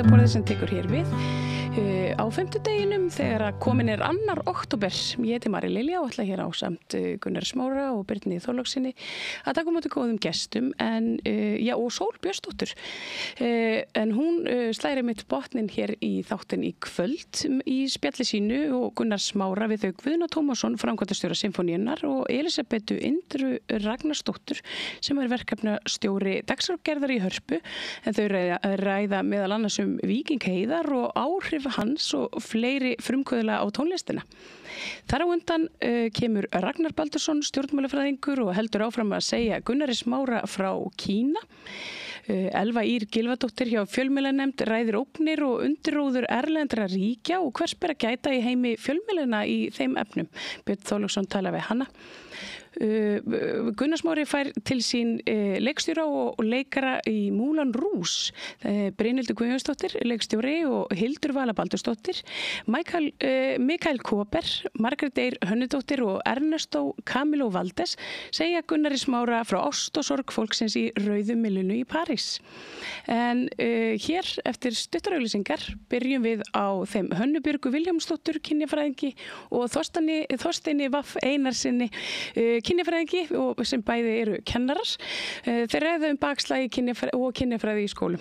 rauðaborðið sem tekur hér við á 5. þegar komin 2. október. Ég heiti Marja Lilja og ætla hér ásamt Gunnar Smára og Birni Þorláksinni að taka á móti góðum gestum og Sól Björnsdóttur. En hún slæri mitt botnin hér í þáttinn í kvöld í spjalli sínu og Gunnar Smára við þau Guðna Tómasson, framkvæmdastjóra Sinfóníunnar og Elísabetu Indru Ragnarsdóttur sem verkefnastjóri dagskrárgerðar í Hörpu, en þau ræða meðal annars Víking Heiðar og áhrif hans og fleiri frumkvöðla á tónlistina. Þar á undan kemur Ragnar Baldursson, stjórnmálafræðingur, og heldur áfram að segja Gunnari Smára frá Kína. Elva Ýr Gylfadóttir hjá Fjölmiðlanefnd ræðir ógnir og undirróður erlendra ríkja og hvers ber að gæta í heimi fjölmiðlana í þeim efnum. Björn Þorláksson tala við hana. Gunnar Smári fær til sín leikstjóra og leikara í Moulin Rouge, Brynhildur Guðjónsdóttir leikstjóri og Hildur Vala Baldursdóttir, Mikael Kóper, Margrét Eir Hönnudóttir og Ernesto Camilo Valdes segja Gunnari Smára frá ást og sorg fólksins í Rauðu myllunni í París. En hér eftir stuttarauglýsingar byrjum við á þeim Hönnubjörgu Vilhjálmsdóttur kynjafræðingi og Þorsteini Vaff Einarsinni kynjafræðingi og sem bæði eru kennarar. Þeir ræða bakslagi og kynjafræði í skólum.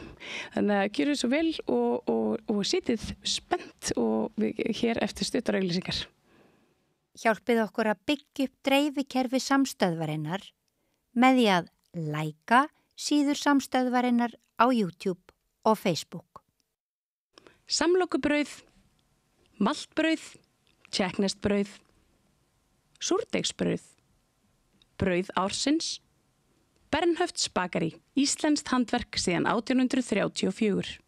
Þannig að gjöru svo vel og sitið spennt og hér eftir stuttarauglýsingar. Hjálpið okkur að byggja upp dreifikerfi samstöðvarinnar með því að læka síður samstöðvarinnar á YouTube og Facebook. Samlokubrauð, maltbrauð, tékkneskt súrdeigsbrauð, brauð ársins, Bernhöfts bakari, íslenskt handverk síðan 1834.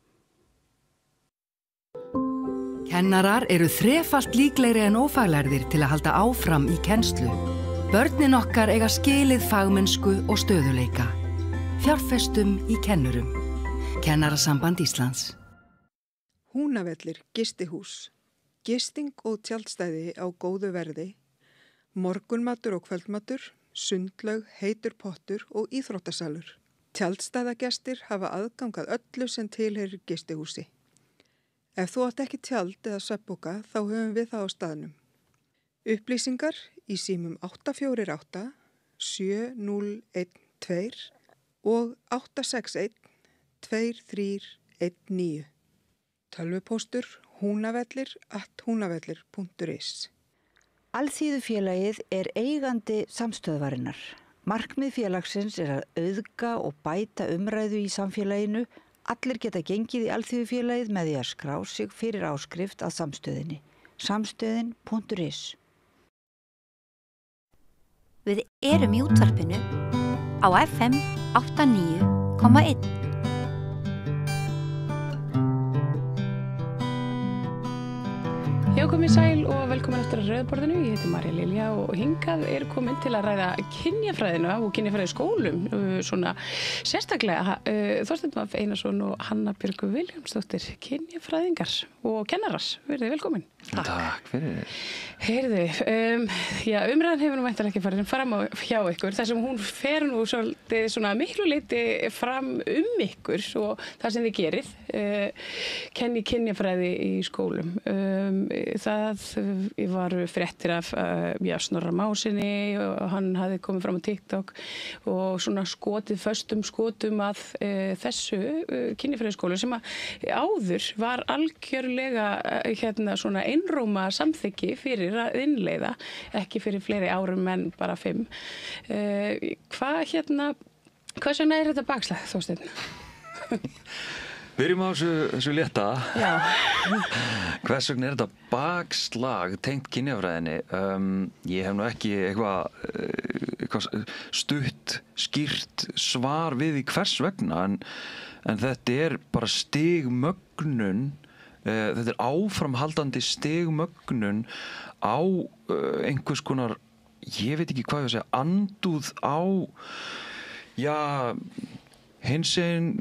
Kennarar eru þrefalt líklegri en ófaglærðir til að halda áfram í kennslu. Börnin okkar eiga skilið fagmennsku og stöðuleika. Fjárfestum í kennurum. Kennarasamband Íslands. Húnavellir gistihús. Gisting og tjaldstæði á góðu verði. Morgunmatur og kvöldmatur, sundlaug, heitur pottur og íþróttasalur. Tjaldstæðagestir hafa aðgangað öllu sem tilheyrir gistihúsi. Ef þú átt ekki tjald eða svefnpoka þá höfum við það á staðnum. Upplýsingar í símum 848 7012 og 861 2319. Tölvupóstur hunavellir@hunavellir.is. Alþýðufélagið eigandi samstöðvarinnar. Markmið félagsins að auðga og bæta umræðu í samfélaginu. Allir geta gengið í Alþýðufélagið með því að skrá sig fyrir áskrift að samstöðinni. Samstöðin.is. Við erum í útvarpinu á FM 89,1. Já, komið sæl og velkomin eftir að rauðaborðinu. Ég heiti Marja Lilja og hingað komin til að ræða kynjafræðina og kynjafræðiskólum, svona sérstaklega Þorsteinn Vaff Einarsson og Hanna Björgu Vilhjálmsdóttir, kynjafræðingar og kennarar. Verið velkomin. Takk fyrir. Heyrðu, umræðan hefur nú væntanlega ekki farið fram hjá ykkur, þar sem hún fer nú svolítið svona miklu leyti fram ykkur og það sem þið gerið, kenni kynjafræði í skólum. Það var fréttir af Snorra Másinni og hann hafði komið fram á TikTok og svona föstum skotum að þessu kynjafræðiskólu sem að áður var algjörlega svona einróma samþykki fyrir að innleiða, ekki fyrir fleiri árum en bara 5. Hvers vegna þetta bakslag, Þorsteinn? Byrjum á þessu létta. Já. Hvers vegna þetta bakslag tengt kynjafræðinni? Ég hef nú ekki eitthvað stutt, skýrt svar við í hvers vegna, en þetta bara stigmögnun. Þetta áframhaldandi stigmögnun á einhvers konar, ég veit ekki hvað ég að segja, andúð á hinsegin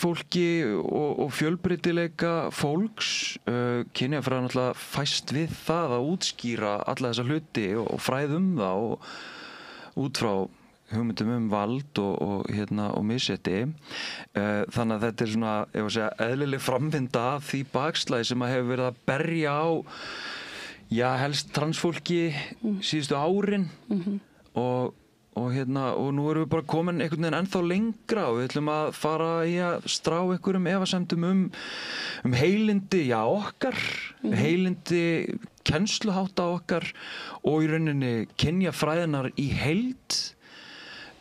fólki og fjölbreytileika fólks. Kynjafræði náttúrulega fæst við það að útskýra alla þessa hluti og fræðum það og út frá hugmyndum vald og missetti. Þannig að þetta svona, ef að segja, eðlileg framvinda af því bakslagi sem að hefur verið að berja á, helst transfólki síðustu árin og nú erum við bara komin einhvern veginn ennþá lengra og við ætlum að fara í að strá einhverjum efasemdum um heilindi, okkar, heilindi kennsluhátta okkar og í rauninni kynjafræðinar í heild.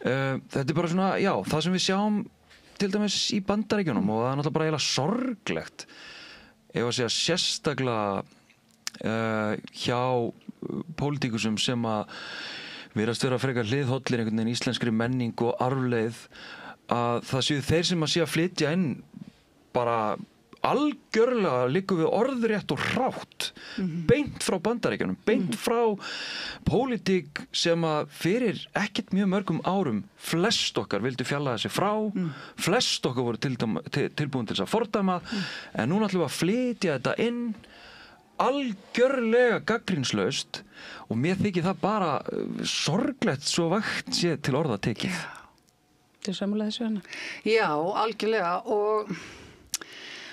Þetta er bara svona, það sem við sjáum til dæmis í Bandaríkjunum og það er náttúrulega bara eiginlega sorglegt ef að segja sérstaklega hjá pólitíkusum sem að virðast vera frekar hliðhollir einhvern veginn íslenskri menning og arfleið að það séu þeir sem að sé að flytja inn bara algjörlega liggur við orðrétt og hrátt beint frá Bandaríkjunum, beint frá pólitík sem að fyrir ekkert mjög mörgum árum flest okkar vildu fjalla þessi frá flest okkar voru tilbúin til þess að fordæma en núna ætlum við að flytja þetta inn algjörlega gagnrýnslaust og mér þykir það bara sorglegt svo vægt sé til orða tekið. Þetta sammála þessu hana? Já, algjörlega og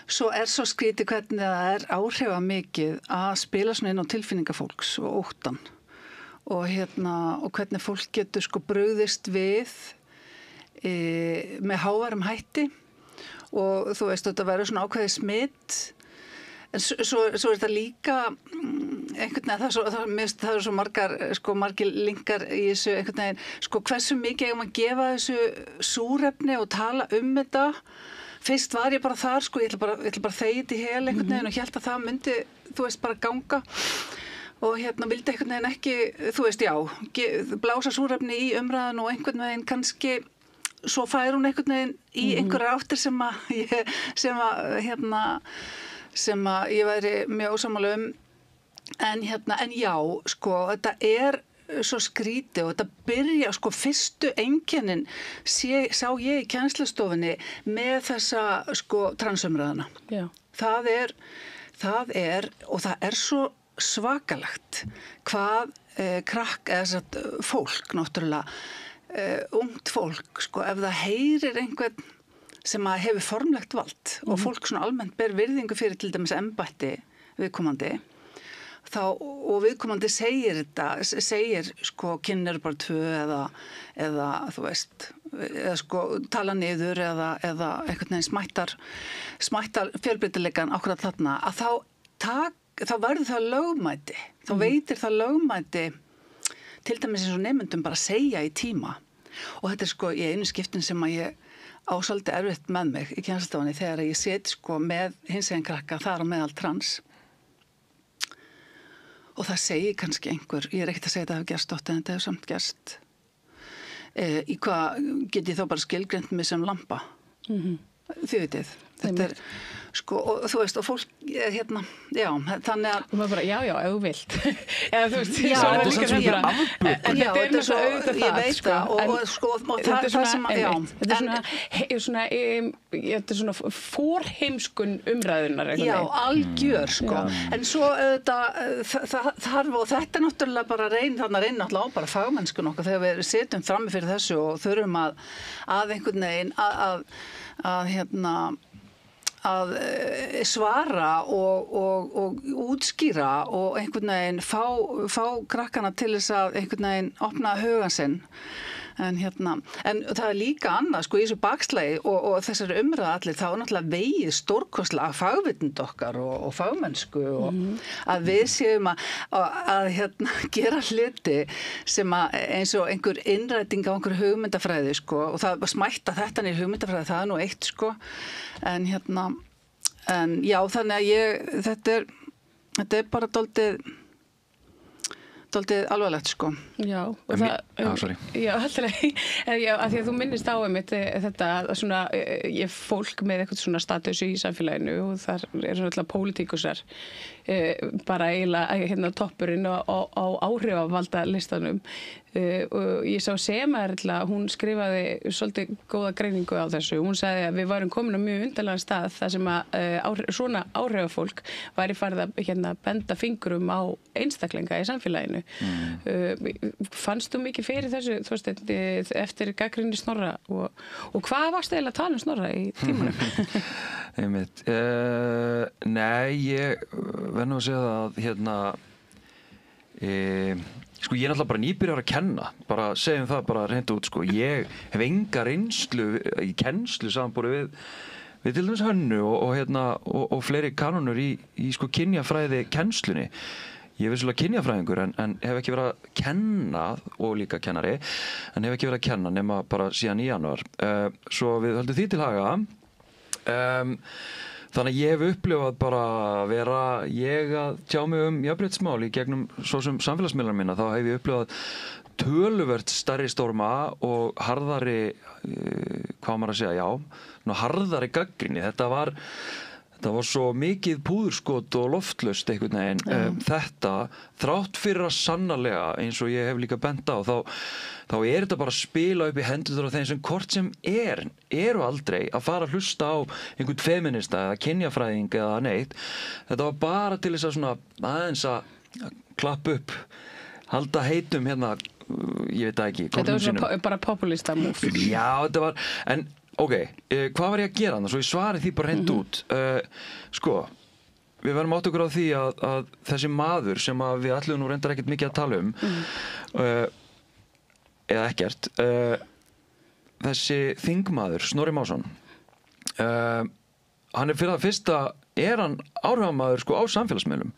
svo svo skrítið hvernig það áhrifa mikið að spila svona inn á tilfinningar fólks og óttan og hvernig fólk getur sko brugðist við með háværum hætti og þú veist þetta verður svona ákveðið smitt en svo þetta líka einhvern veginn, það eru svo margir linkar í þessu einhvern veginn, hversu mikið eigum að gefa þessu súrefni og tala þetta. Fyrst var ég bara þar, ég ætla bara þegið í hel einhvern veginn og hélt að það myndi, þú veist, bara ganga og vildi einhvern veginn ekki, þú veist, blása súrefni í umræðan og einhvern veginn kannski svo fær hún einhvern veginn í einhverjar áttir sem að ég væri mjög ósammála en já, þetta svo skrítið og þetta byrja, fyrstu einkennin sá ég í kennslustofunni með þessa, transumræðuna. Já. Það er og það svo svakalegt hvað fólk, náttúrulega, ungt fólk, ef það heyrir einhvern sem að hefur formlegt vald og fólk svona almennt ber virðingu fyrir til dæmis embætti viðkomandi og viðkomandi segir kynni eru bara 2 eða þú veist eða tala niður eða einhvern veginn smættar fjölbreytileikann akkurat þarna að þá verður það lögmæti þá veitir það lögmæti til dæmis eins og nemendum bara segja í tíma og þetta í einu skiptin sem að ég svolítið erfitt með mig í kennslustofunni þegar ég set með hinsegin krakka þar á meðal trans og það segir kannski einhver, ég ekkert að segja þetta hefur gerst oft en þetta hefur samt gerst í hvað get ég þá bara skilgreint mig sem lampa þið vitið þetta og þú veist og fólk já, þannig að og maður bara, já, ef þú vilt eða þú veist, já, þetta líka svona bara en þetta þetta svo auðvitað ég veit það og það sem þetta svona forheimskun umræðunar já, algjör en svo það þarf og þetta náttúrulega bara reyna náttúrulega á bara fagmennskun okkar þegar við setjum frammi fyrir þessu og þurfum að einhvern veginn að svara og útskýra og einhvern veginn fá krakkana til þess að einhvern veginn opna hugan sinn en það líka annað í þessu bakslagi og þessari umræðu allir þá náttúrulega vegið stórkostlega fagvitund okkar og fagmennsku og að við séum að gera hluti sem að eins og einhver innræting á einhver hugmyndafræði og það smætta þetta niður hugmyndafræði það nú eitt en já þannig að þetta bara dálítið alvarlegt Já, og já, alltaf af því að þú minnist á þetta svona fólk með eitthvað svona status í samfélaginu og þar alltaf pólitíkusar bara eiginlega toppurinn á áhrifavalda listanum og ég sá Sema Erla, hún skrifaði svolítið góða greiningu á þessu, hún sagði að við varum komin á mjög undarlegan stað þar sem að svona áhrifafólk væri farið að benda fingrum á einstaklinga í samfélaginu. Fannst þú mikið fyrir þessu, Þorsteinn, eftir gagnrýni Snorra og hvað varstu eiginlega að tala um Snorra í tímanum? Einmitt. Nei, ég verð nú að segja það sko ég er náttúrulega bara nýbyrjar að kenna, bara segjum það bara reynd út sko, ég hef enga reynslu í kennslu samanborið við til dæmis Hönnu og fleiri kanonur í sko kynjafræði kennslunni. Ég er vissulega kynjafræðingur en hef ekki verið að kenna og líka kennari, en hef ekki verið að kenna nema bara síðan í janúar. Svo við höldum því til haga. Þannig að ég hef upplifað bara ég að tjá mig jafnréttismál í gegnum svo sem samfélagsmiðlar minna, þá hef ég upplifað töluvert stærri storma og harðari, hvað maður að segja, harðari gagnrýni. Þetta var svo mikið púðurskot og loftlaust einhvern veginn. Þetta, þrátt fyrir að sannarlega, eins og ég hef líka bent á, þá er þetta bara að spila upp í hendurnar á þeim sem hvort sem eru aldrei að fara að hlusta á einhvern feminista eða kynjafræðing eða neitt. Þetta var bara til þess að svona aðeins að klappa upp, halda heitum ég veit það ekki. Þetta var bara populista múf. Já, þetta var, en ok, hvað var ég að gera þannig? Svo ég svari því bara hreint út. Sko, við verðum átt okkur á því að þessi maður sem að við ætlum nú reyndar ekkert mikið að tala um, eða ekkert, þessi þingmaður, Snorri Másson, hann fyrir það fyrsta, hann áhrifamaður sko á samfélagsmiðlum.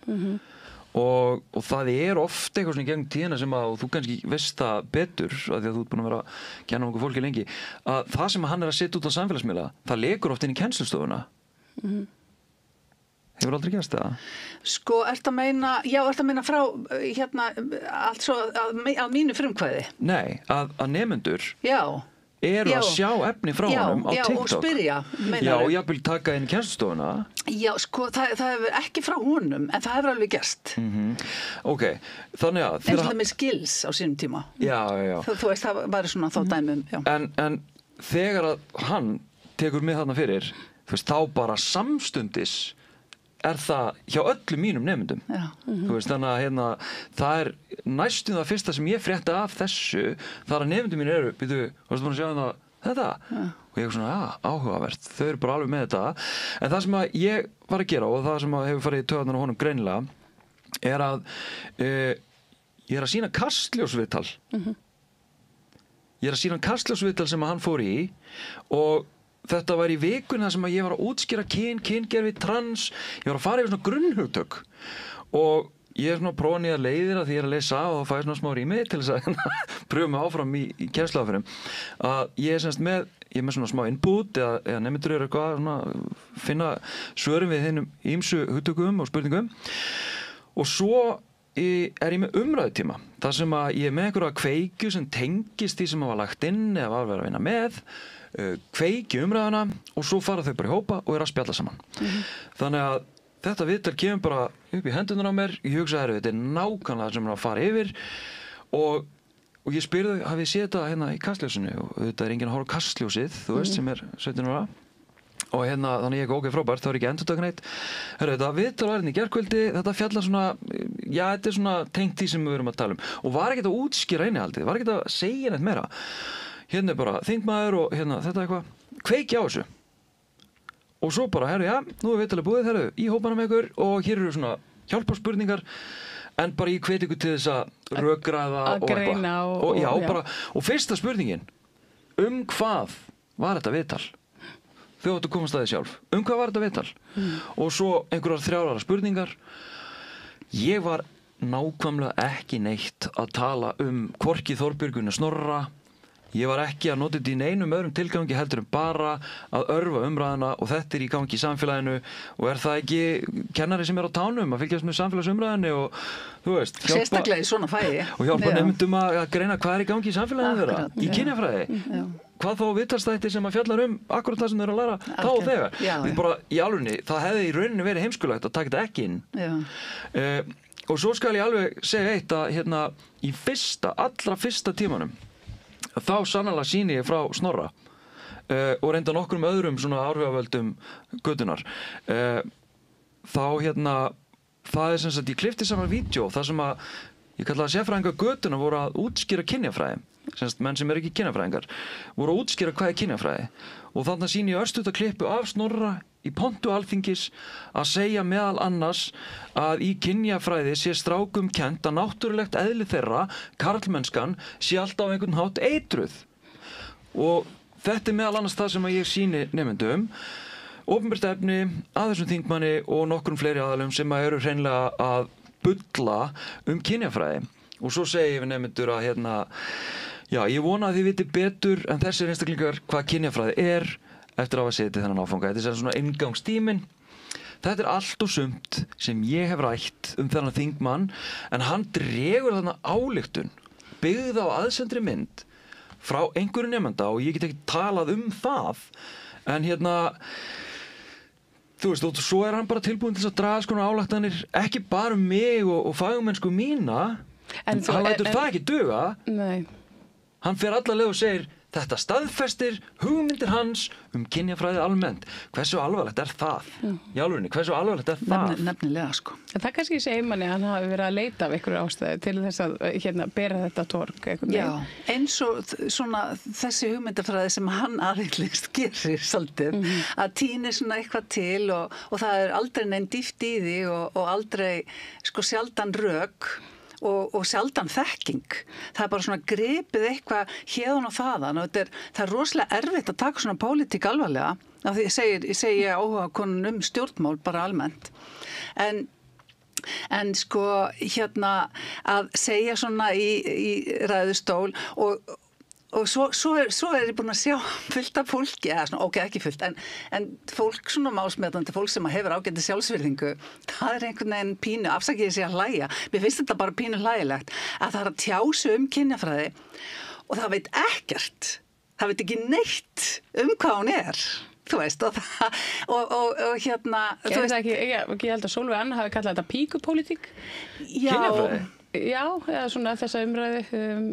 Og það oft eitthvað svona í gegnum tíðina sem að, og þú kannski veist það betur af því að þú ert búin að vera að kenna okkur fólki lengi, að það sem hann að setja út á samfélagsmiðla, það lekur oft inn í kennslustofuna. Hefur aldrei gerst það? Sko, ertu að meina frá allt svo að mínu frumkvæði? Nei, að nemendur eru að sjá efni frá honum á TikTok. Já, og spyrja, meinar Já, og ég vil taka inn í kennslustofuna. Já, sko, það hefur ekki frá honum, en það hefur alveg gerst. Ok, þannig að eins og það með skills á sínum tíma. Já. Þú veist, það væri svona þá dæmum. En þegar að hann tekur mig þarna fyrir, þá bara samstundis það hjá öllum mínum nemendum. Þannig að það næstum það fyrsta sem ég frétta af þessu, þar að nemendum mín eru, varstu búin að sjá þetta? Og ég svona, áhugavert, þau eru bara alveg með þetta. En það sem að ég var að gera og það sem að hefur farið í taugarnar á honum greinilega, er að ég er að sýna kastljósviðtal. Ég er að sýna kastljósviðtal sem að hann fór í og þetta var í vikunni þar sem að ég var að útskýra kyngerfi, trans, ég var að fara yfir svona grunnhugtök og ég er svona að prófa nýja leiðir að því ég er að lesa og þá fæ ég svona smá rými til þess að pröfa mig áfram í kennsluaðferðum að ég er með svona smá input eða nemendur eru eitthvað svona finna svörum við hinnum ýmsu hugtökum og spurningum og svo er ég með umræðutíma þar sem að ég er með einhverja kveikju sem tengist því sem var lagt inn eða var verið að vinna með kveiki umræðuna og svo fara þau bara í hópa og eru að spjalla saman. Þannig að þetta viðtal kemur bara upp í hendunar á mér, ég hugsa þetta nákvæmlega sem að fara yfir og ég spyr þau, hafið þið séð þetta í kastljósinu og þetta enginn að horfa á kastljósið, þú veist, sem 17 ára og þannig ég ok, frábært, þá ekki endurtökun eitt. Þetta viðtal var í gærkvöldi, þetta fjallar svona, þetta svona tengt því sem við erum að tala og var ekkert að útskýra innihaldið, var ekkert að segja neitt meira. Hérna bara þingmaður og þetta eitthvað, kveiki á þessu. Og svo bara, nú viðtalið búið, í hópanum ykkur og hér eru svona hjálparspurningar en bara ég hvet ykkur til þess að rökræða og greina og fyrsta spurningin, hvað var þetta viðtal? Þau áttu að komast að því sjálf. Hvað var þetta viðtal? Og svo einhverjar 3 ára spurningar. Ég var nákvæmlega ekki neitt að tala hvorki Þorbjörgu né Snorra Ég var ekki að nota þetta í neinum öðrum tilgangi heldur en bara að örfa umræðina og þetta í gangi í samfélaginu og það ekki kennari sem á tánum að fylgjast með samfélagsumræðinni og þú veist, sérstaklega í svona fæi og hjálpa nemendum að greina hvað í gangi í samfélaginu þeirra, í kynjafræði. Hvað þá viðtalsþætti sem að fjallar akkurat það sem þeir að læra þá og þegar. Því bara í alvörunni, það hefði í rauninni verið heimskulegt að taka þetta ekki inn. Og svo skal ég alveg segja eitt að í allra fyrsta tímanum þá sannarlega sýni ég frá Snorra og reynda nokkrum öðrum svona áhrifavöldum götunar. Þá það sem sagt, ég klippti saman vídeo þar sem að ég kallaði sérfræðingar götuna voru að útskýra kynjafræði. Menn sem ekki kynjafræðingar voru að útskýra hvað kynjafræði og þannig sýni ég örstutta klippu af Snorra í pontu Alþingis að segja meðal annars að í kynjafræði sé strákum kennt að náttúrulegt eðli þeirra, karlmennskan, sé alltaf á einhvern hátt eitruð. Og þetta meðal annars það sem ég sýni nemendum, opinbert efni að þessum þingmanni og nokkrum fleiri aðalum sem eru hreinlega að bulla kynjafræði. Og svo segi ég við nemendur að já, ég vona að þið viti betur en þessir einstaklingar hvað kynjafræði eftir að hafa setið þennan áfanga. Þetta svona inngangstíminn. Þetta allt og sumt sem ég hef rætt þennan þingmann en hann dregur þarna ályktun byggð á aðsendri mynd frá einhverju nemanda og ég get ekki talað það en þú veist, og svo hann bara tilbúin til að draga svona ályktanir ekki bara mig og fagmennsku mína en hann lætur það ekki duga. Nei. Hann fer alla leið og segir þetta staðfestir hugmyndir hans kynjafræði almennt. Hversu alvarlegt það? Í alvörinni, hversu alvarlegt það? Nefnilega, sko. Það kannski segir manni að hann hafi verið að leita af einhverju ástæðu til þess að bera þetta torg. Já, eins og svona þessi hugmyndafræði sem hann aðeins gerir svolítið, að týnir svona eitthvað til og það aldrei neinn dýpt í því og aldrei sko sjaldan rök og sjaldan þekking. Það bara svona gripið eitthvað héðan og þaðan og það rosalega erfitt að taka svona pólitík alvarlega af því ég segi áhuga konun stjórnmál bara almennt. En sko að segja svona í ræðustól og svo er ég búin að sjá fullt af fólki, eða svona, ok, ekki fullt, en fólk svona málsmetandi, fólk sem hefur ágæti sjálfsvirðingu, það er einhvern veginn pínu, afsakið ég sé að hlæja, mér finnst þetta bara pínu hlægilegt, að það er að tjásu kynjafræði og það veit ekkert, það veit ekki neitt hvað hún er. Þú veist, og þú veist ekki, ég held að Sólveig Anna hafi kallað þetta píkupólitík. Kynjafræði? Já, eða svona þessa umræðu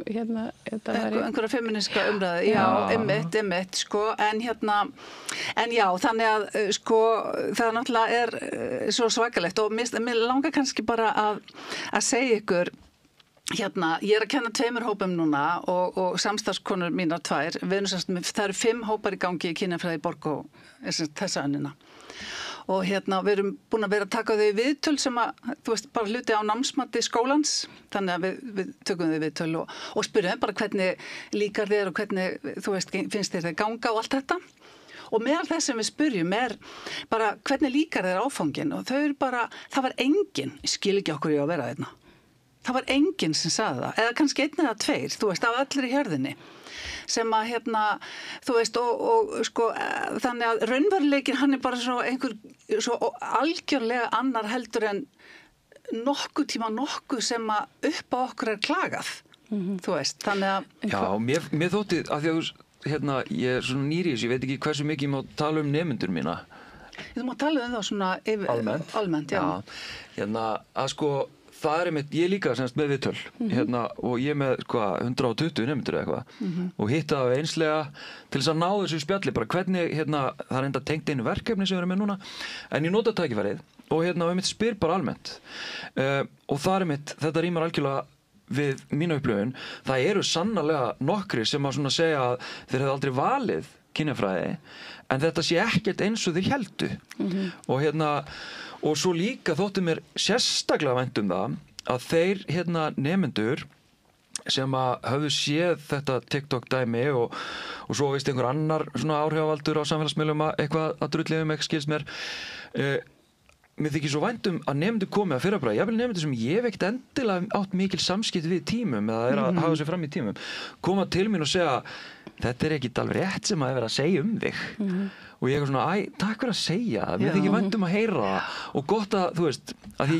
einhverja feministka umræðu, já, einmitt, sko, en já, þannig að, sko, það náttúrulega svo svakalegt og mér langar kannski bara að segja ykkur, ég er að kenna 2 hópum núna og samstarfskonur mínar 2, það eru 5 hópar í gangi í kynjafræði í Borgó, þessa önnina. Og við erum búin að vera að taka þau viðtöl sem að, þú veist, bara hluti á námsmati skólans, þannig að við tökum þau viðtöl og spyrjum bara hvernig líkar þér og hvernig, þú veist, finnst þér þeir ganga og allt þetta. Og meðal þess sem við spyrjum bara hvernig líkar þér áfangin og þau eru bara, það var enginn, ég skil ekki okkur ég að vera þarna. Það var enginn sem sagði það, eða kannski 1 eða 2, þú veist, af allir í hjörðinni. Sem að þú veist og sko þannig að raunveruleikin hann er bara svo algjörlega annar heldur en nokkuð sem að upp á okkur er klagað þú veist, þannig að Já, mér þótti að því að ég er svona nýri ég veit ekki hversu mikið ég má tala nemendur mína. Þú má tala þá svona almennt, já. Að sko það er einmitt, ég líka semst með viðtöl og ég með 120 nemendur eða eitthvað og hitta það einslega til þess að ná þessu spjalli bara hvernig, það er enda tengt einu verkefni sem við erum með núna en ég nota tækifærið og einmitt spyr bara almennt og það er einmitt, þetta rýmar algjörlega við mína upplifun, það eru sannarlega nokkri sem að svona segja að þeir hefðu aldrei valið kynjafræði en þetta sé ekkert eins og þeir héldu og svo líka þótti mér sérstaklega vænt það að þeir nemendur sem að höfðu séð þetta TikTok dæmi og svo veist einhver annar svona áhrifavaldur á samfélagsmiðlum að eitthvað að drullið ekki skilst mér mér þykir svo vænt að nemendur komi að fyrrabræði, jafnvel nemendur sem ég hef ekkert endilega átt mikil samskipt við tímum eða að hafa sig fram í tímum, koma til mín og segja þetta ekki alveg rétt sem að vera að segja þig og ég svona, takk fyrir að segja það, mér þykir vænt að heyra það og gott að, þú veist, að því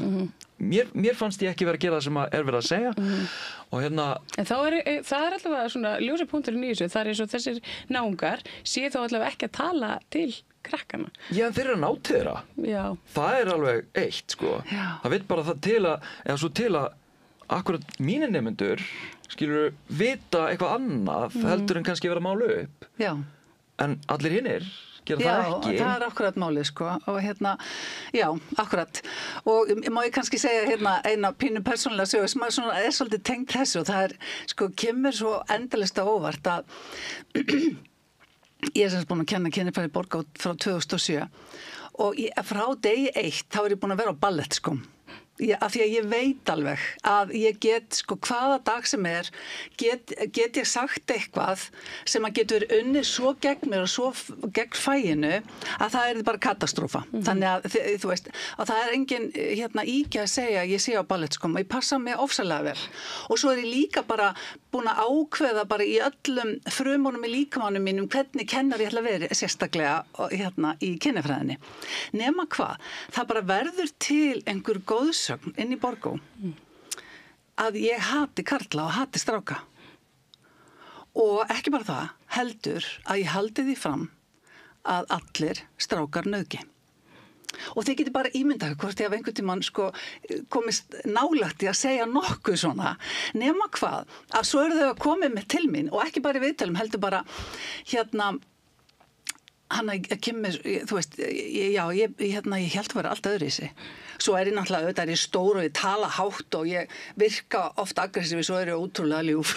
mér fannst ég ekki vera að gera það sem er verið að segja og hérna en það er allavega svona ljósa punkturinn í þessu, það er eins og þessir náungar sé þá allavega ekki að tala til krakkana. Já, þeir eru að ná til þeirra. Já. Það er alveg eitt, sko. Já. Það vill bara það til að akkurat mínir nemendur skilur vita eitthvað annað heldur en kannski vera að mála upp. Já. En allir hinnir gera það ekki. Já, það er akkurat málið, sko. Og hérna, já, akkurat. Og má ég kannski segja eina pínu persónulega sögu sem er svolítið tengt þessu og það er, sko, kemur svo endalist á óvart að ég er semst búin að kenna kynjafræði í Borgá frá 2007 og frá degi 1 þá er ég búin að vera á ballettskóm. Af því að ég veit alveg að ég get, sko, hvaða dag sem get ég sagt eitthvað sem að getur unnið svo gegn mér og svo gegn fæinu að það er bara katastrófa. Þannig að, þú veist, að það er engin íkja að segja að ég sé á ballettskóm og ég passa mig ofsalega vel. Og svo er ég líka bara búin að ákveða bara í öllum frumunum í líkamannum mínum hvernig kennar ég ætla að vera sérstaklega í kynjafræðinni. Nema hvað, það bara verður til einhver góðsögn inn í Borgó að ég hati karla og hati stráka og ekki bara það, heldur að ég haldi því fram að allir strákar nauðgi. Og þið getur bara ímyndað hvort ég hef einhvern tímann sko komist nálægt í að segja nokkuð svona, nema hvað að svo eru þau að koma með til mín og ekki bara í viðtölum, heldur bara hann kemur, þú veist, ég held að vera allt öðru í sig. Svo er ég náttúrulega auðvitað, ég stór og ég tala hátt og ég virka oft aggressív, svo er ég ótrúlega ljúf.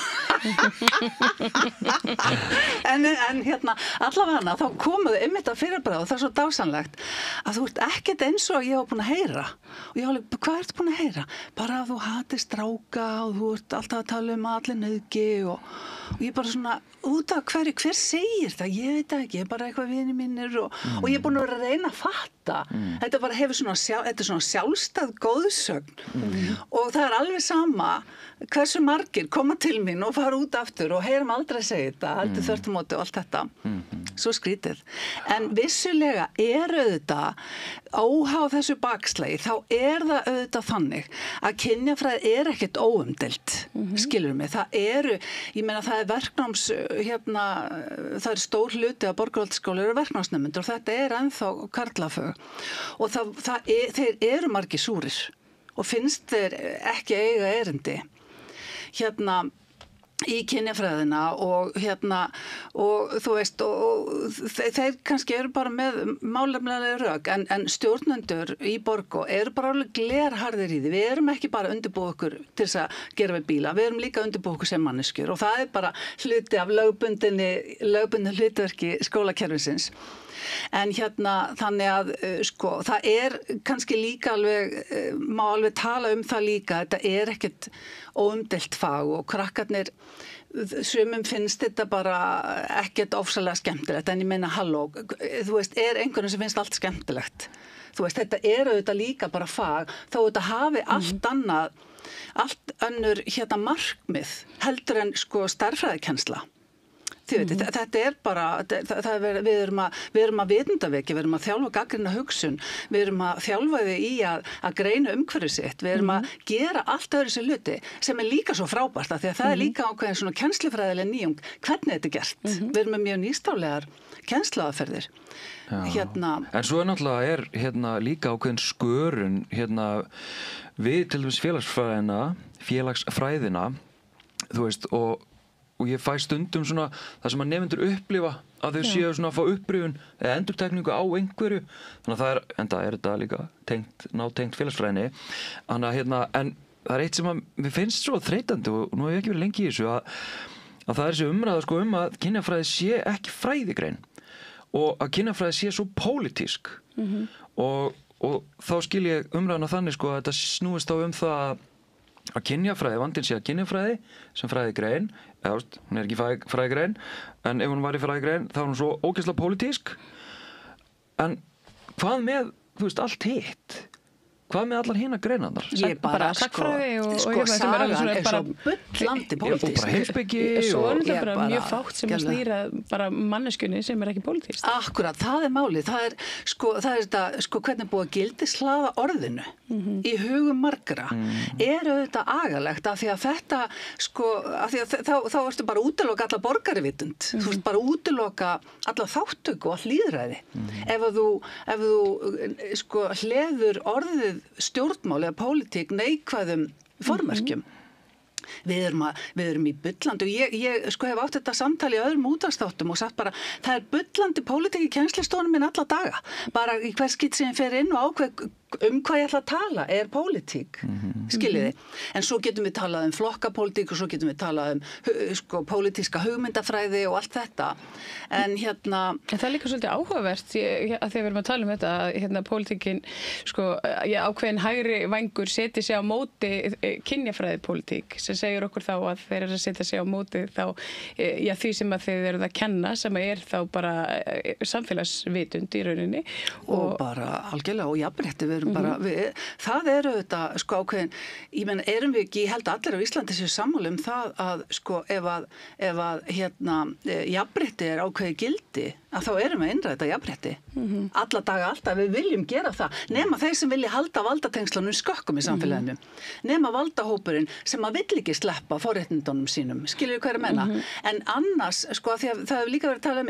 en allavega þá komuðu einmitt að fyrirbræða og það er svo dásanlegt að þú ert ekkert eins og ég var búin að heyra. Og ég alveg, hvað ertu búin að heyra? Bara að þú hatir stráka og þú ert alltaf að tala um allir nauðgi og ég bara svona, út af hver segir það? Ég veit ekki, ég er bara eitthvað vinir mínir og ég er búin að vera að reyna að fatta. Þetta bara hefur þetta er svona sjálfstæð góðsögn og það er alveg sama hversu margir koma til mín og fara út aftur og heyrum aldrei segja þetta, heldur þvert á móti og allt þetta. Svo skrítið. En vissulega er auðvitað óháð þessu bakslagi, þá er það auðvitað þannig að kynjafræði er ekkert óumdeilt, skilur mig. Ég meina það er verknáms, það er stór hluti að Borgarholtsskóla eru verknámsnemendur og þetta er ennþá karlafög og þeir eru margir súrir og finnst þeir ekki eiga erindi í kynjafræðina og þú veist og þeir kannski eru bara með málefnalega rök en stjórnendur í Borgó eru bara alveg glerharðir í því. Við erum ekki bara undirbúið okkur til þess að gera við bíla, við erum líka undirbúið okkur sem manneskjur og það er bara hluti af lögbundin hlutverki skólakerfisins. En þannig að sko, það er kannski líka má alveg tala um það líka, þetta er ekkert óumdeilt fag og krakkarnir, sumum finnst þetta bara ekkert ofsalega skemmtilegt, en ég meina halló, þú veist, er einhvern sem finnst allt skemmtilegt. Þú veist, þetta er auðvitað líka bara fag, þó þetta hafi allt annað, allt önnur markmið, heldur en sko stærðfræðikennsla. Þetta er bara, við erum að vitundavekja, við erum að þjálfa gagnrýna hugsun, við erum að þjálfa þau í að greina umhverfið sitt, við erum að gera allt öðru sér hluti sem er líka svo frábært af því að það er líka ákveðin svona kennslufræðileg nýjung, hvernig þetta er gert. Við erum með mjög nýstaflegar kennsluaðferðir. En svo náttúrulega líka ákveðin skörun við til dæmis félagsfræðina, þú veist, og ég fæ stundum svona það sem að nemendur upplifa að þau séu svona að fá upprifun eða endurtekningu á einhverju, þannig að enda er þetta líka nátengt félagsfræðinni, en það er eitt sem að mér finnst svo þreytandi og nú hef ég ekki verið lengi í þessu að það er þessi umræða sko að kynjafræði sé ekki fræðigrein og að kynjafræði sé svo pólitísk og þá skil ég umræðuna þannig sko að þetta snúist á það að kynjafræði, vandinn sé að kynjafræði sem fræðigrein, hún er ekki fræðigrein, en ef hún var í fræðigrein þá er hún svo ógeðslega pólitísk, en hvað með, þú veist, allt hitt? Hvað með allar hina greinarnar? Ég bara sagnfræði og sagan er svo bullandi pólitísk. Og bara heimspeki. Svo er þetta bara mjög fátt sem að snýra bara manneskjunni sem er ekki pólitískt. Akkurat, það er málið. Það er þetta, hvernig búið að gildislaða orðinu í hugum margra er auðvitað agalegt af því að þetta, af því að þá ertu bara útiloka alla borgarivitund. Þú ert bara útiloka alla þáttöku og all lýðræði. Ef þú hleður orðið stjórnmál eða pólitík neikvæðum formerkjum. Við erum í bullandi og ég hef átt þetta samtali í öðrum útvarpsþáttum og sagt bara, það er bullandi pólitík í kennslustofunum minn alla daga. Bara í hvers skitt sem ég fer inn og ákveð hvað ég ætla að tala er pólitík, skiljiði. En svo getum við talað flokkapólitík og svo getum við talað pólitíska hugmyndafræði og allt þetta. En það er líka svolítið áhugavert að þegar við erum að tala þetta, pólitíkin, ákveðin hægri vængur seti sig á móti kynjafræði pólitík, sem segir okkur þá að þeir eru að setja sig á móti þá, því sem að þeir eru að kenna, sem er þá bara samfélagsvitund í rauninni. Og bara algjörlega og jafnrétti bara, það eru þetta ákveðin, ég meina erum við ekki, ég held að allir á Íslandi séu sammála það að ef að jafnrétti er ákveði gildi, að þá erum við innræta jafnrétti alla daga alltaf, við viljum gera það nema þeir sem vilja halda valdatengslunum skökkum í samfélaginu, nema valdahópurinn sem að vill ekki sleppa forréttindunum sínum, skilur við hvað er að menna en annars, því að það hefur líka verið að tala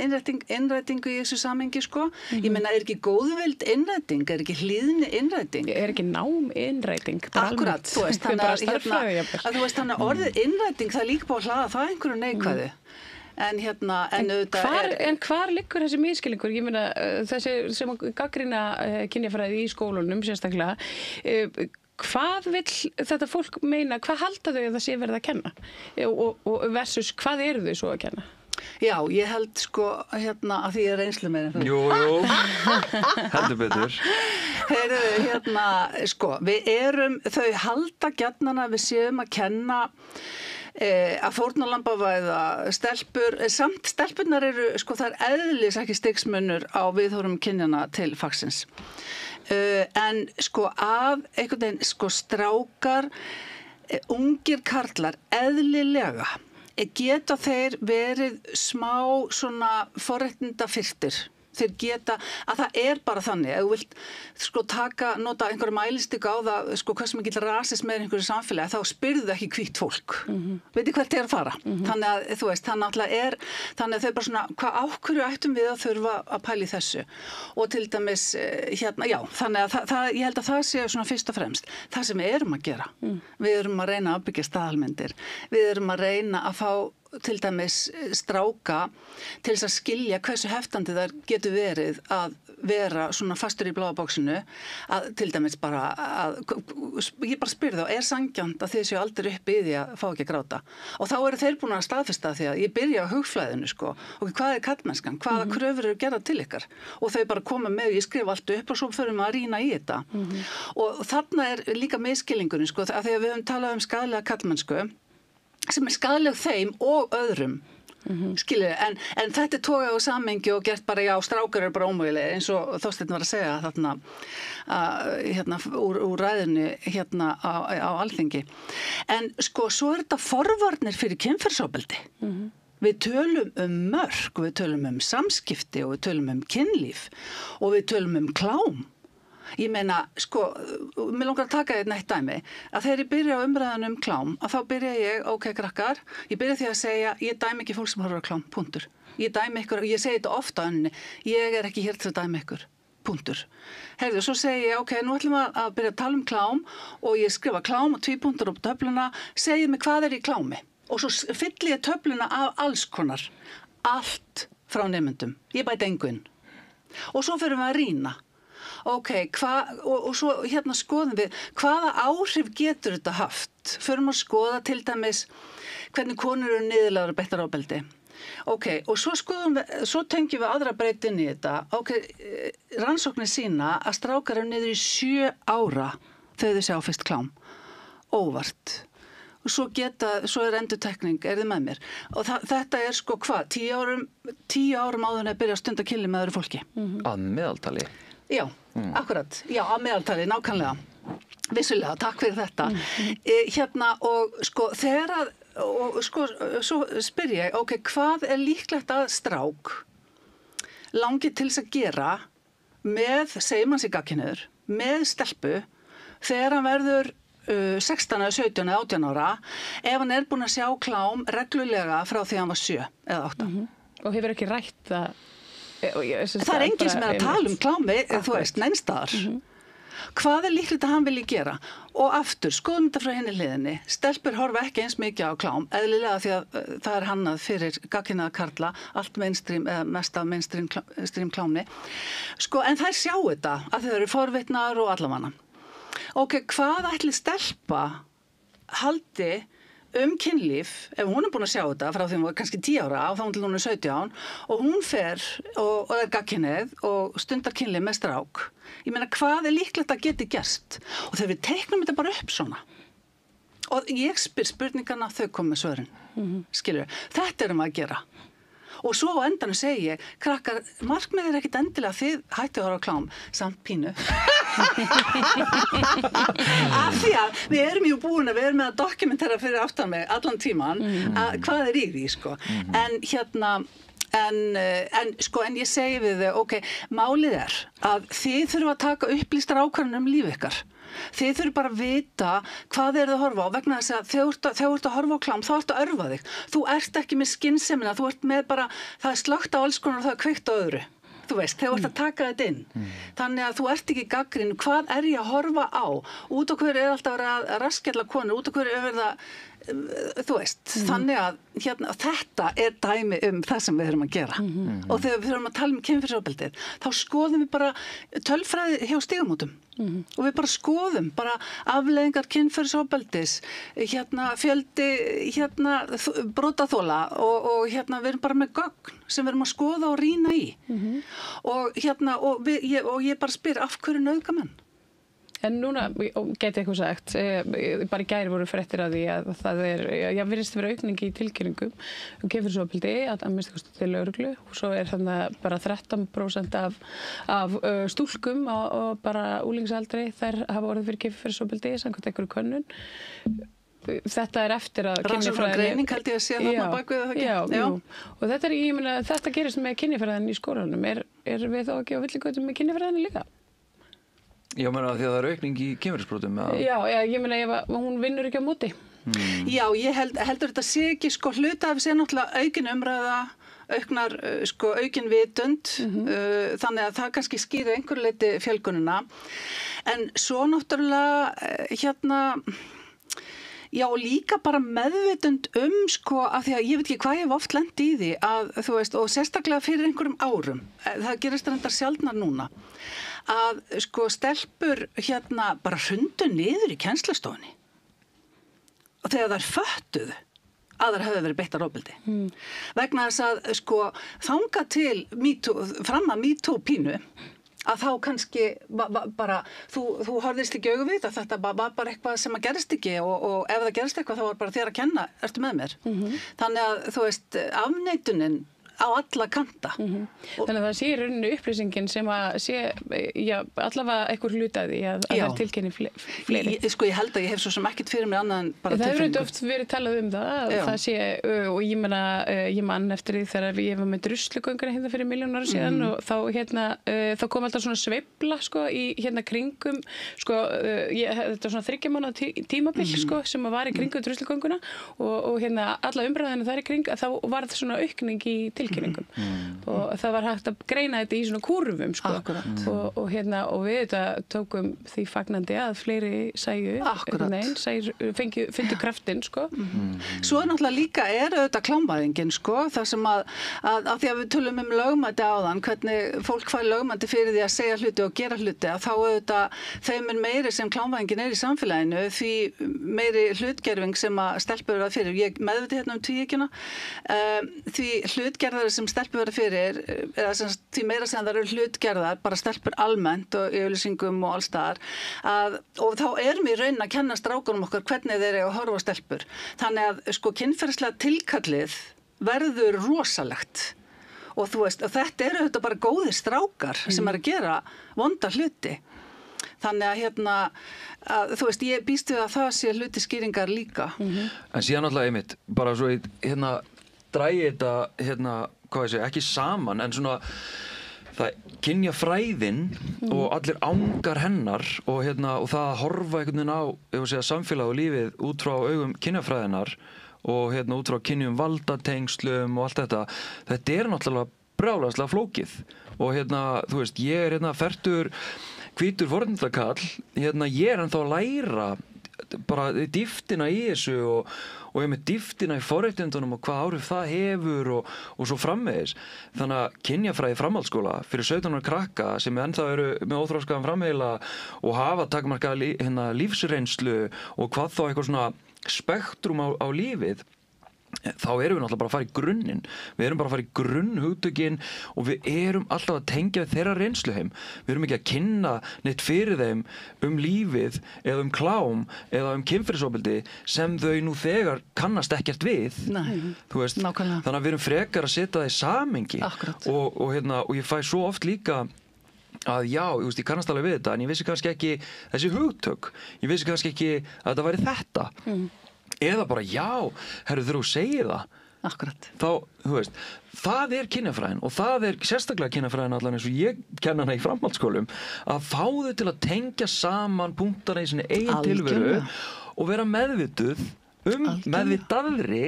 innrætingu í þessu samhengi ég meina, er ekki góðvild innræting, er ekki hlýðni innræting. Er ekki nám innræting? Akkurat, þú veist, þannig að orðið innræting, það er líka búið að hlaða það einhverju neikvæðu. En hvar liggur þessi misskilningur? Ég meina, þessi sem gagnrýna kynjafræði í skólunum sérstaklega, hvað vill þetta fólk meina, hvað halda þau að það sé verið að kenna? Og versus, hvað eru þau svo að kenna? Já, ég held að því ég er reynslu með þetta. Jú, heldur betur. Þau halda gjarnan að við séum að kenna að fórnarlambavæða stelpur, samt stelpurnar eru, það er eðlis ekki stigsmunur á viðhorfum kynjana til fagsins. En að einhvern veginn, strákar, ungir karlar, eðlilega, geta þeir verið smá svona forréttindafirrtir. Þeir geta, að það er bara þannig, ef þú vilt nota einhverja mælistiku á það, hversu mikill rasismi er einhverju samfélagi, þá spyrðu ekki hvítt fólk. Veitir hvert er að fara? Þannig að, þú veist, þannig að þau bara svona, hvað ákvörðu ættum við að þurfa að pæla í þessu? Og til dæmis, þannig að ég held að það sé svona fyrst og fremst. Það sem við erum að gera, við erum að reyna að byggja staðalmyndir, við erum að reyna að fá til dæmis stráka til þess að skilja hversu heftandi það getur verið að vera svona fastur í bláa bóksinu að til dæmis bara ég bara spyr þá, er sanngjarnt að þið séu aldrei upp í því að fá ekki að gráta og þá eru þeir búin að staðfesta því að ég byrja á hugflæðinu og hvað er karlmennskan, hvaða kröfur eru gerðar til ykkar og þau bara koma með, ég skrif allt upp og svo förum við að rýna í þetta og þarna er líka misskilningurinn að því að við höfum talað skaðlega karlmennsku sem er skaðleg þeim og öðrum skilur, en þetta er tókað á samhengi og gert bara, strákar eru bara ómögulega eins og Þorsteinn var að segja þarna úr ræðinu á Alþingi en svo er þetta forvarnir fyrir kynferðisofbeldi við tölum mörk, við tölum samskipti og við tölum kynlíf og við tölum klám ég meina, mér langar að taka eitt dæmi, að þegar ég byrja á umræðan klám, að þá byrja ég, ok, krakkar, ég byrja því að segja, ég dæmi ekki fólk sem horfir á klám, punktur. Ég dæmi ykkur, ég segi þetta ofta á önninni, ég er ekki hér til að dæmi ykkur, punktur. Herðu, svo segi ég, ok, nú ætlum við að byrja að tala klám og ég skrifa klám og 2 punktur upp töfluna, segið mig hvað er í klámi og svo fylli ég töfluna af alls konar, allt frá nemendum, ég bæti engun og svo fyrir við að rýna. Ok, og svo skoðum við, hvaða áhrif getur þetta haft? Förum að skoða til dæmis hvernig konur eru niðurlagðar og beittar ofbeldi. Ok, og svo tengjum við aðra breyta inn í þetta. Ok, rannsóknir sýna að strákar eru niður í 7 ára þegar þau sjá fyrst klám. Óvart. Og svo er endurtekning, er þið með mér. Og þetta er hvað? 10 árum áður en að byrja að stunda kynlíf með öðru fólki. Að meðaltali? Já, akkurat. Já, að meðaltali, nákvæmlega. Vissulega, takk fyrir þetta. Hérna og sko þegar að, og sko svo spyr ég, ok, hvað líklegt að strák langi til þess að gera með, segjum hann sig gagnkynhneigður, með stelpu þegar hann verður 16 eða 17 eða 18 ára ef hann búinn að sjá klám reglulega frá því hann var 7 eða 8. Og hefur ekki rætt það? Það enginn sem að tala klámi, þú veist, neinstaðar. Hvað líklegt að hann vilji gera? Og aftur, skoðum þetta frá henni hliðinni. Stelpur horfa ekki eins mikið á klám, eðlilega því að það hannað fyrir gagnkynhneigða karla, allt mainstream eða mest af mainstream klámni. Sko, en þær sjá þetta, að þau eru forvitnar og allamanna. Ok, hvað ætli stelpa haldi kynlíf, ef hún búin að sjá þetta frá því hún var kannski 10 ára og þá til hún 17 og hún fer og gagnkynhneigð og stundar kynlíf með strák. Ég meina, hvað líklegt að geti gerst? Og þegar við teiknum þetta bara upp svona og ég spyr spurningarna, þau kom með svörin. Skilur, þetta erum við að gera. Og svo á endanum segi ég, krakkar, markmið ekkit endilega þið hættu að horfa á klám, samt pínu. Af því að við erum búin að við erum með að dokumentera fyrir aftan mig allan tíman að hvað í því, sko. En hérna, en ég segi við þau, ok, málið að þið þurfa að taka upplýstar ákvarðanir líf ykkar. Þið þurfum bara að vita hvað þið að horfa á vegna þess að þegar þú ert að horfa á klám þá ertu að örva þig. Þú ert ekki með skynsemina, þú ert með bara, það slökkt á alls konar og það kveikt á öðru. Þú veist, þegar þú ert að taka þetta inn. Þannig að þú ert ekki gagnrýnin, hvað ég að horfa á? Út á hverju alltaf að vera að raskella konur, út á hverju verða, þú veist, þannig að hérna, þetta dæmi það sem við þurfum að gera. Og þegar við þurfum að tala kynferðisofbeldið, þá skoðum við bara tölfræði hjá Stígamótum. Og við bara skoðum bara afleiðingar kynferðisofbeldis, hérna fjöldi brotaþola og hérna við erum bara með gögn sem við erum að skoða og rýna í. Og hérna og ég bara spyr af hverju nauðga menn? En núna geti eitthvað sagt, bara í gær voru fréttir að því að það virðist vera aukning í tilkynningum kynferðisofbeldi að minnsta kosti til lögreglu og svo þannig bara 13% af stúlkum og bara úlingsaldri þær hafa orðið fyrir kynferðisofbeldi samkvæmt einhverju könnun. Þetta eftir að rannsóknargreining held ég að sé þarna bak við það ekki. Já. Og þetta ég meina þetta gerist með kynjafræðinni í skólanum. Er við þá ekki á villigötum með kynjafræðinni líka? Já, meina því að það aukning í kynferðisbrotum. Já, ég meina ef hún vinnur ekki á móti. Já, ég heldur þetta sé ekki sko hluta af sé náttúrulega aukin umræða, aukin vitund, þannig að það kannski skýrir einhver leyti fjölgunina. En svo náttúrulega já, og líka bara meðvitund sko, af því að ég veit ekki hvað ég hef oft lent í því að, þú veist, og sérstaklega fyrir einhverjum árum, það gerist reyndar sjaldnar núna, að sko stelpur bara hrundu niður í kennslustofunni og þegar þær föttuðu að þær hefðu verið beittar ofbeldi. Vegna þess að sko þangað til fram að MeToo pínu að þá kannski bara þú horfðist ekki augu við að þetta var bara eitthvað sem að gerist ekki og ef það gerist eitthvað þá var bara þér að kenna, ertu með mér? Þannig að þú veist, afneitunin á alla kanta. Þannig að það sé í rauninni upplýsingin sem að sé, já, allavega einhver hluta því að það er tilkynni fleiri. Sko ég held að ég hef svo sem ekkert fyrir mig annað en bara tilfinningu. Það hefur oft verið talað það sé, og ég man eftir því þegar ég var með druslugönguna hérna fyrir milljón ára síðan og þá kom alltaf svona sveifla sko í kringum, sko, þetta var svona 3 mánaða tímabil sko sem var í kringum druslugönguna og alla umræðina þar í kring, þá var þetta svona aukning í tilkynningum og það var hægt að greina þetta í svona kúrfum sko. og við þetta tókum því fagnandi að fleiri sæju fyndu kraftinn sko. Svo náttúrulega líka auðvitað klámvæðingin sko, þar sem að því að við tölum lögmæti áðan, hvernig fólk fær lögmæti fyrir því að segja hluti og gera hluti, að þá auðvitað þeim meiri sem klámvæðingin í samfélaginu, því meiri hlutgerfing sem að stelpur verða fyrir. Ég meðviti tvíhyggjuna, því hlutgerðar sem stelpur verða fyrir, eða því meira sem það eru hlutgerðar, bara stelpur almennt og í auglýsingum og allstaðar, og þá erum við í raun að kenna strákunum okkar hvernig þeir eru að horfa á stelpur. Þannig að sko kynferðislega tilkallið verður rosalegt og þú veist, og þetta eru þetta bara góðir strákar sem eru að gera vonda hluti. Þannig að þú veist, ég býst við að það sé hluti skýringar líka. En síðan alltaf einmitt, bara svo dragi þetta, hvað ég segi, ekki saman, en svona það kynjafræðin og allir ángar hennar og það að horfa einhvern veginn á, ef að segja, samfélag og lífið út frá augum kynjafræðinar og út frá kynjum valdatengslum og allt þetta náttúrulega brjálæðislega flókið og þú veist, ég fertur hvítur fornindakall, ég ennþá að læra bara dýptina í þessu og ég með dýptina í forréttindunum og hvað áhrif það hefur og svo framvegis. Þannig að kynjafræði framhaldsskóla fyrir 17 ára krakka sem ennþá eru með óþroskaðan framheila og hafa takmarkaða lífsreynslu og hvað þá eitthvað svona spektrum á lífið, þá erum við náttúrulega bara að fara í grunninn. Við erum bara að fara í grunnhugtökin og við erum alltaf að tengja þeirra reynsluheim. Við erum ekki að kynna neitt fyrir þeim lífið eða klám eða kynferðisofbeldi sem þau nú þegar kannast ekkert við. Nei, þú veist, nákvæmlega. Þannig að við erum frekar að setja það í samhengi. Akkurat. Og ég fæ svo oft líka að já, ég kannast alveg við þetta en ég vissi kannski ekki þessi hugtök. Ég vissi kannski ekki að þetta væri þetta. Eða bara, já, herru, þegar þú segir það. Akkurat. Þá, þú veist, það kynjafræðin og það sérstaklega kynjafræðin allan eins og ég kenna hana í framhaldsskólum að fá þau til að tengja saman punktana í sinni eigin tilveru og vera meðvituð meðvitaðri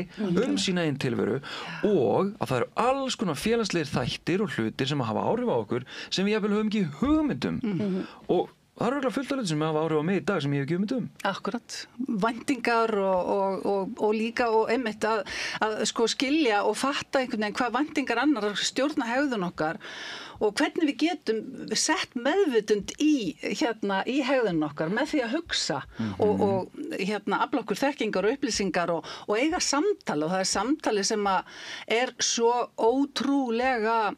sína eigin tilveru og að það eru alls konar félagslegir þættir og hlutir sem hafa áhrif á okkur sem við jafnvel höfum ekki hugmyndum og það eru örugglega fullt af hlutum sem hafa áhrif á mig í dag sem ég hef ekki hugmynd Akkurat. Væntingar og líka og einmitt að sko skilja og fatta einhvern veginn hvað væntingar annar stjórna hegðun okkar og hvernig við getum sett meðvitund í hegðun okkar með því að hugsa og afla okkur þekkingar og upplýsingar og eiga samtal og það samtali sem að svo ótrúlega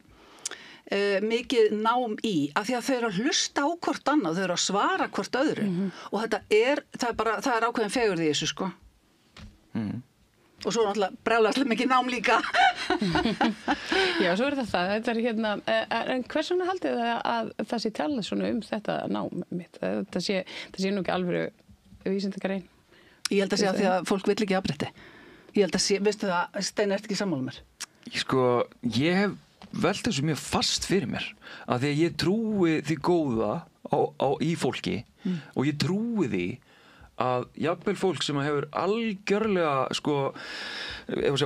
mikið nám í af því að þau eru að hlusta á hvort annað, þau eru að svara hvort öðru og það er ákveðin fegurð í þessu sko og svo náttúrulega brjálæðislega mikið nám líka Já, svo er þetta er en hvers vegna haldið að það sé talað svona þetta nám mitt, það sé nú ekki alveg vísindagrein Ég held að sé að því að fólk vill ekki afbreytti ég held að sé, veistu það, Steina, ert ekki sammála mér? Sko, ég hef velt þessu mjög fast fyrir mér af því að ég trúi því góða í fólki og ég trúi því að jafnvel fólk sem hefur algjörlega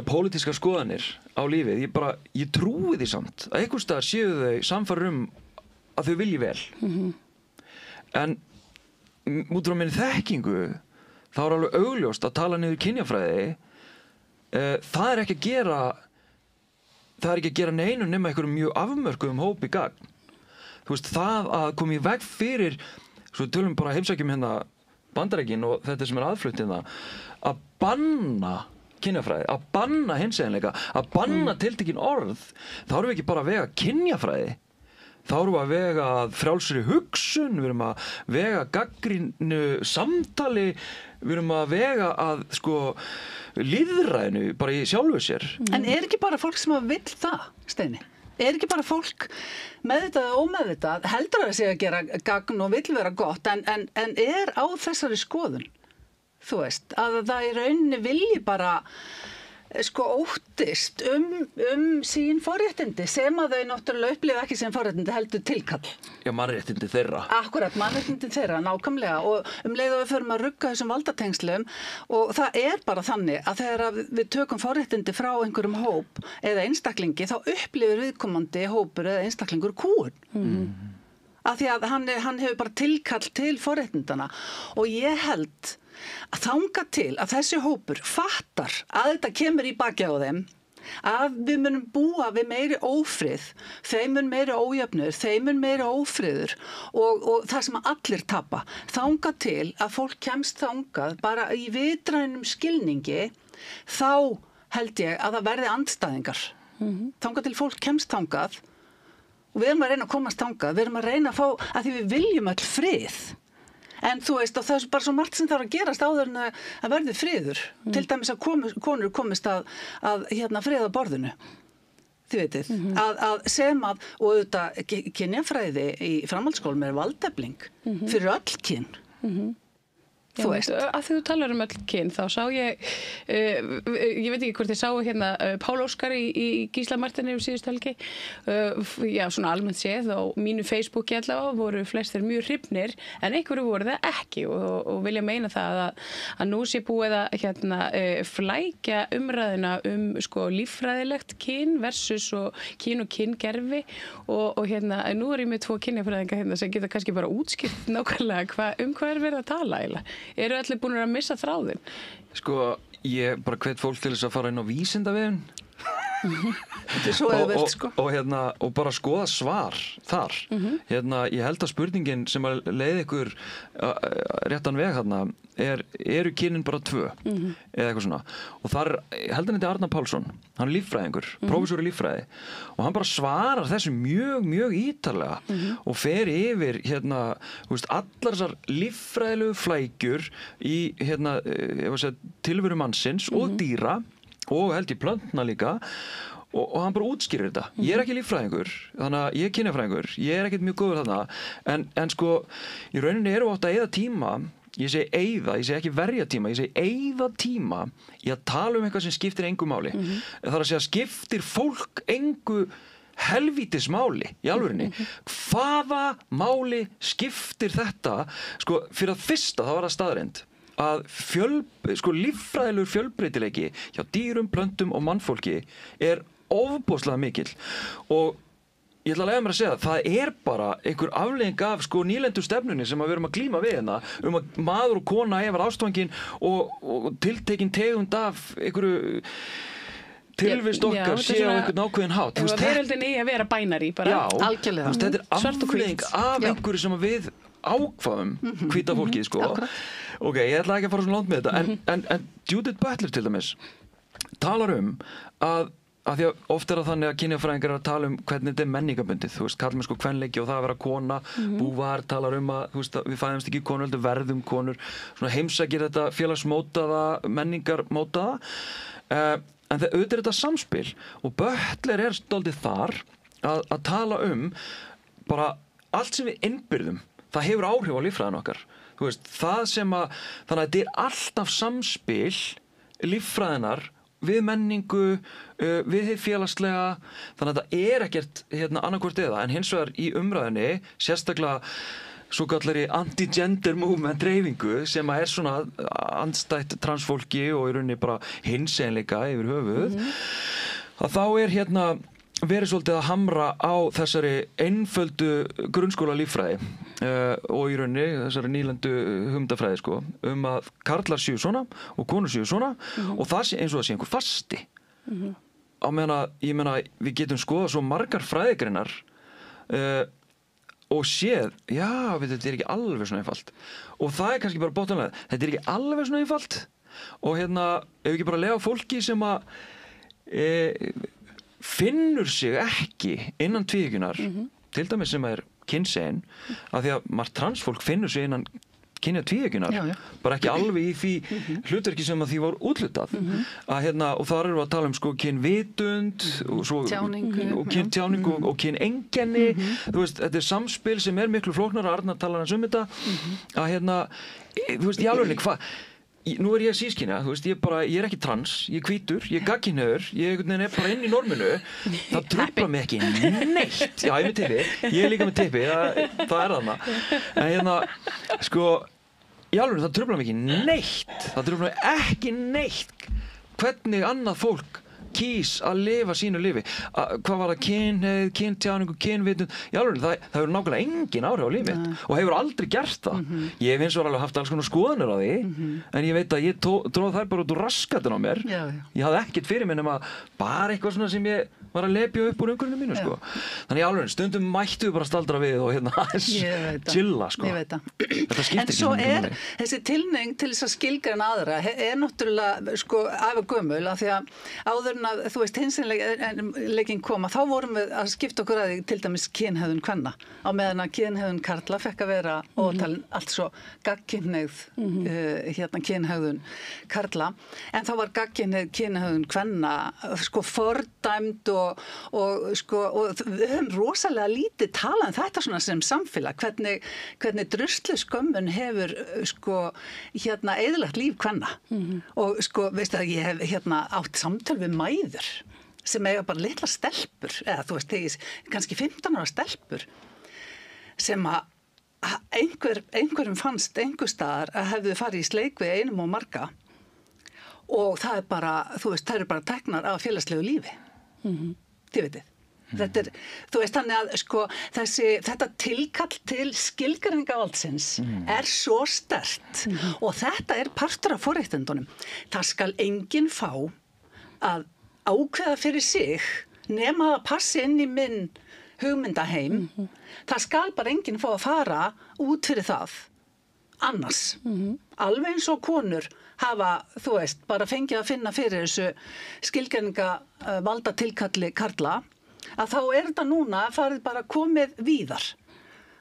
pólitískar skoðanir á lífið, ég trúi því samt að einhvers staðar séu þau samfærir að þau vilji vel en út frá minni þekkingu þá er alveg augljóst að tala niður kynjafræði það er ekki að gera neinu nema einhverjum mjög afmörkuðum hópi gagn. Þú veist, það að koma í veg fyrir, svo tölum bara heimsækjum Bandaríkin og þetta sem er aðfluttið að banna kynjafræði, að banna hinseginleika, að banna tiltekin orð, þá erum við ekki bara að vega kynjafræði, þá erum við að vega frjálsri hugsun, við erum að vega gagnrýnu samtali, við erum að vega að lýðræðinu bara í sjálfu sér. En er ekki bara fólk sem vill það, Steini? Er ekki bara fólk meðvitað og ómeðvitað heldur að segja að gera gagn og vill vera gott en er á þessari skoðun? Þú veist, að það í rauninni vilji bara óttist sín forréttindi sem að þau náttúrulega upplifa ekki sem forréttindi heldur tilkall. Já, mannréttindi þeirra. Akkurat, mannréttindi þeirra, nákvæmlega og leið og við förum að rugga þessum valdatengslum og það er bara þannig að þegar við tökum forréttindi frá einhverjum hóp eða einstaklingi þá upplifir viðkomandi hópur eða einstaklingur kúgun. Af því að hann hefur bara tilkall til forréttindana og ég held að þanga til að þessi hópur fattar að þetta kemur í baki á þeim að við munum búa við meiri ófrið, þeim mun meiri ójöfnur, þeim mun meiri ófriður og það sem allir tapa. Þanga til að fólk kemst þangað bara í vitrænum skilningi, þá held ég að það verði andstæðingar. Þanga til fólk kemst þangað og við erum að reyna að komast þangað, við erum að reyna að fá, að því við viljum öll frið. En þú veist, og það er bara svo margt sem þarf að gerast áður en að verði friður. Til dæmis að konur komist að friða borðinu. þið veitir, að sem að, og auðvitað kynjafræði í framhaldsskólum er valdefling fyrir öll kyn. Þú veist. Að því þú talar öll kyn, þá sá ég veit ekki hvort ég sáu hérna Pál Óskar í Gísla Marteini síðust helgi. Já, svona almennt séð á mínu Facebooki allavega voru flestir mjög hrifnir, en einhverju voru það ekki og vilja meina það að nú sé búið að hérna flækja umræðina sko líffræðilegt kyn versus og kyngerfi og hérna, nú ég með 2 kynjafræðinga hérna sem geta kannski bara útskýrt nákvæmlega hvað verið að tala eiginlega. Eru allir búin að missa þráðinn? Sko, ég bara hvet fólk til þess að fara inn á Vísindavefinn Þetta svo auðvelt, sko. Og bara skoða svar þar. Ég held að spurningin sem að leiði ykkur réttan veg eru kynin bara 2 eða eitthvað svona. Og þar held hann þetta Arnar Pálsson, hann er líffræðingur, prófessor í líffræði og hann bara svarar þessu mjög ítarlega og fer yfir allar þessar líffræðilegu flækjur í tilveru mannsins og dýra og held ég plöntna líka og hann bara útskýrir þetta. Ég er ekki líffræðingur, þannig að ég er kynjafræðingur, ég er ekkert mjög góður þarna, en sko í rauninni eru oft að eyða tíma, ég segi ekki verja tíma, ég segi eyða tíma í að tala um eitthvað sem skiptir engu máli. Það er að segja skiptir fólk engu helvítis máli í alvörinni. Hvaða máli skiptir þetta? Sko fyrir að fyrsta þá var það staðreynd að líffræðilegur fjölbreytileiki hjá dýrum, plöntum og mannfólki er ofboðslega mikill og ég ætla að leyfa mér að segja að það er bara einhver afleiðing af nýlendu stefnunni sem við erum að glíma við hérna að maður og kona eigi að vera ástfangin og tiltekin tegund af einhverju tilvist okkar sé á einhvern ákveðin hátt. Veröldin eigi að vera bænari bara. Algjörlega. Þetta er afleiðing af einhverju sem við ákvaðum hvíta fólkið, sko. Ok, ég ætla ekki að fara svo langt með þetta, en Judith Butler til dæmis talar að því að oft er það þannig að kynjafræðingar er að tala um hvernig þetta er menningabundið, kallmennsku og kvenleiki og það að vera kona, Búvar talar að við fæðumst ekki konur, heldur verðum konur, svona heimsækir þetta félagsmótaða, menningarmótaða, en auðvitað er þetta samspil og Butler er dálítið þar að tala um bara allt sem við innbyrðum, það hefur áhrif á líffræðina okkar. Þannig að þetta er alltaf samspil líffræðinar við menningu, við hið félagslega, þannig að þetta er ekkert annarkvort eða, en hins vegar í umræðinni, sérstaklega svo kallari anti-gender movement dreifingu sem er svona andstætt transfólki og í rauninni bara hinseginleika yfir höfuð, að þá er verið svolítið að hamra á þessari einföldu grunnskóla líffræði og í rauninni þessari nýlendu hugmyndafræði að karlar séu svona og konur séu svona og það sé eins og það sé einhver fasti. Á meðan ég meina við getum skoðað svo margar fræðigreinar og séð, já, þetta er ekki alveg svona einfalt og það er kannski bara bóttanlega, þetta er ekki alveg svona einfalt og ef ekki bara lega fólki sem að finnur sig ekki innan tvíhyggjunnar, til dæmis sem er kynsegin, af því að margt transfólk finnur sig innan kynja tvíhyggjunnar, bara ekki alveg í því hlutverki sem að því var úthlutað og þar erum við að tala um kynvitund og kyntjáningu og kynengenni, þetta er samspil sem er miklu flóknara, Arnar talar hans um þetta að í alveg nú er ég sískynja, ég er ekki trans, ég er hvítur, ég er gagnkynhneigður, ég er bara inn í norminu, það truflar mig ekki neitt, já ég er með tippi, ég er líka með tippi, það er þarna, en í alveg það truflar mig ekki neitt, hvernig annað fólk kýs að lifa sínu lífi, hvað var það kynhneigð, kyntjáningu, kynvitund, í alveg það hefur nákvæmlega engin áhrif á lífið og hefur aldrei gert það. Ég hef hins vegar alveg haft alls konar skoðanir á því, en ég veit að ég dróð þær bara út úr raskatinn á mér. Ég hafði ekkert fyrir mér nema bara eitthvað svona sem ég var að lepja upp úr umhverfinu mínu, Þannig alveg stundum mættu við bara staldra við og chilla, Þetta skiptir en svo er þessi tilhneiging til þess að skilgreina aðra er náttúrulega af gömul af því að áður en að, þú veist, hinsinnleikin koma, þá vorum við að skipta okkur að því til dæmis kynhegðun kvenna, á meðan að kynhegðun karla fekk að vera ótalin allt svo gagnkynhneigð kynhegðun karla, en þá var gagnkynhneigð kynhegðun kvenna sko fordæmd og við höfum rosalega lítið talað um þetta svona sem samfélag, hvernig drusluskömmun hefur sko eyðilagt líf kvenna og sko, veistu að ég hef átt samtöl við mæður sem eiga bara litla stelpur, eða þú veist, kannski 15 ára stelpur sem að einhverjum fannst einhver staðar að hefðu farið í sleik við einum og marga og það bara, þú veist, það eru bara teknar af félagslegu lífi. Þið vitið. Þetta þú veist, þannig að sko, þetta tilkall til skilgreiningavaldsins svo sterkt og þetta partur af forréttindunum. Það skal enginn fá að ákveða fyrir sig nema að passi inn í minn hugmyndaheim. Það skal bara enginn fá að fara út fyrir það annars. Alveg eins og konur hafa, þú veist, bara fengið að finna fyrir þessu skilgreiningavalda tilkalli karla, að þá þetta núna farið bara komið víðar.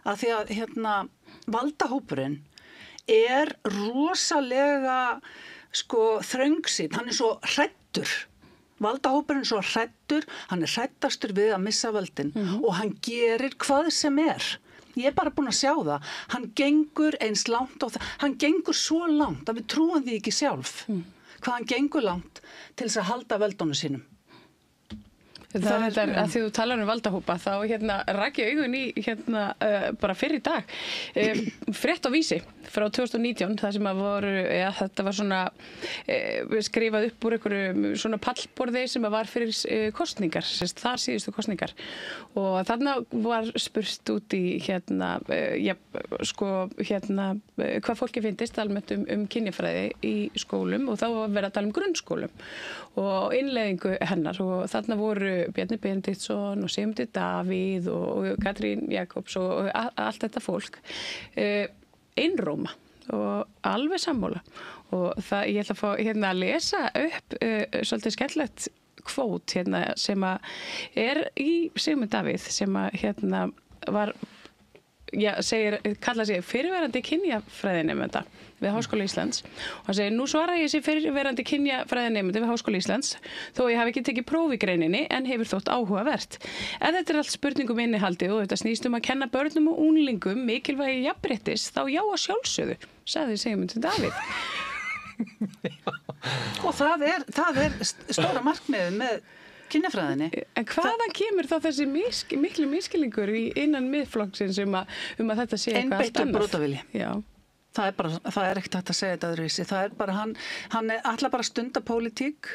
Að því að valdahópurinn rosalega sko þröngsýnn, hann svo hræddur. Valdahópurinn svo hræddur, hann hræddastur við að missa völdin og hann gerir hvað sem Ég bara búin að sjá það. Hann gengur eins langt og hann gengur svo langt að við trúum því ekki sjálf. Hvað hann gengur langt til þess að halda völdunum sínum. Það að því þú talar valdahópa, þá rak ég augun í bara fyrr í dag. Frétt á Vísi frá 2019, það sem að voru, þetta var svona skrifað upp úr einhverjum svona pallborði sem að var fyrir kosningar, þar síðustu kosningar. Og þarna var spurt út í hvað fólki finnist almennt kynjafræði í skólum og þá var verið að tala grunnskólum og innleiðingu hennar og þarna voru Bjarni Benediktsson og Sigmundur Davíð og Katrín Jakobs og allt þetta fólk einróma og alveg sammála og ég ætla að fá að lesa upp svolítið skemmtilegt kvót sem að í Sigmund Davíð sem að var kalla sig fyrirverandi kynjafræðinemenda við Háskóla Íslands og hann segir, nú svara ég sem fyrirverandi kynjafræðinemenda við Háskóla Íslands þó ég hafi ekki tekið próf í greininni en hefur þótt áhugavert. En þetta allt spurningum innihaldi og þetta snýst að kenna börnum og unglingum mikilvægi jafnréttis, þá já að sjálfsögðu, sagði Sigmundur Davíð. Og það stóra markmiðið með kynjafræðinni. En hvaðan kemur þá þessi miklu miskilningur innan miðflokksins að þetta sé eitthvað allt annað? Einbeittur brotavilji. Já. Það ekkert hægt að segja þetta öðruvísi. Það bara hann ætla bara að stunda pólitík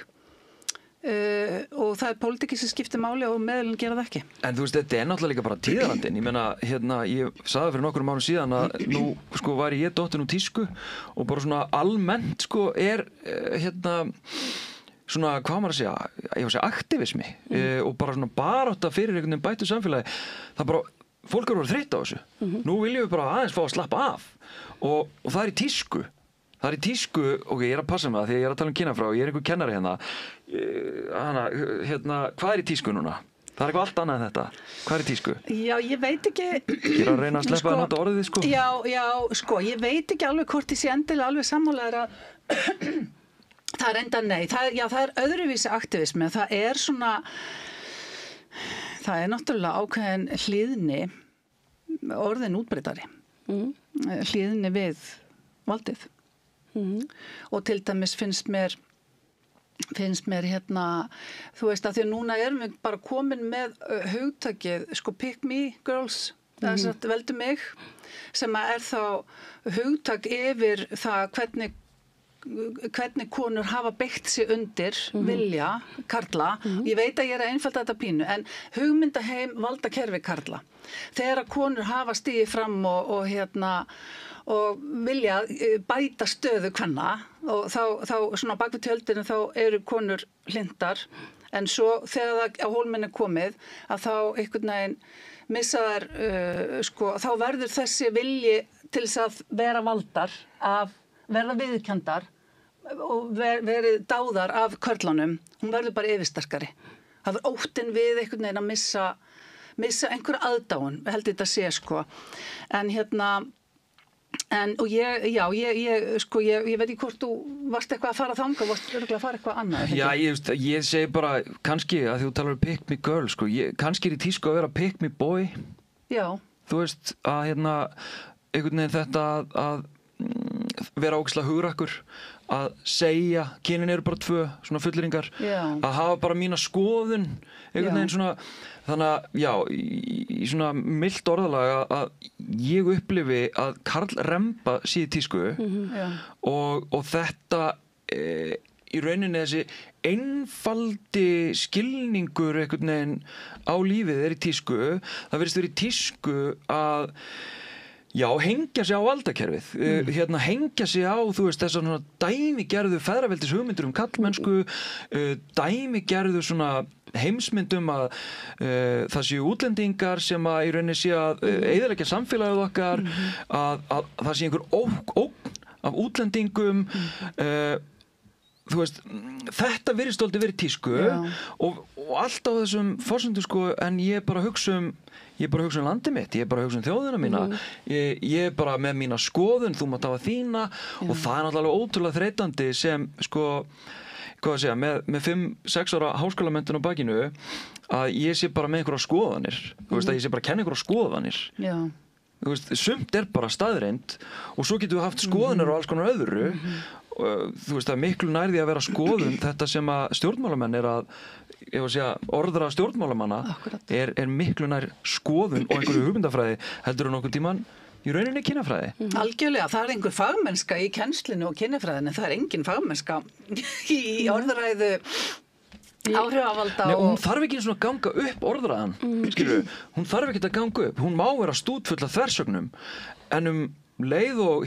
og það pólitíki sem skiptir máli og meðlun gera það ekki. En þú veist, þetta náttúrulega líka bara tíðarandinn. Ég meina, ég sagði fyrir nokkrum árum síðan að nú væri ég dottin úr tísku og bara svona almennt svona, hvað maður að segja, ég var að segja aktivismi og bara svona barátta fyrir einhvern veginn bættu samfélagi. Það bara, fólk eru þreytt á þessu. Nú viljum við bara aðeins fá að slappa af og það í tísku. Það í tísku, ok, ég að passa mig það því að ég að tala kynjafræði og ég einhver kennari hvað í tísku núna? Það eitthvað allt annað en þetta. Hvað í tísku? Já, ég veit ekki. Ég að reyna að sleppa að nota orðið, sko. Já, ég veit ekki alveg hvort ég sé endilega alveg sammála það enda nei. Það öðruvísi aktivismi. Það svona, það náttúrulega ákveðin hlýðni, orðin útbreytari. Hlýðni við valdið. Og til dæmis finnst mér þú veist að því að núna erum við bara komin með hugtakið, pick me girls, það veldu mig, sem þá hugtak yfir það hvernig konur hafa beitt sig undir vilja karla. Ég veit að ég að einfalda þetta pínu, en hugmyndaheim valdakerfi karla. Þegar konur hafa stigið fram og vilja bæta stöðu kvenna og þá svona bak við tjöldinu þá eru konur hlyntar, en svo þegar það á hólminn komið að þá einhvern veginn missa þær þá verður þessi vilji til þess að vera valdar, að verða viðurkenndar og verið dáðar af körlunum, hún verður bara yfirstarkari. Það var óttinn við einhvern veginn að missa einhverja aðdáun, held þetta sé sko. Og ég veit ekki hvort þú varst eitthvað að fara þangað, varst örugglega að fara eitthvað annað. Já, ég segi bara, kannski, að þú talar um pick me girl, sko, kannski í tísku að vera pick me boy. Já. Þú veist, að einhvern veginn þetta að vera ógeðslega hugrakkur, að segja, kynin eru bara 2, svona fulleringar, að hafa bara mína skoðun, einhvern veginn svona, þannig að, já, í svona milt orðalega að ég upplifi að karlremba sé í tísku og þetta í rauninni þessi einfaldi skilningur einhvern veginn á lífið í tísku, það virðist verið í tísku að hengja sig á valdakerfið, hengja sig á, þú veist, þessar svona dæmigerðu feðraveldis hugmyndur kallmennsku, dæmigerðu svona heimsmyndum að það séu útlendingar sem að í rauninni sé að eyðileggja samfélagið okkar, að það sé einhver ógn af útlendingum, þú veist, þetta virðist dálítið verið tísku og allt á þessum forsendum sko, en ég er bara að hugsa um landið mitt, ég er bara að hugsa um þjóðina mína, ég er bara með mína skoðun, þú mátt hafa þína og það er náttúrulega ótrúlega þreytandi sem sko, hvað að segja, með 5-6 ára háskólamenntun á bakinu að ég sé bara með einhverja skoðanir, þú veist að ég sé bara að kenna einhverja skoðanir. Já. Þú veist, sumt er bara staðreind og svo getum við haft skoðanir á alls konar öðru og þú veist, það er miklu nærði að vera skoðun þetta sem að stjórnmálamenn er að orðra stjórnmálamanna er miklu nær skoðun og einhverju hugmyndafræði heldur en nokkuð tíman í rauninni kynjafræði. Algjörlega, það er einhver fagmennska í kennslinu og kynjafræðinu, það er engin fagmennska í orðræðu áhrifavalda. Nei, hún þarf ekki svona að ganga upp orðræðan, skilur, hún þarf ekki að ganga upp, hún má vera stútfull af þversögnum en leið og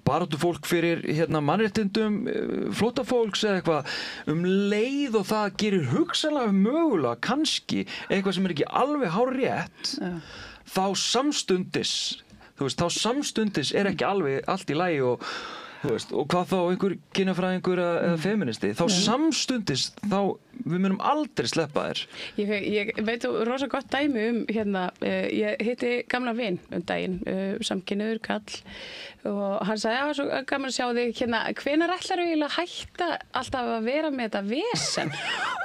baráttu fólk fyrir mannréttindum, flóttafólks eða eitthvað leið og það gerir hugsanlega mögulega kannski eitthvað sem er ekki alveg hárrétt þá samstundis er ekki alveg allt í lagi og þú veist, og hvað þá einhver kynjafræðingur eða feministi, þá samstundis við munum aldrei sleppa þér. Ég veit rosa gott dæmi ég hitti gamla vin daginn, samkynhneigður kall og hann sagði, svo gaman að sjá þig hvenær ætlarðu eiginlega að hætta alltaf að vera með þetta vesen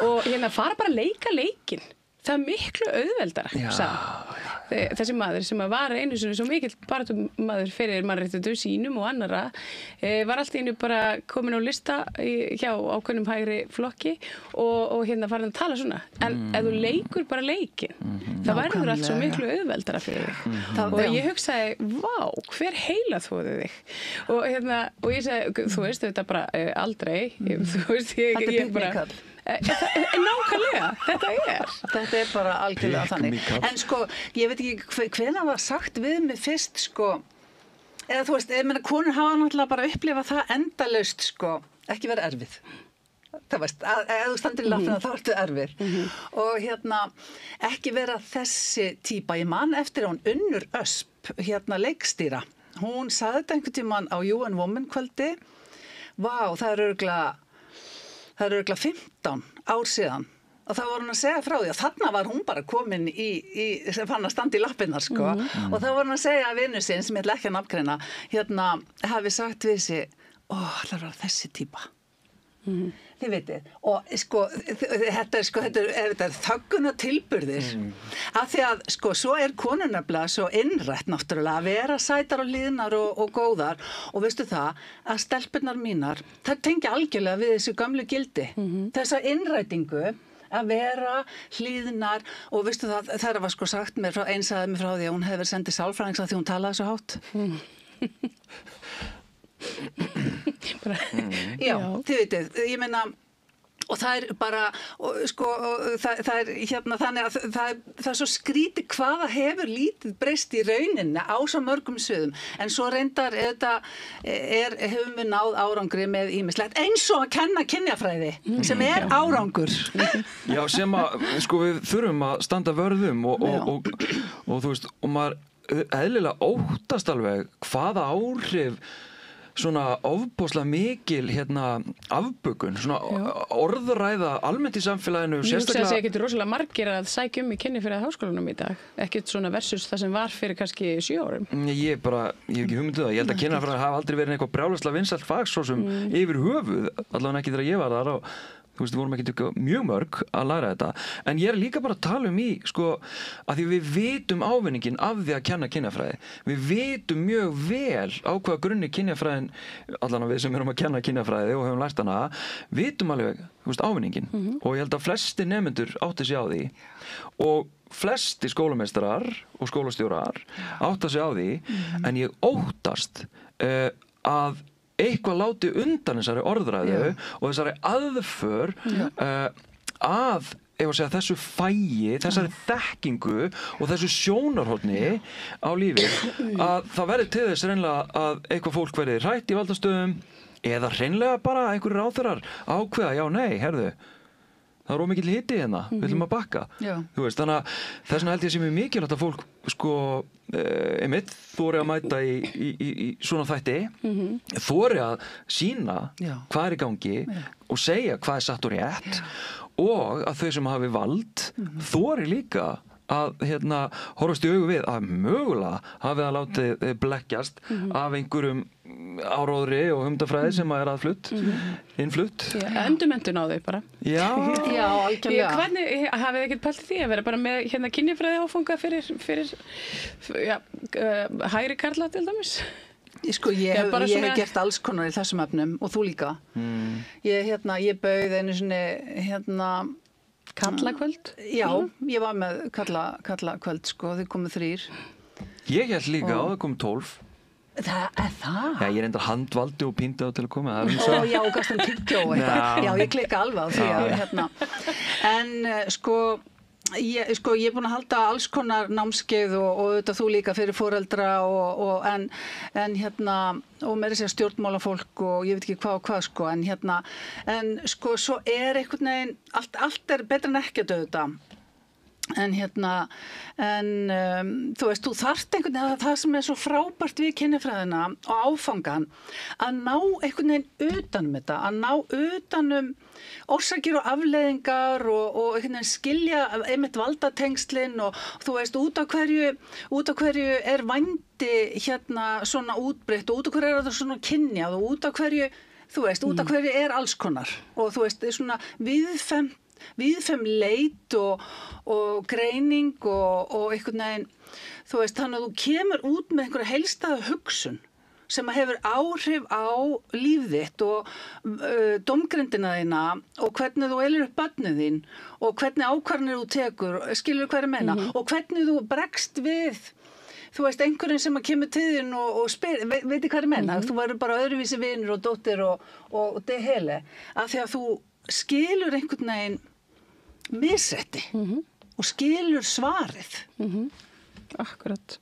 og fara bara að leika leikinn. Það er miklu auðveldara, þessi maður sem var einu sinni svo mikill baráttumaður fyrir mannréttindum sínum og annarra var allt í einu bara komin á lista hjá ákveðnum hægri flokki og farin að tala svona en ef þú leikur bara leikinn það verður allt svo miklu auðveldara fyrir þig og ég hugsaði, vá, hver heila þvoði þig og ég sagði, þú veist þetta bara aldrei þú veist, ég bara nákvæmlega, þetta er bara algjörlega þannig en sko, ég veit ekki hvenær var sagt við mig fyrst sko eða þú veist, konur hafa náttúrulega bara upplifað það endalaust sko, ekki vera erfið það veist, ef þú standir í lappina þá ertu erfið og ekki vera þessi típa, ég man eftir hún Unnur Ösp, leikstýra hún sagði þetta einhvern tímann á UN Women kvöldi vá, það er örugglega 15 ár síðan og þá var hún að segja frá því og þarna var hún bara komin sem fann að standa í lappirnar sko og þá var hún að segja að vinur sinn sem ég ætla ekki að nafngreina hafi sagt við sig, það var þessi típa þið vitið og sko þetta er þögguna tilburðir af því að sko svo er konunaflega svo innrætt náttúrulega að vera sætar og liðnar og góðar og veistu það að stelpurnar mínar þær tengja algjörlega við þessu gamlu gildi þessa innrætingu að vera hlýðnar og veistu það var sko sagt mér frá einsaði mér frá því að hún hefði verið sendið sálfræðings að því hún talaði svo hátt já, þið vitið, ég meina og það er bara það er þannig að það er svo skrítið hvaða hefur lítið breyst í rauninni á svo mörgum sviðum en svo reyndar hefum við náð árangri með ýmislegt eins og að kenna kynjafræði sem er árangur Já, sem að sko við þurfum að standa vörðum og þú veist, og maður eðlilega óttast alveg hvaða áhrif svona ofboðslega mikil afbökun, svona orðræða almennt í samfélaginu, sérstaklega... Nú segir rosalega margir að sækja í kynjafræði háskólanum í dag, ekkert svona versus það sem var fyrir kannski 7 árum. Ég hef ekki hugmyndu það, ég held að kynjafræði hafa aldrei verið eitthvað brjálæslega vinsælt fag svo sem yfir höfuð, allavega ekki þegar ég var þar og þú veist, við vorum ekki mjög mörg að læra þetta, en ég líka bara að tala að því við vitum ávinningin af því að kenna kynjafræði. Við vitum mjög vel á hvaða grunni kynjafræðin, allan að við sem erum að kenna kynjafræði og hefum lært hana, vitum alveg, þú veist, ávinningin. Og ég held að flesti nemendur átti sig á því og flesti skólameistarar og skólastjórar átta sig á því, en ég óttast að eitthvað láti undan þessari orðræðu og þessari aðför að þessu fæi, þessari þekkingu og þessu sjónarhorni á lífi, að það verði til þess hreinlega að eitthvað fólk verði hrætt í valdastöðum eða hreinlega bara einhverjir ráðherrar ákveða, já, nei, herðu, það er ómikill hiti hérna, við ætlum að bakka. Þú veist, þannig að þess vegna held ég sem er mikilvægt að fólk, einmitt, þori að mæta í svona þætti, þori að sýna hvað er í gangi og segja hvað er satt og rétt og að þau sem hafi vald þori líka að horfast í augu við að mögulega hafi það látið blekkjast af einhverjum áróðri og humdafræði sem er innflutt. Endurmenntun á þau bara. Já, algjörlega. Hvernig, hafið þið ekkert pælt í því að vera bara með kynjafræði áfanga fyrir hægri karla til dæmis? Sko, ég hef gert alls konar í þessum efnum og þú líka. Ég bauð einu svona Karlakvöld? Já, ég var með karlakvöld, sko, þau komu 3. Ég held líka á, það kom 12. Það er það? Já, ég reyndar handvaldi og píndi á til að koma. Já, og gastum tyggjó og eitthvað. Já, ég klikka alveg á því að En ég er búin að halda alls konar námskeið og auðvitað þú líka fyrir foreldra en og meira segja stjórnmálafólk og ég veit ekki hvað og hvað sko en svo er einhvern veginn allt er betra en ekkert auðvitað en þú veist, þú þarft einhvern veginn það sem er svo frábært við kynjafræðina og áfangan að ná einhvern veginn utanum þetta, að ná utanum orsakir og afleiðingar og einhvern veginn skilja einmitt valdatengslin og þú veist, út af hverju er vændi svona útbreitt og út af hverju er það svona kynjað og út af hverju, þú veist, út af hverju er alls konar og þú veist, svona viðfem leit og greining og einhvern veginn, þú veist, þannig að þú kemur út með einhverja heilstæða hugsun sem hefur áhrif á líf þitt og dómgrindina þína og hvernig þú elur upp barnið þín og hvernig ákvarðanir þú tekur, skilur hvað ég meina, og hvernig þú bregst við, þú veist, einhverjum sem kemur til þín og spyr, veit hvað ég meina, þú verður bara öðruvísi vinur og dóttir og det hele, af því að þú skilur einhvern veginn misrætti og skilur svarið. Akkurat.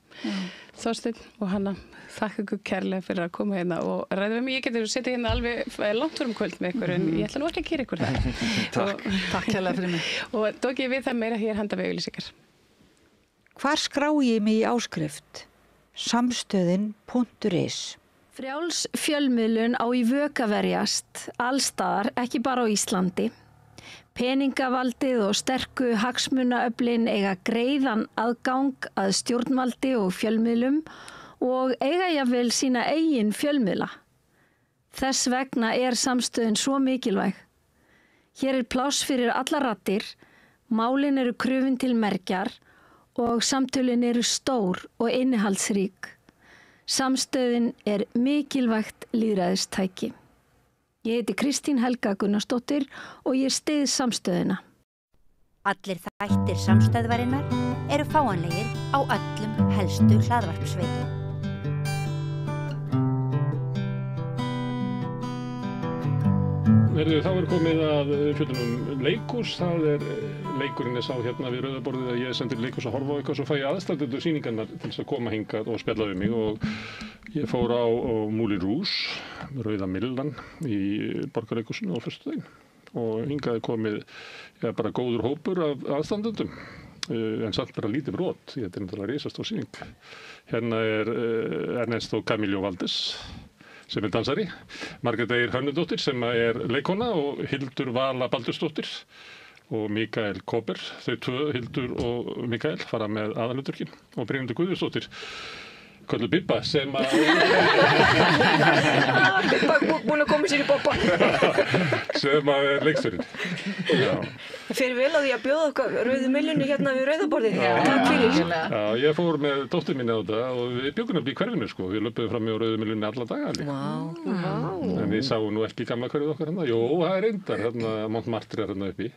Þorsteinn og Hanna, þakka ykkur kærlega fyrir að koma hérna og ræða við mig. Ég getur setja hérna alveg langt fyrir kvöld með ykkur en ég ætla nú ekki að kýra ykkur það. Takk kærlega fyrir mig. Og tók ég við það meira hér handa við auglýsingar. Hvar skrá ég mig í áskrift? Samstöðin.is Frjáls fjölmiðlun á í vök að verjast, allstaðar, ekki bara á Íslandi. Peningavaldið og sterku hagsmunaöflin eiga greiðan aðgang að stjórnvaldi og fjölmiðlum og eiga jafnvel sína eigin fjölmiðla. Þess vegna er samstöðin svo mikilvæg. Hér er pláss fyrir alla raddir, málin eru krufin til mergjar og samtölin eru stór og innihaldsrík. Samstöðin er mikilvægt lýðræðistæki. Ég heiti Kristín Helga Gunnarsdóttir og ég styð samstöðina. Allir þættir samstöðvarinnar eru fáanlegir á öllum helstu hlaðvarpsveitum. Þá er komið að fjöldunum leikhús, það er leikurinn sá hérna við rauðaborðið að ég sendir leikhús að horfa á eitthvað, svo fæ ég aðstandendur sýningarnar til þess að koma hingað og spjalla við mig og ég fór á Moulin Rouge, Rauða Millan í Borgarleikhúsinu á föstudaginn og hingað er komið bara góður hópur af aðstandendum en samt bara lítið brot, þetta er náttúrulega risastór sýning. Hérna er Ernesto Camilo Valdes, sem dansari, Margrét Eir Hönnudóttir sem leikkona og Hildur Vala Baldursdóttir og Mikael Kóper. Þau tvö, Hildur og Mikael, fara með aðalhlutverkin og Brynhildur Guðjónsdóttir kölluð Bibba sem Bibba búin að koma sér í bobba. sem leikstjórinn. Það fer vel á því að bjóða okkar rauðu myllunni hérna við rauðaborðið. Takk fyrir. Já, ég fór með dóttur minni á þetta og við byggum upp í hverfinu sko. Við löpum fram á rauðu myllunni alla daga líka. En við sáum nú ekki gamla hverfið okkar hérna. Jó, það reyndar hérna Montmartre hérna uppi.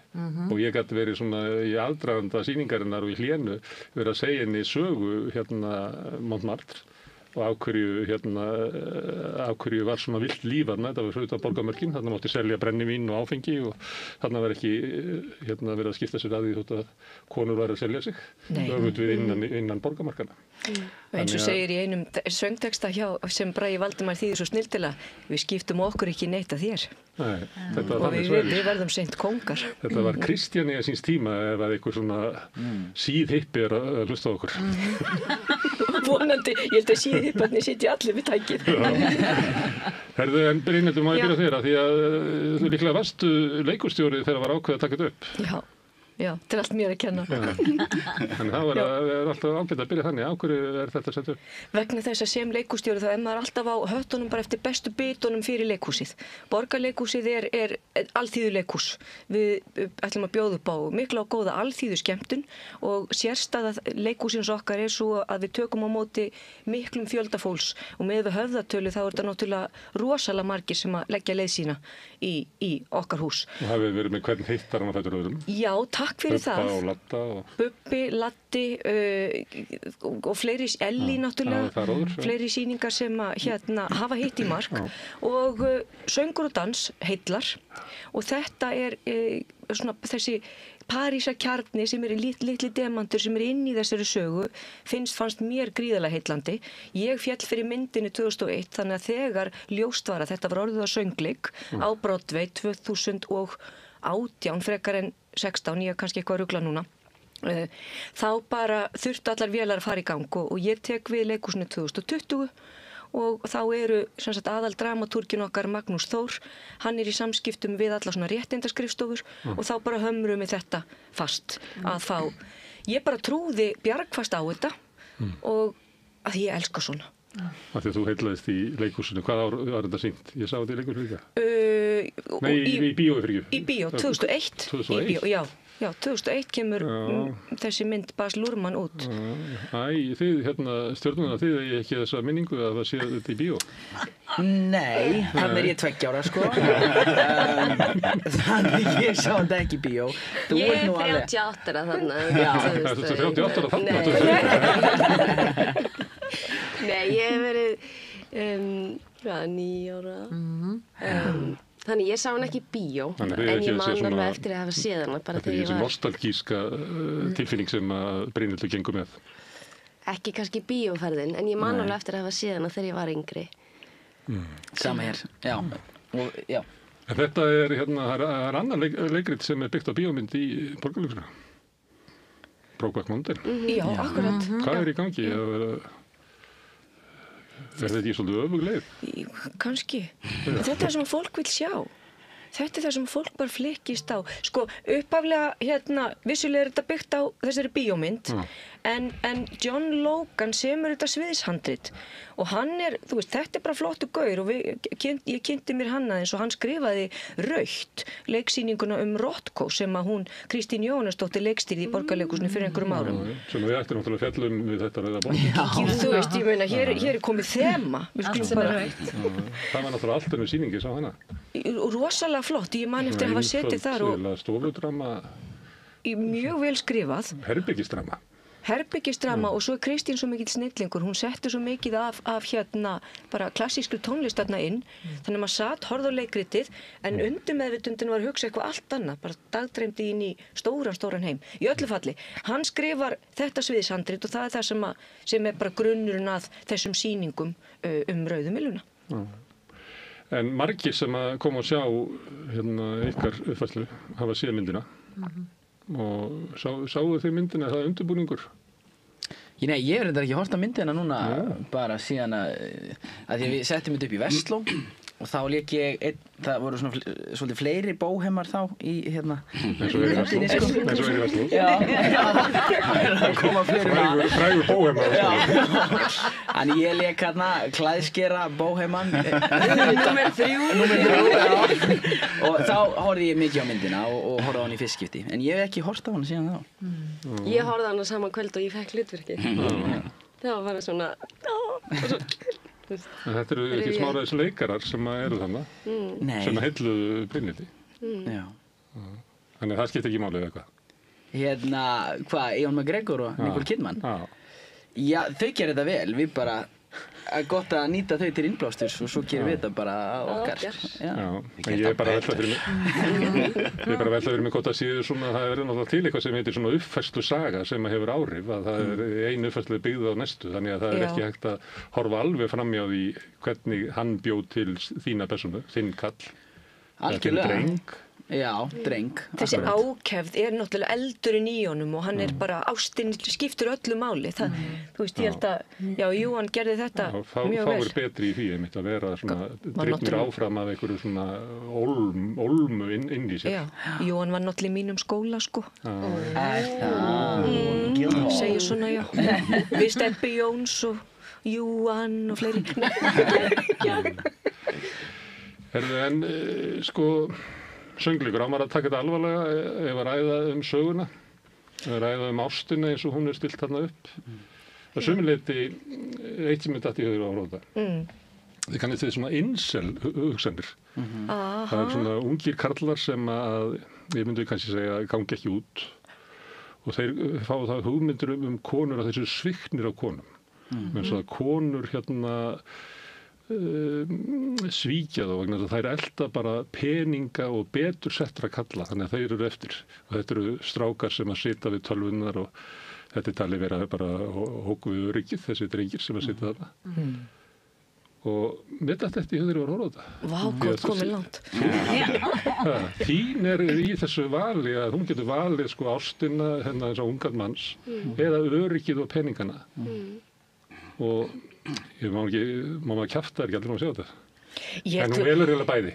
Og ég gæti verið svona í aðdraganda sýningarinnar og í hlénu verið að segja henni sögu hérna Montmartre. Og af hverju var svona vilt líf þarna, þetta var út af borgarmörkin, þarna mátti selja brennivín og áfengi og þarna var ekki verið að skipta sér að því þótt að konur var að selja sig, öfut við innan borgarmarkana. Eins og segir í einum söngteksta sem Bragi Valdimar þýðir svo snildilega, við skiptum okkur ekki neitt að þér. Nei, þetta var og við verðum seint kóngar. Þetta var Kristjani að síns tíma ef að einhver svona síðhippi að hlusta á okkur. Vonandi, ég held að síðhipparnir sitja allir við tækið. Herðu, en Brynhildur, má ég byrja þér því að þú líklega varstu leikustjóri þegar var ákveðið að taka þetta upp. Já, þetta allt mér að kenna. En það var alltaf ágætt að byrja þannig. Á hverju þetta sett upp? Vegna þess að sem leikússtjóri þá maður alltaf á höttunum bara eftir bestu bitunum fyrir leikhúsið. Borgarleikhúsið er alþýðuleikhús. Við ætlum að bjóða upp á mikla og góða alþýðuskemmtun og sérstæða leikhúsins okkar svo að við tökum á móti miklum fjölda fólks og með við höfðatölu þá þetta náttúrulega rosalega margir sem að leggja leið sína í okkar hús. Og hafið verið með hvern hittar hann á fætur öðrum? Já, takk fyrir það. Bubba og Latta og... Bubbi, Latti og fleiri, Elli náttúrulega, fleiri sýningar sem hafa hitt í mark og söngur og dans heillar og þetta svona þessi Parísar kjarni sem litli demantur sem inn í þessari sögu fannst mér gríðarlega heillandi. Ég féll fyrir myndinni 2001 þannig að þegar ljóst var að þetta var orðið á söngleik á Broadway 2018 frekar en 16, ég kannski eitthvað að rugla núna. Þá bara þurftu allar vélar að fara í gang og ég tek við leikhúsinu 2020 og þá sem sagt aðal dramatúrgin okkar Magnús Þór, hann í samskiptum við alla svona réttindaskrifstofur og þá bara hömrum við þetta fast að fá. Ég bara trúði bjargfast á þetta og að ég elska svona. Af því að þú heillaðist í leikhúsinu, hvað ár var þetta sýnt? Ég sá þetta í leikhúsinu líka. Nei, í bíói fyrir ekki. Í bíó, 2001. 2001? Í bíó, já, 2001 kemur þessi mynd Baz Luhrmann út. Þið stjórnuna, þið eigi ekki þessa minningu að það sé þetta í bíó? Nei, þannig ég 2 ára sko. Þannig ég sá þetta ekki í bíó. Ég 38 ára þarna. Það er 38 ára þarna? Nei, ég hef verið 9 ára. Þannig ég sá hann ekki í bíó, en ég man alveg eftir að hafa séð hana bara þegar ég var... Þetta er þessi nostalgíska tilfinning sem Brynhildur gengur með. Ekki kannski bíóferðin, en ég man alveg eftir að hafa séð hana þegar ég var yngri. Sama hér, já. En þetta það er annar leikrit sem byggt á bíómynd í Borgarleikhúsinu. Brokeback Mountain. Já, akkurat. Hvað í gangi? Er þetta ekki svolítið öfug leið? Kannski. Þetta er sem fólk vil sjá. Þetta er það sem fólk bara flikkist á. Sko, upphaflega, vissulega þetta byggt á þessari bíómynd, en John Logan semur þetta sviðishandrit og hann þú veist, þetta er bara flottu gaur og ég kynnti mér hann aðeins og hann skrifaði Rautt, leiksýninguna Rotko sem að hún, Kristín Jóhannesdóttir leikstýrði í Borgarleikhúsinu fyrir einhverjum árum. Sem við ættum náttúrulega fjallum við þetta rauða borð. Þú veist, ég meina, hér komið þema. Allt sem rautt. Það var náttúrulega allt önnur sýningi, sá hana. Rosalega flott, ég man eftir að hafa setið þar og... Stofudrama. Mjög vel skrifað. Herbyggisdrama og svo Kristín svo mikill snillingur, hún setti svo mikið af bara klassískri tónlist þarna inn, þannig að maður satt, horfði á leikritið, en undirmeðvitundin var að hugsa eitthvað allt annað, bara dagdreymdi inn í stóran heim. Í öllu falli, hann skrifar þetta sviðishandrit og það er það sem er bara grunnurinn að þessum sýningum rauðu mylluna. En margir sem að koma og sjá ykkar uppfærslu hafa séð myndina og sáu þið myndina, er það undirbúningur? Nei, ég hef reyndar ekki hort á myndina núna bara síðan að því að við settum þetta upp í Vestló og þá lék ég það voru svona svolítið fleiri bóhemar þá í hérna eins og í Vestló Já, það koma fleiri frægur bóhemar Þannig ég lék hérna klæðskera bóheman Númer 3 og þá horfði ég mikið á myndina og horfði á hann í fyrst skipti en ég hef ekki hort á hann síðan þá Ég horfði á hana saman kvöld og ég fekk hlutverki það var bara svona Þetta eru ekki smáraðis leikarar sem eru þannig sem heilluðu Brynhildi Þannig það skiptir ekki málið eitthvað Hérna, hvað, Ewan McGregor og Nicole Kidman Já, þau gerir þetta vel við bara gott að nýta þau til innblásturs og svo gerum við þetta bara okkar Ég er bara að velta fyrir mig hvort að síður svona það er náttúrulega til eitthvað sem heitir svona uppfærslu saga sem hefur áhrif að það er ein uppfærslu byggð á næstu þannig að það er ekki hægt að horfa alveg framhjá því hvernig hann bjó til þína persónu, þinn kall Algjörlega dreng Já, dreng Þessi ákefð er náttúrulega eldurinn í honum og hann er bara ástin skiptir öllu máli það, þú veist, ég held að já, jú, hann gerði þetta mjög vel Þá er betri í því einmitt að vera svona drifnir áfram af einhverju svona olmu inn í sér Já, jú, hann var náttúrulega í mínum skóla, sko segir svona, já við Stebbi Jóns og Júan og fleiri Herðu, en sko söngleikur, á maður að taka þetta alvarlega ef að ræða söguna ef að ræða ástina eins og hún er stilt þarna upp það sömuleyti eitt sem er datt í höfður á Róða þið kannist þið svona incel hugsanir það er svona ungir karlar sem að ég myndi kannski segja gangi ekki út og þeir fá það hugmyndir konur að þessu sviknir á konum eins og að konur hérna svíkja þá vegna þess að þær elta bara peninga og betur settra kalla þannig að þeir eru eftir og þetta eru strákar sem að sita við tölvunnar og þetta er talið vera bara hóku við öryggið þessi drengir sem að sita þarna og með þetta í höfður var horfa þetta Vá, gott komið langt Þín er í þessu vali að hún getur valið sko ástina hennar eins og ungan manns eða öryggið og peningana og ég má maður kjafta ekki allir að sjá þetta en hún velur eiginlega bæði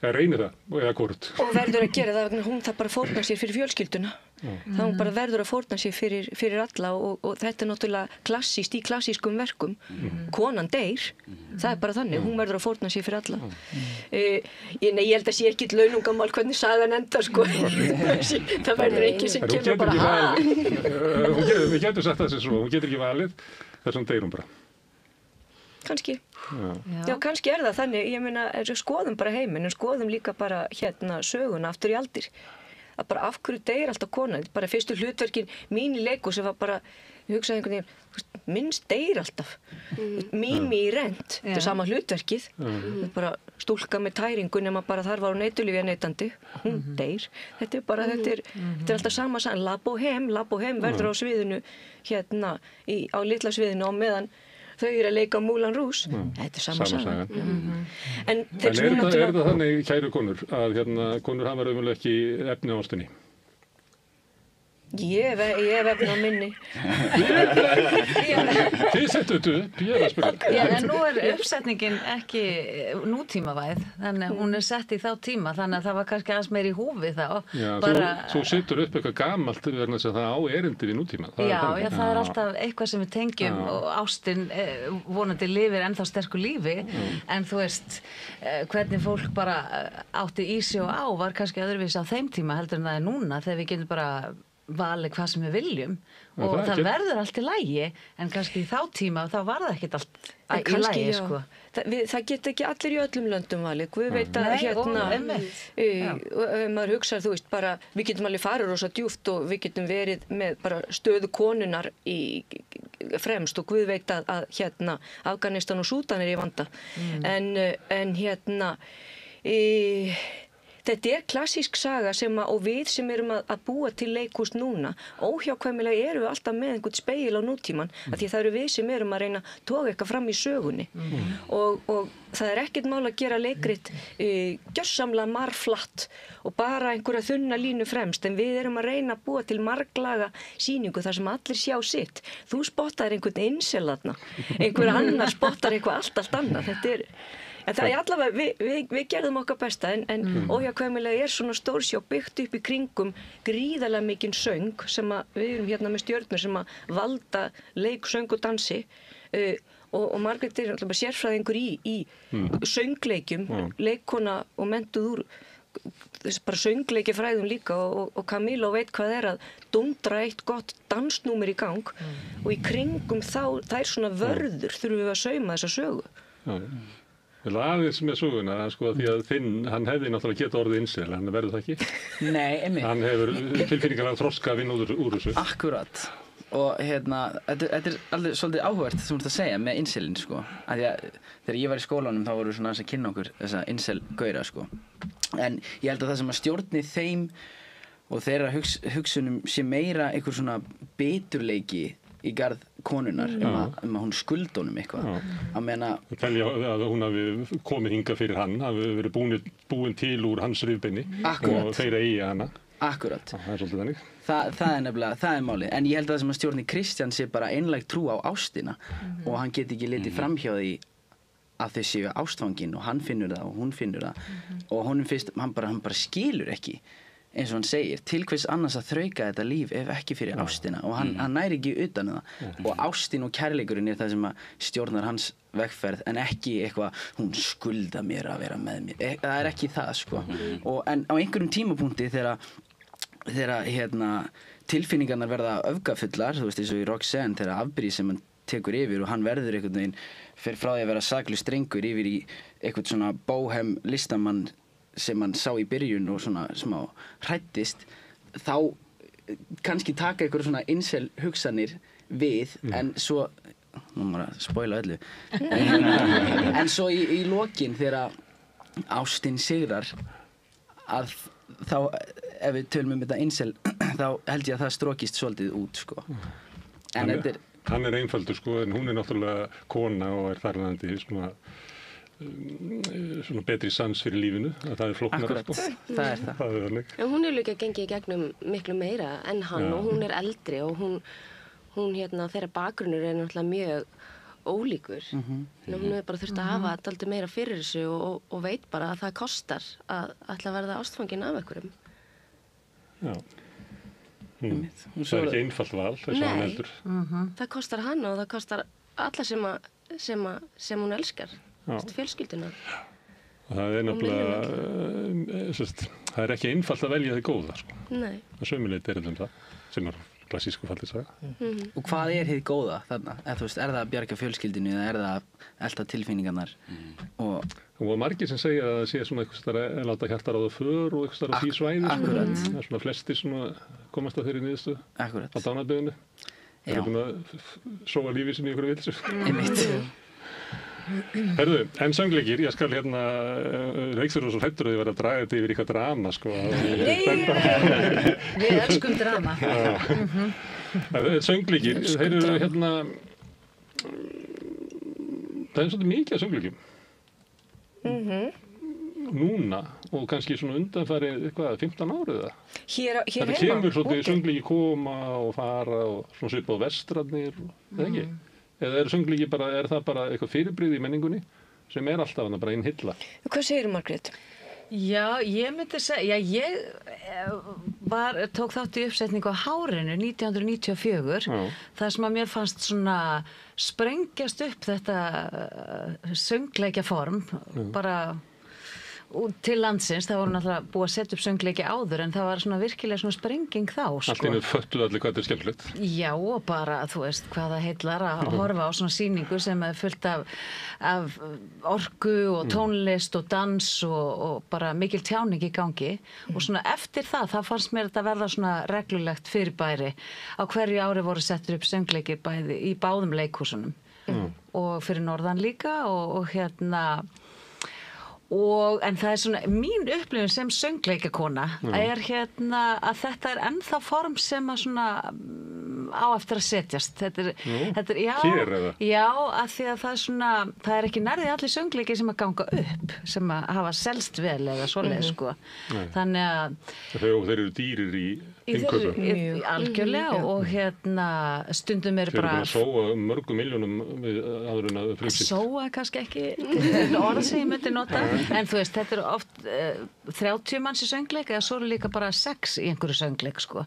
eða reynir það eða hvort og verður að gera það vegna hún það bara fórna sér fyrir fjölskylduna þá hún bara verður að fórna sér fyrir alla og þetta er náttúrulega klassískt í klassískum verkum konan deyr það er bara þannig, hún verður að fórna sér fyrir alla ég held að sé ekki launungamál hvernig sagan endar sko það verður ekki sem kemur bara við getum sagt það sem svo hún getur ekki valið þess vegna deyr hún bara kannski já, kannski er það þannig, ég meina skoðum bara heiminn, en skoðum líka bara hérna söguna aftur í aldir að bara af hverju deyr alltaf kona bara fyrstu hlutverkin mín í leiku sem var bara, ég hugsaði einhvern veginn minnst deyr alltaf Mimi í Rent, þetta er sama hlutverkið bara stúlka með tæringu nema bara þar var hún eiturlyfja neytandi hún deyr, þetta er bara þetta er alltaf sama sann, La Bohème verður á sviðinu hérna á litla sviðinu og meðan þau eru að leika Moulin Rouge þetta er sama saga en er það þannig, kæru konur að hérna, konur hafa raunverulega ekki efni á ástinni Ég hef efni á minni Þið settu þetta upp, ég er að spyrja en nú er uppsetningin ekki nútímavæð þannig að hún er sett í þá tíma þannig að það var kannski aðeins meir í húfi þá Já, þú setur upp eitthvað gamalt verðan þess að það á erindi við nútíma það er alltaf eitthvað sem við tengjum og ástin vonandi lifir ennþá sterku lífi en þú veist hvernig fólk bara átti í sig og á var kannski öðruvísi á þeim tíma heldur en það er núna þegar við getum bara valið hvað sem við viljum og það verður allt í lagi en kannski í þá tíma þá var það ekkert allt í lagi sko. Það geta ekki allir í öllum löndum valið Guð veit að hérna maður hugsar þú veist bara við getum alveg farið rosa djúpt og við getum verið með bara stöðu konunar í fremst og Guð veit að hérna Afganistan og Súdan er í vanda en hérna þetta klassísk saga og við sem erum að búa til leikhús núna, óhjákvæmilega erum við alltaf með einhvern spegil á nútíman, af því það eru við sem erum að reyna að toga eitthvað fram í sögunni og það ekkert mál að gera leikrit gjörsamlega marflatt og bara einhverja þunna línu fremst, en við erum að reyna að búa til marglaga sýningu þar sem allir sjá sitt. Þú spottar einhvern insel þarna, einhver annar spottar eitthvað allt annað. En það allavega, við gerðum okkar besta, en óhjákvæmilega svona stórsjá byggt upp í kringum gríðarlega mikinn söng sem við erum hérna með stjörnur sem að valda leik, söng og dansi og Margrét alltaf bara sérfræðingur í söngleikjum, leikkona og mentuð úr bara söngleikjafræðum líka og Camilla veit hvað að dundra eitt gott dansnúmer í gang og í kringum þær svona vörður þurfum við að sauma þessa sögu. Vel aðeins með söguna, sko, því að hann hefði náttúrulega getað orðið insel, hann verður það ekki? Nei, einmitt. Hann hefur tilfinningarlega þroska að vinna úr þessu. Akkurat. Og þetta alveg svolítið áhugavert sem þú ert að segja með inselin, sko. Að því að þegar ég var í skólanum þá voru svona að kynna okkur þessa insel-gaura, sko. En ég held að það sem að stjórni þeim og þeirra hugsunum sé meira einhver svona biturleiki í garð konunar að hún skulda honum eitthvað. Að meina... Það telja að hún hafi komið hingað fyrir hann, hafi verið búin til úr hans rifbeini og þeir eigi hana. Akkurat. Það svolítið þannig. Það nefnilega, það málið. En ég held að það sem að stjórni Kristján sé bara einlæg trú á ástina og hann geti ekki litið framhjá því að þau séu ástfangin og hann finnur það og hún finnur það og honum finnst, hann bara skilur ekki eins og hann segir, til hvers annars að þrauka þetta líf ef ekki fyrir ástina og hann næri ekki utan það og ástin og kærleikurinn það sem að stjórnar hans vegferð en ekki eitthvað, hún skulda mér að vera með mér, það ekki það sko en á einhverjum tímapunkti þegar tilfinningarnar verða öfgafullar, þú veist eins og í Roxanne þegar afbrýð sem hann tekur yfir og hann verður einhvern veginn fer frá því að vera saklaus drengur yfir í eitthvað svona bóhem listamann sem hann sá í byrjun og svona smá hræddist, þá kannski taka einhverjum svona insel hugsanir við, en svo nú maður að spoila öllu en svo í lokin þegar ástin sigrar að þá, ef við tölum þetta insel, þá held ég að það strókist svolítið út, sko en þetta hann einfaldur, sko, en hún náttúrulega kona og þarfandi svona betri sans fyrir lífinu, að það flóknara, sko. Það það. Þannig. En hún líka gengið í gegnum miklu meira en hann og hún eldri og hún þeirra bakgrunnur náttúrulega mjög ólíkur. Hún bara þurft að hafa dálítið meira fyrir þessu og veit bara að það kostar að ætla að verða ástfangin af einhverjum. Já. Það ekki einfalt val, þess að hann heldur. Það kostar hann og það kostar alla sem hún elskar. Fjölskylduna. Það nefnilega, það ekki einfalt að velja þig góða, sko. Nei. Það sömuleyti það, sem klassísku fallið saga. Og hvað hið góða þarna? Þú veist, það að bjarga fjölskyldinu eða það elta tilfinningarnar? Og margir sem segja að það sé svona eitthvað starf að láta hjartar á það för og eitthvað starf á því svæði. Akkurat. Það svona flesti komast að þeirri niðurstu á dánarbeiðinu. Það er búin að sóa lífið sem í einhverju vilsu. Einmitt. Herðu, en söngleikir, ég skal Reykjavík svo hrættur að ég var að draga þetta yfir eitthvað drama, sko. Við elskum drama. Söngleikir, þeir eru það svolítið mikið af söngleikjum. Núna, og kannski svona undanfæri, 15 árið eða? Hér heima? Þetta kemur svolítið söngleiki koma og fara og svona svipað vestrarnir, eða ekki? Eða er það bara eitthvað fyrirbrigði í menningunni sem alltaf bara einn hylla? Hvað segir Margrét? Já, ég myndi segja, ég tók þátt í uppsetningu á Hárinu 1994, þar sem að mér fannst svona sprengjast upp þetta söngleikjaform, bara til landsins. Það voru náttúrulega búið að setja upp söngleiki áður en það var svona virkilega svona sprenging þá, sko. Allt einu föttuðu allir hvað þetta er skemmtilegt. Já, og bara, þú veist, hvað það heillar að horfa á svona sýningu sem er fullt af orku og tónlist og dans og bara mikil tjáning í gangi og svona eftir það fannst mér þetta verða svona reglulegt fyrirbæri. Á hverju ári voru settur upp söngleiki bæði í báðum leikhúsunum og fyrir norðan líka og En það svona, mín upplifun sem söngleikakona er að þetta ennþá form sem að svona á eftir að setjast. Þetta er hér eða? Já, af því að það er ekki nærði allir söngleiki sem að ganga upp, sem að hafa selst vel eða svoleið, sko. Þannig að... Þeir eru dýrir í innkaupu. Algjörlega, og stundum eru bara... Þeir eru búin að sóa mörgum milljónum áður en að frumsýnt. Sóa kannski ekki orð sem ég myndi nota. En þú veist, þetta eru oft 30 manns í söngleik eða svo eru líka bara 6 í einhverju söngleik, sko.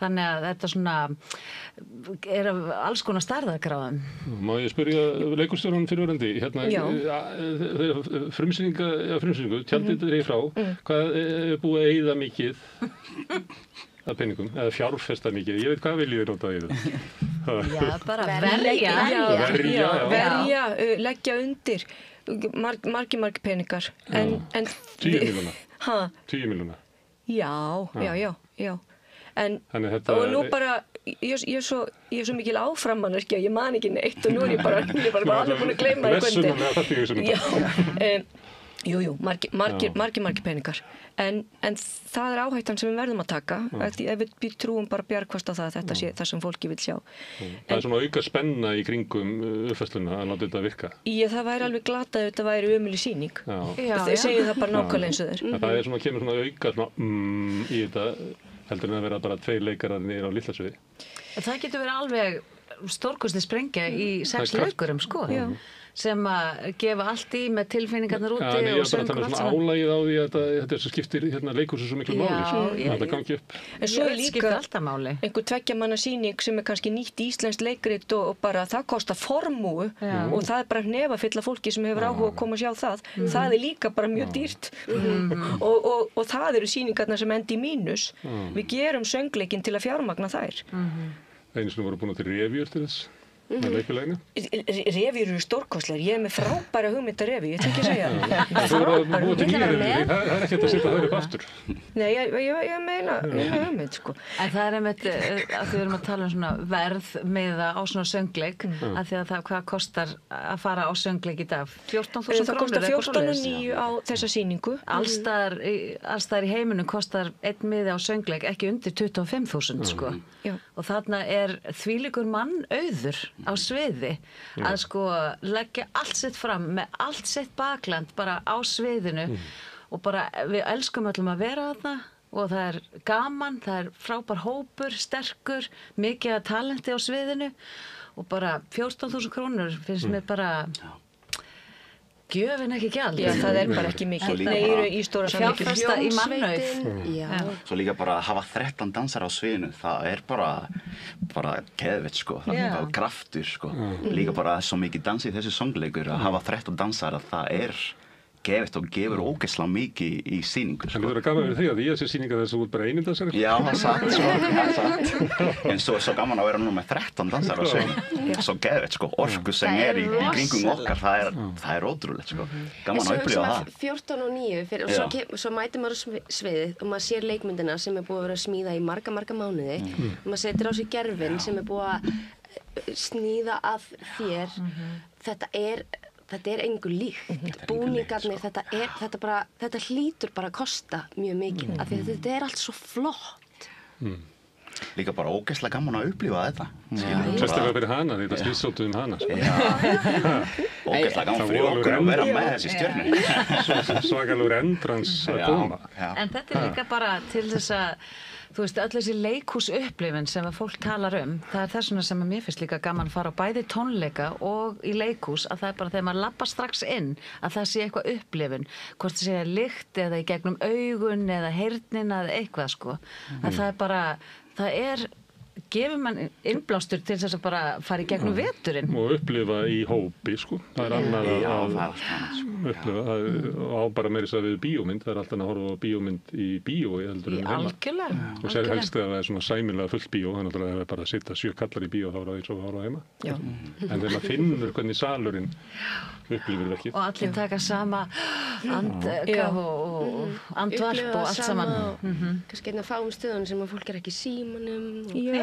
Þannig að þetta svona er alls konar stærðargráðum. Má ég spyrja leikhússtjórann fyrirverandi, frumsýningu, tjaldið er frá, hvað er búið að eyða mikið að penningum, eða fjárfesta mikið, ég veit hvað viljið þið nota í það? Já, bara verja, leggja undir. Margir peningar. 10 milljóna. 10 milljóna. Já. Og nú bara, ég er svo mikil áframannarki að ég man ekki neitt og nú er ég bara alveg búin að gleyma það. Jú, margir peningar. En það er áhættan sem við verðum að taka ef við trúum bara bjargfast á það að þetta sé það sem fólki vil sjá. Það er svona auka spenna í kringum uppfærsluna að láta þetta virka. Það væri alveg glatað ef þetta væri ömulig sýning. Þau segja það bara nákvæmlega eins og þeir. Það er svona, kemur svona auka í þetta heldur en að vera bara 2 leikarar niður á litla sviði. Það getur verið alveg stórkostið sprengja í 6 leikurum, sko. Sem að gefa allt í með tilfinningarnar úti og söngur og allt saman. Álægið á því að þetta skiptir leikhúsið svo miklu máli, þetta gangi upp. En svo er líka einhver 2 manna sýning sem er kannski nýtt íslenskt leikrit og bara það kostar formúu og það er bara hnefafull af fólki sem hefur áhuga að koma að sjá það. Það er líka bara mjög dýrt og það eru sýningarnar sem endi í mínus. Við gerum söngleikinn til að fjármagna þær. Einu sem voru búin til revíur til þess. Revíur eru stórkostlegar. Ég er með frábæra hugmynda reví, ég ætla ekki að segja. Frábæra hugmynda. Það er ekki að setja það upp aftur. Nei, ég meina hugmynd, sko. En það er einmitt að við erum að tala svona verð meða á svona söngleik af því að hvað kostar að fara á söngleik í dag? 14.000 krónur? Það kostar 14.900 á þessa sýningu. Allstaðar í heiminum kostar einn miði á söngleik ekki undir 25.000, sko. Og þarna er þvílíkur mannauður á sviði að sko leggja allt sitt fram með allt sitt bakland bara á sviðinu og bara við elskum öllum að vera þarna og það er gaman, það er frábær hópur, sterkur, mikið talenti á sviðinu og bara 14.000 krónur finnst mér bara gjöfin ekki gjald. Já, það er bara ekki mikið. Nei, eru í stóra samvikið. Fjárfesta í mannauð. Svo líka bara að hafa 13 dansar á sviðinu, það er bara geðveikt, sko. Það er bara kraftur, sko. Líka bara svo mikið dans í þessu söngleikur að hafa 13 dansar að það er geðveikt og gefur ógeðslega mikið í sýningu, sko. En þú verður gaman fyrir því að ég sé sýninga þess að þú ert bara einin dansari? Já, það er satt, sko. Það er satt. En svo gaman að vera núna með 13 dansar á sviðinu. Svo geðveikt, sko. Orku sem er í kringum okkar, það er ótrúlegt, sko. Gaman að upplifa það. 14 og 9 og svo mætir maður á sviðið og maður sér leikmyndina sem er búið að vera að smíða í marga mánuði og maður setur á sig gervin sem er búið að sníða að þér. Þetta er engu líkt. Búningarnir, þetta hlýtur bara að kosta mjög mikið af því að þetta er allt svo flott. Líka bara ógeðslega gaman að upplifa þetta. Sérstaklega fyrir hana, því þetta snýst hana. Ógeðslega gaman fyrir okkur að vera með þessi stjörnur. Svakalegur endrans að koma. En þetta er líka bara til þess að þú veist, öll þessi leikhúsupplifun sem að fólk talar það er þessuna sem að mér finnst líka gaman að fara á bæði tónleika og í leikhús að það er bara þegar maður lappar strax inn að það sé eitthvað upplifun, hvort það sé lykt eða í gegnum augun eða heyrnina eða eitthvað, sko. Að það er bara, gefur mann innblástur til þess að bara fara í gegnum veturinn. Og upplifa í hópi, sko. Það er annað að upplifa. Á bara meira þess að við bíómynd. Það er alltaf að horfa á bíómynd í bíói heldur en heima. Algjörlega. Og sér helst þegar það er svona sæmilega fullt bíó, þannig að það er bara að sitta 7 kallar í bíó þá er það eins og að horfa heima. Já. En þegar maður finnur hvernig salurinn upplifir ekki. Og allir taka sama andvarp og allt saman. Kannski einn af fáum stöðunum sem að fólk er ekki í símanum.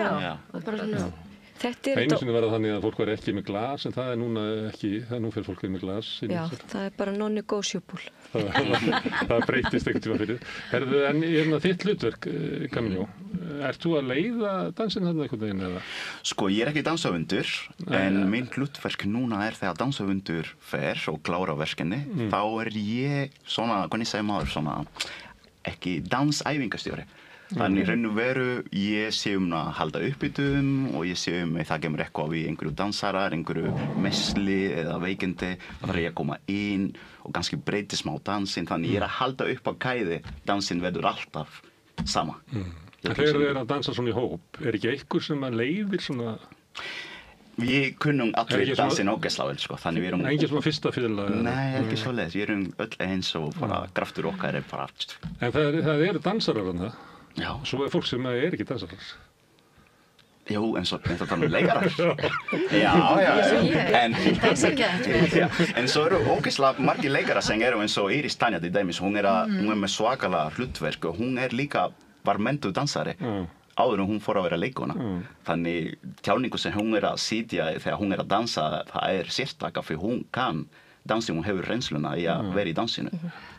Og bara svona Einu sinni var það þannig að fólk var ekki með glas, en það núna ekki, nú fer fólk með glas. Já, það bara non-negotiable. Það breytist einhvern tíma fyrir. Herðu, en þitt hlutverk, Camillo, ert þú að leiða dansinn þarna einhvern veginn eða? Sko, ég ekki dansahöfundur, en minn hlutverk núna þegar dansahöfundur fer og klára verkinni, þá ég svona, hvernig segir maður, svona, ekki dansæfingastjóri. Þannig raun og veru, ég sé að halda uppbyttum og ég sé það kemur eitthvað við einhverju dansarar, einhverju mesli eða veikindi, þá þarf ég að koma inn og kannski breyti smá dansinn, þannig ég að halda upp á kæði, dansinn verður alltaf sama. Þegar þið að dansa svona í hóp, ekki einhver sem að leiðir svona? Við kunnum allir dansinn ógeðslega vel, sko, þannig við erum... Engin svona fyrsta fyrla? Nei, ekki svoleiðis, við erum öll eins og bara kraftur okkar bara... En það eru dansarar þarna? Já. Svo fólk sem ekki dansarar? Jú, en svo leikarar. Já. En svo eru ógeðslega margir leikarar sem eru eins og Íris Tanja til dæmis, hún er með svakalega hlutverk og hún líka var mentuð dansari. Áður en hún fór að vera leikona. Þannig tjáningu sem hún að sitja þegar hún að dansa, það sérstaka fyrir hún kann dansi, hún hefur reynsluna í að vera í dansinu.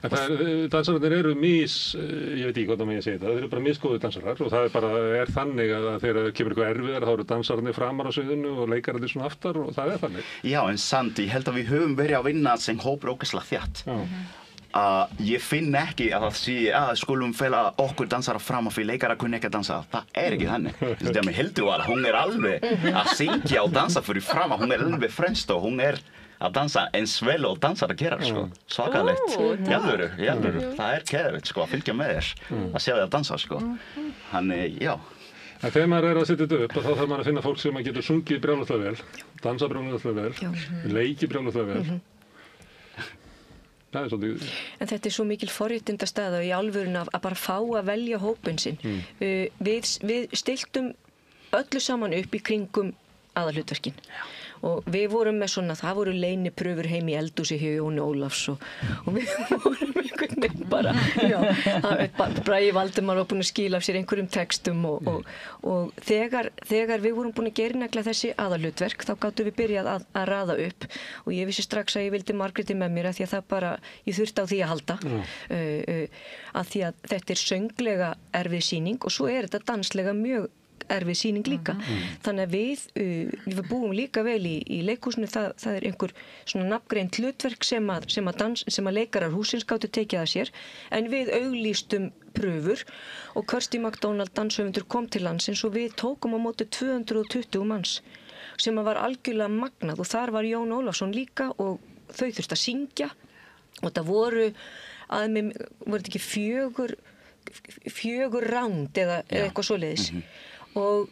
Dansararnir eru ég veit ekki hvað það með ég segi það, þeir eru bara misgóðu dansarar og það bara þannig að þegar kemur eitthvað erfiðar þá eru dansararnir framar á sviðinu og leikararnir svona aftar og það þannig. Já, en samt, ég held að við höfum verið að vinna sem hópur ógeðslega þétt. Ég finn ekki að það sé að skulum fela okkur dansara fram af því leikara kunni ekki að dansa. Það ekki þannig. Það með Hildur hún alveg að syngja og dansa fyrir fram að hún alveg fremst og hún að dansa eins vel og dansar að gera, sko. Svakalegt. Í alvöru. Það keðvitt, sko, að fylgja með þér. Að sjá þig að dansa, sko. Þannig, já. En þegar maður að setja þetta upp, þá þarf maður að finna fólk sem getur sungið brjálæðslega vel, dansa brjálæðslega vel, leiki brjálæðslega vel. En þetta svo mikil forréttindastaða í alvörun að bara fá að velja hópinn sinn. Við stiltum öllu saman upp í kringum aðalhlutverkin. Og við vorum með svona, það voru leynipröfur heim í eldhúsi hjá Jóni Ólafs og við vorum einhvern veginn bara, Bragi Valdimar var búinn að skila af sér einhverjum textum og þegar við vorum búin að gernegla þessi aðalhlutverk þá gátum við byrjað að raða upp og ég vissi strax að ég vildi Margréti með mér að því að það bara, ég þurfti á því að halda að því að þetta sönglega erfið sýning og svo þetta danslega mjög erfið sýning líka. Þannig að við búum líka vel í leikhúsinu, það einhver svona nafngreint hlutverk sem að leikarar húsins gátu tekið að sér, en við auglýstum pröfur og Kirsty MacDonald danshöfundur kom til landsins og við tókum á móti 220 manns sem var algjörlega magnað og þar var Jón Ólafsson líka og þau þurftu að syngja og það voru þetta ekki fjögur ránd eða eitthvað svoleiðis. Og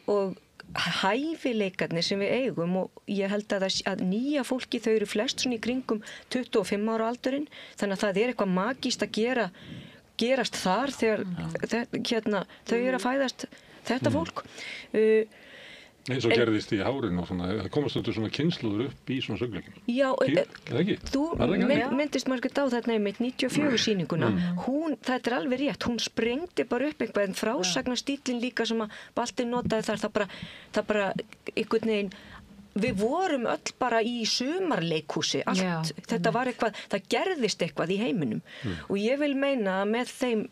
hæfileikarnir sem við eigum og ég held að nýja fólki þau eru flest svona í kringum 25 ára aldurinn þannig að það eitthvað magískt að gerast þar þegar þau eru að fæðast þetta fólk. Eins og gerðist í hárinu og svona, það komast þetta svona kynslóður upp í svona söngleikum. Já, þú myndist Margrét á þarna einmitt 94 sýninguna. Þetta alveg rétt, hún sprengdi bara upp eitthvað en frásagnarstýlinn líka sem að Balti notaði þar, það bara einhvern veginn, við vorum öll bara í sumarleikhúsi, allt, þetta var eitthvað, það gerðist eitthvað í heiminum og ég vil meina að með þeim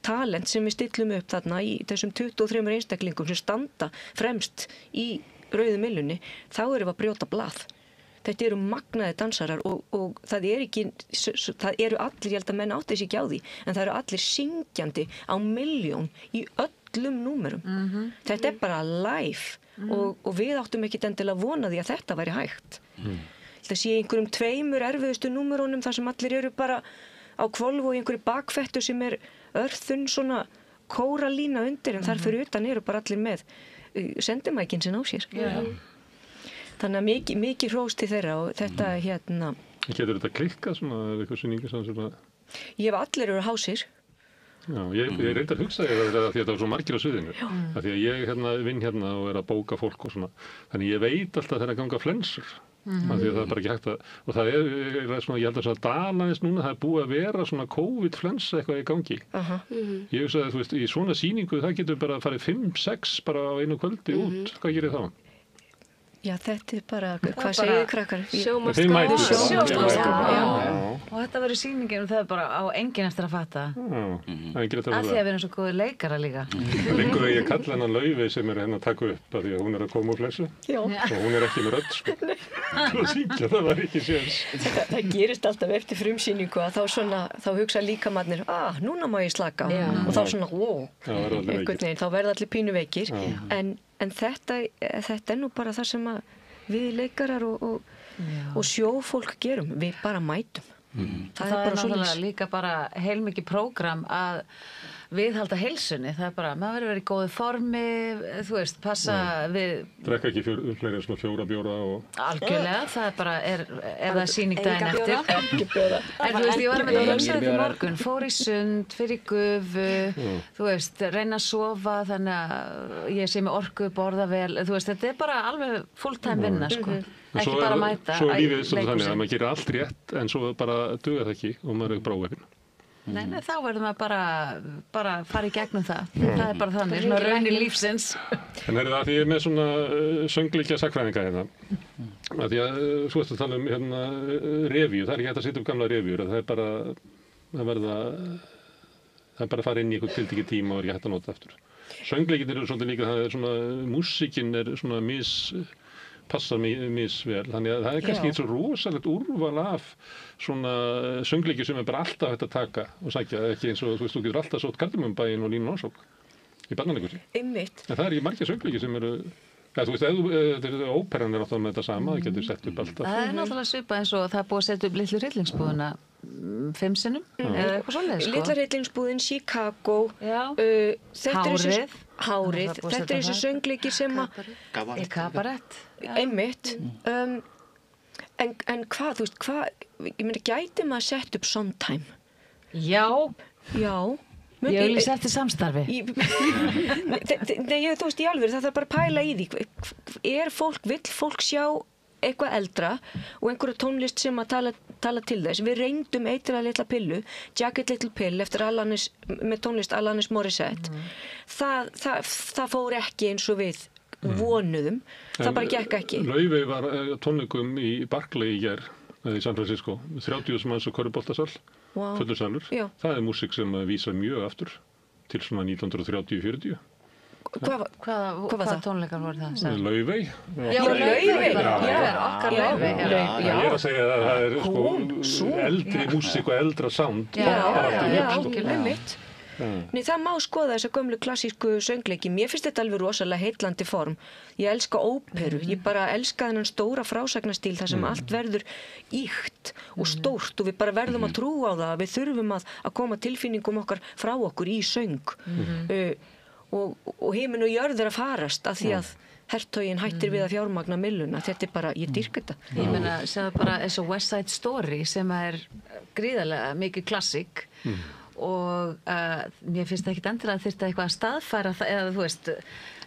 talent sem við stillum upp þarna í þessum 23 einstaklingum sem standa fremst í rauðu millunni, þá erum við að brjóta blað. Þetta eru magnaði dansarar og það eru allir, ég held að menn átti sig ekki á því, en það eru allir syngjandi á milljón í öllum númerum. Þetta bara live. Og við áttum ekkert endilega vona því að þetta væri hægt. Það sé einhverjum 2 erfiðustu númerunum þar sem allir eru bara á hvolf og einhverju bakfettu sem örþunn svona kóralína undir en þar fyrir utan eru bara allir með sendimækin sinn á sér. Þannig að mikið hrós til þeirra og þetta Getur þetta klikkað svona eitthvað sýningu svona? Ég hef allir eru hásir. Já, ég reyndi að hugsa því að þetta var svo margir á sviðinu. Af því að ég vinn og að bóka fólk og svona. Þannig ég veit alltaf þegar að ganga flensur. Af því að það bara ekki hægt að... Og það svona, ég held að það dalaðist núna, það búið að vera svona COVID-flensa eitthvað í gangi. Ég hugsaði, þú veist, í svona sýningu það getur bara að fara 5-6 bara á einu kvöldi út. Hvað gerir þá? Já, þetta bara, hvað segir krakkar? Sjómannskap. Og þetta verður sýningin og það bara á enginn eftir að fatta. Af því að við erum svo góði leikara líka. Það liggur að ég kalla hennar Laufey sem hérna að taka upp af því að hún að koma úr flessu. Og hún ekki með rödd, sko. Til að syngja, það var ekki séns. Það gerist alltaf eftir frumsýningu að þá hugsa líkamannir, núna má ég slaka. Og þá svona, þá verða allir pínu veikir. En þetta nú bara það sem að við leikarar og sjófólk gerum, við bara mætum. Það er náttúrulega líka bara heilmikið prógram að viðhalda heilsunni, það er bara, maður verður verið í góðu formi, þú veist, passa við... Drekka ekki fleiri svona 4 bjóra og... Algjörlega, það er bara, ef það er sýning daginn eftir. Ekki bjóra. En þú veist, ég var með að hugsa þetta morgun, fór í sund, fyrir í gufu, þú veist, reyna að sofa, þannig að ég sé með orku, borða vel, þú veist, þetta er bara alveg fulltime vinna, sko. Ekki bara mæta Svo er lífið þannig að maður gerir allt rétt, en svo bara dugar það ekki og maður er brófin. Nei, þá verður maður bara fara í gegnum það. Það er bara þannig, svona raunir lífsins. En er það því ég er með svona söngleikja sakfræðinga hérna. Að því að þú veist að tala hérna revíu, það er ekki hægt að setja upp gamla revíur, það er bara að fara inn í eitthvað tiltekið tíma og er ekki hægt að nota aftur. Söngleikin eru svolítið líka, það er svona, músíkin er svona passar misvel, þannig að það er kannski eins og rosalegt úrval af svona söngleiki sem er bara alltaf hægt að taka og sækja, ekki eins og þú veist, þú getur alltaf sótt Kardimumbæinn og Línu Ásók í barnaleikhúsi. Einmitt. En það er ekki margir söngleiki sem eru, þú veist, óperan er alltaf með þetta sama, það getur sett upp alltaf. Það er náttúrulega svipað eins og það er búið að setja upp Litlu hryllingsbúðina 5 sinnum, eða eitthvað svoleiðis, sko. Litla hryllingsbúðin, Chicago, Hárið, þetta er þessi söngleikir sem að... Kabarett. Einmitt. En hvað, þú veist, ég meina, gæti maður sett upp Sondheim? Já. Ég vil setja samstarfi. Nei, þú veist, í alvöru, það þarf bara að pæla í því. Vill fólk sjá eitthvað eldra og einhverja tónlist sem að tala til þess. Við reyndum Eitraða litla pillu, Jagged Little Pill eftir með tónlist Alanis Morissette. Það fór ekki eins og við vonuðum. Það bara gekk ekki. Laufey var tónleikum í Barclay í gær, í San Francisco, 30.000 manns og körfuboltasal, fullur salur. Það er músík sem vísar mjög aftur til svona 1930-40. Hvaða tónleikar voru það? Laufey. Já, Laufey. Okkar Laufey. Ég er að segja að það er eldri músík og eldra sound. Algjörlega. Nei, það má skoða þessa gömlu klassísku söngleiki. Mér finnst þetta alveg rosalega heitlandi form. Ég elska óperu. Ég bara elska þennan stóra frásagnastíl þar sem allt verður ýkt og stórt og við bara verðum að trúa á það. Við þurfum að koma tilfinningum okkar frá okkur í söng. Og himinn og jörð að farast af því að hertoginn hættir við að fjármagna mylluna. Þetta er bara, ég dýrka þetta. Ég meina, segðu bara eins og West Side Story sem er gríðarlega mikið klassík og mér finnst það ekkert endilega þyrfti eitthvað að staðfæra það eða þú veist,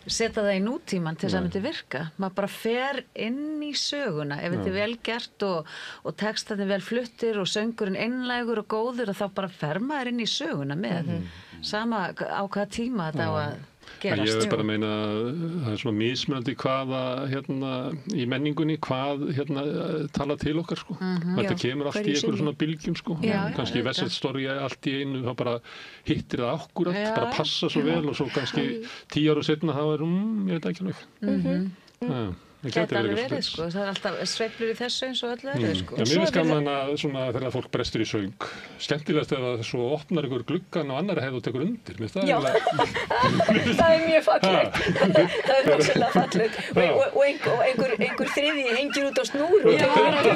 setja það í nútíman til þess að myndi virka. Maður bara fer inn í söguna ef þetta er vel gert og textarnir vel fluttir og söngurinn einlægur og góður og þá bara fer maður inn í söguna með sama á hvaða tíma þetta á að gerast. Ég vil bara meina að það er svona mismunandi hvaða í menningunni hvað tala til okkar sko. Þetta kemur allt í einhverju svona bylgjum sko. Kannski West Side Story allt í einu þá bara hittir það akkurat, bara passa svo vel og svo kannski 10 ára setna þá ég veit ekki alveg. Það gæti alveg verið sko, það er alltaf sveiflur í þessu eins og öllu öðru sko. Mér finnst gaman að svona þegar fólk brestur í söng, skemmtilegast ef það svo opnar ykkur gluggan og annarri hefðu tekur undir. Já, það er mjög fallegt, það er rosalega fallegt og einhver þriði hengir út á snúr og tekur undir.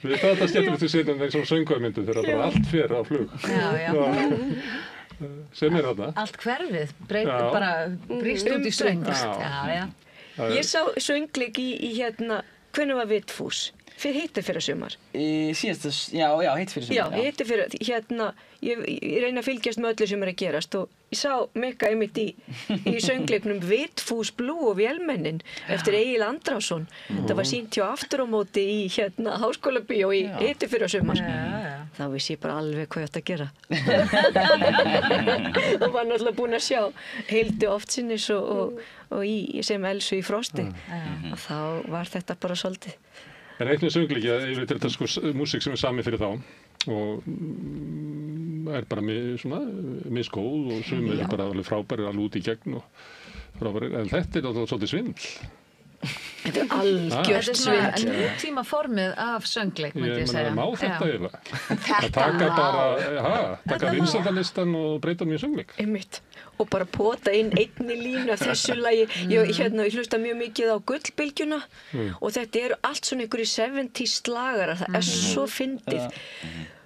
Við þetta skemmtilegt við setjum þegar svona söngvamyndu þegar bara allt fer á flug. Sem er þarna. Allt hverfið, bara brýst út í söng. Ég sá söngleik í hvenær var Vitfús? Hittir fyrir sumar. Síðast, já, hittir fyrir sumar. Já, hittir fyrir, ég reyna að fylgjast með öllu sem er að gerast og sá Mikka einmitt í söngleiknum Vitfús Blue og Vélmennin eftir Egil Andrásson. Það var sýnt hjá Aftur á móti í Háskólabíó í hittifyrrasumar. Þá vissi ég bara alveg hvað ég átti að gera. Og var náttúrulega búin að sjá Hildi oftsinnis og sem Elsu í Frosti. Og þá var þetta bara svolítið. En eitt með söngleiki að yfir þetta sko músík sem samið fyrir þá og bara misgóð og sumir bara alveg frábærir alveg út í gegn og frábærir, en þetta svolítið svindl. Þetta algjört svindl. Þetta nútíma formið af söngleik, myndi ég segja. Má þetta eiginlega? Að taka vinsældalistan og breyta hann í söngleik. Einmitt. Og bara pota inn einni línu af þessu lagi. Ég hlusta mjög mikið á Gullbylgjuna og þetta eru allt svona einhverju 70s slagara. Það svo fyndið.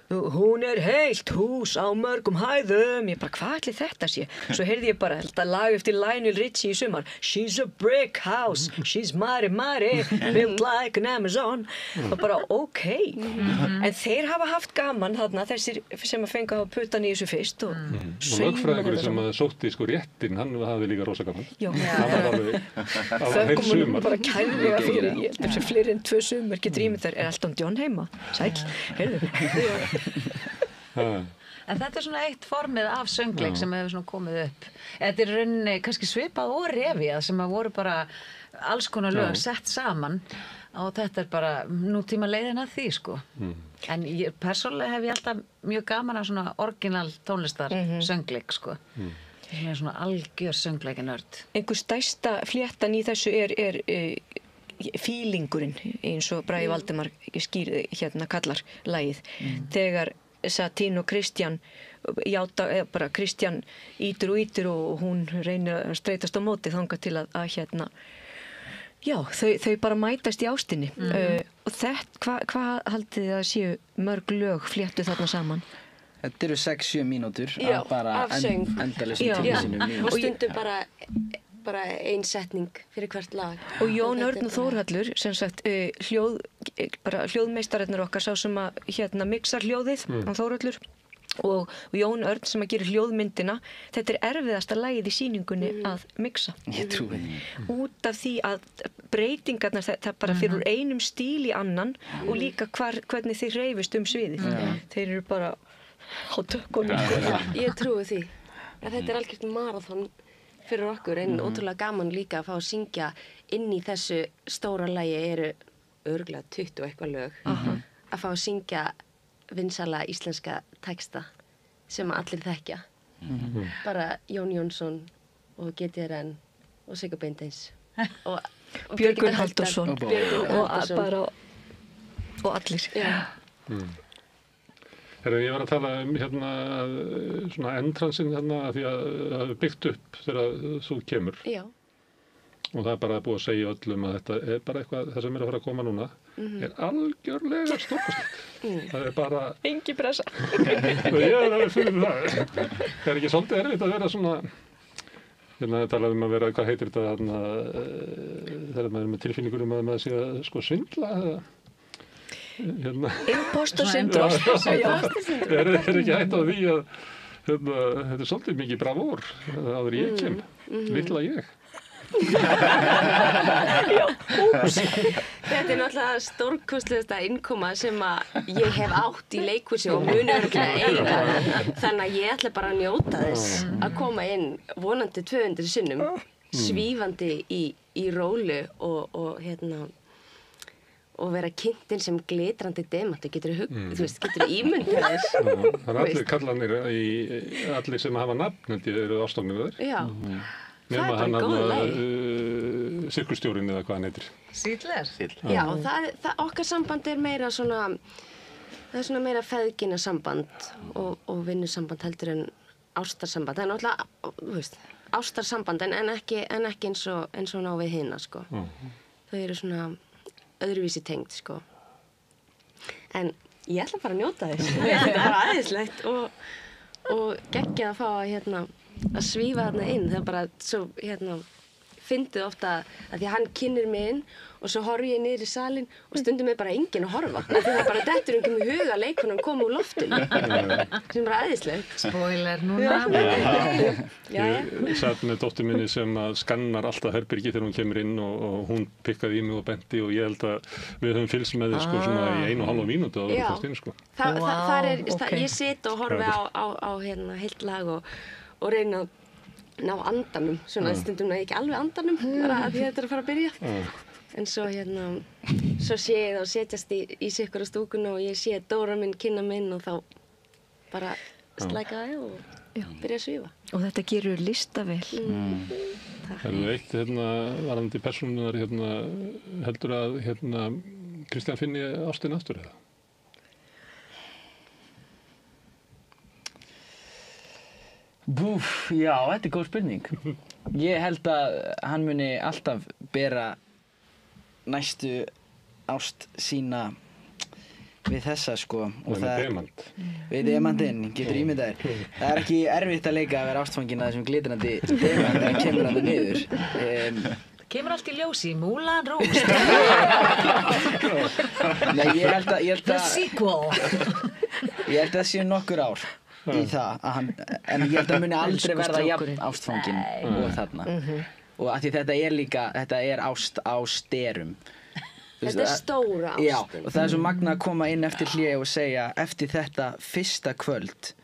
Hún heilt hús á mörgum hæðum. Ég bara, hvað ætli þetta sé? Svo heyrði ég bara þetta lag eftir Lionel Richie í sumar. She's a brick house, she's mighty, built like an Amazon. Og bara, ok. En þeir hafa haft gaman þarna, þessir sem að fenga að putta hann í þessu fyrst. Og lögfræðingur sem sótti réttin, hann hafði líka rosa gaman. Já. Það var alveg heil sumar. Bara kærlega fyrir, ég held sem fleiri en 2 sumar getur ímynd þar. Elton John heima? Sæll, heyrðu. En þetta svona eitt formið af söngleik sem hefur svona komið upp. Þetta rauninni kannski svipað og Revía sem að voru bara alls konar lög sett saman og þetta bara nútíma leiðin að því sko. En persónulega hef ég alltaf mjög gaman af svona orginal tónlistar söngleik sko. Sem svona algjör söngleikinörd. Einhver stærsta fléttan í þessu er fílingurinn eins og Bragi Valdimar kallar lagið. Þegar Satine og Kristján bara Kristján ítur og hún reynir að streitast á móti þangað til að þau bara mætast í ástinni. Og þetta, hvað haldið þið að séu mörg lög fléttu þarna saman? Þetta eru 6-7 mínútur af bara endalausum tímasinum. Og stundum bara ein setning fyrir hvert lag. Og Jón Örn og Þórhallur, sem sagt, hljóðmeistararnir okkar, sá sem að mixar hljóðið, Þórhallur, og Jón Örn sem að gera hljóðmyndina. Þetta erfiðasta lagið í sýningunni að mixa. Ég trúi því. Út af því að breytingarnar, það bara fyrir úr einum stíl í annan og líka hvernig þeir hreyfist sviðið. Þeir eru bara á tökkunum. Ég trúi því. Þetta algjört marathon fyrir okkur, en ótrúlega gaman líka að fá að syngja inn í þessu stóra lagi eru örugglega 20 og eitthvað lög. Að fá að syngja vinsæla íslenska texta sem allir þekkja. Bara Jón Jónsson og GTRN og Sigga Beinteins og Björgvin Halldórsson og allir. Ég var að tala svona entransinn því að það hefur byggt upp þegar þú kemur. Já. Og það bara búið að segja öllum að þetta bara eitthvað, það sem að fara að koma núna, algjörlega stórkostlegt. Það bara... Engi pressa. Ég alveg fyrir það. Það ekki svolítið erfitt að vera svona... Ég talaði að vera, hvað heitir þetta, þegar maður með tilfinningur að maður sé að svindla eða... Impostor syndrom. Er ekki hægt á því að þetta svolítið mikið bravúr áður ég kem, litla ég. Þetta náttúrulega stórkostlegasta innkoma sem að ég hef átt í leikhúsi og muni örugglega eiga. Þannig að ég ætla bara að njóta þess að koma inn vonandi 200 sinnum, svífandi í rólu og vera kynntin sem glitrandi demantur, getur ímyndið þess. Það allir kallanir, allir sem hafa nafn, eru ástofnir þar. Já, það er bara góð leið. Sirkustjórinn eða hvað hann heitir. Sýtler. Já, okkar samband meira svona, það svona meira feðgina samband og vinnusamband heldur en ástarsamband. Það er náttúrulega, ástarsamband en ekki eins og ná við hina, sko. Þau eru svona öðruvísi tengd, sko. En ég ætla bara að njóta þess. Þetta er bara æðislegt og geggjað að fá að svífa þarna inn. Það er bara svo fyndið ofta að því að hann kynnir mig inn og svo horfi ég niður í salinn og stundum er bara enginn að horfa. Því það er bara dettur um í huga leikunum koma úr loftinu. Sem er bara æðislegt. Spoiler núna. Ég satt með dóttur minni sem að skannar alltaf herbergi þegar hún kemur inn og hún pikkaði í mig og benti og ég held að við höfum fylgst með þið sko svona í 1,5 mínútu að vera fyrst inn sko. Ég sit og horfi á heilt lag og reyna að ná andanum, svona stundum að ég ekki alveg andanum, bara að því þetta er að fara að byrja. En svo svo sé ég þá setjast í sig ykkur á stúkuna og ég sé Dóra minn kynna minn og þá bara slækaði og byrja að svífa. Og þetta gerur listavel. Það eitt varandi persónunar heldur að Kristján finni ástina aftur eða? Já, þetta er góð spurning. Ég held að hann muni alltaf bera næstu ást sína við þessa sko. Og það er demant. Við demantinn, getur ímyndað þér. Það er ekki erfitt að leika að vera ástfangin að þessum glitrandi demant þegar kemur hann niður. Kemur allt í ljósi, Moulin Rouge. Nei, ég held að The sequel. Ég held að það séu nokkur ár í það en ég held að muni aldrei verða jafn ástfangin og þarna og af því þetta er ást á sterum. Þetta er stóra ástin. Já, og það er svo magna að koma inn eftir hlé og segja eftir þetta fyrsta kvöld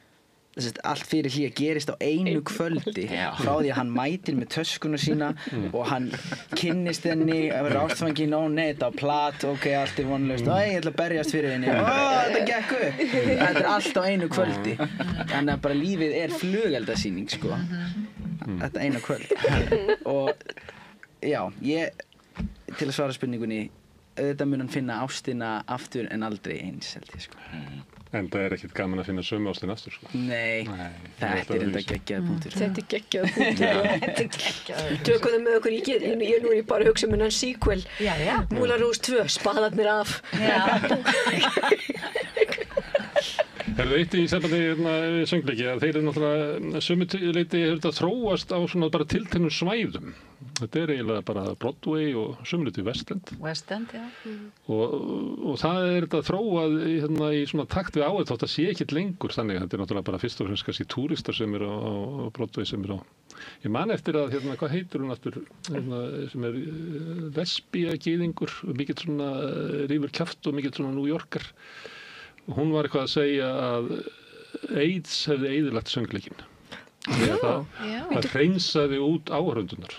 allt fyrir hlé gerist á einu kvöldi frá því að hann mætir með töskuna sína og hann kynnist henni ástfangin, nei, þetta á plat allt er vonlaust, ég ætla að berjast fyrir henni þetta gekk upp þetta er allt á einu kvöldi þannig að bara lífið er flugeldasýning sko þetta eina kvöld og já, til að svara spurningunni auðvitað mun hann finna ástina aftur en aldrei eins held ég sko. En það er ekkert gaman að finna sömu ástina aftur sko. Nei, þetta er enda geggjaða punktur. Þetta er geggjaða punktur. Tökum það með okkur, ég er nú bara að hugsa um hennan sequel. Moulin Rouge 2, spaðarnir af. Það eitt í sambandi söngleiki að þeir eru náttúrulega sömu leyti þróast á svona bara tilteknum svæðum. Þetta er eiginlega bara Broadway og sömu leyti West End. West End, já. Og það er þetta þróað í svona takt við áður þótt að sé ekkert lengur þannig að þetta er náttúrulega bara fyrst og fremst kannski túristar sem eru á Broadway sem eru á. Ég man eftir að hvað heitir hún aftur sem er lesbía-gyðingur og mikill svona rífur kjaft og mikill svona New Yorker. Hún var eitthvað að segja að AIDS hefði eyðilagt söngleikinn. Það hreinsaði út áhorfendunar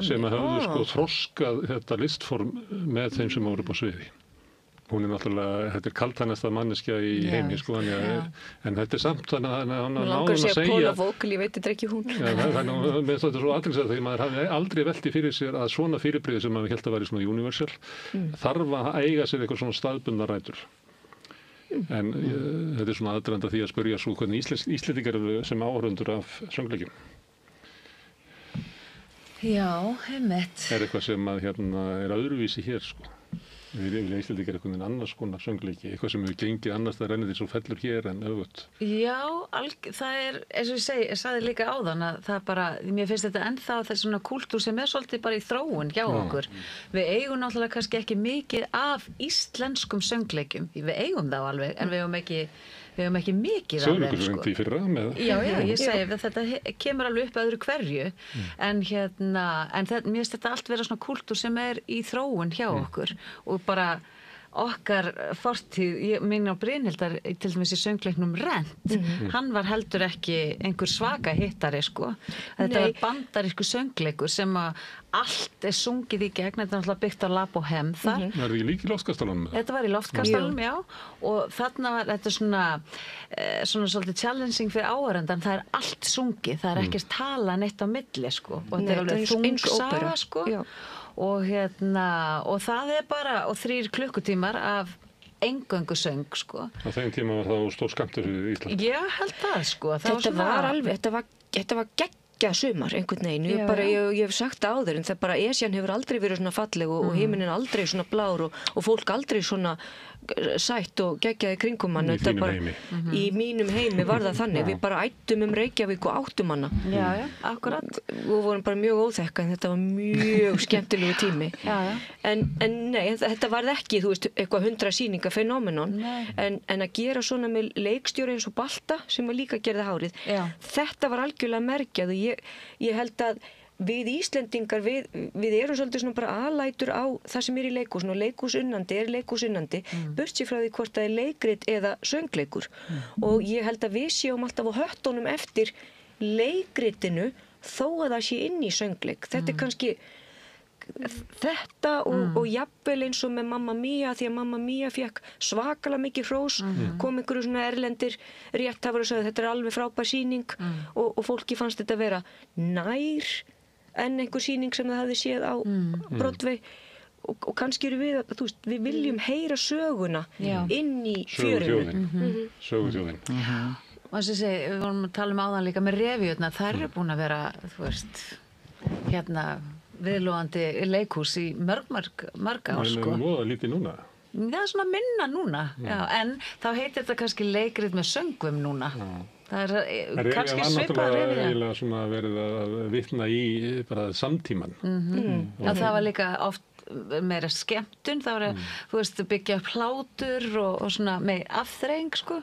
sem höfðu þroskað þetta listform með þeim sem voru upp á sviði. Hún er náttúrulega, þetta er kaldhænasta manneskja í heimi sko, en þetta er samt þannig að hann náði að segja Paula Vogel, ég veit þetta ekki hún. Þetta er svo athyglisvert því maður hafði aldrei velti fyrir sér að svona fyrirbrigði sem maður hélt að væri svona universal þarf að eiga sér eitthvað svona staðbundnar rætur. En þetta er svona aðdragandi að því að spyrja svo hvernig Íslendingar eru sem áhorfendur af söngleikjum. Já, einmitt. Er eitthvað sem að er öðruvísi hér sko. Við Íslendingar eitthvað annars konar söngleiki, eitthvað sem hefur gengið annars það rennir því svo fellur hér en öfugt. Já, það er, eins og ég sagði líka áðan að það bara, mér finnst þetta ennþá þess svona kúltúr sem er svolítið bara í þróun hjá okkur. Við eigum náttúrulega kannski ekki mikið af íslenskum söngleikjum, við eigum þá alveg, en við eigum ekki mikið af þeim sko. Í fyrra með Já, ég segi að þetta kemur alveg upp öðru hverju en mér finnst þetta allt vera svona kúltúr sem er í þróun hjá okkur og bara okkar fortíð, mín á Brynhildar til dæmis í söngleiknum Rent hann var heldur ekki einhver svaka hittari sko, þetta var bandarísku söngleikur sem að allt er sungið í gegn, þetta er náttúrulega byggt á La Bohème þar. Það er ekki líka í Loftkastalanum? Þetta var í Loftkastalanum, já, og þarna var þetta svona svolítið challenging fyrir áhorfandann, það er allt sungið, það er ekkert tala neitt á milli sko, og þetta er alveg þung saga sko. Og það er bara 3 klukkutímar af eingöngu söng sko. Á þeim tíma var það stór skammtur fyrir Ísland. Já, held það sko. Þetta var geggjað geggjað sumar einhvern veginn, ég hef sagt það áður en það bara Esjan hefur aldrei verið svona falleg og himinin aldrei svona blár og fólk aldrei svona sætt og geggjaði kringum hann í mínum heimi var það þannig við bara ættum Reykjavík og áttum hana akkurat og vorum bara mjög óþekka en þetta var mjög skemmtilegu tími en nei, þetta var ekki þú veist, eitthvað 100 sýninga fenómenon en að gera svona með leikstjóri eins og Balta sem var líka gerði hárið þetta var algjörlega merkjað og ég held að við Íslendingar, við erum svolítið svona bara alætur á það sem í leikhúsinu og leikhúsunnandi leikhúsunnandi burtséð frá því hvort það leikrit eða söngleikur og ég held að við séum alltaf á höttunum eftir leikritinu þó að það sé inn í söngleik þetta kannski þetta og jafnvel eins og með Mamma Mia því að Mamma Mia fekk svakalega mikið hrós kom einhverju svona erlendir rétthafar og sagði þetta alveg frábær sýning og fólki fannst þetta vera nær en einhver sýning sem það hafði séð á Broadway og kannski eru við þú veist, við viljum heyra söguna inn í fjörinu Söguþjóðin og þess að segja, við vorum að tala áðan líka með revíurnar, þær eru búin að vera þú veist, viðlóðandi leikhús í mörg ár sko. Það er lítið núna. Það er svona minna núna, en þá heitir þetta kannski leikrit með söngvum núna. Það er kannski svipað revið. Það er eiginlega svona verið að vitna í bara samtíman. Það var líka oft meira skemmtun, það var þú veist, byggja upp hlátur og svona með afþreying sko.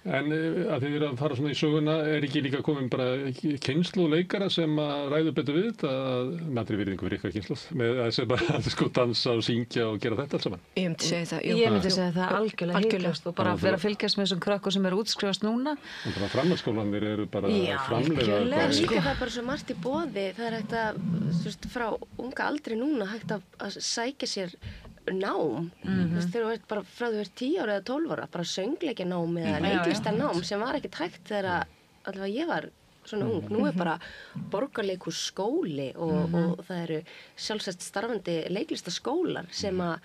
En að þið eru að fara svona í söguna ekki líka komin bara kynslu leikara sem að ræðu betur við þetta með allri virðingu fyrir ykkar kynslu með að sem að sko dansa og syngja og gera þetta alls saman Ég myndi segja það Ég myndi segja það algjörlega hiklaust og bara vera að fylgjast með þessum krökkum sem eru útskrifast núna og bara framhaldsskólanir eru bara framleiða Líka það er bara svo margt í boði það er hægt að þú veist, frá unga aldri núna hægt að sækja sér nám þegar þú ert bara frá þú ert 10 ára eða 12 ára bara söngleikja nám eða leiklistarnám sem var ekkert hægt þegar allavega ég var svona ung nú er bara borgarleikhús skóli og það eru sjálfsagt starfandi leiklistaskólar sem að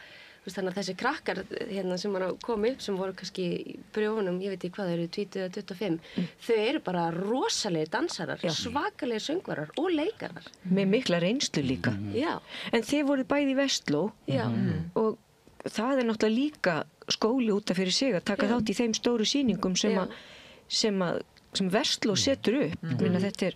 þannig að þessi krakkar hérna sem var að koma upp sem voru kannski í prjófunum, ég veit ekki hvað þau eru 20 eða 25, þau eru bara rosalegir dansarar, svakalegir söngvarar og leikarar. Með mikla reynslu líka. En þið voruð bæði í Vestló og það er náttúrulega líka skóli út af fyrir sig að taka þátt í þeim stóru sýningum sem Vestló setur upp. Minna þetta er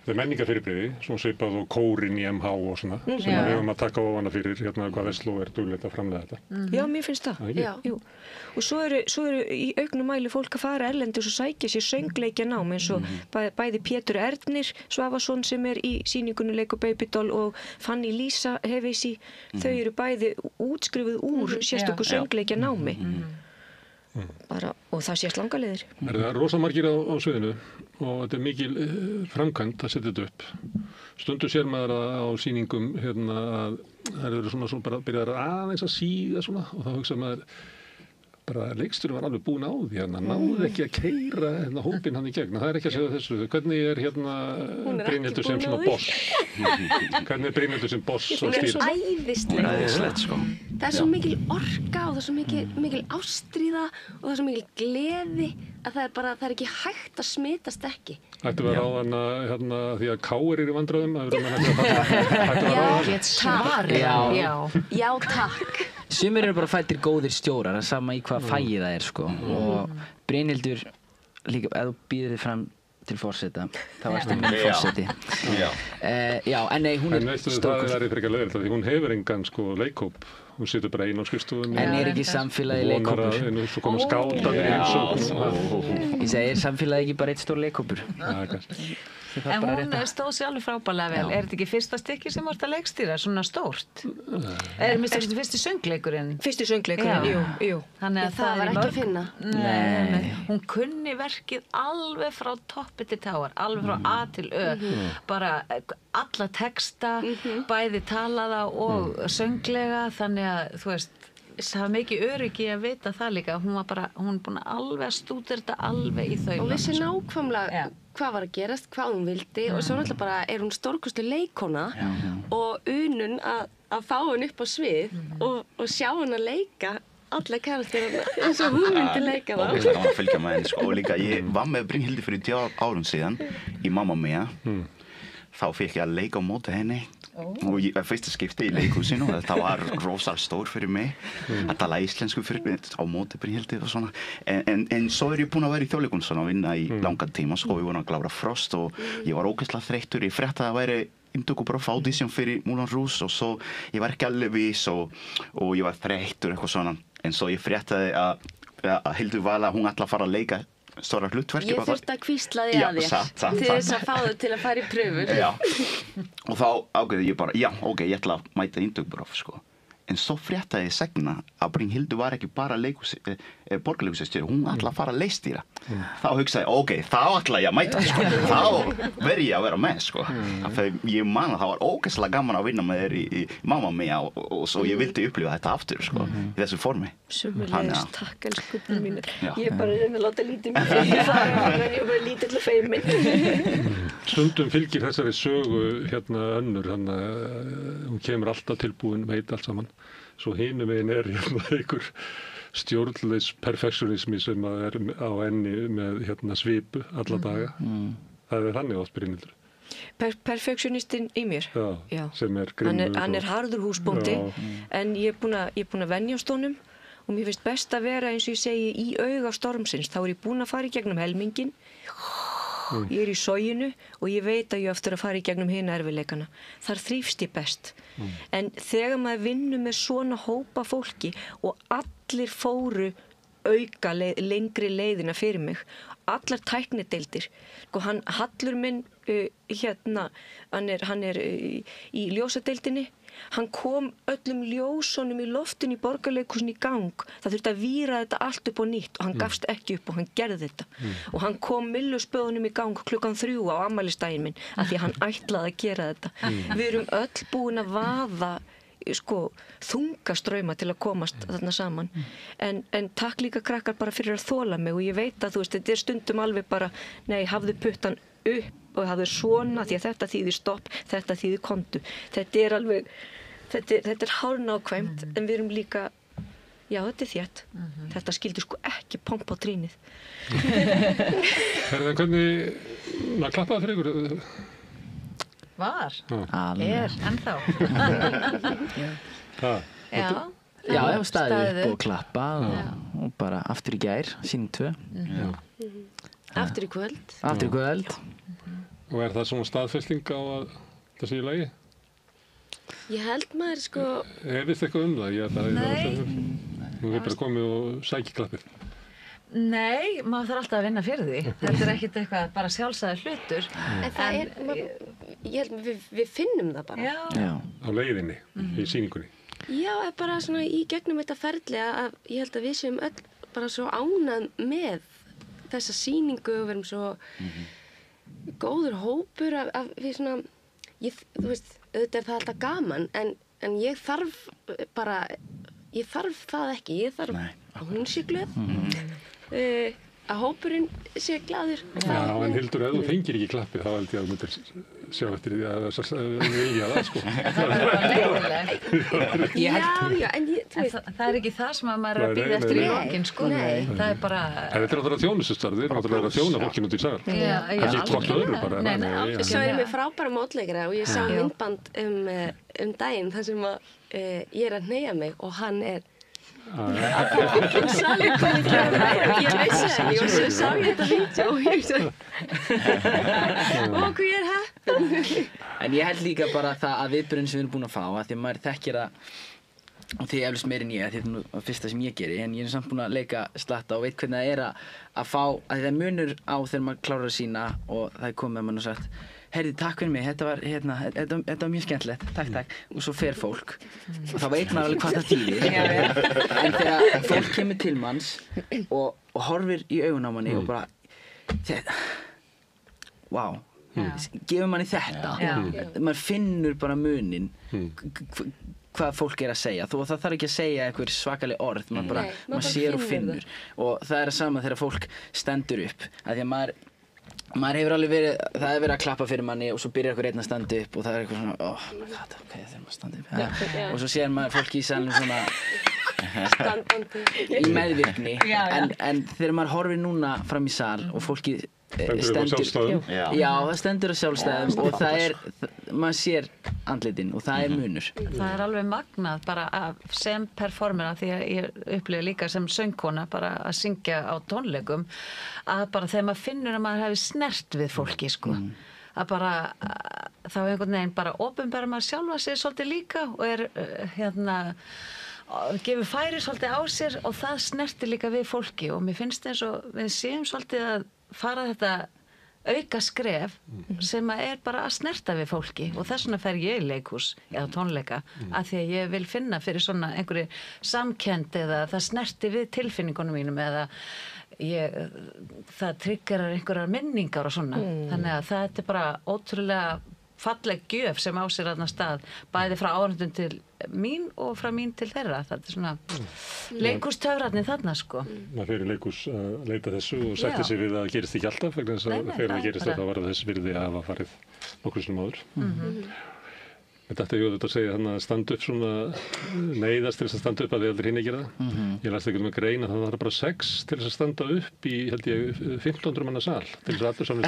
Það er menningarfyrirbrigði, svona svipað og kórin í MH og svona, sem við höfum að taka ofana fyrir hérna hvað Vestló er duglegt að framleiða þetta. Já, mér finnst það. Jú. Og svo eru í auknum mæli fólk að fara erlendis og sækja sér söngleikja nám eins og bæði Pétur Ernir Svavason sem er í sýningunni Leik og Babydoll og Fanny Lísa Hefesi, þau eru bæði útskrifuð úr sérstöku söngleikja námi. Og það sést langaleiðir. Það er rosa margir á sviðinu og þetta er mikil framkvæmt að setja þetta upp. Stundum sér maður á sýningum hérna að það eru svona bara byrjar aðeins að síga svona og þá hugsa maður bara leiksturinn var alveg búin á því hérna, náði ekki að keyra hérna hópinn hann í gegn, það er ekki að segja þessu. Hvernig er hérna Brynhildur sem svona boss? Hvernig er Brynhildur sem boss á stýr? Hún er svo æðisleg. Æðislegt sko. Það er svo mikil orka og það er svo mikil ástríða og það er svo mikil gleði að það er ekki hægt að smitast ekki. Ættu að ráða hana hérna því að Káir eru í vandræðum? Já, takk. Sumir eru bara fæddir góðir stjórar, að sama í hvað fæi það er sko. Og Brynhildur, líka ef þú býður þig fram til forseta, þá varstu minn forseti. Já, en nei, hún er stórkostleg. Það er frekar leiðilegt því hún hefur engan sko leikhóp. Hún situr bara einn á skrifstofunni. En er ekki samfélagi leikhópur? Svo koma skátarnir Ég segi, er samfélagi ekki bara eitt stór leikhópur? En hún stóð sér alveg frábærlega vel. Er þetta ekki fyrsta stykki sem varst að leikstýra, svona stórt? Er þetta fyrsti söngleikurinn? Fyrsti söngleikurinn, jú. Þannig að það var ekki að finna. Nei. Hún kunni verkið alveg frá toppi til táar, alveg frá A til Ö. Bara alla texta, bæði talaða og sönglega, þannig að þú veist, það var mikið öryggi að vita það líka. Hún er búin að alveg stúdera þetta alveg í þaula. Og vissi nákvæmlega hvað var að gerast, hvað hún vildi og svo náttúrulega bara er hún stórkostleg leikkona og unun að fá henni upp á svið og sjá henni að leika alla karakterana eins og hún myndi leika þá. Ógeðslega gaman að fylgja með henni, sko. Og líka, ég var með Brynhildi fyrir 10 árum síðan í Mamma Mia. Þá fikk ég að leika á móti henni. Og fyrsta skipti í leikhúsinu, þetta var rosalega stór fyrir mig að tala íslensku fyrir mig á móti Brynhildi og svona. En svo ég búin að vera í Þjóðleikhúsinu svona að vinna í langan tíma, sko, við vorum að klára Frost og ég var ógeðslega þreyttur. Ég frétti að það væri inntökupróf audition fyrir Moulin Rouge og svo ég var ekki alveg viss og ég var þreyttur eitthvað svona. En svo ég fréttaði að Hildur Vala, hún ætla að fara að leika stóra hlutverki. Ég þurfti að hvísla því að þér til þess að fá þau til að fara í pröfur. Já, og þá ákveði ég bara, já, ok, ég ætla að mæta inntökupróf, sko. En svo fréttaði ég segna að Brynhildur var ekki bara borgarleikhússtjóri, hún ætla að fara að leikstýra. Þá hugsaði ég, ok, þá ætla ég að mæta, sko. Þá verði ég að vera með, sko. Þegar ég man að það var ógeðslega gaman að vinna með þér í Mamma Mia og svo ég vildi upplifa þetta aftur, sko, í þessu formi. Sömulegis, takk elskuðum mínir. Ég er bara að láta lítið mér fyrir það, ég er bara lítill og feimin. Stundum fylgir þessari sögu hérna önnur, hún kemur alltaf tilbúin, veit allt saman. Svo hinum megin hérna einhver stjórnleys perfektionismi sem er á enni með svipu alla daga. Það er þannig oft Brynhildur. Perfektionistinn í mér? Já, sem er grimmur. Hann er harður húsbóndi, en ég er búin að venjast honum og mér finnst best að vera eins og ég segi í auga stormsins. Þá er ég búin að fara í gegnum helmingin, ég er í soginu og ég veit að ég eftir að fara í gegnum hina erfiðleikana. Þar þrífst ég best. En þegar maður vinnur með svona hópa fólki og allir fóru auka lengri leiðina fyrir mig, allar tæknideildir, sko Hallur minn hann er í ljósadeildinni, hann kom öllum ljósunum í loftinu í Borgarleikhúsinu í gang. Það þurfti að víra þetta allt upp á nýtt og hann gafst ekki upp og hann gerði þetta. Og hann kom mylluspöðunum í gang 3:00 á afmælisdaginn minn af því að hann ætlaði að gera þetta. Við erum öll búin að vaða þungastrauma til að komast þarna saman. En takk líka krakkar bara fyrir að þola mig og ég veit að þetta er stundum alveg bara, nei, hafðu puttan upp og hafðu svona því að þetta þýðir stopp, þetta þýðir komdu. Þetta er alveg, þetta er hárnákvæmt en við erum líka, já þetta er þétt. Þetta skildi sko ekki pompa á trínið. Hvernig, maður klappaði fyrir ykkur? Var? Er, ennþá. Já, ég var staðið upp og klappað og bara aftur í gær, sýning 2. Aftur í kvöld. Aftur í kvöld. Og er það svona staðfesting á að það sé í lagi? Ég held maður sko... Hefist eitthvað það? Nei. Nú er bara komið og sækir klappið. Nei, maður þarf alltaf að vinna fyrir því. Þetta er ekkert eitthvað bara sjálfsagður hlutur. En það ég held við finnum það bara. Já. Á leiðinni, í sýningunni. Já, bara svona í gegnum þetta ferli að ég held að við séum öll bara svo ánað með þessa sýningu og verum svo góður hópur af við svona, þú veist, auðvitað er það alltaf gaman, en ég þarf bara, ég þarf það ekki, ég þarf að hún sé glöð, að hópurinn sé glaður. Já, en Hildur, ef þú fengir ekki klappið, þá held ég að þú myndir sjá eftir því að vilja það, sko. Það var bara leiðilegt. Já, en þú veist. Það er ekki það sem að maður er að bíða eftir í lokin, sko. Það er bara... Þetta er náttúrulega þjónustustarf, þið er náttúrulega að þjóna fólkinu út í sagar. Það er ekki hvort öðru bara. Svo er mér frábæra mótleikara og ég sá myndband daginn þar sem ég er að hneigja mig og hann er að fá allir salir komið til að hneigja. Ég vissi það ekki og svo sá ég þetta vídeo og ég svo og ég er heppin. En ég held líka bara það að viðbröðin sem við erum búin að fá að því að maður þekkir það og því eflust meir en ég, því þetta er nú fyrsta sem ég geri, en ég er samt búin að leika slatta og veit hvernig það er að fá, að það munur á þegar maður klárar að sína og það er komið að mann og sagt heyrðu, takk fyrir mig, þetta var mjög skemmtilegt, takk, og svo fer fólk og þá veit maður alveg hvað það þýðir en þegar fólk kemur til manns og horfir í augun á manni og bara wow, gefur manni þetta maður finnur bara munin hvað fólk er að segja, það þarf ekki að segja einhver svakaleg orð, maður sér og finnur og það er að sama þegar fólk stendur upp, að því að maður hefur alveg verið, það hefur verið að klappa fyrir manni og svo byrjar einhver einn að standa upp og það er eitthvað svona, oh my god, ok, þeir maður standa upp og svo sér maður fólki í salnum svona standandi í meðvirkni en þegar maður horfir núna fram í sal og fólki stendur það stendur á sjálfstæðum og það er maður sér andlitin og það er munur. Það er alveg magnað bara sem performer því að ég upplifi líka sem söngkona bara að syngja á tónleikum að bara þegar maður finnur að maður hefur snert við fólki sko að bara þá einhvern veginn bara opinbera maður sjálfa sér svolítið líka og er gefur færi svolítið á sér og það snertir líka við fólki og mér finnst eins og við séum svolítið að fara þetta auka skref sem er bara að snerta við fólki og þess vegna fer ég í leikhús eða tónleika af því að ég vil finna fyrir svona einhverju samkennd eða það snerti við tilfinningunum mínum eða það triggerar einhverjar minningar og svona þannig að það er bara ótrúlega falleg gjöf sem á sér þarna stað bæði frá áhorfendum til mín og frá mín til þeirra þetta er svona leikhústöfrarnir þarna sko maður fer í leikhús að leita þessu og sætti sig við að það gerist ekki alltaf vegna þess að þegar það gerist þetta var það þess virði að hafa farið nokkur sinnum áður þetta er að segja þannig að standa upp svona neyðast til þess að standa upp að þið aldrei hinn að gera það ég las ekkert greina það var bara 6 til þess að standa upp í held ég 1500 manna sal til þess að allir samlist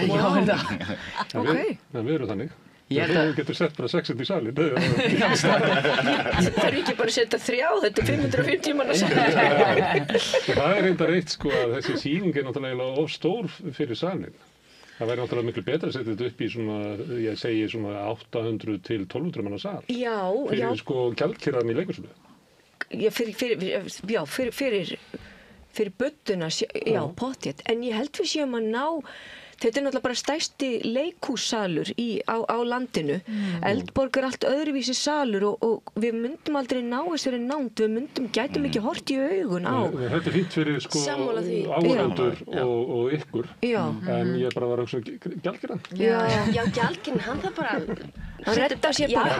en við erum þannig þú getur sett bara 6 í salin það er ekki bara að setja 3 þetta er 550 manna sal það er reyndar eitt sko að þessi sýning er náttúrulega of stór fyrir salin það væri náttúrulega miklu betra að setja þetta upp í svona ég segi svona 800 til 1200 manna sal fyrir sko gjaldkyrraðan í leikhúsinu fyrir budduna pottþétt en ég held við séum að ná þetta er náttúrulega bara stærsti leikhússalur á landinu. Eldborg er allt öðruvísi salur og við myndum aldrei ná þessari nánd, við gætum ekki hort í augun á. Þetta er fínt fyrir sko áhorfendur og ykkur, en ég bara var að hugsa gjaldkyrran. Já, gjaldkyrran, hann það bara að redda sér bara.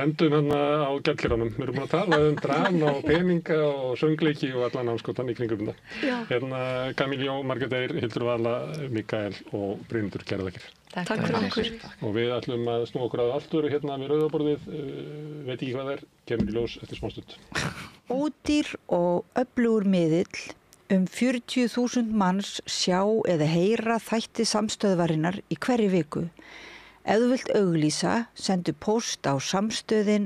Endum hérna á gjaldkyrranum. Við erum að tala drama og peninga og söngleiki og allan anskotan í kringum það. Hérna Camille Margrét, Hildur Vala, Mikael og Brynhildur, kærar þakkir. Takk fyrir okkur. Og við ætlum að snúa okkur að allt hérna við rauðaborðið, veit ekki hvað það kemur í ljós eftir smástund. Ódýr og öflugur miðill, 40.000 manns sjá eða heyra þætti samstöðvarinnar í hverri viku. Ef þú vilt auglýsa, sendu post á samstöðin.is.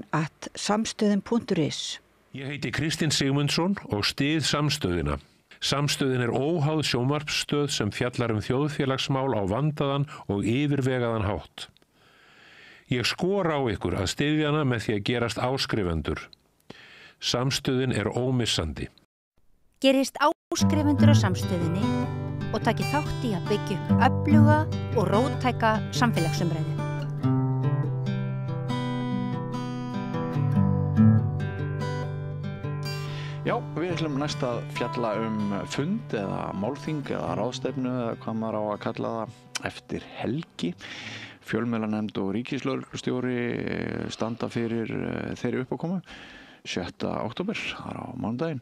Ég heiti Kristinn Sigmundsson og styð samstöðina. Samstöðin er óháð sjónvarpsstöð sem fjallar þjóðfélagsmál á vandaðan og yfirvegaðan hátt. Ég skora á ykkur að styðja hana með því að gerast áskrifendur. Samstöðin er ómissandi. Gerist áskrifendur á samstöðinni og taki þátt í að byggja upp öfluga og róttæka samfélagsumræðu. Já, við ætlum næst að fjalla fund eða málþing eða ráðstefnu eða hvað maður á að kalla það eftir helgi. Fjölmiðlanefnd og ríkislögreglustjóri standa fyrir þeirri uppákomu 7. október, þar á mánudaginn.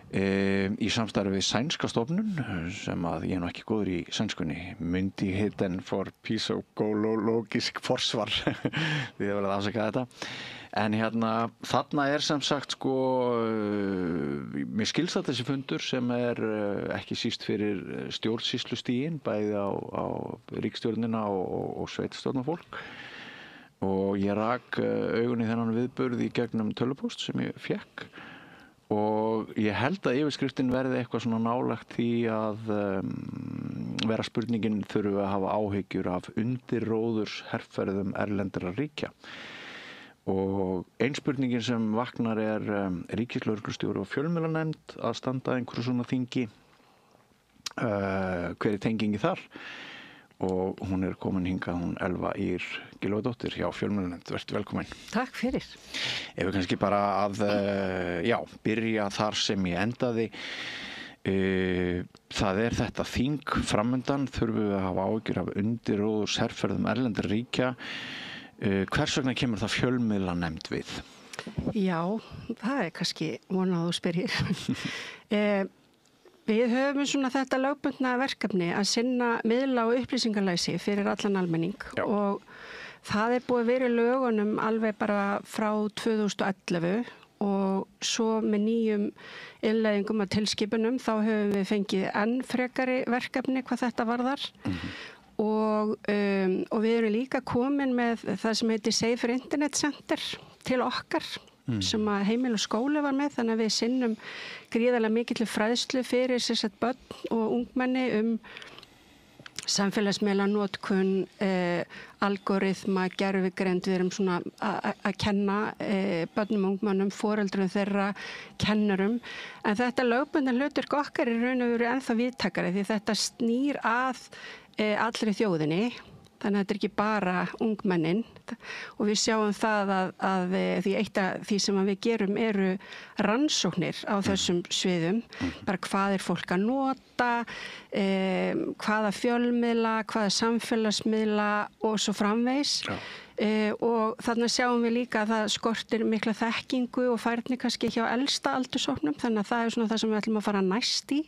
Í samstarfi við sænska stofnun sem að ég er nú ekki góður í sænskunni, Myndigheten for Psykologisk Forsvar, því að verða að afsaka þetta. En þarna er sem sagt sko, mér skilst að þessi fundur sem er ekki síst fyrir stjórnsýslustigin, bæði á ríkisstjórnina og sveitarstjórnarfólk. Og ég rak augun í þennan viðburð í gegnum tölvupóst sem ég fékk. Og ég held að yfirskriftin verði eitthvað svona nálægt því að vera spurningin þurfum við að hafa áhyggjur af undirróðurs herferðum erlendra ríkja. Og ein spurningin sem vaknar er ríkislögreglustjóri og fjölmiðlanefnd að standa einhverju svona þingi. Hver er tengingi þar? Og hún er komin hingað, hún Elva Ýr Gylfadóttir hjá fjölmiðlanefnd. Vertu velkomin. Takk fyrir. Ef við kannski bara að byrja þar sem ég endaði. Það er þetta þing framundan, þurfum við að hafa áhyggjur af undirróðurs herferðum erlendra ríkja. Hvers vegna kemur það fjölmiðlanefnd við? Já, það er kannski vonað þú spyrir. Við höfum svona þetta lögbundna verkefni að sinna miðla og upplýsingalæsi fyrir allan almenning og Það búið að vera í lögunum alveg bara frá 2011 og svo með nýjum innleiðingum að tilskipunum þá höfum við fengið enn frekari verkefni hvað þetta varðar og við erum líka komin með það sem heitir Safer Internet Center til okkar sem að Heimil og skóli var með þannig að við sinnum gríðarlega mikill fræðslu fyrir sérstaklega börn og ungmenni samfélagsmiðla notkun, algoritma, gervigreind, við erum svona að kenna börnum og ungmennum, foreldrum þeirra, kennurum. En þetta lögbundna hlutverk okkar raun og veru ennþá víðtækari því þetta snýr að allri þjóðinni. Þannig að þetta ekki bara ungmennin og við sjáum það að því eitt af því sem við gerum eru rannsóknir á þessum sviðum, bara hvað fólk að nota, hvaða fjölmiðla, hvaða samfélagsmiðla og svo framvegis. Og þannig sjáum við líka að það skortir mikla þekkingu og færni kannski hjá elsta aldurshópnum, þannig að það svona það sem við ætlum að fara næst í.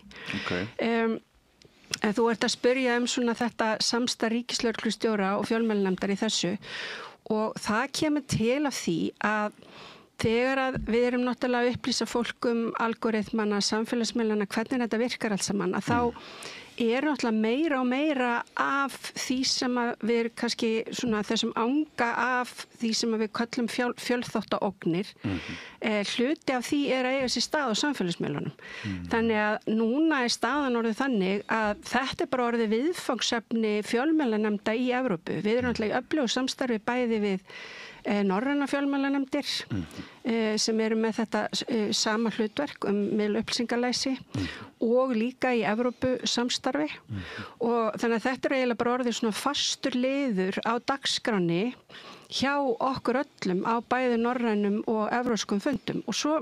En þú ert að spyrja svona þetta samstarf ríkislögreglustjóra og fjölmiðlanefndar í þessu og það kemur til af því að þegar að við erum náttúrulega að upplýsa fólk algoritmana, samfélagsmiðlana, hvernig þetta virkar allt saman, að þá náttúrulega meira og meira af því sem að við erum kannski svona þessum anga af því sem að við köllum fjölþáttaógnir. Hluti af því að eiga sér stað á samfélagsmiðlunum. Þannig að núna staðan orðið þannig að þetta bara orðið viðfangsefni fjölmiðlanefnda í Evrópu. Við erum náttúrulega í öflugu samstarfi bæði við norræna fjölmiðlanefndir sem eru með þetta sama hlutverk miðla upplýsingalæsi og líka í Evrópu samstarfi og þannig að þetta eiginlega bara orðið svona fastur liður á dagskránni hjá okkur öllum á bæði norrænum og evrópskum fundum og svo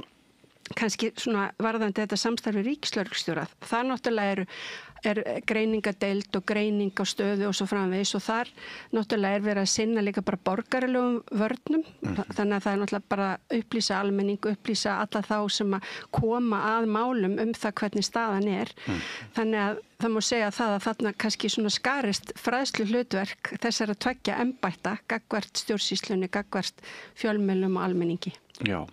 kannski svona varðandi þetta samstarfi ríkislögreglustjóra. Það náttúrulega greiningadeild og greining á stöðu og svo framvegis og þar náttúrulega verið að sinna líka bara borgaralegum vörnum. Þannig að það náttúrulega bara upplýsa almenning, upplýsa alla þá sem að koma að málum það hvernig staðan Þannig að það má segja það að þarna kannski svona skarist fræðslu hlutverk þessara tveggja embætta, gagnvart stjórnsýslunni, gagnvart fjölmiðlum og almenningi. Já,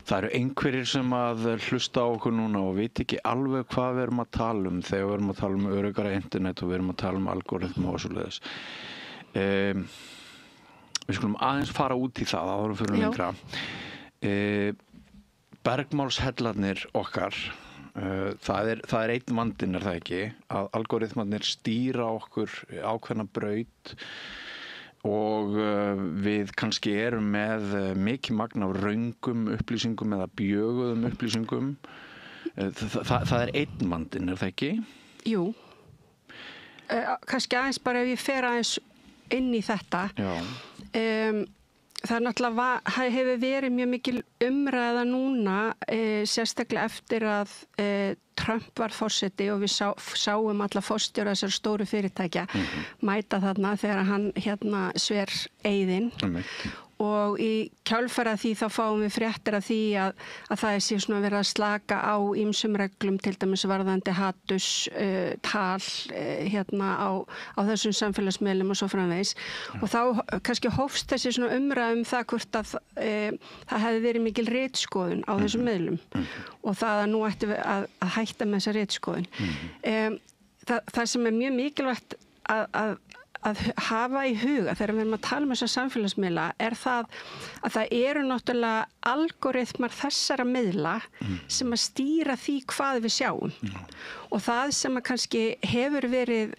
það eru einhverjir sem að hlusta á okkur núna og veit ekki alveg hvað við erum að tala þegar við erum að tala öruggara internet og við erum að tala algoritma og svoleiðis. Við skulum aðeins fara út í það áður fyrir lengra. Bergmálshellarnir okkar, það er einn vandinn það ekki, að algoritmarnir stýra okkur ákveðna braut og við kannski erum með mikið magn af röngum upplýsingum eða bjöguðum upplýsingum. Það er einn vandinn, það ekki? Jú. Kannski aðeins bara ef ég fer aðeins inn í þetta. Það náttúrulega hefur verið mjög mikil umræða núna, sérstaklega eftir að Trump var forseti og við sáum alla forstjóra þessar stóru fyrirtækja mæta þarna þegar hann sver eyðinn. Og í kjölfara því þá fáum við fréttir af því að það sé svona verið að slaka á ýmsum reglum, til dæmis varðandi hatus, tal á þessum samfélagsmiðlum og svo framvegis. Og þá kannski hófst þessi svona umræða það hvort að það hefði verið mikil ritskoðun á þessum miðlum og það að nú ætti við að hætta með þessa ritskoðun. Það sem mjög mikilvægt að hafa í huga þegar við erum að tala þessa samfélagsmiðla það að það eru náttúrulega algoritmar þessara miðla sem að stýra því hvað við sjáum og það sem að kannski hefur verið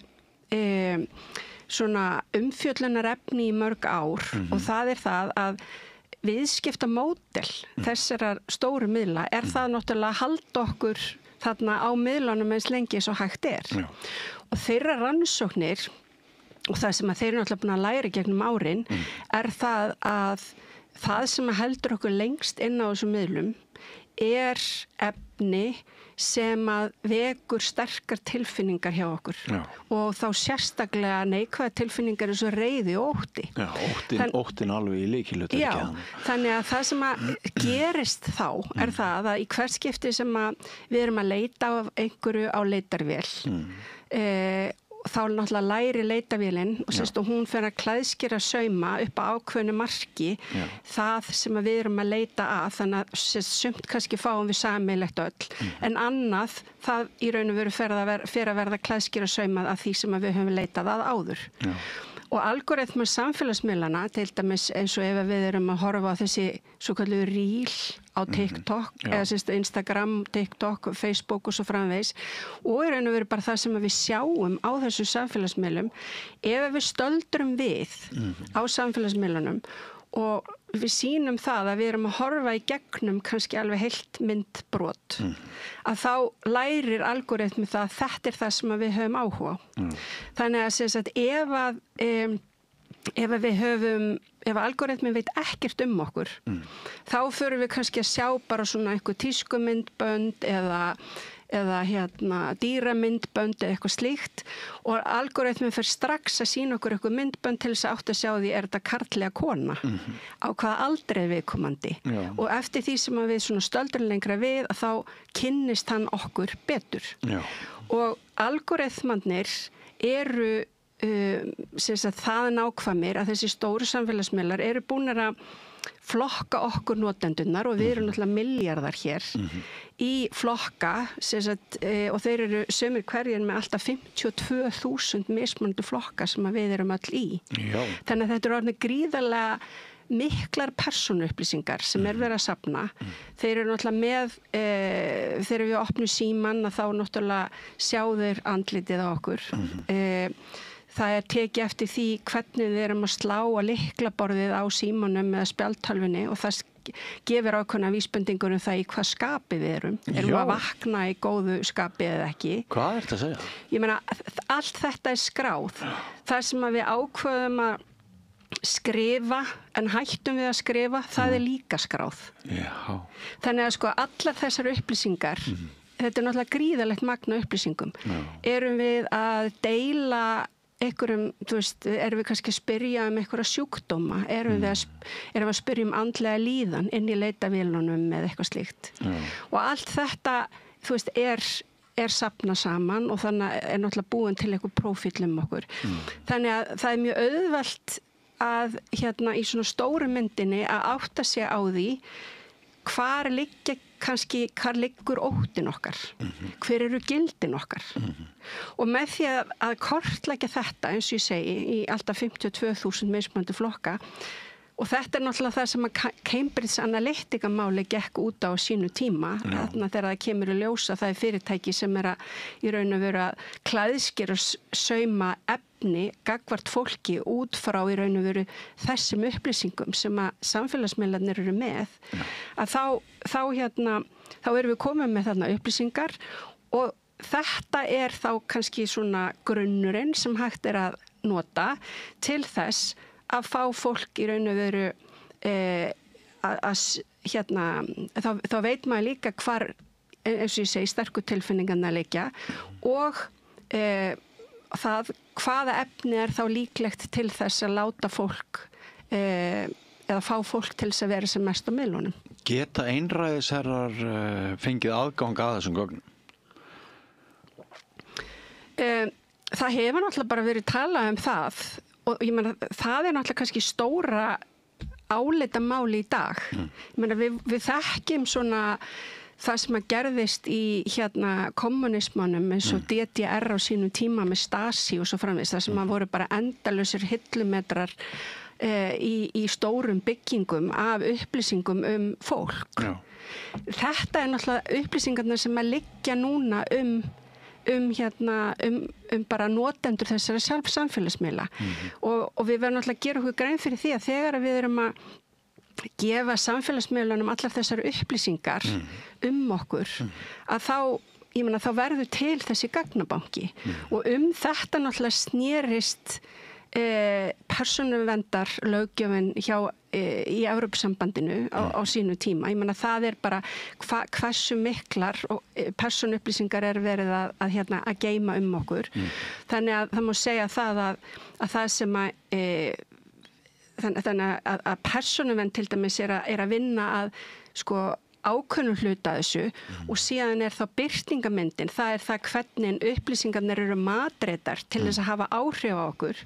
svona umfjöllunarefni í mörg ár og það það að viðskiptamódel þessara stóru miðla það náttúrulega að halda okkur þarna á miðlunum eins lengi eins og hægt og þeirra rannsóknir og það sem að þeir eru náttúrulega búin að læra gegnum árin það að það sem heldur okkur lengst inn á þessum miðlum efni sem að vekur sterkar tilfinningar hjá okkur og þá sérstaklega neikvæðar tilfinningar eins og reiði og ótti. Já, óttin alveg í lykilhlutverki. Já, þannig að það sem að gerist þá það að í hvert skipti sem að við erum að leita af einhverju á leitarvél þá náttúrulega læri leitavélinn og hún fer að klæðskera sauma upp á ákveðnu marki það sem við erum að leita að, þannig að sumt kannski fáum við sameiginlegt öll en annað það í raun og veru fer að verða klæðskera saumað að því sem við höfum leitað að áður. Og algoritmar samfélagsmiðlana, til dæmis eins og ef við erum að horfa á þessi svo kallu reel á TikTok, eða Instagram, TikTok, Facebook og svo framvegis og í raun og veru bara það sem við sjáum á þessu samfélagsmiðlum, ef við stöldrum við á samfélagsmiðlunum og við sýnum það að við erum að horfa í gegnum kannski alveg heilt myndbrot að þá lærir algoritmi það að þetta það sem við höfum áhuga á. Þannig að ef algoritmi veit ekkert okkur þá förum við kannski að sjá bara svona einhver tískumyndbönd eða dýramyndbönd eða eitthvað slíkt og algoritmi fer strax að sýna okkur eitthvað myndbönd til þess að átt að sjá því þetta karllega kona á hvaða aldrei viðkomandi og eftir því sem við svona stöldrum lengra við að þá kynnist hann okkur betur og algoritmarnir eru það nákvæmir að þessi stóru samfélagsmiðlar eru búin að flokka okkur notendurnar og við erum náttúrulega milljarðar hér í flokka og þeir eru sumir hverjir með alltaf 52.000 mismunandi flokka sem við erum öll í. Þannig að þetta eru orðnir gríðarlega miklar persónuupplýsingar sem verið að safna. Þeir eru náttúrulega með, þegar við opnum símann að þá náttúrulega sjá þeir andlitið á okkur. Það tekið eftir því hvernig við erum að slá að lyklaborðið á símanum eða spjaldtölvunni og það gefur ákveðna vísbendingur það í hvað skapi við erum. Erum við að vakna í góðu skapi eða ekki? Hvað er þetta að segja? Ég meina, allt þetta er skráð. Það sem að við ákveðum að skrifa en hættum við að skrifa, það er líka skráð. Þannig að allar þessar upplýsingar, þetta er náttúrulega gríðarlegt magna upplýsingum. Erum við að deila einhverjum, erum við kannski að spyrja einhverja sjúkdóma, erum við að spyrja andlega líðan inn í leitavélunum eða eitthvað slíkt. Og allt þetta, er safnað saman og þannig er náttúrulega búin til einhver prófíll okkur. Þannig að það er mjög auðvelt að í svona stóru myndinni að átta sig á því hvar liggur óttin okkar, hver eru gildin okkar og með því að kortleggja þetta eins og ég segi í alltaf 52.000 mismunandi flokka og þetta er náttúrulega það sem að Cambridge Analytica máli gekk út á sínu tíma þarna þegar það kemur í ljósa það er fyrirtæki sem að í raun og veru að klæðskera sauma efni gagnvart fólki út frá í raun og veru þessum upplýsingum sem að samfélagsmiðlarnir eru með að þá erum við komið með þarna upplýsingar og þetta er þá kannski svona grunnurinn sem hægt er að nota til þess að fá fólk í raun og veru þá veit maður líka hvar, eins og ég segi, sterku tilfinningarna liggja og það hvaða efni er þá líklegt til þess að láta fólk eða fá fólk til þess að vera sem mest á miðlunum. Geta einræðisherrar fengið aðgang að þessum gögnum? Það hefur náttúrulega bara verið talað það og ég meina það er náttúrulega kannski stóra álitamáli í dag. Ég meina við þekkjum svona það sem að gerðist í kommunismanum eins og DDR á sínum tíma með Stasi og svo framvegis það sem að voru bara endalausir hillumetrar í stórum byggingum af upplýsingum fólk. Þetta er náttúrulega upplýsingarnar sem að liggja núna bara notendur þessara samfélagsmiðla og við verðum náttúrulega að gera okkur grein fyrir því að þegar við erum að gefa samfélagsmiðlunum allar þessar upplýsingar okkur að þá verður til þessi gagnabanki og þetta náttúrulega snerist persónuverndar löggjöfin í Evrópusambandinu á sínu tíma. Ég meina það er bara hversu miklar persónuupplýsingar er verið að geyma okkur. Þannig að það má segja það að það sem þannig að persónuvernd til dæmis er að vinna að ákveðnum hluta þessu og síðan þá birtingamyndin, það það hvernig upplýsingarnir eru matreitar til þess að hafa áhrif á okkur.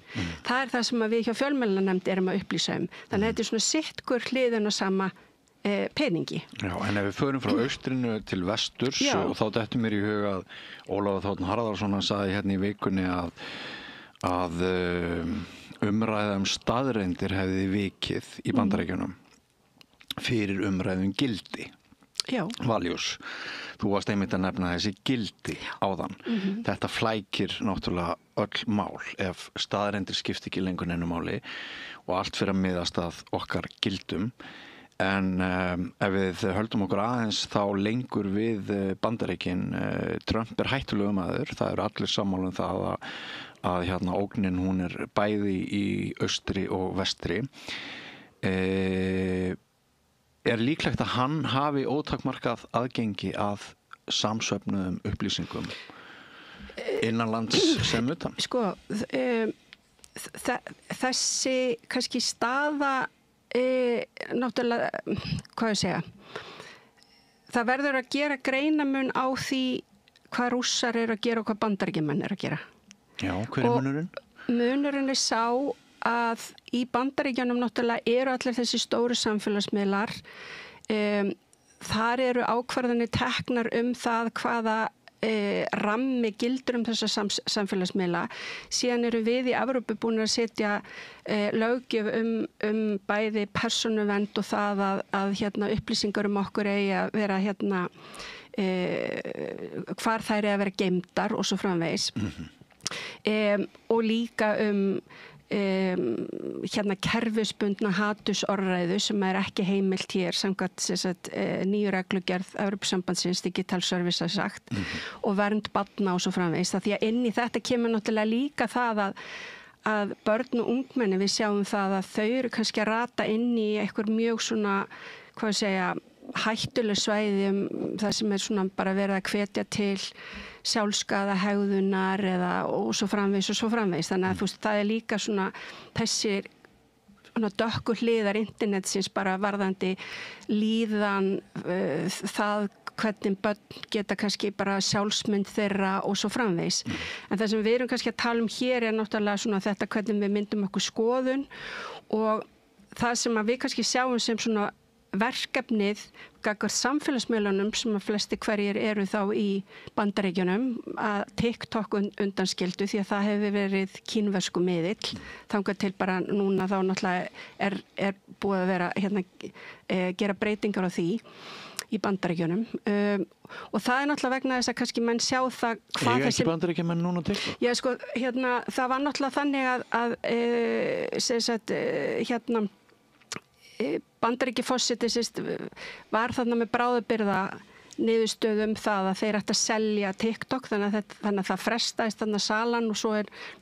Það það sem við hjá fjölmiðlanefnd erum að upplýsa Þannig að þetta svona sittkur hliðin og sama peningi. Já, en ef við förum frá austrinu til vesturs og þá dettur mér í hug að Ólafur Þ. Harðarson sagði hérna í vikunni að umræða staðreyndir hefði vikið í Bandaríkjunum fyrir umræðum gildi. Já. Values. Þú varst einmitt að nefna þessi gildi áðan. Þetta flækir náttúrulega öll mál ef staðreyndir skipta ekki lengur neinu máli og allt fyrir að miðast að okkar gildum. En ef við höldum okkur aðeins þá lengur við Bandaríkin, Trump hættulegur maður, það eru allir sammála það að hérna ógnin hún bæði í austri og vestri. Líklegt að hann hafi ótakmarkað aðgengi að samsöfnuðum upplýsingum innanlands sem utan? Sko, þessi kannski staða náttúrulega, hvað ég segja, það verður að gera greinamun á því hvað Rússar að gera og hvað Bandaríkjamenn að gera. Já, hver munurinn? Munurinn sá að í Bandaríkjunum náttúrulega eru allir þessi stóru samfélagsmiðlar. Þar eru ákvarðanir teknar það hvaða rammi gildur þessa samfélagsmiðla. Síðan eru við í Evrópu búin að setja löggjöf bæði persónuvernd og það að hérna, upplýsingar okkur eigi að vera hérna, hvar þær eigi að vera geymdar og svo framvegis. Og líka hérna kerfisbundna hatursorðræðu sem ekki heimilt hér samkvæmt nýju reglugerð Evrópusambandsins Digital Service sagt og vernd barna og svo framvegis. Því að inn í þetta kemur náttúrulega líka það að börn og ungmenni við sjáum það að þau eru kannski að rata inn í einhver mjög svona, hvað ég segja, hættuleg svæði það sem svona bara verið að hvetja til sjálfskaða hegðunar og svo framvegis og svo framvegis. Þannig að þú veist, það líka svona þessir dökku hliðar internetsins bara varðandi líðan, það hvernig börn geta kannski bara sjálfsmynd þeirra og svo framvegis. En það sem við erum kannski að tala hér náttúrulega svona þetta hvernig við myndum okkur skoðun og það sem að við kannski sjáum sem svona verkefnið gagnvart samfélagsmiðlunum sem að flesti hverjir eru þá í Bandaríkjunum að TikTok undanskildu því að það hefur verið kínversku miðill þangað til bara núna þá náttúrulega er búið að vera hérna, gera breytingar á því í Bandaríkjunum og það náttúrulega vegna þess að kannski menn sjá það hvað þessi... Ekki Bandaríkjumenn núna TikTok? Já sko, hérna, það var náttúrulega þannig að hérna Bandaríkjaforseti var þarna með bráðabirgða niðurstöðum það að þeir ættu að selja TikTok þannig að það frestaðist þarna salan og svo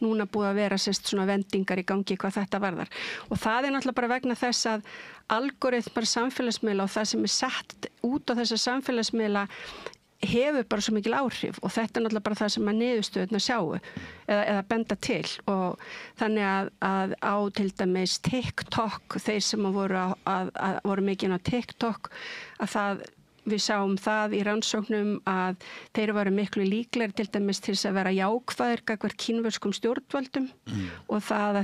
núna búið að vera svona vendingar í gangi hvað þetta varðar og það náttúrulega bara vegna þess að algoritmar samfélagsmiðla og það sem sett út á þessa samfélagsmiðla hefur bara svo mikil áhrif og þetta náttúrulega bara það sem að niðurstöðuna sjáu eða benda til og þannig að á til dæmis TikTok, þeir sem voru mikið á TikTok að það við sáum það í rannsóknum að þeir varu miklu líklegri til dæmis til þess að vera jákvæðir gagnvart kínverskum stjórnvöldum og það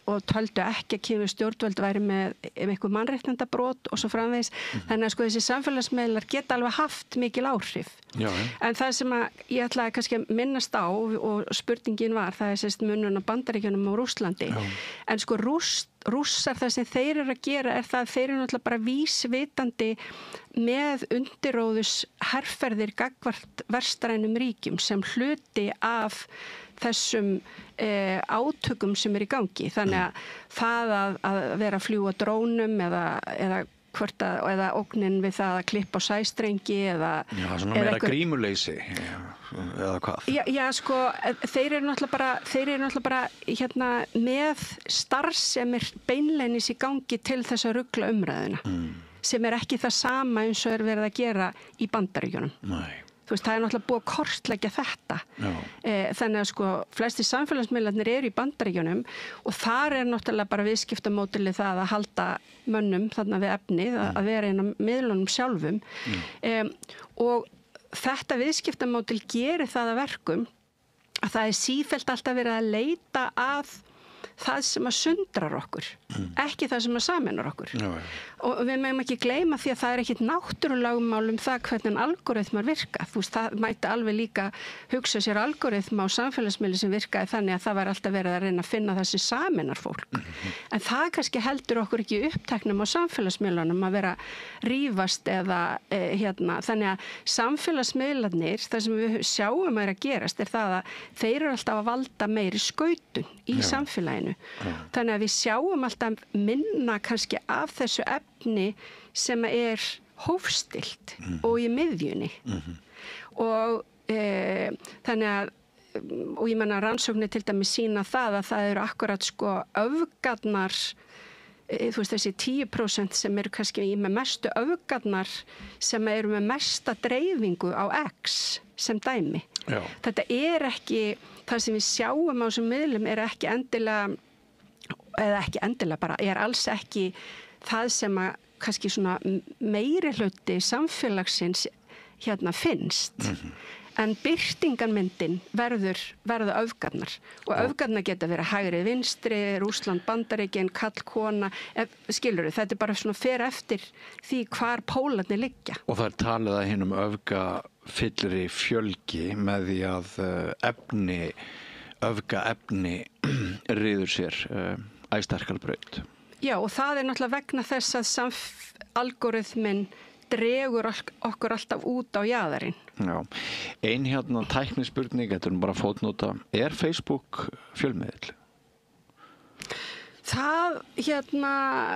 og töldu ekki að kínversk stjórnvöld væri með eitthvað mannréttindabrót og svo framvegis. Þannig að sko þessi samfélagsmiðlar geta alveg haft mikil áhrif. Já, en það sem að ég ætlaði kannski að minnast á og spurningin var það munun á Bandaríkjunum og Rússlandi. En sko Rússar það sem þeir eru að gera það að þeir eru náttúrulega bara vísvitandi með undirróðus herferðir gagnvart vestrænum ríkjum sem hluti af þessum átökum sem í gangi. Þannig að það að vera að fljúga drónum eða ógnin við það að klippa á sæstrengi eða svona meira grímuleysi eða hvað? Já, sko, þeir eru náttúrulega bara hérna, með starfsemir beinleinis í gangi til þess að rugla umræðuna sem ekki það sama eins og verið að gera í Bandaríkjunum. Nei. þú veist, það er náttúrulega búið að kortleggja þetta. Þannig að sko flesti samfélagsmiðlarnir eru í Bandaríkjunum og þar er náttúrulega bara viðskiptamódelið það að halda mönnum þarna við efnið, að vera inn á miðlunum sjálfum. Og þetta viðskiptamódel gerir það að verkum að það er sífellt alltaf verið að leita að það sem að sundrar okkur, ekki það sem að sameinar okkur. Og við megum ekki gleyma því að það er ekkit náttúrulögmál það hvernig algoritmar virka. Þú veist, það mætti alveg líka hugsa sér algoritma á samfélagsmiðli sem virkaði þannig að það var alltaf verið að reyna að finna það sem sameinar fólk. En það kannski heldur okkur ekki uppteknum á samfélagsmiðlunum að vera rífast eða þannig að samfélagsmiðlarnir, það sem við sjáum að gerast er það að þeir eru alltaf að valda meiri skautun í samfélaginu. Þannig að við sjáum alltaf minna kannski af þessu efni sem er hófstilt og í miðjunni. Og þannig að, og ég menna rannsóknir til dæmis sýna það að það eru akkurat sko öfgarnar, þú veist þessi 10% sem eru kannski með mestu öfgarnar sem eru með mesta dreifingu á X sem dæmi. Þetta er ekki, það sem við sjáum á þessum miðlum er ekki endilega, eða ekki endilega bara, er alls ekki það sem að kannski svona meiri hluti samfélagsins finnst. En birtingarmyndin verða öfgarnar og öfgarnar geta verið hægri vinstri, Rússland, Bandaríkin, kall, kona, skilurðu, þetta er bara svona fer eftir því hvar pólarnir liggja. Og það er talið að hinum öfgafyllri fjölgi með því að öfgaefni ryður sér æstarkar braut. Já, og það er náttúrulega vegna þess að algoritminn dregur okkur alltaf út á jaðarinn. Já, ein tæknispurning, þetta er bara fótnóta, er Facebook fjölmiðill? Það,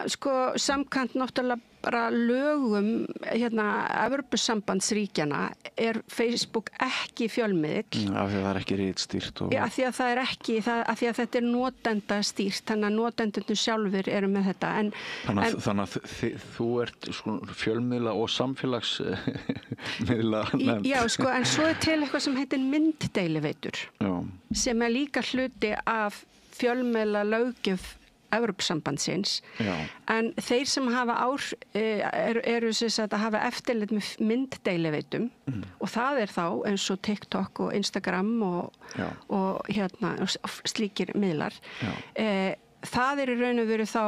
sko, samkvæmt náttúrulega bara lögum, Evrópusambandsríkjana er Facebook ekki fjölmiðill. Af því að það er ekki ritstýrt. Af því að það er ekki, af því að þetta er notendastýrt, þannig að notendurnir sjálfur eru með þetta. Þannig að þú ert fjölmiðla og samfélagsmiðla nefnd. Já, sko, en svo er til eitthvað sem heitir mynddeiliveitur, sem er líka hluti af fjölmiðla löggjöf Evrópusambandsins, en þeir sem hafa eru að hafa eftirlit með mynddeiliveitum og það er þá eins og TikTok og Instagram og slíkir miðlar. Það er í raun og veru þá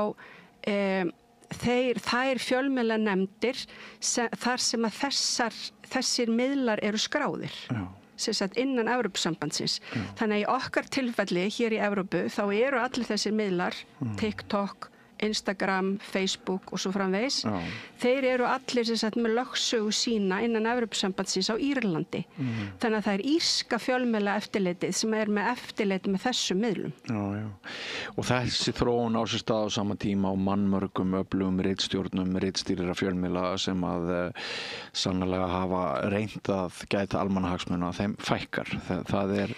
þær fjölmiðla nefndir þar sem að þessir miðlar eru skráðir. Innan Evrópusambandsins. Þannig að í okkar tilfelli hér í Evrópu þá eru allir þessir miðlar, TikTok, Instagram, Facebook og svo framvegis. Þeir eru allir með lögsögu sína innan Evrópusambandsins á Írlandi. Þannig að það er írska fjölmiðla eftirlitið sem er með eftirlit með þessum miðlum. Já. Og þessi þróun á sér stað á sama tíma á mannmörgum öflugum ritstjórnum, ritstýrira fjölmiðla sem að sannlega hafa reynt að gæta almannahagsmuna, þeim fækkar. Það er...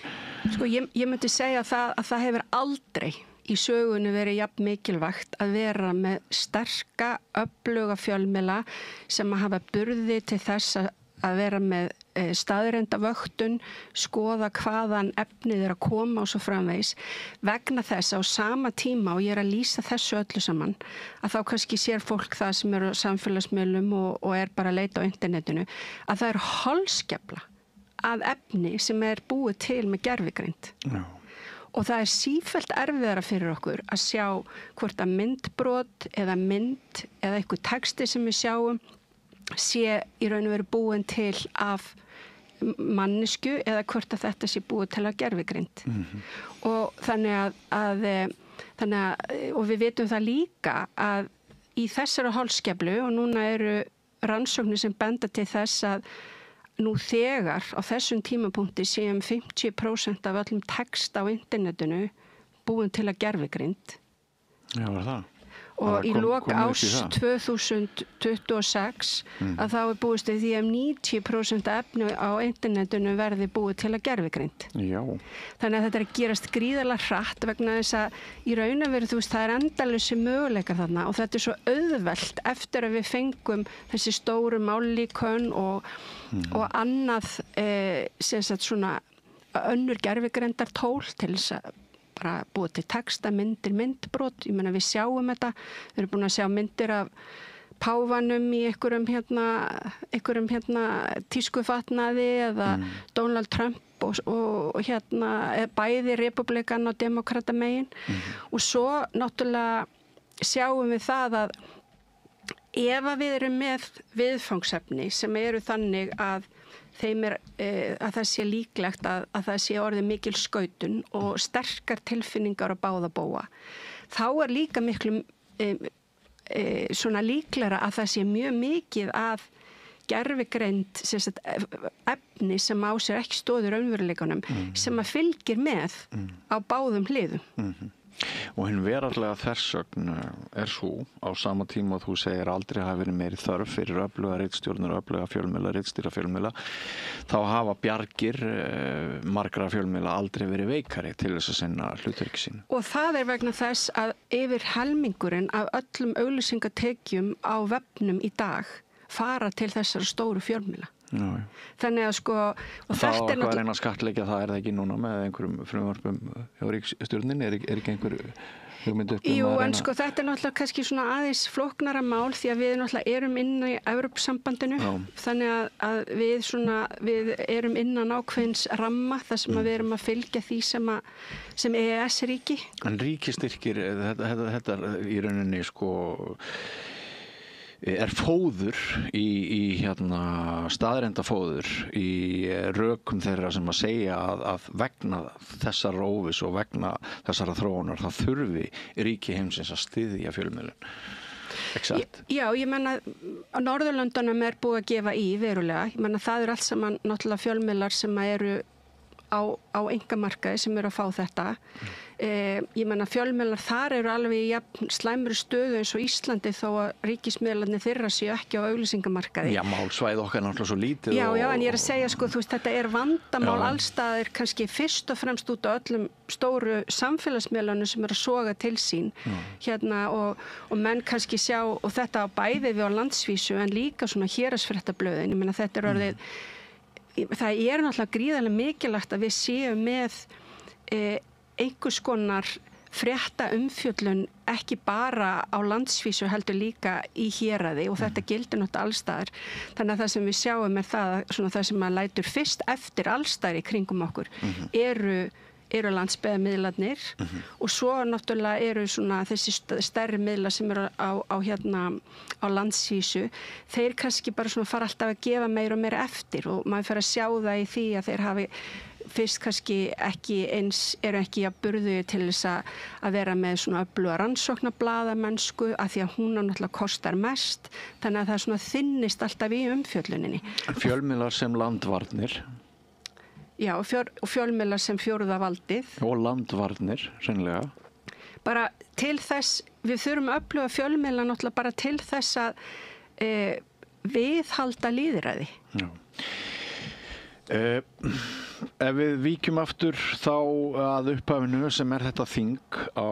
Sko, ég myndi segja að það hefur aldrei í sögunni verið jafn mikilvægt að vera með sterka, öfluga fjölmiðla sem að hafa burði til þess að vera með staðreyndavöktun, skoða hvaðan efnið er að koma og svo framvegis, vegna þess á sama tíma, og ég er að lýsa þessu öllu saman, að þá kannski sér fólk það sem eru á samfélagsmiðlum og er bara að leita á internetinu, að það er holskefla að efni sem er búið til með gervigreind. Og það er sífellt erfiðara fyrir okkur að sjá hvort að myndbrot eða mynd eða eitthvað texti sem við sjáum sé í raun og veru búin til af mannesku eða hvort að þetta sé búið til af gervigreind. Og þannig og við vitum það líka að í þessari holskeflu, og núna eru rannsóknir sem benda til þess að nú þegar á þessum tímapunkti séum 50% af öllum text á internetinu búin til að gervigreind. Já, var það? og í lok árs 2026 að þá búist við því að 90% efni á internetinu verði búið til að gervigreind. Já. Þannig að þetta er að gerast gríðarlega hratt vegna þess að í raun og veru, þú veist, það er endalausi möguleikar þarna og þetta er svo auðvelt eftir að við fengum þessi stóru mállíkön og annað sem sagt svona önnur gervigreindar tól til þess að bara búið til texta, myndir, myndbrot. Ég meina við sjáum þetta, við erum búin að sjá myndir af páfanum í einhverjum tískufatnaði eða Donald Trump og bæði republikan og demokrata megin og svo náttúrulega sjáum við það að ef að við erum með viðfangsefni sem eru þannig að þeim að það sé líklegt að það sé orðið mikil skautun og sterkar tilfinningar á báða bóa. Þá er líka miklu svona líklegra að það sé mjög mikið að gervigreind efni sem á sér ekki stóður raunveruleikunum sem að fylgir með á báðum hliðum. Og hinn veraldlega þversögn er svo á sama tíma að þú segir aldrei hafi verið meiri þörf fyrir öfluga ritstjórnir, öfluga fjölmiðla, ritstýra fjölmiðla, þá hafa bjargir margra fjölmiðla aldrei verið veikari til þess að sinna hlutverki sínu. Og það er vegna þess að yfir helmingurinn af öllum auglýsingatekjum á vefnum í dag fara til þessara stóru fjölmiðla. Já. Þannig að sko og það var eitthvað að reyna að skattleggja það það ekki núna með einhverjum frumvarpum hjá ríkisstjórninni, er ekki einhver hugmynd upp Jú, en sko þetta er náttúrulega kannski svona aðeins flóknara mál því að við náttúrulega erum innan í Evrópusambandinu þannig að við erum innan ákveðins ramma þar sem að við erum að fylgja því sem EES-ríki. En ríkistyrkir, þetta í rauninni sko er fóður í staðrendafóður í rökum þeirra sem að segja að vegna þessar rófis og vegna þessara þróunar það þurfi ríki heimsins að styðja fjölmiðlun. Exakt. Já, ég menna á Norðurlöndunum er búið að gefa í verulega. Ég menna það allt saman náttúrulega fjölmiðlar sem eru á einkamarkaði sem eru að fá þetta. Ég menna fjölmiðlar þar eru alveg í slæmri stöðu eins og Íslandi þó að ríkismiðlarnir þeirra séu ekki á auglýsingamarkaði. Já, málsvæði okkar náttúrulega svo lítið. Já, en ég er að segja sko, þú veist, þetta er vandamál allstaðir kannski fyrst og fremst út á öllum stóru samfélagsmiðlunum sem eru að soga til sín og menn kannski sjá, og þetta á bæði við á landsvísu en líka svona héraðsfréttablöðin. Ég menna þetta er orðið það er náttúrulega gríðarlega mikilvægt að við séum með einhvers konar frétta umfjöllun ekki bara á landsvísu heldur líka í héraði og þetta gildir náttúrulega allstaðar. Þannig að það sem við sjáum er það sem að lætur fyrst eftir allstaðar í kringum okkur eru landsbyggðarmiðlarnir og svo náttúrulega eru svona þessi stærri miðlar sem eru á landsvísu, þeir kannski bara svona fara alltaf að gefa meira og meira eftir og maður fer að sjá það í því að þeir hafi fyrst kannski eru ekki að burðu til þess að vera með svona öfluga rannsóknarblaðamennsku að því að hún náttúrulega kostar mest, þannig að það svona þynnist alltaf í umfjölluninni. Fjölmiðlar sem landvarnir. Já, og fjölmiðlar sem fjórða valdið. Og landvarnir, hreinlega. Bara til þess, við þurfum að öfluga fjölmiðla náttúrulega bara til þess að viðhalda lýðræði. Já. Ef við víkjum aftur þá að upphafinu sem er þetta þing á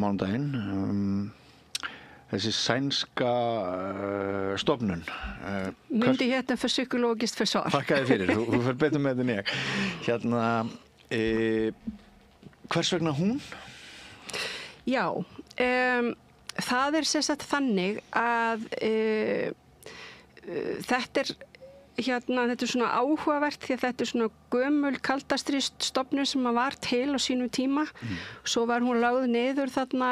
mánudaginn, þessi sænska stofnun. Myndi hérna fyrir psykologist försvar. Þakka þér fyrir, þú fyrir betur með þetta en ég. Hvers vegna hún? Já, það er sem sagt þannig að þetta er svona áhugavert því að þetta er svona gömul kaldastríðsstofnun sem var til á sínum tíma. Svo var hún lögð niður þarna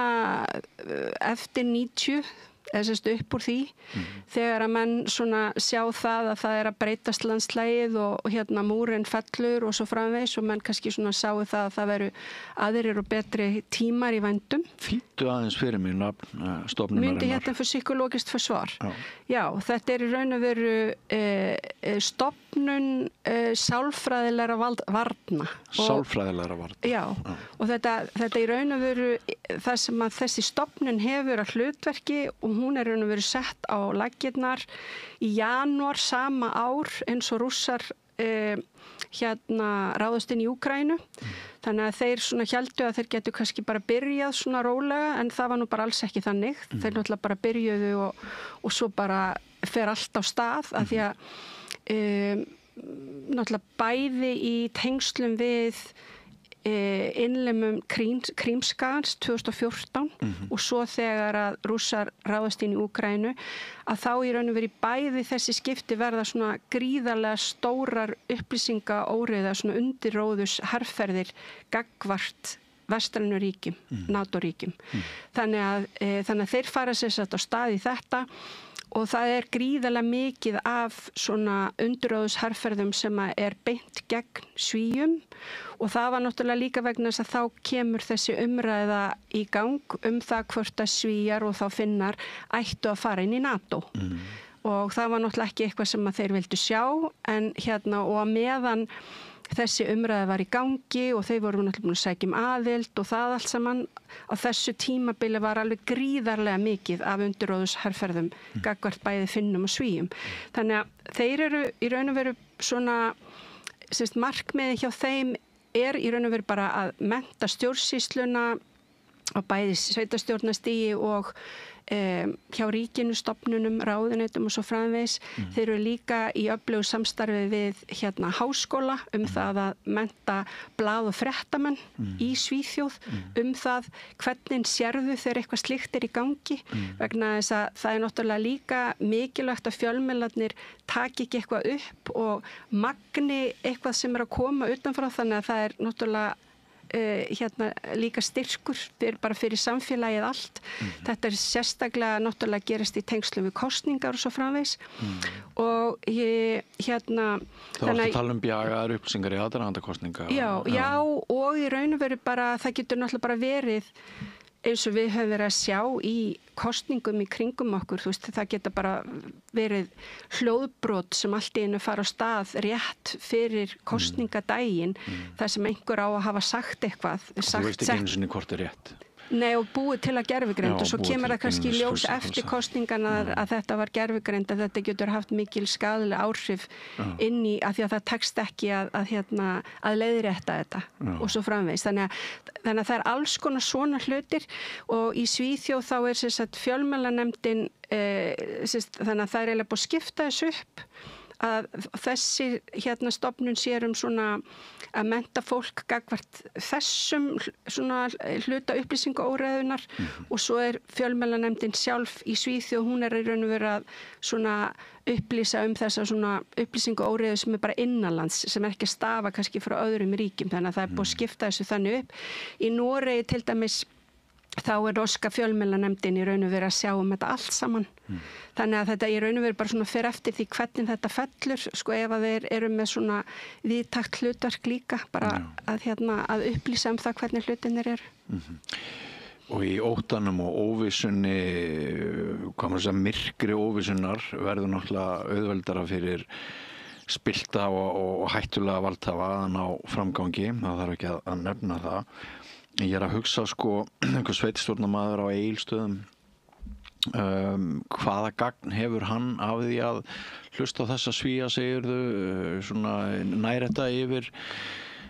eftir 90 upp úr því þegar að menn svona sjá það að það að breytast landslægið og hérna múrin fellur og svo framvegis og menn kannski svona sáu það að það veru aðrir og betri tímar í vændum. Þýddu aðeins fyrir mig nafn stofnunarinnar. Myndigheten för psykologiskt försvar. Já, þetta í raun og veru stofnun sálfræðilegra varna. Sálfræðilegra varna. Já, og þetta í raun og veru það sem að þessi stofnun hefur að hlutverki og hún raun og veru sett á laggirnar í janúar sama ár eins og Rússar ráðast inn í Úkraínu. Þannig að þeir svona héldu að þeir getur kannski bara byrjað svona rólega en það var nú bara alls ekki þannig. Þeir náttúrulega bara byrjuðu og svo bara fer allt á stað af því að náttúrulega bæði í tengslum við innlimum Krímskagans 2014 og svo þegar að Rússar ráðast inn í Úkraínu að þá í raun og veru bæði þessi skipti verða svona gríðarlega stórar upplýsingaóreiða svona undirróðus herferðir gagnvart vestrænu ríkjum, NATO-ríkjum. Þannig að þeir fara sér satt á stað í þetta og það gríðarlega mikið af svona undirróðusherferðum sem beint gegn Svíum og það var náttúrulega líka vegna þess að þá kemur þessi umræða í gang það hvort að Svíjar og þá Finnar ættu að fara inn í NATO. Og það var náttúrulega ekki eitthvað sem að þeir vildu sjá en og að meðan þessi umræða var í gangi og þeir voru náttúrulega búin að sækja aðild og það allt saman á þessu tímabili var alveg gríðarlega mikið af undirróðusherferðum gagnvart bæði Finnum og Svíum. Þannig að þeir eru í raun og veru svona markmiði hjá þeim í raun og veru bara að mennta stjórnsýsluna á bæði sveitarstjórnarstigi og hjá ríkinu, stofnunum, ráðuneytum og svo framvegis. Þeir eru líka í öflugu samstarfi við háskóla það að mennta blað- og fréttamenn í Svíþjóð það hvernig sérðu þegar eitthvað slíkt í gangi vegna þess að það náttúrulega líka mikilvægt að fjölmiðlarnir taki ekki eitthvað upp og magni eitthvað sem að koma utanfrá þannig að það náttúrulega líka styrkur bara fyrir samfélagið allt. Þetta sérstaklega náttúrulega gerast í tengslum við kosningar og svo framvegis og þá ertu að tala bjagaðar upplýsingar í aðdraganda kosninga. Já, og í raun og veru bara það getur náttúrulega bara verið eins og við höfum verið að sjá í kosningum í kringum okkur, það geta bara verið hljóðbrot sem allt í einu fara á stað rétt fyrir kosningadaginn þar sem einhver á að hafa sagt eitthvað. Þú veist ekki einu sinni hvort rétt. Nei, og búið til að gervigreind og svo kemur það kannski ljós eftir kosningarna að þetta var gervigreind að þetta getur haft mikil skaðlega áhrif inn í að því að það tekst ekki að leiðrétta þetta og svo framvegis. Þannig að það alls konar svona hlutir og í Svíþjóð þá fjölmiðlanefndin þannig að það eiginlega búið að skipta þessu upp að þessi stofnun sér svona að mennta fólk gagnvart þessum svona hluta upplýsingaóreiðunar og svo fjölmiðlanefndin sjálf í Svíþjóð, hún í raun og veru að svona upplýsa þessa svona upplýsingaóreiðu sem bara innanlands, sem ekki að stafa kannski frá öðrum ríkjum, þannig að það búið að skipta þessu þannig upp. Í Noregi til dæmis þá norska fjölmiðlanefndin í raun og veru að sjá þetta allt saman. Þannig að þetta í raun og veru bara svona fer eftir því hvernig þetta fellur, ef að þeir eru með svona víðtækt hlutverk líka, bara að upplýsa það hvernig hlutinir eru. Og í óttanum og óvissunni, myrkri óvissunnar verður náttúrulega auðveldara fyrir spillta og hættulega valdhafa að ná framgangi, það þarf ekki að nefna það. Ég að hugsa einhver sveitstjórnarmaður á Egilsstöðum hvaða gagn hefur hann af því að hlusta á þessa Svía segirðu svona næretta yfir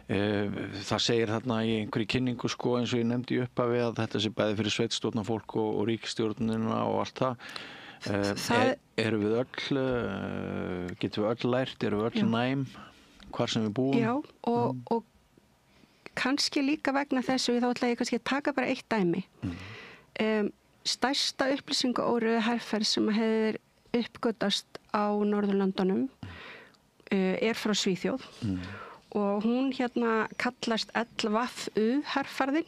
það segir þarna í einhverju kynningu eins og ég nefndi í upphafi að þetta sé bæði fyrir sveitstjórnarfólk og ríkisstjórnina og allt það. Erum við öll getum við öll lært, erum við öll næm hvar sem við búum? Já, og kannski líka vegna þessu, þá ætla ég kannski að taka bara eitt dæmi. Stærsta upplýsingaóreiðu herferð sem hefur uppgötast á Norðurlöndunum frá Svíþjóð og hún kallast LVU herferðin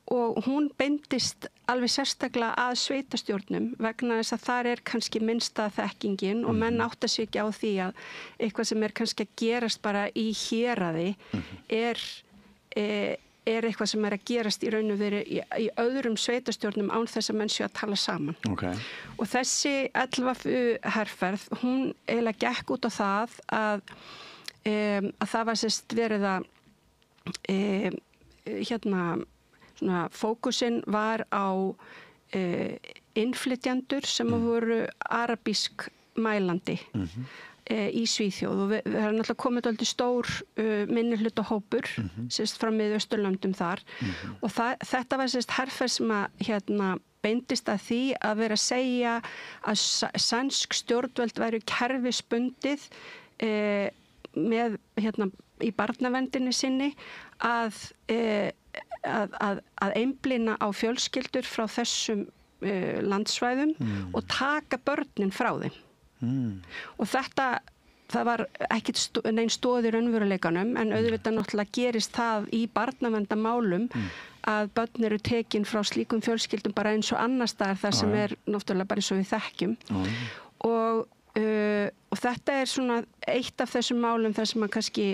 og hún beindist alveg sérstaklega að sveitastjórnum vegna þess að þar kannski minnsta þekkingin og menn átta sig ekki á því að eitthvað sem kannski að gerast bara í héraði er eitthvað sem að gerast í raun og veru í öðrum sveitastjórnum án þess að menn séu að tala saman. Okay. Og þessi 11 herferð, hún eiginlega gekk út á það að það var sérst verið að svona fókusinn var á innflytjendur sem voru arabísk mælandi í Svíþjóð og við erum náttúrulega komið aldrei stór minnihluta hópur sérst frá Miðausturlöndum þar og þetta var sérst herferð sem að beindist að því að vera að segja að sænsk stjórnvöld væru kerfisbundið með í barnaverndinni sinni að einblína á fjölskyldur frá þessum landsvæðum og taka börnin frá þeim. Og það var ekkit nein stóð í raunveruleikanum en auðvitað náttúrulega gerist það í barnaverndarmálum að börn eru tekin frá slíkum fjölskyldum bara eins og annars staðar þar sem náttúrulega bara eins og við þekkjum. Og þetta svona eitt af þessum málum þar sem að kannski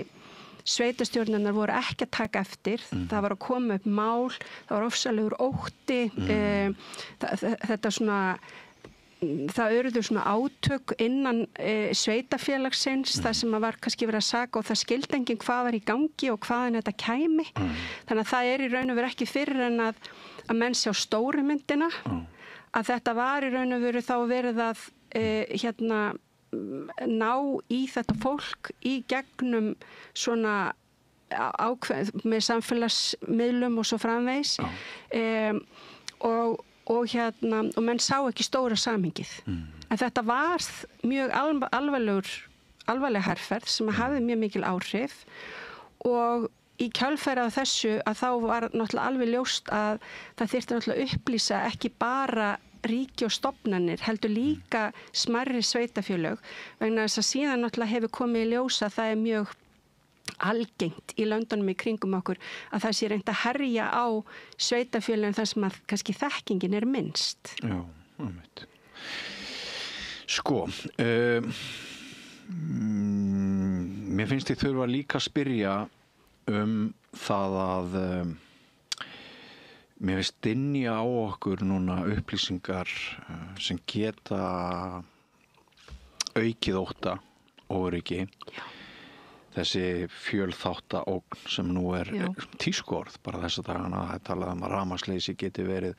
sveitastjórnirnar voru ekki að taka eftir. Það var að koma upp mál, það var ofsalegur ótti, þetta svona, það urðu svona átök innan sveitafélagsins, það sem að var kannski verið að saka og það skildi enginn hvað var í gangi og hvaðan þetta kæmi. Þannig að það í raun og veru ekki fyrir en að menn sjá stóru myndina, að þetta var í raun og veru þá verið að ná í þetta fólk í gegnum svona með samfélagsmiðlum og svo framvegis og menn sá ekki stóra samhengið. En þetta var mjög alvarleg herferð sem hafði mjög mikil áhrif og í kjölfæri af þessu að þá var náttúrulega alveg ljóst að það þyrfti náttúrulega upplýsa ekki bara ríki og stofnanir, heldur líka smærri sveitafélög vegna þess að síðan náttúrulega hefur komið í ljósa að það mjög algengt í löndunum í kringum okkur að það sé reynt að herja á sveitafélögum þar sem að kannski þekkingin minnst. Já, einmitt. Sko, mér finnst ég þurfa líka að spyrja það að mér finnst dynja á okkur núna upplýsingar sem geta aukið ótta og öryggi. Þessi fjölþáttaógn sem nú tískuorð bara þessa dagana. Það talað að rafmagnsleysi geti verið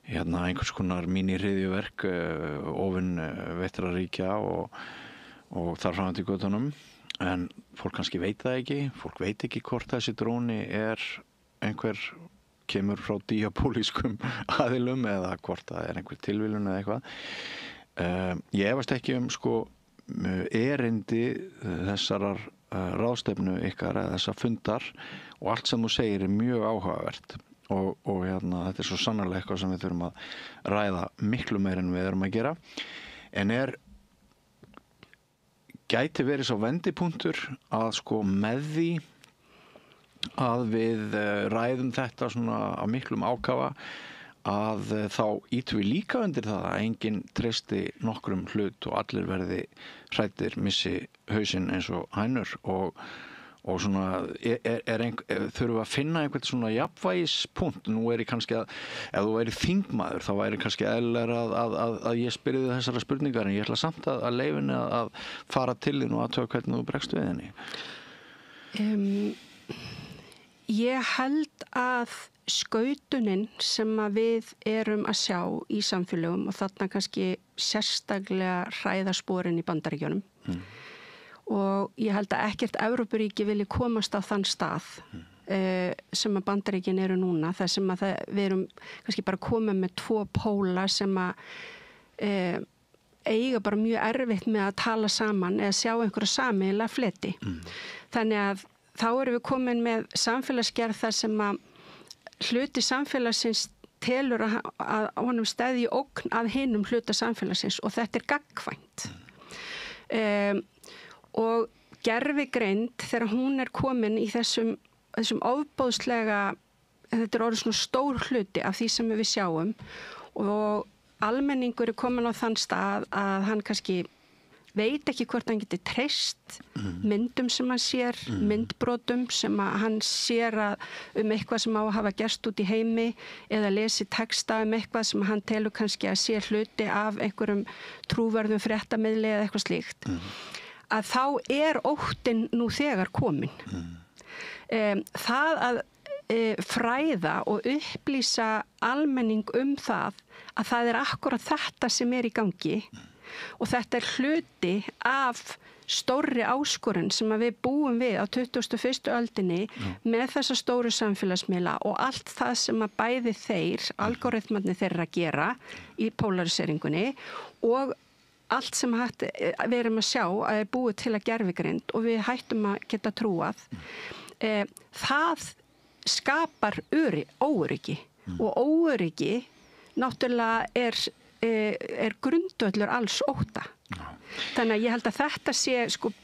einhvers konar mínihryðjuverk ofin vetraríkja og þar fram til götunum. En fólk kannski veit það ekki. Fólk veit ekki hvort þessi dróni kemur frá diabólískum aðilum eða hvort það einhver tilviljun eða eitthvað. Ég efast ekki erindi þessarar ráðstefnu ykkar eða þessar fundar og allt sem þú segir mjög áhugavert og þetta svo sannarlega eitthvað sem við þurfum að ræða miklu meir en við erum að gera. En gæti verið svo vendipunktur að með því að við ræðum þetta svona að miklum ákafa að þá ítum við líka undir það að enginn treysti nokkrum hlut og allir verði hræddir, missi hausinn eins og hænur og svona þurfum við að finna einhvern svona jafnvægispunkt. Nú ég kannski að ef þú væri þingmaður þá væri kannski eðlilegra að ég spyrði þessara spurningar en ég ætla samt að leyfinni að fara til þín og aðtöga hvernig þú bregst við henni. Ég held að skautunin sem að við erum að sjá í samfélögum og þarna kannski sérstaklega hræðasporin í Bandaríkjunum og ég held að ekkert Evrópuríki vilji komast á þann stað sem að Bandaríkin eru núna þar sem að við erum kannski bara komið með 2 póla sem að eiga bara mjög erfitt með að tala saman eða sjá einhverja sameiginlega fleti. Þannig að þá erum við komin með samfélagsgerð þar sem að hluti samfélagsins telur að honum steðji ógn að hinum hluta samfélagsins og þetta gagnkvæmt. Og gervigreind þegar hún komin í þessum ofbóðslega þetta orðið svona stór hluti af því sem við sjáum og almenningur komin á þann stað að hann kannski veit ekki hvort hann geti treyst myndum sem hann sér, myndbrotum sem hann sér eitthvað sem á að hafa gerst út í heimi eða lesi texta eitthvað sem hann telur kannski að sé hluti af einhverjum trúverðum fréttamiðli eða eitthvað slíkt. Að þá óttinn nú þegar komin. Það að fræða og upplýsa almenning það að það akkurat þetta sem í gangi og þetta hluti af stórri áskorun sem að við búum við á 21. öldinni með þessa stóru samfélagsmiðla og allt það sem að bæði þeir, algoritmarnir þeirra gera í polariseringunni og allt sem við erum að sjá að búið til að gervigreind og við hættum að geta trúað. Það skapar óöryggi og óöryggi náttúrulega grundvöllur alls ótta. Þannig að ég held að þetta sé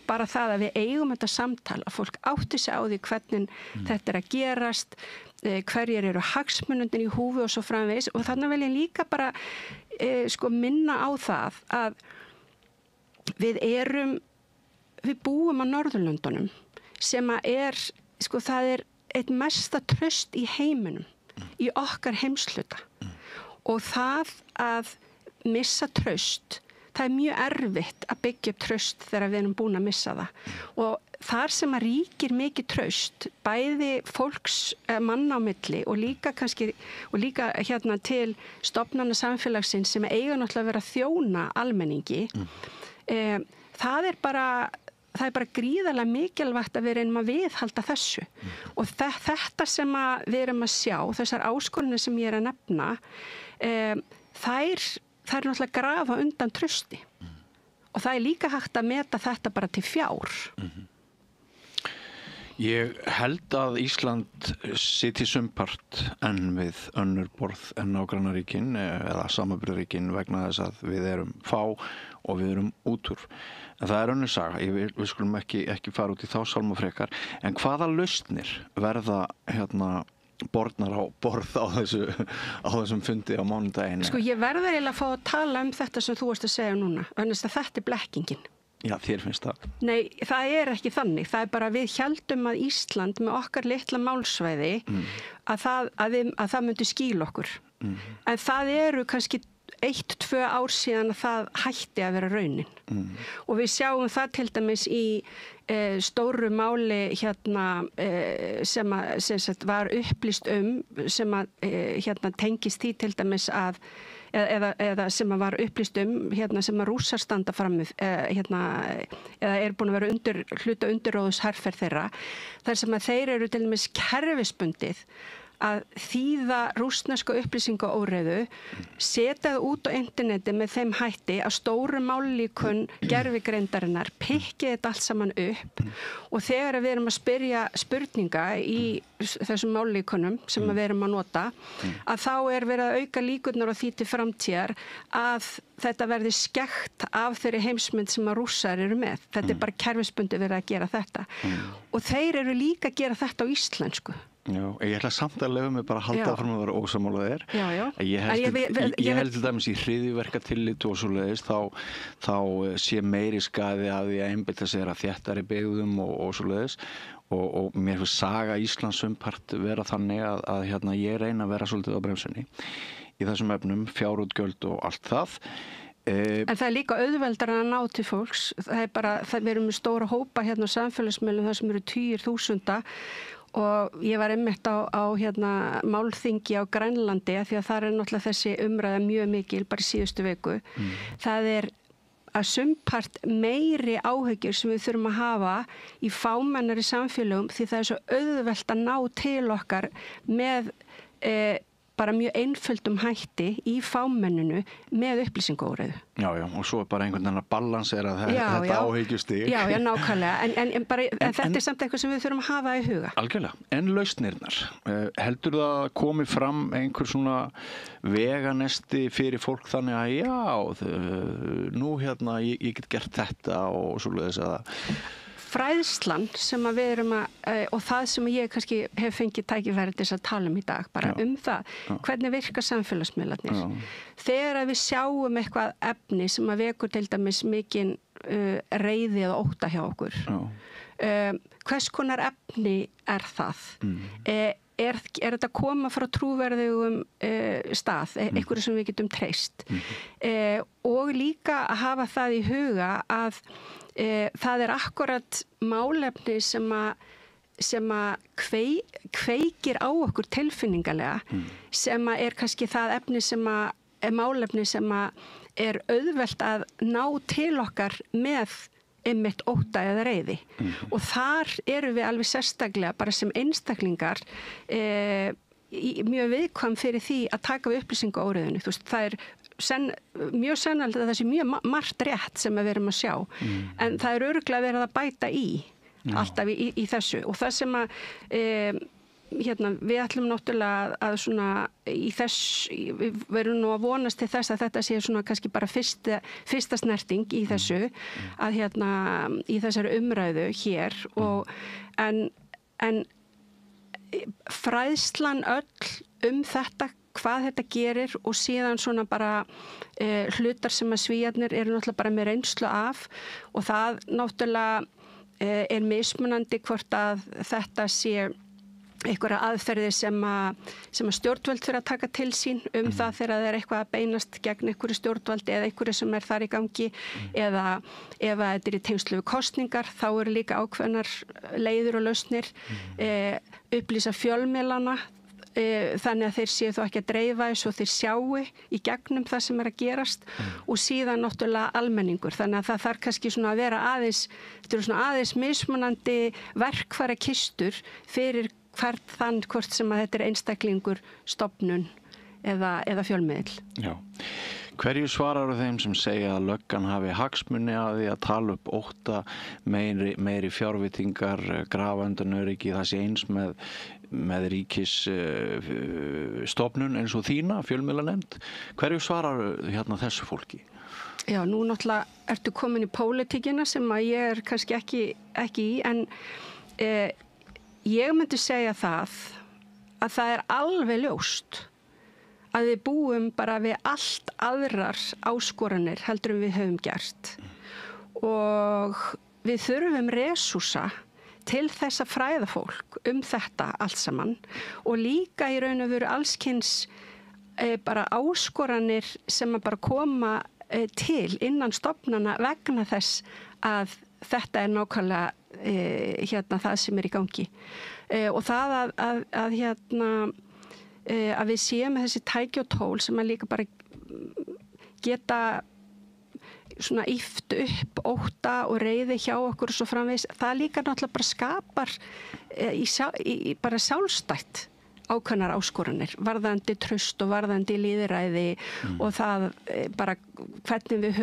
bara það að við eigum þetta samtal, að fólk átti sig á því hvernig þetta að gerast, hverjir eru hagsmunundir í húfi og svo framvegis og þannig vil ég líka bara minna á það að við búum á Norðurlöndunum sem að það eitt mesta traust í heiminum, í okkar heimshluta og það að missa traust, það mjög erfitt að byggja upp traust þegar við erum búin að missa það og þar sem að ríkir mikið traust, bæði fólks manna á milli og líka til stofnana samfélagsins sem eiga náttúrulega að vera að þjóna almenningi, það bara gríðarlega mikilvægt að við reynum að viðhalda þessu og þetta sem við erum að sjá, þessar áskoranir sem ég að nefna, þær náttúrulega grafa undan trausti og það líka hægt að meta þetta bara til fjár. Ég held að Ísland sitji sumpart enn við önnur borð en nágrannaríkin eða samanburðaríkin vegna þess að við erum fá og við erum útúr. En það önnur saga, við skulum ekki fara út í þá sálma frekar, en hvaða lausnir verða borðnar á borð á þessum fundi á mánudaginn? Ég verður eiginlega að fá að tala þetta sem þú varst að segja núna, þannig að þetta blekkingin. Já, þér finnst það? Nei, það ekki þannig. Það bara við héldum að Ísland með okkar litla málsvæði að það myndi skýla okkur. En það eru kannski 1-2 ár síðan að það hætti að vera raunin. Og við sjáum það til dæmis í stóru máli sem var upplýst sem tengist því til dæmis að eða sem var upplýst sem að Rússar standa fram eða búin að vera hluta undirróðusherferð þeirra, þar sem að þeir eru til dæmis kerfisbundið að þýða rússneska upplýsingaóreiðu, setja það út á interneti með þeim hætti að stóru mállíkun gervigreindarinnar pikki þetta allt saman upp og þegar við erum að spyrja spurninga í þessum mállíkunum sem við erum að nota, að þá verið að auka líkurnar á því til framtíðar að þetta verði skekkt af þeirri heimsmynd sem að Rússar eru með. Þetta bara kerfisbundi verið að gera þetta. Og þeir eru líka að gera þetta á íslensku. Já, ég ætla samt að leyfa mig bara að halda áfram að vera ósammála þér. Ég held til dæmis í hryðjuverkatillit og svoleiðis þá sé meiri skaði af því að einbeita sér að þéttari byggðum og svoleiðis og mér finnst saga Íslands sumpart vera þannig að ég reyna að vera svolítið á bremsunni í þessum efnum, fjárútgjöld og allt það. En það líka auðveldar að ná til fólks. Við erum með stóra hópa á samfélagsmiðlum þar sem eru 10.000 og ég var einmitt á málþingi á Grænlandi því að það náttúrulega þessi umræða mjög mikil bara í síðustu viku. Það að sumpart meiri áhyggjur sem við þurfum að hafa í fámennari samfélögum því það svo auðvelt að ná til okkar með bara mjög einföldum hætti í fámenninu með upplýsingaóreiðu. Já, og svo bara einhvern veginn að balansera þetta áhyggjustig. Já, nákvæmlega. En þetta samt eitthvað sem við þurfum að hafa í huga. Algjörlega. En lausnirnar. Heldur það að komi fram einhver svona veganesti fyrir fólk þannig að nú ég get gert þetta og svoleiðis að fræðslan sem að við erum og það sem ég kannski hef fengið tækifæri til að tala í dag, bara það, hvernig virka samfélagsmiðlarnir. Þegar við sjáum eitthvað efni sem að vekur til dæmis mikinn reiði eða ótta hjá okkur. Hvers konar efni það? Er þetta að koma frá trúverðugum stað, einhverju sem við getum treyst? Og líka að hafa það í huga að það akkurat málefni sem að kveikir á okkur tilfinningalega, sem að kannski það efni sem að málefni sem að auðvelt að ná til okkar með einmitt ótta eða reiði. Og þar erum við alveg sérstaklega bara sem einstaklingar mjög viðkvæm fyrir því að taka við upplýsingaóreiðunni. Það mjög sannalegt að það sé mjög margt rétt sem við erum að sjá. En það örugglega verið að bæta alltaf í þessu. Og það sem að við ætlum náttúrulega að svona í þess, við verum nú að vonast til þess að þetta sé svona kannski bara fyrsta snerting í þessu, að í þessari umræðu hér en fræðslan öll þetta, hvað þetta gerir og síðan svona bara hlutar sem að Svíarnir eru náttúrulega bara með reynslu af og það náttúrulega mismunandi hvort að þetta sé einhverja aðferðir sem að stjórnvöld fyrir að taka til sín það þegar það eitthvað að beinast gegn einhverju stjórnvaldi eða einhverju sem þar í gangi eða ef þetta í tengslu við kosningar þá eru líka ákveðnar leiðir og lausnir upplýsa fjölmiðlana þannig að þeir séu þó ekki að dreifa þessu og þeir sjáu í gegnum það sem að gerast og síðan náttúrulega almenningur þannig að það þarf kannski svona að vera aðeins mismunandi verkfæra kistur fyrir hvort sem að þetta einstaklingur, stofnun eða fjölmiðil. Já. Hverju svararu þeim sem segja að löggan hafi hagsmuni að því að tala upp ótta, meiri fjárvitingar, grafandunöryggi, það sé eins með ríkis stofnun eins og þína, fjölmiðlanefnd. Hverju svararu þessu fólki? Já, nú náttúrulega ertu komin í pólitíkina sem að ég kannski ekki í, en ég myndi segja það að það alveg ljóst að við búum bara við allt aðrar áskoranir heldur en við höfum gert og við þurfum resúrsa til þess að fræða fólk þetta allt saman og líka í raun og veru allskyns bara áskoranir sem að bara koma til innan stofnana vegna þess að þetta nákvæmlega það sem í gangi og það að við séum með þessi tæki og tól sem að líka bara geta svona ýft upp ótta og reiði hjá okkur og svo framvegis, það líka náttúrulega bara skapar bara sjálfstætt ákveðnar áskoranir, varðandi traust og varðandi lýðræði og það bara hvernig við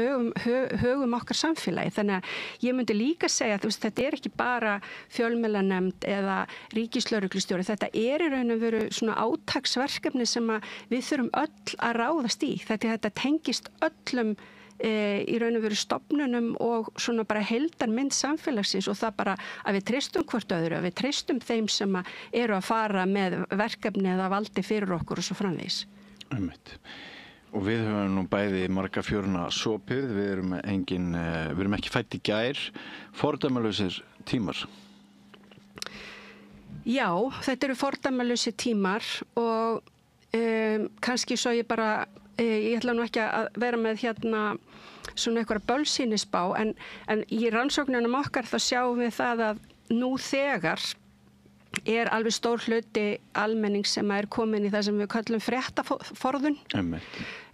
högum okkar samfélagi. Þannig að ég myndi líka segja að þetta ekki bara fjölmiðlanefnd eða ríkislögreglustjóri, þetta í raun og veru svona átaksverkefni sem að við þurfum öll að ráðast í. Þetta tengist öllum í raun og veru stofnunum og svona bara heildarmynd samfélagsins og það bara að við treystum hvort öðru, að við treystum þeim sem eru að fara með verkefni eða valdi fyrir okkur og svo framvegis. Og við höfum nú bæði marga fjöruna sopið, við erum ekki fætt í gær, fordæmalausir tímar. Já, þetta eru fordæmalausir tímar og kannski svo ég ætla nú ekki að vera með svona eitthvað bölsýnisspá en í rannsóknunum okkar þá sjáum við það að nú þegar alveg stór hluti almenning sem komin í það sem við kallum fréttaforðun.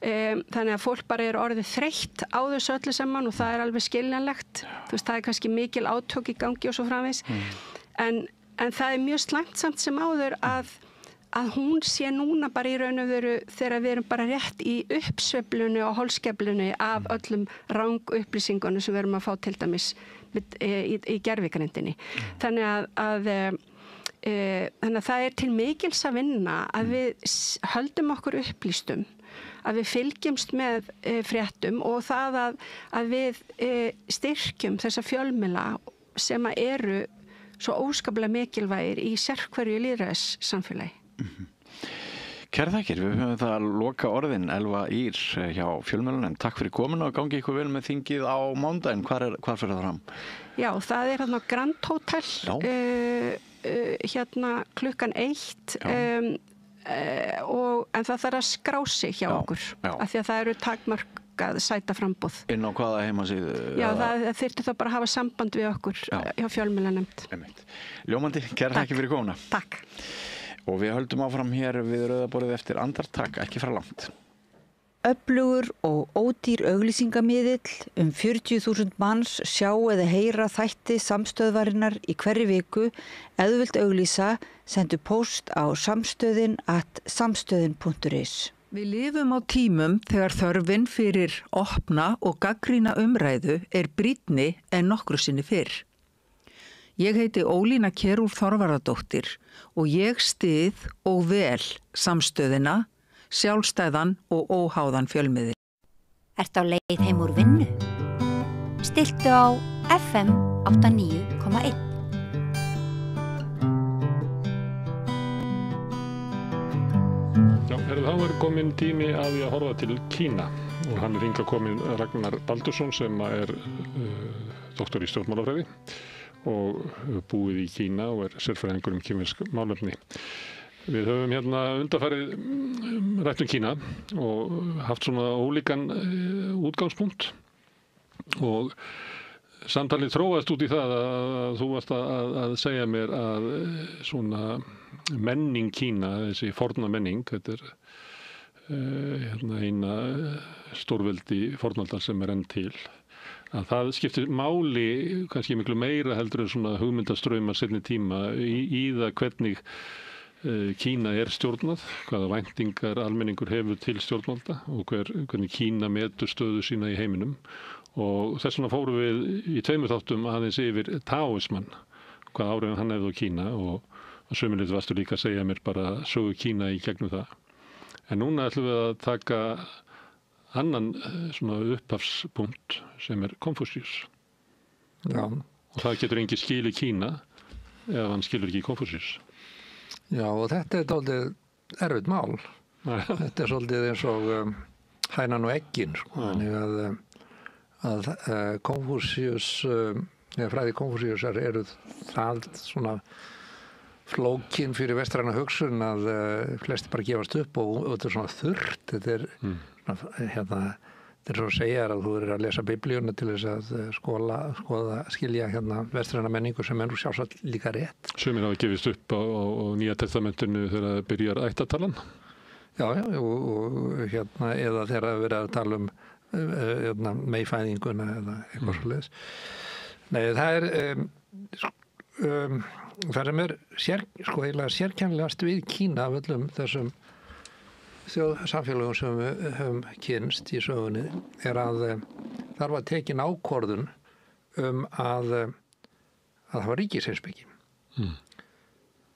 Þannig að fólk bara orðið þreytt á þessu öllu saman og það alveg skiljanlegt. Það kannski mikil átök í gangi og svo framvegis. En það mjög slæmt samt sem áður að hún sé núna bara í raun og veru þegar við erum bara rétt í uppsveiflunni og holskeflunni af öllum rangupplýsingunum sem við erum að fá til dæmis í gervigrindinni. Þannig að það til mikils að vinna að við höldum okkur upplýstum, að við fylgjumst með fréttum og það að við styrkjum þessa fjölmiðla sem eru svo óskaplega mikilvægir í sérhverju lýðræðissamfélagi. Kærþakkir, við höfum það að loka orðin. Elva Ýr hjá Fjölmiðlanefnd. Takk fyrir komuna og gangi ykkur vel með þingið á mánudaginn. Hvar fyrir það fram? Já, það er hérna Grand Hotel hérna klukkan 1 en það þarf að skrá sig hjá okkur af því að það eru takmarkað sætaframboð. Inn á hvaða heimasíðu? Já, það þyrfti þá bara að hafa samband við okkur hjá Fjölmiðlanefnd. Ljómandi, kærþakkir fyrir komuna. Takk. Og við höldum áfram hér við rauðaborðið eftir andartak, ekki frá langt. Öflugur og ódýr auglýsingamiðill 40.000 manns sjá eða heyra þætti samstöðvarinnar í hverri viku. Ef þú vilt auglýsa, sendu póst á samstöðin@samstöðin.is. Við lifum á tímum þegar þörfin fyrir opna og gagnrýna umræðu brýnni en nokkru sinni fyrr. Ég heiti Ólína Kjerúl Þorvarðardóttir og ég styð og vel samstöðina, sjálfstæðan og óháðan fjölmiðil. Ertu á leið heim úr vinnu? Stilltu á FM 89,1. Já, þá komin tími að því að horfa til Kína og hann hingað komin Ragnar Baldursson sem doktor í stjórnmálafræði og búið í Kína og sérfræðingur kínversk málefni. Við höfum hérna undanfarið rætt Kína og haft svona ólíkan útgangspunkt og samtalið þróast út í það að þú varst að segja mér að svona menning Kína, þessi forna menning, þetta hérna eina stórveldi fornaldar sem enn til, að það skiptir máli kannski miklu meira heldur en svona hugmyndastrauma seinni tíma í það hvernig Kína stjórnað, hvaða væntingar almenningur hefur til stjórnvalda og hvernig Kína metur stöðu sína í heiminum. Og þess vegna fórum við í 2 þáttum aðeins yfir taoismann, hvað áhrifin hann hefði á Kína og sömuleiðis varstu líka að segja mér bara sögu Kína í gegnum það. En núna ætlum við að taka annan svona upphafspunkt sem Konfúsíus. Já. Og það getur engin skil í Kína ef hann skilur ekki Konfúsíus. Já, og þetta dálítið erfitt mál. Þetta svolítið eins og hænan og eggin, sko. Þannig að Konfúsíus, fræði Konfúsíusar eru það svona flókin fyrir vestræna hugsun að flesti bara gefast upp og þetta svona þurrt. Þetta svona, þetta svo að segja að þú að lesa biblíuna til þess að skilja vestræna menningu sem nú sjálfsagt líka rétt. Sumir hafa gefist upp á Nýja testamentinu þegar það byrjar ættatalan? Já, og eða þegar það verið að tala meifæðinguna eða eitthvað svoleiðis. Nei, það sem eiginlega sérkennilegast við Kína af öllum þessum samfélögum sem við höfum kynst í sögunni að þar var tekin ákvörðun að það var ríkisheimspeki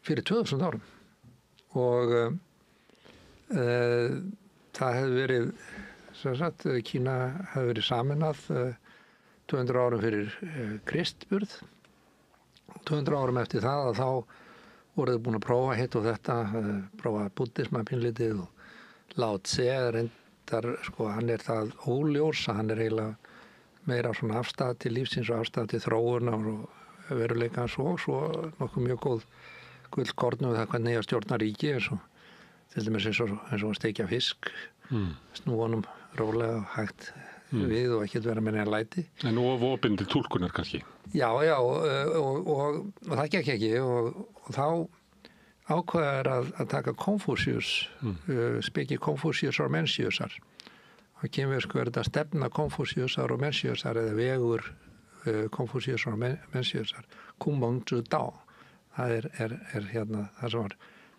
fyrir 2000 árum og það hefði verið Kína hefði verið sameinað 200 árum fyrir Kristburð 200 árum eftir það að þá voruð búin að prófa hitt og þetta prófa buddhisma pínlítið og Lao Tse reyndar, hann það óljós að hann eiginlega meira svona afstæð til lífsins og afstæð til þróunar og veruleikans og svo nokkuð mjög góð gullkorn og það hvernig að stjórna ríki eins og til dæmis eins og að steikja fisk snúa honum rólega og hægt við og ekkert vera með neina læti. En of opinn til túlkunar kannski? Já, og það gekk ekki og þá ákveðar að taka Konfúsíus, speki Konfúsíusar og Menciusar. Það kemur þetta stefna Konfúsíusar og Menciusar eða vegur Konfúsíusar og Menciusar, Kumong Zhu Dao. Það það sem var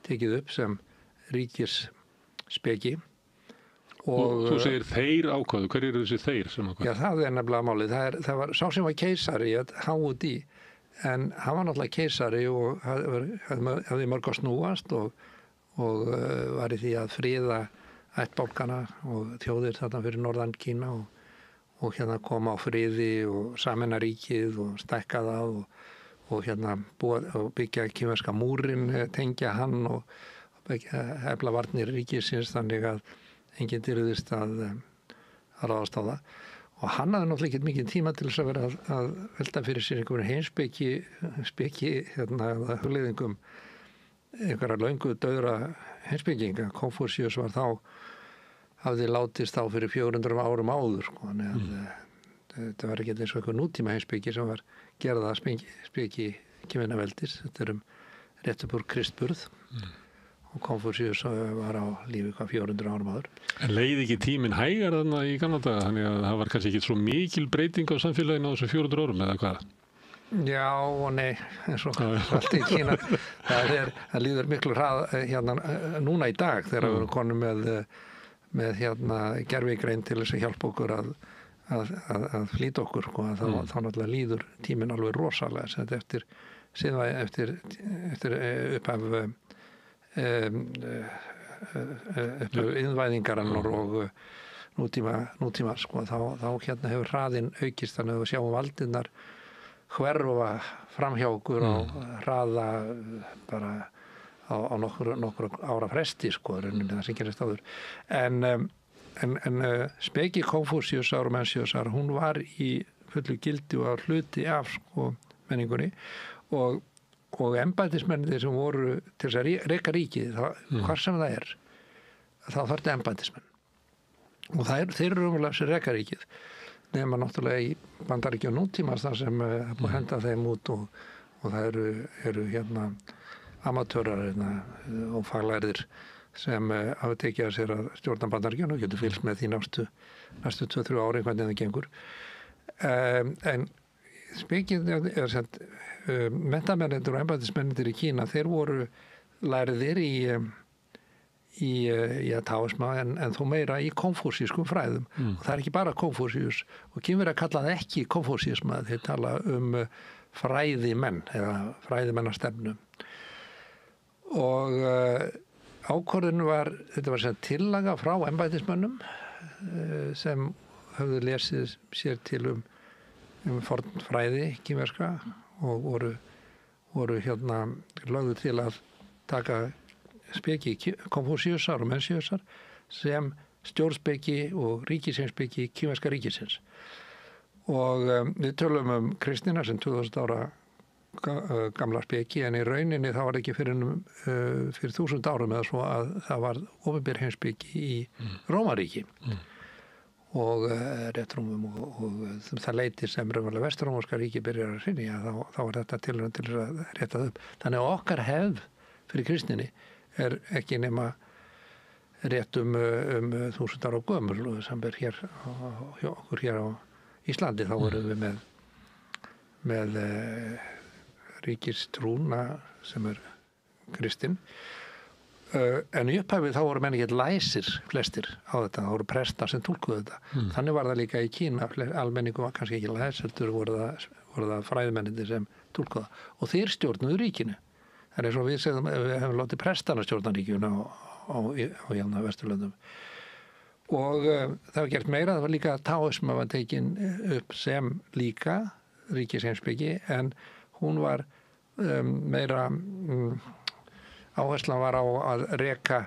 tekið upp sem ríkisspeki. Og þú segir þeir ákvæðu, hver eru þessi þeir sem ákvæðu? Já, það nefnilega málið. Það var sá sem var keisari, Hávudi, en hann var náttúrulega keisari og hafði mörg að snúast og var í því að friða ættbálkana og þjóðir þarna fyrir norðan Kína og hérna koma á friði og sameina ríkið og stækka það og hérna byggja kínverska múrin, tengja hann og efla varnir ríkisins þannig að enginn dyrðist að ráðast á það. Og hann hafði náttúrulega ekki mikið tíma til þess að vera að velta fyrir sér einhverjum heimspeki hérna, hugleiðingum einhverja löngu dauðra heimspekinga. Konfúsíus var hafði látist þá fyrir 400 árum áður, sko, þannig að þetta var ekki eins og einhver nútíma heimspeki sem var gerða speki Kínverjaveldis. Þetta rétt upp úr Kristburð. Og Konfúsíus var á lífi 400 árum áður. En leiði ekki tíminn hægar þarna í gamla daga, þannig að það var kannski ekki svo mikil breyting á samfélaginu á þessu 400 árum eða hvað? Já og nei, eins og allt í Kína. Það líður miklu hrað hérna núna í dag þegar við erum konum með hérna gervigreind til þess að hjálpa okkur að flýta okkur, sko. Þá náttúrulega líður tíminn alveg rosalega eftir upphaf innvæðingarinnar og nútíma sko, þá hérna hefur hraðinn aukist þannig að við sjáum valdinnar hverfa framhjá okkur á hraða bara á nokkur ára fresti sko, það sem gerist áður. En speki Konfúsíusar og Menciusar, hún var í fullu gildi og á hluti af sko, menningunni og embættismennir sem voru til þess að reka ríkið, hvar sem það þá þarfti embættismenn. Og þeir eru umlega sem reka ríkið, nema náttúrulega í Bandaríkjunum nútímans þar sem búið að henda þeim út og það eru hérna amatörar og faglærðir sem hafa tekið að sér að stjórna Bandaríkjunum og getur fylgst með því næstu 2-3 ári hvernig það gengur. En spekið er sett mentamennir og embættismennir í Kína, þeir voru lærðir í taoisma en þó meira í konfúsískum fræðum. Og það er ekki bara Konfúsíus og Kínverjar kalla það ekki konfúsísma, þeir tala fræðimenn eða fræðimennastefnu. Og ákvörðun þetta var sem tillaga frá embættismönnum sem höfðu lesið sér til fornfræði kínverska og voru hérna lögðu til að taka speki Konfúsíusar og Menciusar sem stjórnspeki og ríkisheimspeki kínverska ríkisins. Og við tölum Kristina sem 2000 ára gamla speki, en í rauninni þá var ekki fyrir 1000 árum eða svo að það var opinber heimspeki í Rómaríki. Og réttrúmum og það leiti sem raunverulega Vestrómska ríki byrjar að hrynja, þá var þetta tilraun til að rétta það upp. Þannig að okkar hefð fyrir kristninni er ekki nema rétt 1000 ára gömul og sem er okkur hér á Íslandi, þá vorum við með ríkistrúna sem er kristinn. En í upphæfið þá voru menn ekki læsir flestir á þetta, þá voru prestar sem túlkuðu þetta. Þannig var það líka í Kína, almenningu var kannski ekki læsir, voru það fræðimennir sem túlkuðu það. Og þeir stjórnuðu ríkinu. Það er eins og við hefum látið prestana stjórna ríkjuna á Vesturlöndum. Og það var gert meira, það var líka taoisma var tekin upp sem líka ríkisheimspeki, en hún var meira áherslan var á að reka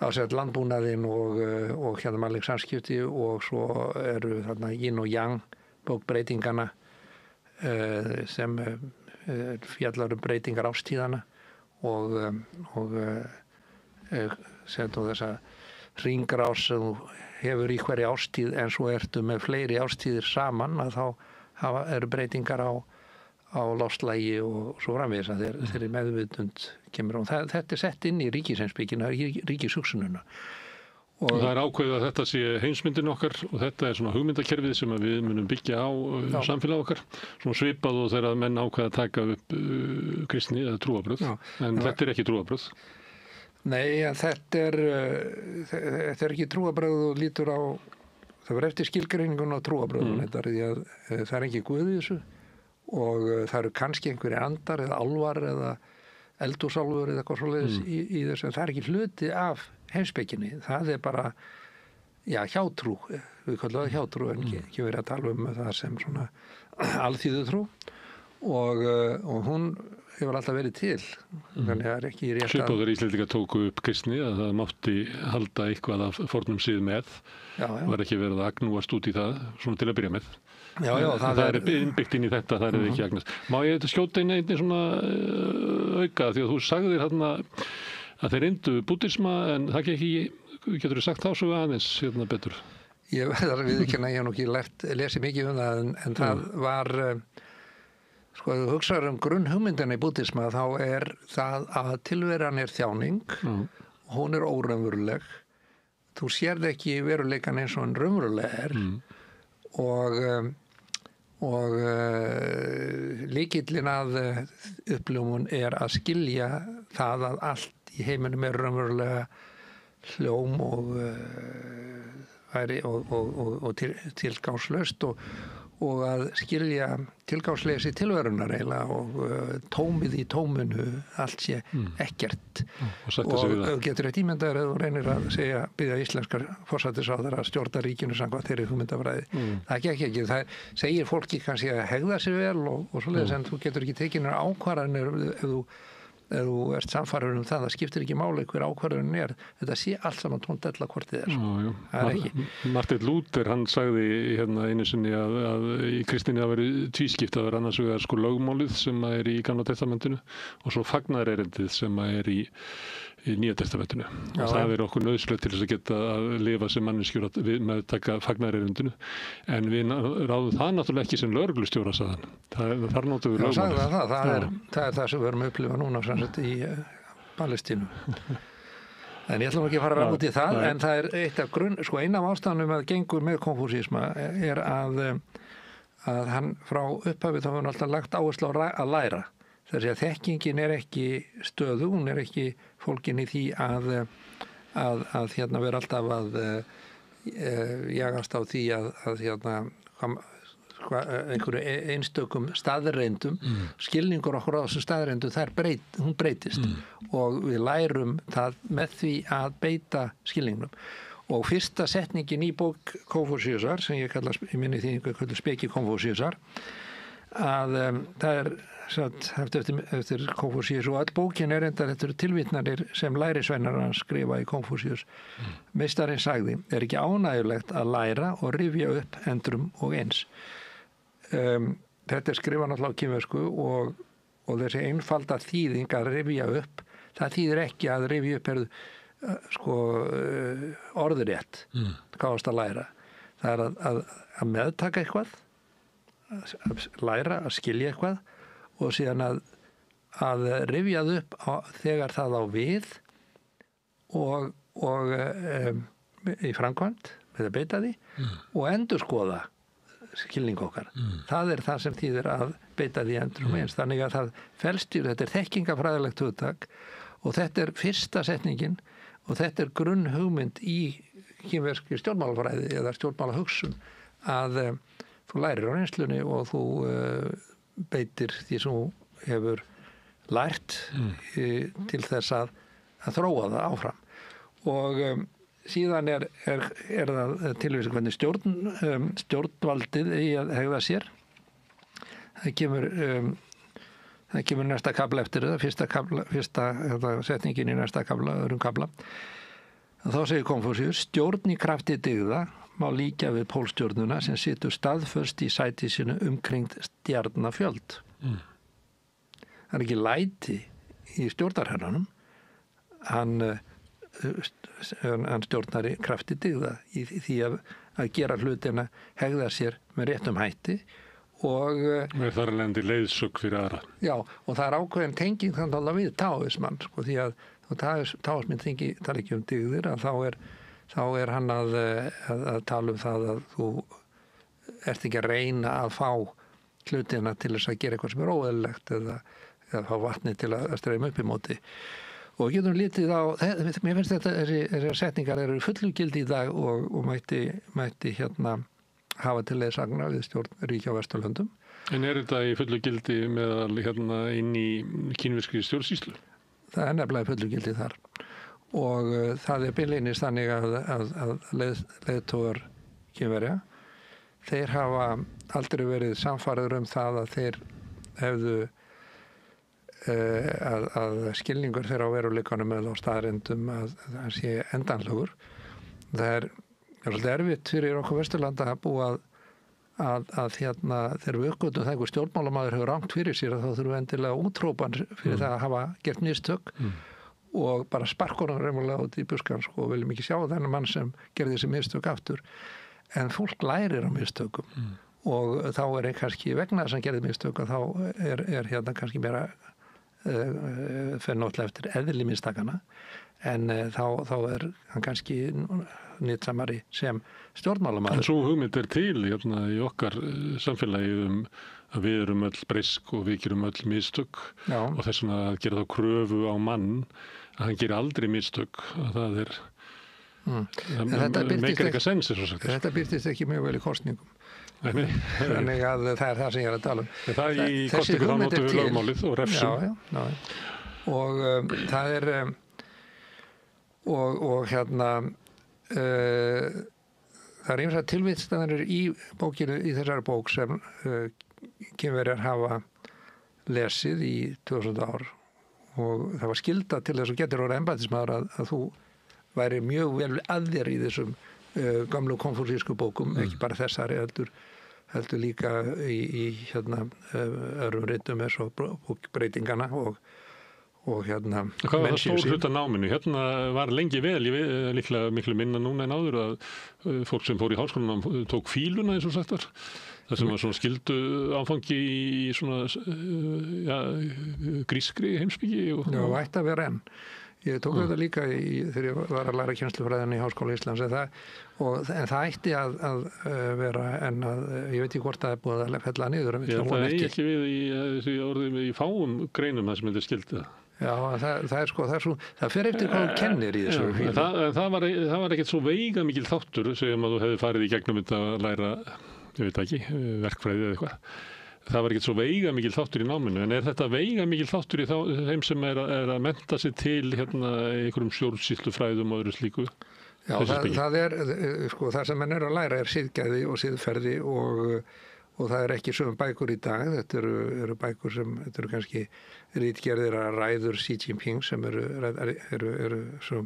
á sér landbúnaðinn og hérna mannleg samskipti, og svo eru þarna yin og yang bókbreytingana sem fjallar breytingar ástíðana og setur þessa hringrás sem þú hefur í hverja ástíð, en svo ertu með fleiri ástíðir saman, að þá eru breytingar á loftslagi og svo framvegis að þeirri meðvitund kemur. Og þetta er sett inn í ríkisheimspekina, í ríkishugsununa. Og það er ákveðið að þetta sé heimsmyndin okkar og þetta er svona hugmyndakerfið sem við munum byggja á samfélag okkar, svona svipað og þegar menn ákveða að taka upp kristni eða trúarbrögð, en þetta er ekki trúarbrögð. Nei, en þetta er ekki trúarbrögð og lítur á, það var eftir skilgreiningun á trúarbrögðum, það er ekki Guð í þessu, og það eru kannski einhverju andar eða álvar eða eldúsálfur eða eitthvað svoleiðis í þessu, en það er ekki hluti af heimspekinni, það er bara hjátrú, við kallum það hjátrú en ekki verið að tala það sem svona alþýðutrú og hún hefur alltaf verið til þannig að það ekki rétt að Svipaður Íslendingar tóku upp kristni að það mátti halda eitthvað af fornum sið með var ekki verið að agnúast út í það svona til að byrja með það er innbyggt inn í þetta, það er ekki agnast Má ég skjóta inn einni svona auka því að þú sagðir þarna að þeir reyndu búddisma en það ekki getur þú sagt þá svo aðeins betur Ég verðar viðurkenna, ég hef nú ekki lesið mikið það en það var sko, ef þú hugsaður grunnhugmyndina í búddisma þá er það að tilveran er þjáning hún er óraunveruleg þú sérð ekki veruleikan eins og hann raunverulega er og lykillinn að uppljómun er að skilja það að allt í heiminum er raunverulega hljóm og tilgangslaust og að skilja tilgangsleysi tilverunar eiginlega og tómið í tóminu allt sé ekkert og getur eitt ímyndaður eða þú reynir að biðja íslenskar forsætisráðherra að stjórna ríkinu samkvæmt þeirri hugmyndafræði það gekk ekki, það segir fólki kannski að hegða sig vel og svoleiðis en þú getur ekki tekið ákvarðanir ef þú ert samfærður það skiptir ekki máli hver ákvarðunin er þetta sé allt saman tóndella hvort þið er það er ekki Martin Luther, hann sagði einu sinni að í kristinni að veri tvískipt að vera annars vegar sko lögmálið sem er í Gamla testamentinu og svo fagnaðarerindið sem er í Nýja testamentinu og það er okkur nauðsynlegt til þess að geta að lifa sem manneskjur með taka fagnaðarerindinu en við ráðum það náttúrulega ekki sem lögreglustjóra sagðan þar notum við lögmálið það er það sem við erum að upplifa núna í Palestínu en ég ætlum ekki að fara út í það en það er eitt af eina af ástæðanum að gengur með konfúsísma er að hann frá upphafi þá hefur hann alltaf lagt áherslu á að læra þess að þekkingin er ekki stöðu, hún er ekki fólkin í því að vera alltaf að jagast á því að einhverju einstökum staðreyndum skilningur okkur á þessu staðreyndum hún breytist og við lærum það með því að beita skilningnum og fyrsta setningin í bók Konfúsíusar sem ég kalla í minni þýðingu speki Konfúsíusar að það er eftir Konfúsíus og all bókin er enda þetta tilvitnanir sem lærisveinar hans skrifa í Konfúsíus meistarinn sagði, er ekki ánægjulegt að læra og rifja upp endrum og eins þetta er skrifa náttúrulega á kínversku og þessi einfalda þýðing að rifja upp það þýðir ekki að rifja upp orðurétt hvað ást að læra það er að meðtaka eitthvað að læra, að skilja eitthvað og síðan að rifjað upp þegar það á við og í framkvæmd með að beita því og endurskoða skilning okkar. Það er það sem þýðir að beita því endur eins. Þannig að það felst í þetta er þekkingafræðilegt hugtak og þetta er fyrsta setningin og þetta er grunnhugmynd í kínverskri stjórnmálafræði eða stjórnmálahugsun að þú lærir á reynslunni og þú beitir því sem þú hefur lært til þess að þróa það áfram og síðan er það tilvísi hvernig stjórnvaldið í að hegða sér það kemur næsta kafla eftir það fyrsta setningin í næsta kafla, öðrum kafla þá segir Konfúsíus stjórn í krafti dygða má líka við pólstjórnuna sem situr staðföst í sæti sínu umkringd stjarnafjöld. Það er ekki læti í stjórnarherranum. Hann stjórnar í krafti dygða í því að gera hlutina hegða sér með réttum hætti og með þar lendi leiðsögn fyrir aðra. Já, og það er ákveðin tenging þannig að við táismann, sko, því að táisminn tala ekki dygðir að þá er hann að tala það að þú ert ekki að reyna að fá hlutina til þess að gera eitthvað sem er óeðlilegt eða fá vatni til að streyma upp í móti. Og getum lítið á, mér finnst þetta, þessar setningar eru fullu gildi í dag og mætti hafa til leiðsagna við stjórn ríkja á Vesturlöndum. En er þetta í fullu gildi meðal inn í kínverskri stjórnsýslu? Það er nefnilega fullu gildi þar. og það beinlínis þannig að leiðtogar Kínverja, þeir hafa aldrei verið samfærður það að þeir hefðu að skilningur þeirra á veruleikanum eða á staðreyndum að það sé endanlegur. Það svolítið erfitt fyrir okkur Vesturlanda að búa að þegar við uppgötum það einhver stjórnmálamaður hefur rangt fyrir sér að þá þurfum við endilega útrópan fyrir það að hafa gert mistök og bara sparkunum reymulega út í buskan og viljum ekki sjá þennan mann sem gerði þessi mistök aftur. En fólk lærir á mistökum og þá kannski vegna þess að gerði mistök að þá hérna kannski meira fyrir náttúrulega eftir eðli mistakana en þá hann kannski nýtsamari sem stjórnmálamaður. En svo hugmynd til hérna í okkar samfélagi að við erum öll breysk og við gerum öll mistök og þess vegna að gera þá kröfu á mann að hann gerir aldrei mistök að það meikar eitthvað sens Þetta birtist ekki mjög vel í kosningum. Þannig að það það sem ég að tala um. Það í kosningu þá notum við lögmálið og refsum. Já. Og það og hérna það ýmsar tilvitstanir í bókinu, í þessari bók sem Kínverjar hafa lesið í 2000 ár og það var skylda til þess að getur orðið embættismaður að þú væri mjög vel að þér í þessum gamlu konfúsísku bókum, ekki bara þessari heldur líka í hérna öðrum ritum eins og bókbreytingana og hérna Hvað var það stór hluta náminu? Hérna var lengi vel, líklega miklu minna núna en áður að fólk sem fór í háskólanum tók fíluna eins og sagt var. Það sem var svona skyldu áfangi í svona grískri heimspeki. Já, ætti að vera enn. Ég tók þetta líka þegar ég var að læra kennslufræðin í Háskóla Íslands en það ætti að vera en ég veit ekki hvort það búið að fella niður. Það ekki við í þessi orðum í fáum greinum það sem þetta skyldi. Já, það fer eftir hvað þú kennir í þessu. Það var ekkert svo veigamikil þáttur sem að þú hefði farið í gegnum þetta að læra, ég veit ekki, verkfræði eða eitthvað. Það var ekkert svo veigamikil þáttur í náminu, en þetta veigamikil þáttur í þeim sem er að mennta sig til hérna einhverjum stjórnsýslufræðum og öðru slíku? Já, það sem menn að læra siðgæði og siðferði og það ekki sögum bækur í dag. Þetta eru bækur sem, þetta eru kannski ritgerðir að ræður Xi Jinping sem eru sem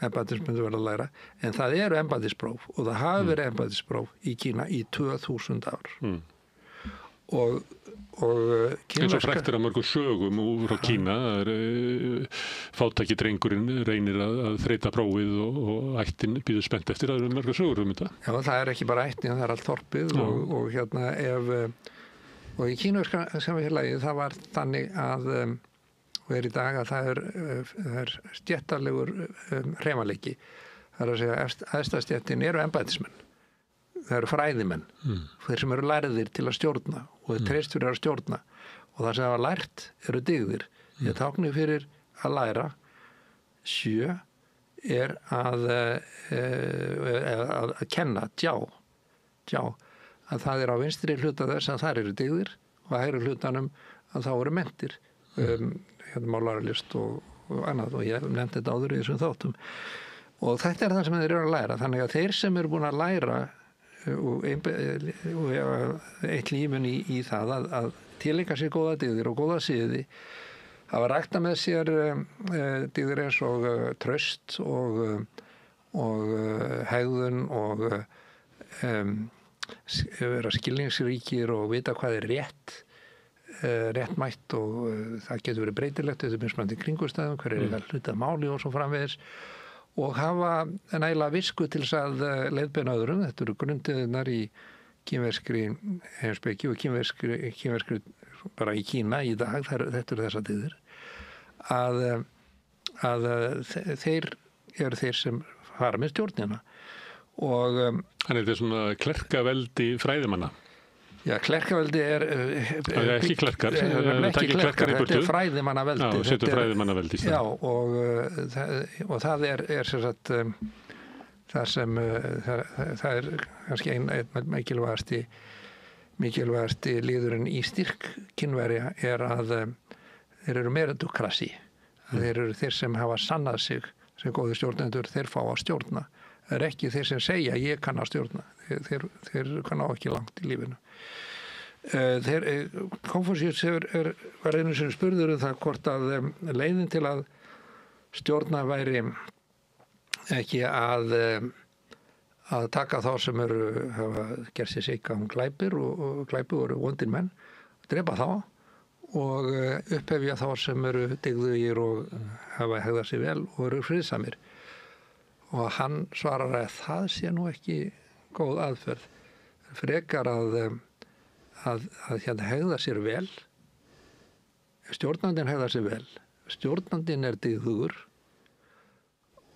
embættismenn verða að læra, en það eru embættispróf og það hafi verið embættispróf í Kína í 2000 ár. Og eins og fræktir að mörgum sögum úr á Kína fátæki drengurinn reynir að þreita prófið og ættin býður spennt eftir. Það eru mörgum sögur þetta. Já, það er ekki bara ættin, það er allt þorpið og hérna og í kínverska samfélagi það var þannig að og í dag að það er stjættarlegur hreyfanleiki. Það er að segja æðsta stjættin eru embættismenn. Það eru fræðimenn, þeir sem eru lærðir til að stjórna og þeir treyst fyrir að stjórna og það sem hafa lært eru dygðir. Ég tákni fyrir að læra 7 er að kenna, tjá, að það er á vinstri hluta þess að það eru dygðir og hægri hlutanum að þá eru menntir, hérna málaralist og annað og ég hef nefnt þetta áður í þessum þáttum og þetta er það sem þeir eru að læra, þannig að þeir sem eru búin að læra og eitt lífin í það að tileinka sér góða dygðir og góða siði hafa rækta með sér dygðir eins og traust og hegðun og vera skilningsríkir og vita hvað er réttmætt og það getur verið breytilegt þetta er mismunandi kringumstæðum, hver er það hluta máli og svo framvegis og hafa nægilega visku til þess að leiðbeina öðrum. Þetta eru grundiðnar í kínverskri heimspeki og kínverskri bara í Kína í dag, þetta eru þessar dygðir að þeir eru þeir sem fara með stjórnina og Þannig þetta er svona klerkaveldi fræðimanna. Já, klerkaveldi ekki klerkar, þetta er fræðimannaveldi. Já, setur fræðimannaveldi. Já, og það er sem sagt það sem það er kannski einn mikilvægasti liðurinn í styrk Kínverja er að þeir eru meritokrasi. Þeir eru þeir sem hafa sannað sig sem góði stjórnendur, þeir fá að stjórna. Það er ekki þeir sem segja ég kann að stjórna. Þeir kann á ekki langt í lífinu. Konfúsíus var einu sem spurður það hvort að leiðin til að stjórna væri ekki að taka þá sem hafa gert sér sika glæpir og glæpi voru vondir menn, drepa þá og upphefja þá sem dygðugir og hafa hegðað sér vel og eru friðsamir. Og hann svarar að það sé nú ekki góð aðferð. Frekar að hérna hegða sér vel, stjórnandinn hegða sér vel, stjórnandinn dygðugur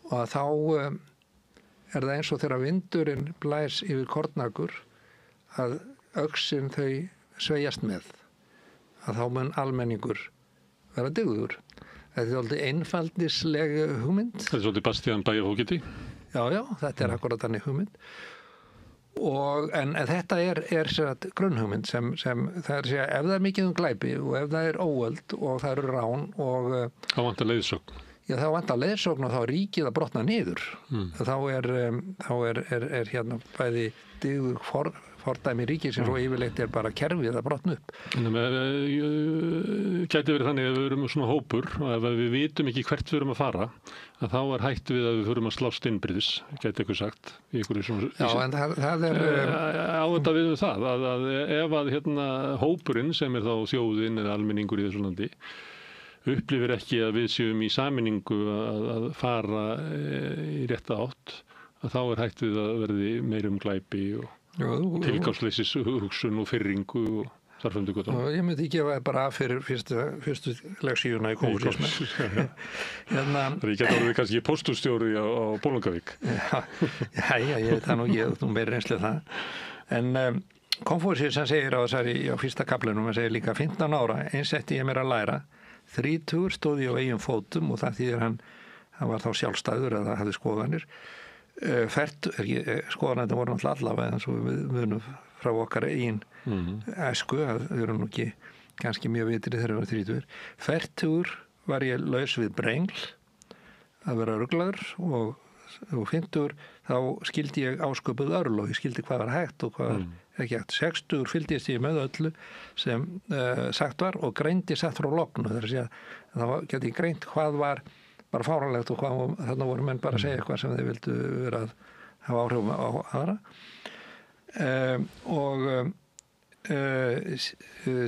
og þá það eins og þegar vindurinn blæs yfir kornakur að öxin þau sveigjast með, að þá mun almenningur vera dygðugur. Þetta er svolítið einfaldisleg hugmynd. Þetta er svolítið Bastian Bæjarfógiti. Já, þetta er akkurat þannig hugmynd. En þetta er grunnhugmynd sem það er að segja ef það er mikið glæpi og ef það er óöld og það eru rán og þá vantar leiðsögn. Já, þá vantar leiðsögn og þá er ríkið að brotna niður. Þá er hérna bæði dygðug fordæmi ríkisins og yfirleitt er bara kerfið að brotna upp. Gæti verið þannig að við erum svona hópur og ef við vitum ekki hvert við erum að fara að þá er hætt við að við förum að slást innbyrðis, gæti eitthvað sagt. Já, en það er áðvitað við það að ef að hérna hópurinn sem er þá þjóðin eða almenningur í þessu landi upplifir ekki að við séum í sameiningu að fara í rétta átt að þá er hætt við að verði meirum glæpi og tilgangsleysis hugsun og fyrringu og þarfandi gott. Ég myndi gefa bara af fyrir fyrstu leksíuna í konfúsisme. Það er ekki að orðið kannski póstustjóri á Bolungarvík. Já, ég veit það nú ekki, þú meiri reynslu það. En Konfúsíus segir á fyrsta kaplanum, hann segir líka 15 ára, einsetti ég mér að læra, 30 stóð ég á eigin fótum og það þýðir hann var þá sjálfstæður eða hafði skoðanir. Skoðanir voru allavega eins og við munum frá okkar eigin æsku, við erum nú ekki kannski mjög vitrið þegar við varum 30. Fertugur var ég laus við brengl að vera ruglaður og 50 þá skildi ég ásköpuð örlög, ég skildi hvað var hægt og hvað var ekki hægt. 60 fylgdist ég með öllu sem sagt var og greindi satt frá lognu, þar að segja þá geti ég greint hvað var bara fáránlegt og hvað þarna voru menn bara að segja eitthvað sem þeir vildu vera að hafa áhrifum á aðra.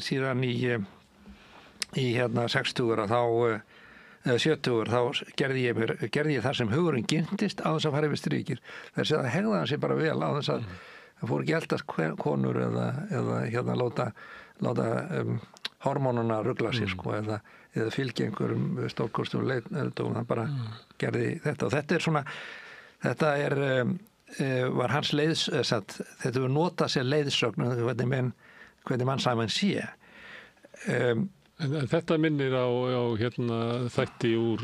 Síðan í hérna 60 þá 70 þá gerði ég það sem hugurinn gyrndist á þess að fara yfir strykir. Þess að hegða hann sér bara vel á þess að það fór ekki eldast konur eða hérna láta hormónuna rugla sér sko eða fylgja einhverjum stórkostum leiðtogum, hann bara gerði þetta og þetta er svona var hans þetta var notað sér leiðsögn hvernig mannsæman sé. Þetta minnir á hérna þætti úr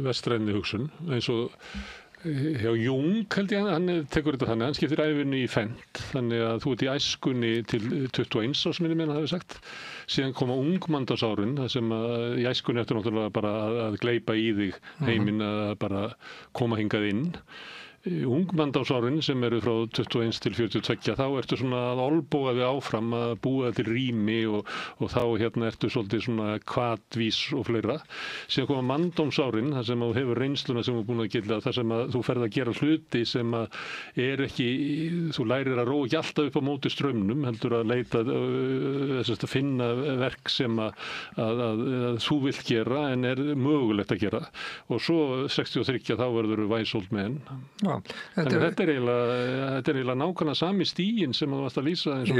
vestræni hugsun eins og hjá Jung held ég hann tekur þetta þannig, hann skiptir æfinni í fennt þannig að þú ert í æskunni til 21 árs minni menn hafi sagt síðan koma ungmandsárin það sem að í æskunni eftir náttúrulega bara að gleypa í þig heiminn að bara koma hingað inn ungmandsárin sem eru frá 21 til 42 þá ertu svona að olbúa þig áfram að búa til rými og þá hérna ertu svolítið svona kvatvís og fleira síðan koma manndómsárin þar sem þú hefur reynsluna sem þú er búin að gilla þar sem að þú ferð að gera hluti sem að er ekki þú lærir að róa ekki alltaf upp á móti straumnum heldur að leita að finna verk sem að þú vilt gera en er mögulegt að gera og svo 63 þá verður væsold menn Þannig þetta er eiginlega nákvæmlega sami stíginn sem þú varst að lýsa eins og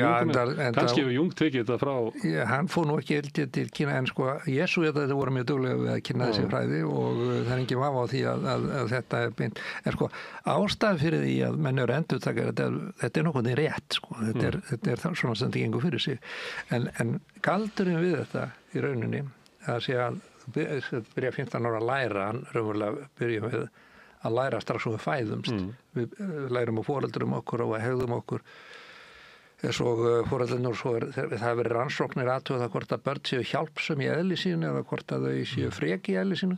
kannski hefur Jung tekið þetta frá. Já, hann fór nú ekki til Kína en sko Jesúítar voru mjög duglega við að kynna þessi fræði og það er engin vafa á því að þetta er beint. En sko ástæð fyrir því að menn eru endurtakar þetta er nokkuð rétt sko. Þetta er svona sem þetta gengur fyrir sig. En galdurinn við þetta í rauninni að sé að byrja 15 ára að læra hann raunverulega byrja við að læra strax og við fæðumst. Við lærum á foreldrum okkur og að hegðum okkur. Svo foreldrunum það hefur verið rannsóknir aðtöða hvort að börn séu hjálpsum í eðli sínu eða hvort að þau séu freki í eðli sínu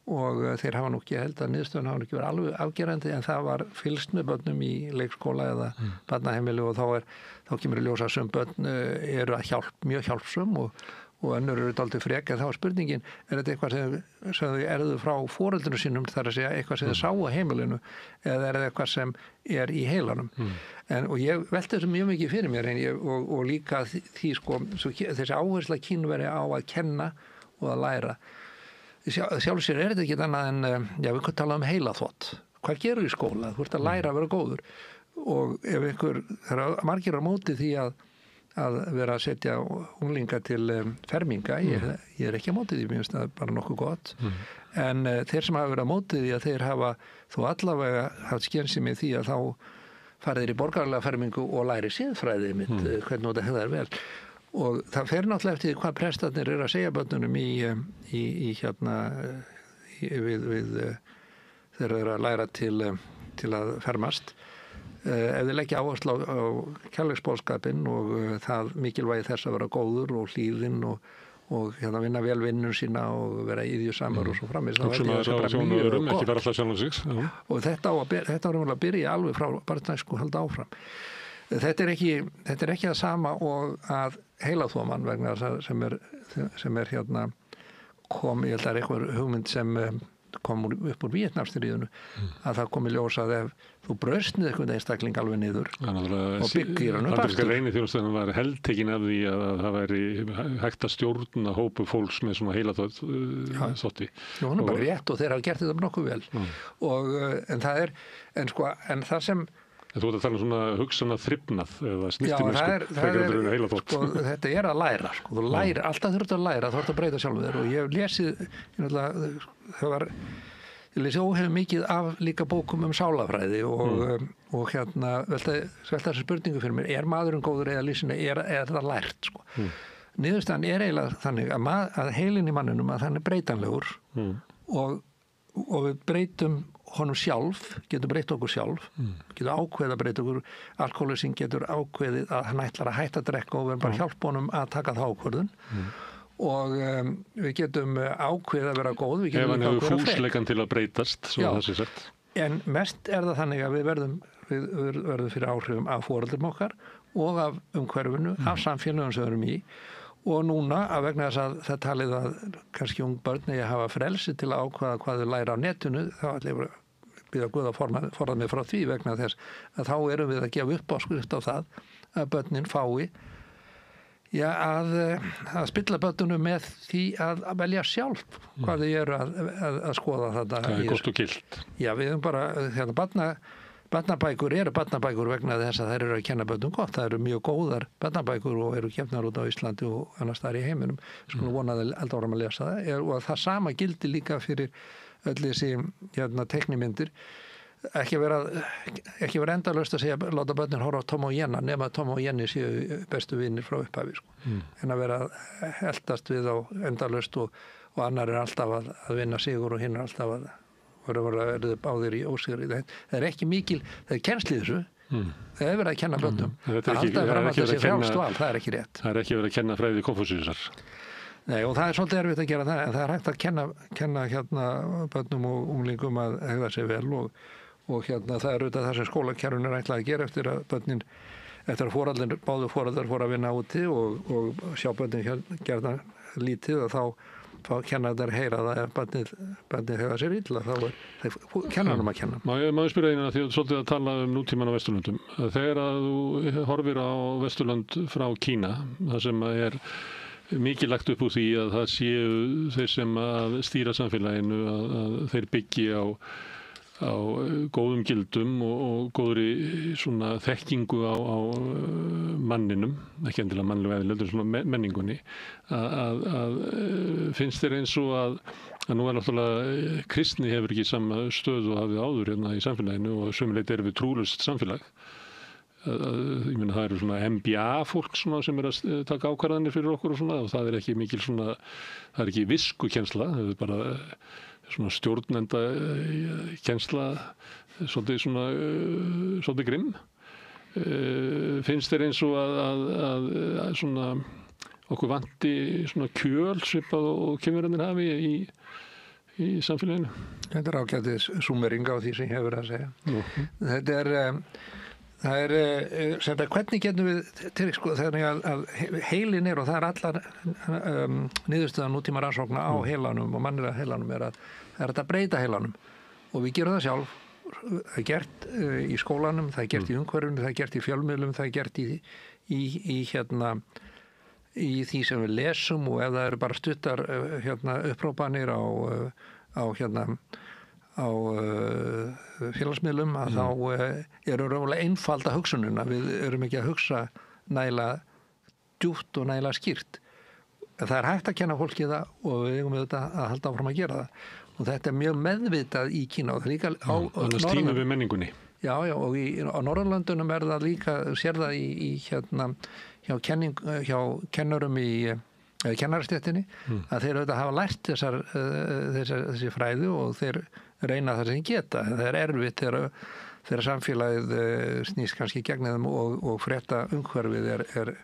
og þeir hafa nú ekki held að niðurstöðun hafa ekki verið alveg afgerandi en það var fylgst með börnum í leikskóla eða barnaheimili og þá kemur í ljós að sum börn eru mjög hjálpsum og önnur eru dálítið frek en þá er spurningin, er þetta eitthvað sem þau erðu frá foreldrinu sínum þar að segja eitthvað sem þau sáu á heimilinu eða er þetta eitthvað sem er í heilanum og ég velti þessu mjög mikið fyrir mér og líka því sko þessi áhersla kínveri á að kenna og að læra sjálf sér er þetta ekki annað en við kannum tala heilaþvott hvað gerur í skóla, þú ert að læra að vera góður og ef það er margir á móti því að vera að setja unglinga til ferminga, ég er ekki á móti því, mér finnst það bara nokkuð gott en þeir sem hafa verið á móti því að þeir hafa þó allavega haft skensemi því að þá farið þeir í borgarlega fermingu og læri siðfræði mitt, hvernig þetta hefðar vel og það fer náttúrulega eftir hvað prestarnir eru að segja börnunum við þeir eru að læra til að fermast ef þið leggja áherslu á kærleiksboðskapinn og það mikilvægi þess að vera góður og hlýðinn og vinna vel vinnun sína og vera íðjusamur og svo framins ekki bara alltaf sjálfum sig og þetta var að byrja alveg frá barnæsku halda áfram þetta er ekki það sama og að heilaþóman vegna sem er kom, ég held að það er eitthvað hugmynd sem kom upp úr Víetnamstríðinu að það kom í ljós að ef þú braustnið eitthvað einstakling alveg niður og byggir hann upp aftur. Leyniþjónustan var heldtekin af því að það væri hægt að stjórna hópu fólks með svona heilaþótti. Já, hún er bara rétt og þeir hafa gert þetta nokkuð vel en það sem Þú ert að tala svona hugsana þrifnað eða snýttimennsku sko, þetta er að læra sko. Þú læri, alltaf þurft að læra, þú ert að breyta sjálfum þér og ég lesið óhefð mikið af líka bókum sálafræði og velta þessi spurningu fyrir mér, er maðurinn góður eða lífsina, er það lært sko. Niðurstaðan er eiginlega þannig að heilin í manninum að hann er breytanlegur og við breytum honum getur breytt okkur sjálf getur ákveðið að breyta okkur alkohólisinn getur ákveðið að hann ætlar að hætta að drekka og við erum bara hjálpa honum að taka það ákvörðun og við getum ákveðið að vera góð ef hann hefur fúsleikan til að breytast svo það sé sagt en mest er það þannig að við verðum fyrir áhrifum af foreldrum okkar og af umhverfinu af samfélagum sem við erum í og núna að vegna þess að það talið að kannski ung börn eigi að hafa frelsi til að ákvaða hvað þau læra á netinu þá ætlum ég að byrja að Guð að forða mig frá því vegna þess að þá erum við að gefa upp áskrift á það að börnin fái að spilla börnunum með því að velja sjálf hvað þau eru að skoða þetta. Það er gott og gilt. Já, við erum bara barnabækur eru barnabækur vegna þess að þær eru að kenna börnum gott. Það eru mjög góðar barnabækur og eru gefnar út á Íslandi og annars staðar í heiminum. Skulum vonaði alltaf áram að lesa það og það sama gildi líka fyrir öll þessi teiknimyndir. Ekki vera endalaust að segja láta börnin horfa á Tom og Jenna nema að Tom og Jenny séu bestu vinir frá upphafi en að vera eldast við á endalaust og annar er alltaf að vinna sigur og hinn er alltaf að verður báðir í ósigri. Það er ekki mikil, það er kennslið þessu það er verið að kenna börnum það er alltaf fram að þessi frjálst val, það er ekki rétt. Það er ekki verið að kenna fræði Konfúsíusar. Nei og það er svolítið erfitt að gera það en það er hægt að kenna börnum og unglingum að hegða sig vel og það er auðvitað það sem skólakerfin er ætlað að gera eftir að börnin eftir að báðu foreldrar fóru að vinna úti og sjá börnin gerða lítið og þá kenna þær heyra það ef börnin hegða sér illa þá er kennanum að kenna. Má ég spyrja eina því að svolítið að tala nútíman á Vesturlöndum. Þegar að þú horfir á Vesturlönd frá Kína það sem er mikið lagt upp úr því að það séu þeir sem að stýra samfélaginu að þeir byggi á góðum gildum og góðri svona þekkingu á manninum, ekki endilega mannlegu eðli, svona menningunni að finnst þér eins og að nú er náttúrulega kristni hefur ekki sama stöðu og hafið áður hérna í samfélaginu og sömuleitt erum við trúlaust samfélag ég meina það eru svona MBA fólk svona sem að taka ákvarðanir fyrir okkur og svona og það er ekki mikil svona það er ekki viskukensla, það er bara svona stjórnenda kennsla svolítið grimm finnst þér eins og að svona okkur vanti svona kjöl svipað og kynverjarnir hafi í í samfélaginu. Þetta ágætis súmeringa á því sem ég hefur að segja. Þetta hvernig getum við til sko þannig að heilin og það allar niðurstöðan nútíma rannsókna á heilanum og mannlega heilanum það að breyta heilanum og við gerum það sjálf. Það er gert í skólanum, það er gert í umhverfinu, það er gert í fjölmiðlum, það er gert í því sem við lesum og ef það eru bara stuttar upprópanir á félagsmiðlum að þá eru raunverulega einfalda hugsununa. Við erum ekki að hugsa nægilega djúpt og nægilega skýrt. Það er hægt að kenna fólki það og við eigum auðvitað að halda áfram að gera það. Og þetta er mjög meðvitað í Kína og það er líka á Þannig tíma við menningunni. Já, og á Norðurlöndunum er það líka, sér það hjá kennurum í kennarastéttinni að þeir auðvitað hafa lært þessi fræði og þeir reyna það sem geta. Það er erfitt þegar samfélagið snýst kannski gegn þeim og frétta umhverfið er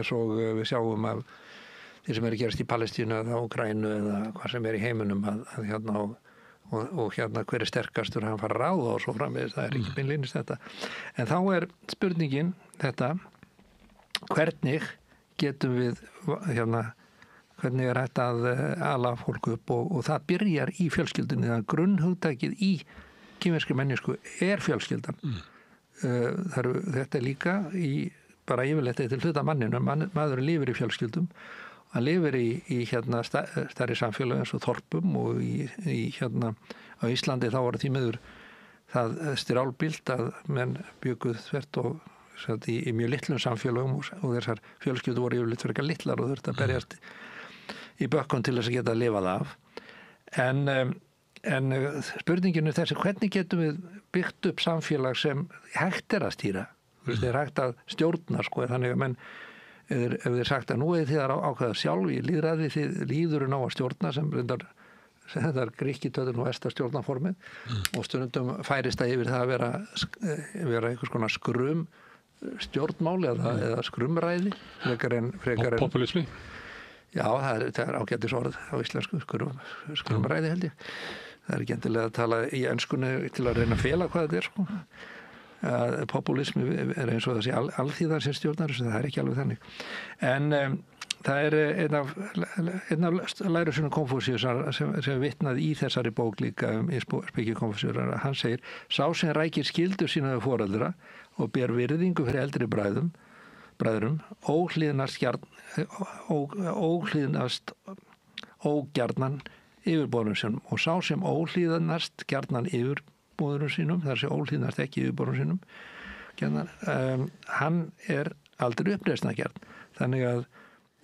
svo við sjáum af því sem er að gerast í Palestínu eða Úkraínu eða hvað sem er í heiminum og hver er sterkastur hann fara að ráða og svo framvegis, það er ekki beinlínis þetta. En þá er spurningin þetta, hvernig getum við hvernig er hægt að ala fólk upp og það byrjar í fjölskyldunni, það grunnhugtakið í kínverskri mennsku er fjölskyldan. Þetta er líka bara yfirleitt til hluta manninu, maður lifir í fjölskyldum. Hann lifir í stærri samfélög eins og þorpum og á Íslandi þá var því miður það strjálbýlt að menn bjökuð þvert og í mjög litlum samfélögum og þessar fjölskyldur voru yfirleitt frekar litlar og þurfti að berjast í bökkun til þess að geta að lifa það af. En spurningin er þessi, hvernig getum við byggt upp samfélag sem hægt er að stýra? Það er hægt að stjórna þannig að menn ef þið sagt að nú þið að ákveða sjálf í lýðræði, þið líðurinn á að stjórna sem reyndar þetta er gríkitöðun og vestarstjórnaformið og stundum færist það yfir það að vera einhvers konar stjórnmáli eða skrumræði frekar en populismi. Já, það er ágætis orð á íslensku, skrumræði held ég. Það er ekki endilega að tala í enskunni til að reyna að fela hvað þetta er sko. Populismi er eins og þessi alþýðar sem stjórnar þessu, það er ekki alveg þannig. En það er einn af lærusunum Konfúsíusar sem vitnaði í þessari bók líka í speki Konfúsíusar. Hann segir, sá sem rækir skyldur sína við foreldra og ber virðingu fyrir eldri bræðrum, óhlýðnast ógjarnan yfirborum sínum og sá sem óhlýðnast gjarnan yfirbúðurum sínum, þar sé óhlýðnast ekki yfirbúðurum sínum, hann er aldrei uppreisnargjarn. Þannig að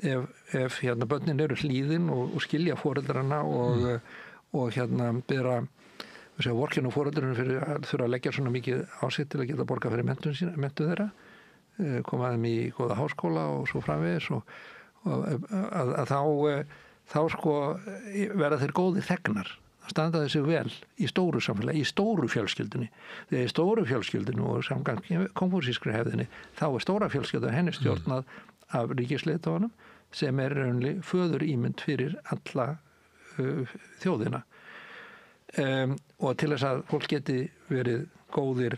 ef börnin eru hlýðin og skilja foreldrana og bera vorkinu foreldrarinn fyrir að þurfa að leggja svona mikið á sig til að geta borga fyrir menntun þeirra, koma þeim í góða háskóla og svo framvegis og þá sko verða þeir góðir þegnar að standa þessu vel í stóru samfélagi, í stóru fjölskyldunni. Þegar í stóru fjölskyldunni og samkvæmt konfúsískri hefðinni, þá er stóra fjölskyldan henni stjórnað af ríkisleiðtoganum sem er raunlega föður ímynd fyrir alla þjóðina. Og til þess að fólk geti verið góðir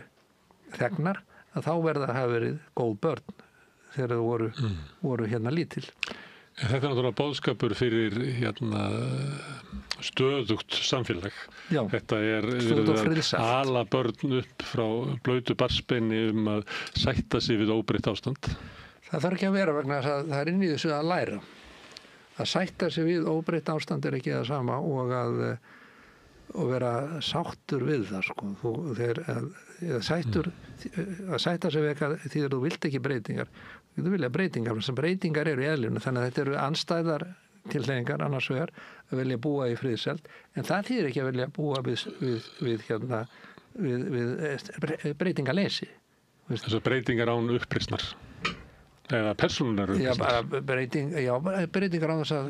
þegnar, að þá verða að hafa verið góð börn þegar þau voru hérna lítil. Þetta er náttúrulega boðskapur fyrir stöðugt samfélag. Já, þetta er friðsamt. Ala börn upp frá blautu barnsbeini að sætta sig við óbreytt ástand. Það þarf ekki að vera vegna þess að það er inn í þessu að læra. Að sætta sig við óbreytt ástand er ekki það sama og vera sáttur við það sko. Að sætta sig við eitthvað því að þú vilt ekki breytingar. Þú vilja breytingar, þessar breytingar eru í eðlunum, þannig að þetta eru andstæðar tilhengar annars vegar að vilja búa í friðsæld, en það þýðir ekki að vilja búa við breytingaleysi. Þessar breytingar án uppreisnar eða persónulegar uppreisnar. Já, breytingar án þess að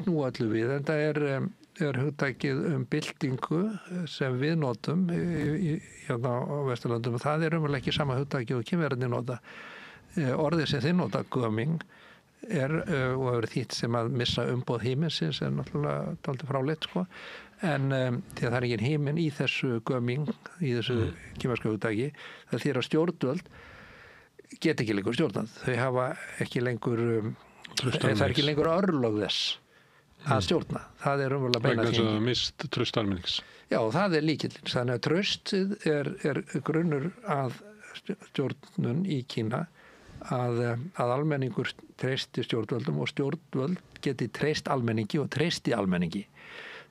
snúa öllu við, en það er hugtakið byltingu sem við notum hérna á Vesturlöndum og það er umvel ekki sama hugtakið og kínverjarnir nota. Orðið sem þið nota, göming, og hefur þýtt sem að missa umboð himinsins náttúrulega dálítið fráleitt sko. En því að það engin himin í þessu göming, í þessu kínverska hugtaki, það þýðir að stjórnvöld get ekki lengur stjórnað. Þau hafa ekki lengur, það ekki lengur örlög þess að stjórna. Það umverulega beina því. Vegna þess að mist traust almennings. Já, það lykillinn. Þannig að traustið er grunnur að stjórnun í Kína að almenningur treysti stjórnvöldum og stjórnvöld geti treyst almenningi og treysti almenningi.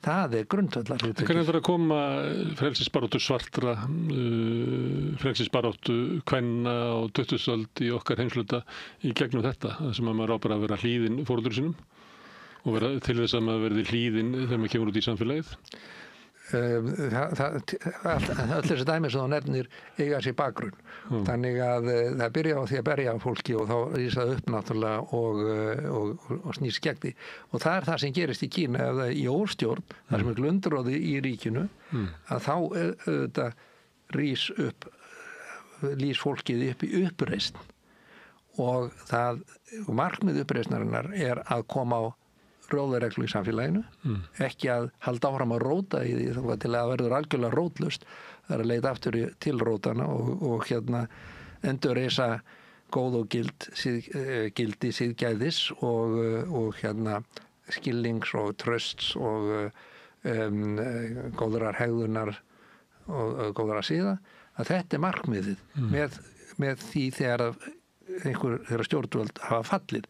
Það grundvallar. Hvernig það að koma frelsisbaráttu svartra, frelsisbaráttu kvenna og 20. öld í okkar heimsluta í gegnum þetta, sem að maður á bara að vera hlýðin foreldrum sínum og vera til þess að maður verði hlýðin þegar maður kemur út í samfélagið? Öll þessi dæmi sem þú nefnir eiga sér bakgrunn. Þannig að það byrja á því að berja fólki og þá rísaði upp náttúrulega og snýst gegn því. Og það það sem gerist í Kína ef það í óstjórn, það sem glundróði í ríkinu, að þá lýs fólkið upp í uppreisn. Og markmið uppreisnarinnar er að koma á róðareglu í samfélaginu, ekki að halda áfram að róta í því til að það verður algjörlega rótlust. Það er að leita aftur til rótana og endurreisa góð og gildi síðgæðis og skilnings og trösts og góðrar hegðunar og góðrar síða, að þetta er markmiðið með því þegar stjórnvöld hafa fallið.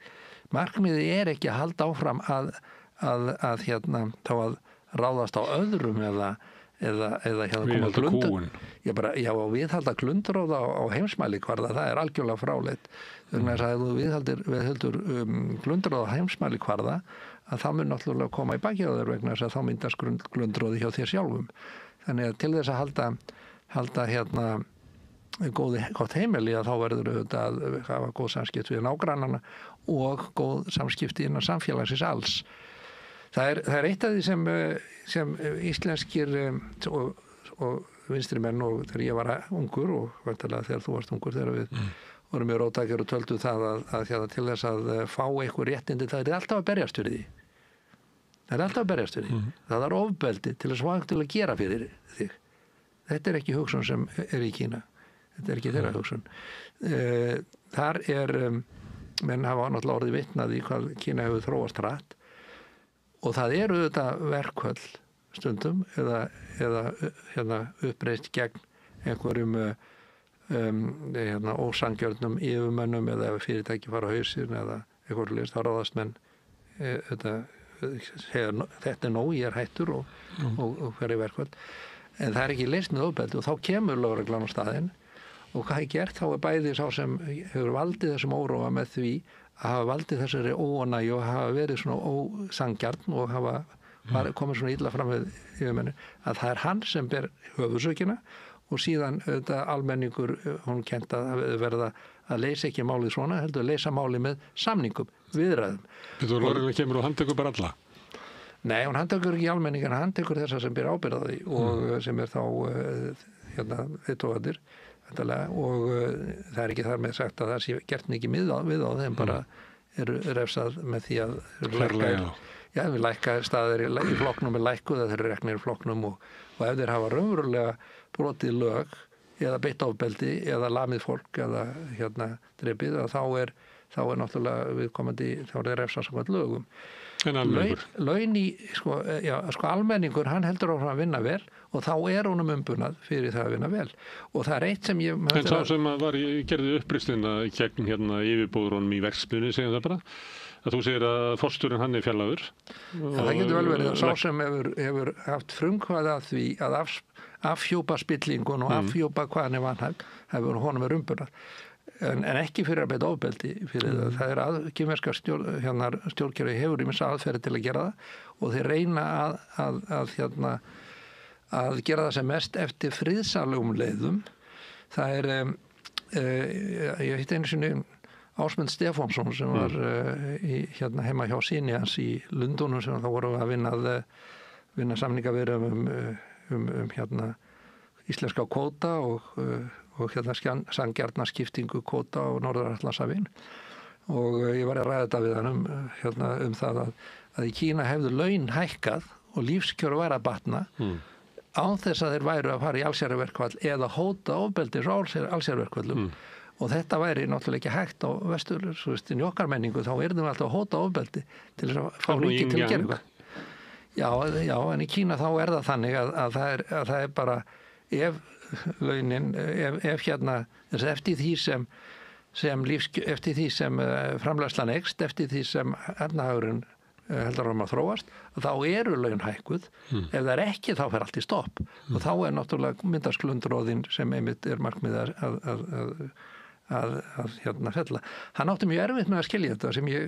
Markmiðið er ekki að halda áfram að ráðast á öðrum eða koma glundur. Viðhalda glundróða á heimsmælikvarða, það er algjörlega fráleitt. Þannig að þú viðheldur glundróða á heimsmælikvarða, að það mun náttúrulega koma í baki á þér vegna þess að þá myndast glundróði hjá þér sjálfum. Þannig að til þess að halda gott heimili að þá verður auðvitað að hafa góð samskipti við nágrannana og góð samskipti innan samfélagsins alls. Það er eitt af því sem íslenskir og vinstri menn og þegar ég var ungur og þegar þú varst ungur, þegar við vorum með róttækjur og töldu það að til þess að fá eitthvað réttindi, það er alltaf að berjast fyrir því. Það er alltaf að berjast fyrir því. Það er ofbeldi til þess að gera fyrir þig. Þetta er ekki hugsun sem er í Kína. Þetta er ekki þeirra hugsun. Þar menn hafa náttúrulega orðið vitnað í hvað Kína hefur þróast hratt og það eru þetta verkföll stundum eða uppreist gegn einhverjum ósangjörnum yfirmönnum eða fyrirtæki fara á hausinn eða eitthvað list, þá ráðast menn þetta er nóg, ég er hættur og fer í verkföll. En það er ekki leyst með ofbeldi og þá kemur lögreglan á staðinn. Og hvað gert? Þá bæði sá sem hefur valdið þessum óróa með því að hafa valdið þessari óánægju og hafa verið svona ósangjarn og hafa komið svona illa fram við yfirmenni, að það er hann sem ber höfuðsökina og síðan almenningur, hún kennt að verða að leysa ekki málið svona, heldur að leysa málið með samningum, viðræðum. Þú lögreglan kemur og handtekur bara alla? Nei, hún handtekur ekki almenningan, hann handtekur þessa sem ber ábyrgð á því og sem er þá viðtóðadir. Og það er ekki þar með sagt að það sé gert mikið við á þeim, bara er refsað með því að lækka staðir í flokknum er lækkuð, þeir eru reknir í flokknum og ef þeir hafa raunverulega brotið lög eða beitt ofbeldi eða lamið fólk eða drepið, þá er náttúrulega viðkomandi, þá er þeir refsað samkvæmt lögum. En almenningur? Almenningur, hann heldur áfram að vinna vel og þá er honum umbunað fyrir það að vinna vel. Og það er eitt sem ég... En sá sem gerði uppreisnina gegn yfirbóðurónum í verksmiðjunni, segjum það bara, að þú segir að forstjórinn hann er fjarlægur. Það getur vel verið að sá sem hefur haft frumkvæði að því að afhjúpa spillingun og afhjúpa hvað hann er vanhægt, hefur honum umbunað. En ekki fyrir að beita ofbeldi fyrir það er kínverska stjórnkerfi hefur ýmissa aðferðir til að gera það og þeir reyna að gera það sem mest eftir friðsamlegum leiðum. Það er ég hitti einu sinni Ásmund Stefánsson sem var heima hjá syni hans í Lundunum sem þá voru að vinna samningaviðræðum um íslenska kvóta og sanngjarna skiptingu kvóta á Norður-Atlantshafinu. og ég var að ræða þetta við hann það að í Kína hefðu laun hækkað og lífskjör væri að batna án þess að þeir væru að fara í allsherjarverkfall eða hóta ofbeldis á allsherjarverkfallum og þetta væri náttúrulega ekki hægt á vestur, svo veist, í okkar menningu þá yrðum við alltaf að hóta ofbeldi til þess að fá ríki til að gera eitthvað. Já, en í Kína þá er það þannig að það er bara ef launin, ef eftir því sem framleiðslan eykst, eftir því sem efnahagurinn heldur að þróast, þá eru laun hækkuð. Ef það er ekki þá fer allt í stopp og þá er náttúrulega myndasklundróðin sem einmitt er markmið að fella. Hann átti mjög erfitt með að skilja þetta sem ég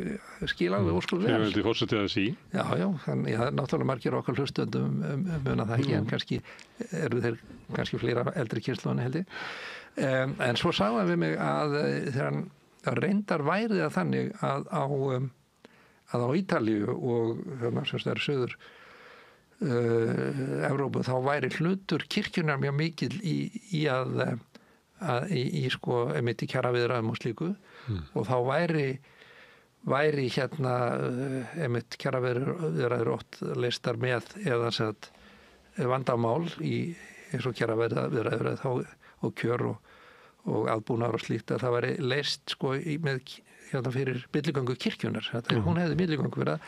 skil alveg óskulega vel. Þegar þetta fórsetið að sí? Já, þannig að náttúrulega margir okkar hlustundum muna það ekki en kannski eru þeir kannski fleira eldri kynslóðan held ég. En svo sagði við mig að þegar hann reyndar værið að þannig að á Ítalíu og sem það er söður Evrópu þá væri hlutur kirkjunar mjög mikil í sko einmitt í kjaraviðræðum og slíku og þá væri einmitt kjaraviðræður oft leystar með eða sagt vandamál í eins og kjaraviðræður og kjör og aðbúnaður og slíkt að það væri leyst sko með fyrir milligöngu kirkjunar. Hún hefði milligöngu fyrir það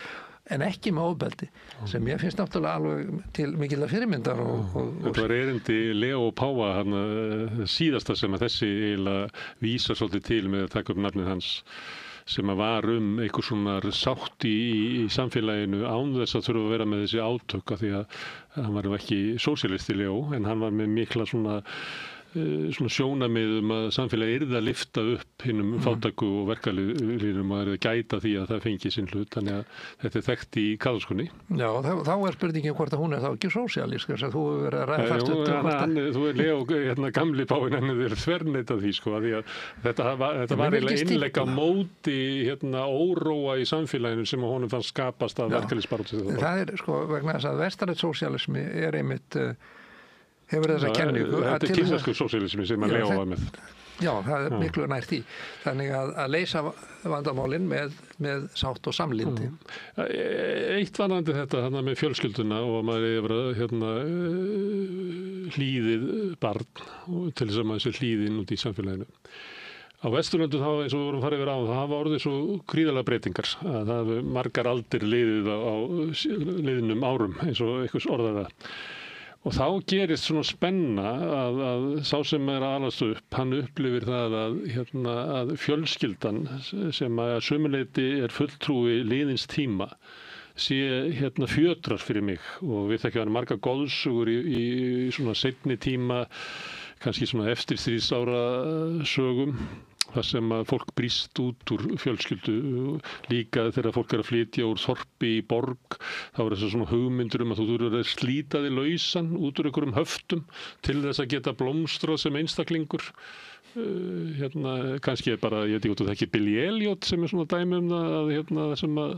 en ekki með ofbeldi sem ég finnst náttúrulega alveg til mikilvæg fyrirmyndar Þetta var erindi Leo Páfa síðasta sem að þessi eiginlega vísar svolítið til með að taka upp nafnið hans sem að var einhver svona sátt í samfélaginu án þess að þurfa að vera með þessi átök af því að hann var ekki sósíalisti Leo en hann var með mikla svona sjónamið að samfélagi yrði að lyfta upp hinnum fátæku og verkalýðum og yrði að gæta því að það fengi sinn hlut þannig að þetta er þekkt í kaþólskunni. Já, þá er spurningin hvort að hún er þá ekki sósíalísk þess að þú hefur verið að ræða fast Þú er Leo gamli páfinn en þið er þverneitað því sko að því að þetta var eiginlega innlegg á móti óróa í samfélaginu sem að honum fannst skapast að verkalýðsbaráttu. Það er sko vegna þess að vestrænn sósíalismi er einmitt hefur þessa kenningu Þetta er kínversku sósíalismi sem að Leo var með. Já, það er miklu nær því. Þannig að leysa vandamálin með sátt og samlyndi. Eitt varðandi þetta með fjölskylduna og maður hefur hlýðið barn til þess að maður sé hlýðinn út í samfélaginu. Á Vesturlöndu þá eins og við vorum farið yfir á það hafa orðið svo gríðarlega breytingar að það hafa margar aldir liðið á liðnum árum eins og einhvers orðaða. Og þá gerist svona spenna að sá sem er að alast upp, hann upplifir það að fjölskyldan sem að sömuleyti er fulltrúi liðins tíma sé fjötrar fyrir mig og við þekkjum marga góðsugur í svona seinni tíma, kannski svona eftirstríðsára sögum. Það sem að fólk brýst út úr fjölskyldu líka þegar fólk er að flytja úr þorpi í borg þá er þess að svona hugmyndur að þú þurfur að slíta þig lausan út úr einhverjum höftum til þess að geta blómstrað sem einstaklingur kannski bara, ég veit ekki út og það ekki Billy Elliot sem er svona dæmi það sem að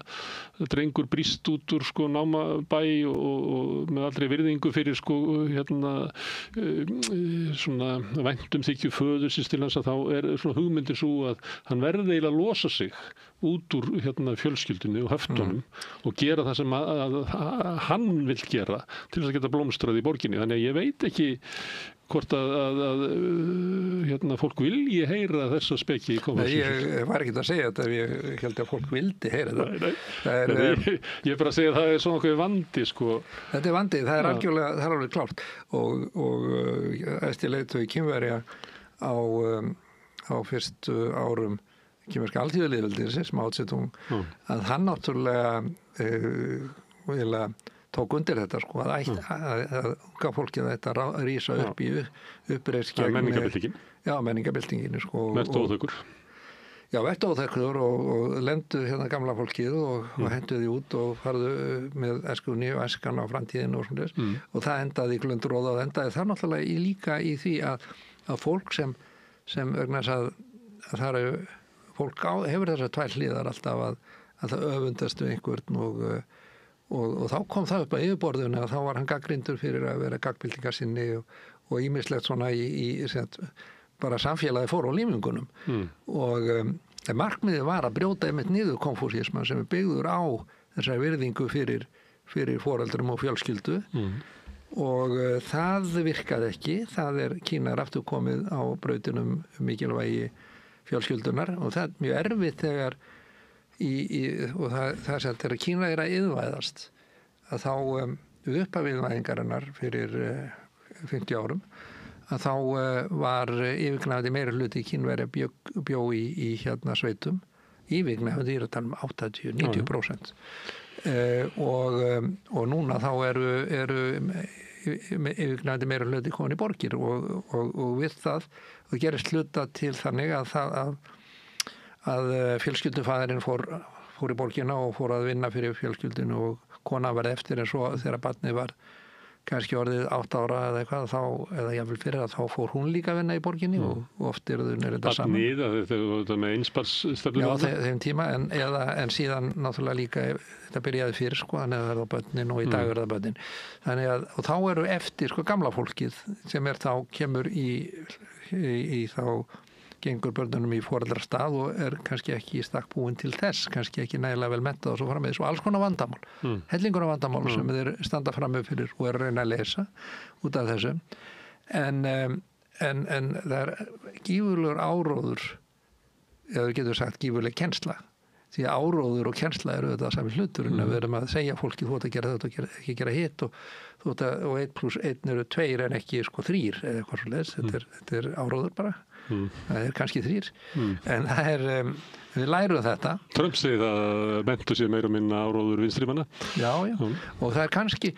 drengur brýst út úr sko námabæ og með aldrei virðingu fyrir sko svona væntum þykju föðursins til hans að þá er svona hugmyndir svo að hann verði eiginlega að losa sig út úr fjölskyldunni og höftunum og gera það sem að hann vill gera til þess að geta blómstrað í borginni þannig að ég veit ekki hvort að fólk vilji heyra þessa speki koma. Nei, ég var ekki að segja þetta ef ég held að fólk vildi heyra þetta. Ég er bara að segja að það er svona okkur vandi sko. Þetta er vandi, það er algjörlega, það er alveg klárt og æsti leiðtogi Kínverja á fyrstu árum kínverska alþýðulýðveldisins Mao Zedong að hann náttúrulega tók undir þetta sko að unga fólkið þetta rísa upp í uppreist gegn menningabyltingin sko verðt óþekkur og lendu gamla fólkið og hendu því út og farðu með eskunni og eskan á framtíðinu og svona og það endaði í glundróða og endaði það náttúrulega líka í því að fólk sem vegna þess að það eru fólk hefur þessar tvær hliðar alltaf að það öfundast við einhvern og þá kom það upp að yfirborðinu að þá var hann gagnrýndur fyrir að vera gagnbyltingarsinni og ýmislegt svona í bara samfélagi fór á límingunum og En markmiðið var að brjóta einmitt niður konfúsísman sem byggður á þessari virðingu fyrir foreldrum og fjölskyldu og það virkaði ekki. Kína er aftur komið á brautinum mikilvægi fjölskyldunar og það er mjög erfitt þegar og það sem þegar Kína er að iðvæðast að þá uppaf iðvæðingarinnar fyrir 50 árum að þá var yfirgnæfandi meira hluti Kínverja bjó í sveitum, yfirgnæfandi er að tala um 80-90%. Og núna þá eru yfirgnæfandi meira hluti komin í borgir og við það gerist hluta til þannig að fjölskyldufæðurinn fór í borgina og fór að vinna fyrir fjölskyldinu og kona var eftir en svo þegar barnið var kannski orðið 8 ára eða eitthvað eða jafnvel fyrir að þá fór hún líka að vinna í borginni og oft eru þau þetta saman. Barnið, þetta með einsparsstefnu? Já, þeim tíma en síðan náttúrulega líka, þetta byrjaði fyrir þannig að það er á börnin og í dag er það börnin. Þannig að, og þá eru eftir gamla fólkið sem kemur í þá gengur börnunum í foreldrastað og er kannski ekki í stakk búin til þess, kannski ekki nægilega vel menntað og svo framvegis og alls konar vandamál. Hellingur af vandamál sem þeir standa fram fyrir og er að reyna að lesa út af þessu. En það er gífurlegur áróður, eða við getum sagt gífurleg kennsla. Því að áróður og kennsla eru þetta sami hlutur en við erum að segja fólki þú ætti að gera þetta og ekki gera hitt og 1 + 1 eru 2 en ekki 3 eða eitthvað svo leiðis. Þetta er áróður bara. Það er kannski 3 en það er, við lærum þetta. Trump segir að mentu sér meira og minna áróður vinstrimanna. Já, og það er kannski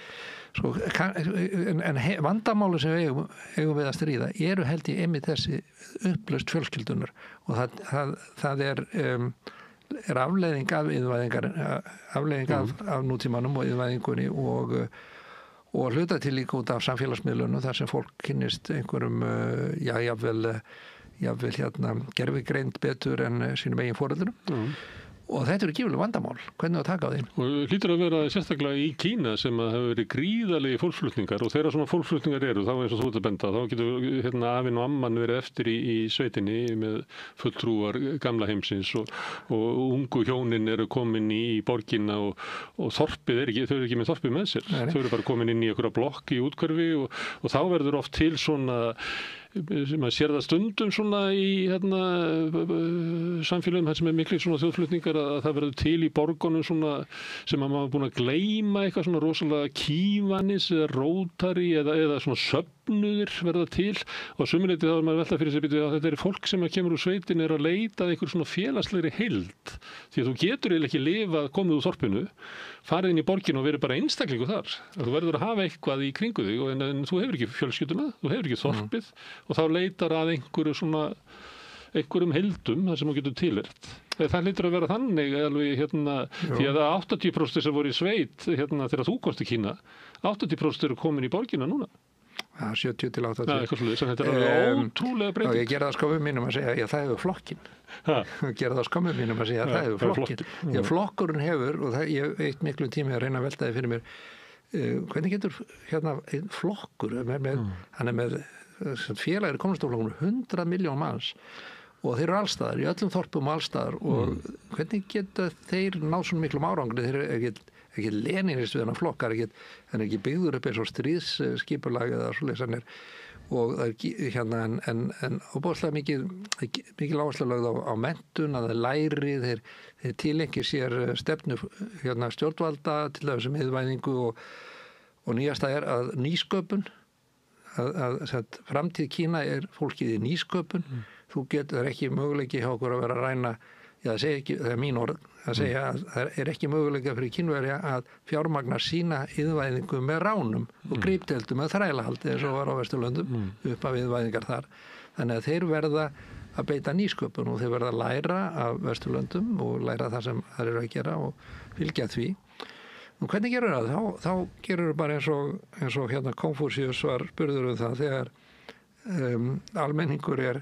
en vandamáli sem við eigum við að stríða eru held ég einmitt þessi upplaust fjölskyldunar og það er afleiðing af iðvæðingar afleiðing af nútímanum og iðvæðingunni og hluta til líka út af samfélagsmiðlunum þar sem fólk kynnist einhverjum jafnvel gervigreind betur en sínum eigin foreldurum og þetta eru gífurleg vandamál, hvernig að taka á því? Og hlýtur að vera sérstaklega í Kína sem að hafa verið gríðarlegi fólksflutningar og þegar svona fólksflutningar eru, þá eins og þú ert að benda, þá getur afinn og amman verið eftir í sveitinni með fulltrúar gamla heimsins og ungu hjónin eru komin í borginna og þorpið þau eru ekki með þorpið með sér, þau eru bara komin inn í einhverja blokk í útkörfi og þá verður oft til svona maður sér það stundum svona í samfélagum sem er miklu svona þjóðflutningar að það verður til í borgunum svona sem að maður búin að gleyma eitthvað svona rosalega kívanis eða rótari eða svona söfnuðir verða til og sumuleyti þá er maður velta fyrir sig að þetta er fólk sem að kemur úr sveitin er að leita að einhver svona félagslegri heild því að þú getur eiginlega ekki lifað komið úr þorpinu farið inn í borginu og verið bara einstaklingu þar. Þú verður að hafa eitthvað í kringu þig en þú hefur ekki fjölskylduna, þú hefur ekki þorpið og þá leitar að einhverjum heildum þar sem þú getur tilheyrt. Það hlýtur að vera þannig alveg því að 80% sem voru í sveit þegar þú komst til Kína, 80% eru komin í borgina núna. 70-80. Eitthvað slúðis, en þetta er alveg ótrúlega breyting. Og ég gera það skömmum mínum að segja að það hefur flokkin. Ég gera það skömmum mínum að segja að það hefur flokkin. Því að flokkurinn hefur, og ég eitt miklu tími að reyna að velta þið fyrir mér, hvernig getur flokkur, hann er með félagir komnastoflokkur 100 miljón manns og þeir eru allstaðar, í öllum þorpum allstaðar og hvernig geta þeir náð svona miklum árangri, þeir eru ekki leninist við hennar flokkar, hann er ekki byggður upp eins og stríðsskipulag eða svoleiðis og það er en óbúðslega mikil áhersla lögð á menntun, að það læri, þeir tilengi sér stefnu stjórnvalda til þess að miðvæðingu og nýjasta er að nýsköpun, að framtíð Kína er fólkið í nýsköpun, það er ekki möguleiki hjá okkur að vera að ræna, það er mín orð, að segja að það er ekki möguleika fyrir Kínverja að fjármagna sína iðvæðingu með ránum og grípdeildum með þrælahaldi eins og var á Vesturlöndum upp af iðvæðingar þar. Þannig að þeir verða að beita nýsköpun og þeir verða að læra af Vesturlöndum og læra það sem þeir eru að gera og fylgja því. Og hvernig gerur það? Þá gerur það bara eins og Konfúsíus var spurður það þegar almenningur er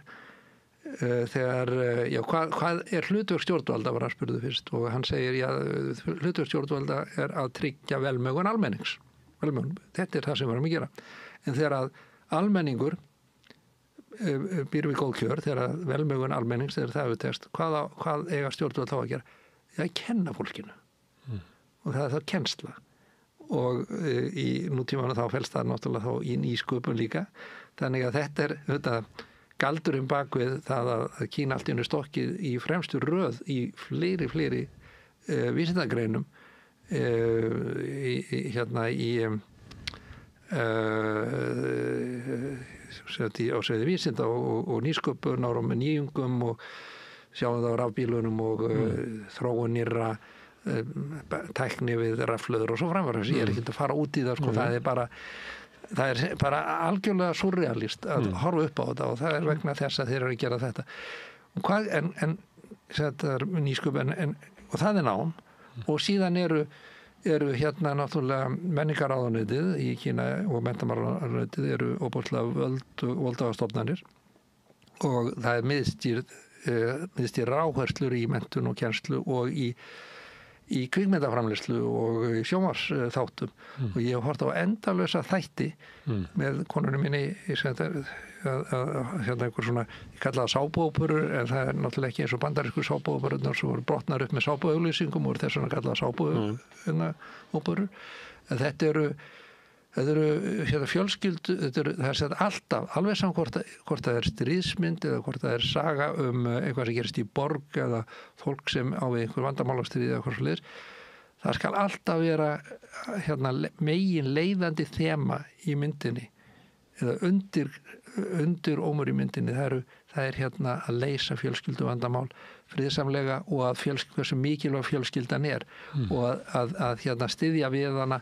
hvað er hlutverk stjórnvalda var hann spurði fyrst og hann segir hlutverk stjórnvalda er að tryggja velmegun almennings. Þetta er það sem við erum að gera. En þegar að almenningur býr við góð kjör þegar velmegun almennings þegar það hefur tekst, hvað eiga stjórnvöld þá að gera? Það er að kenna fólkinu og það er þá kennsla og í nútímanum þá felst það náttúrulega þá í nýsköpun líka, þannig að þetta er galdurinn bak við það að Kína allt í einu stokkið í fremstu röð í fleiri vísindagreinum á sviði vísinda og nýsköpunar og með nýjungum og sjáum það á rafbílunum og þróun nýrra tækni við rafhlöður og svo framvara. Ég er ekki að fara út í það, sko, það er bara algjörlega surrealist að horfa upp á þetta og það er vegna þess að þeir eru að gera þetta. En þetta er nýsköpun og það er nám og síðan eru náttúrulega menningaráðuneytið í Kína og menntamálaráðuneytið eru óbúslega völdagastofnanir og það er miðstýr áherslur í menntun og kennslu og í kvikmyndaframleiðslu og í sjónvarpsþáttum og ég hef hort á endalausa þætti með konunum minni einhver svona, ég kalla það sápuóperur en það er náttúrulega ekki eins og bandarísku sápuóperurnar sem voru brotnar upp með sápuauglýsingum og þess vegna kalla það sápuóperur en þetta eru fjölskyldu, það er sett alltaf, alveg saman hvort það er stríðsmynd eða hvort það er saga eitthvað sem gerist í borg eða fólk sem á við einhver vandamálastriði eða eitthvað svoleiðis. Það skal alltaf vera megin leiðandi þema í myndinni eða undir ómur í myndinni. Það er að leysa fjölskyldu vandamál friðsamlega og að hversu mikilvæg fjölskyldan er og að styðja við hana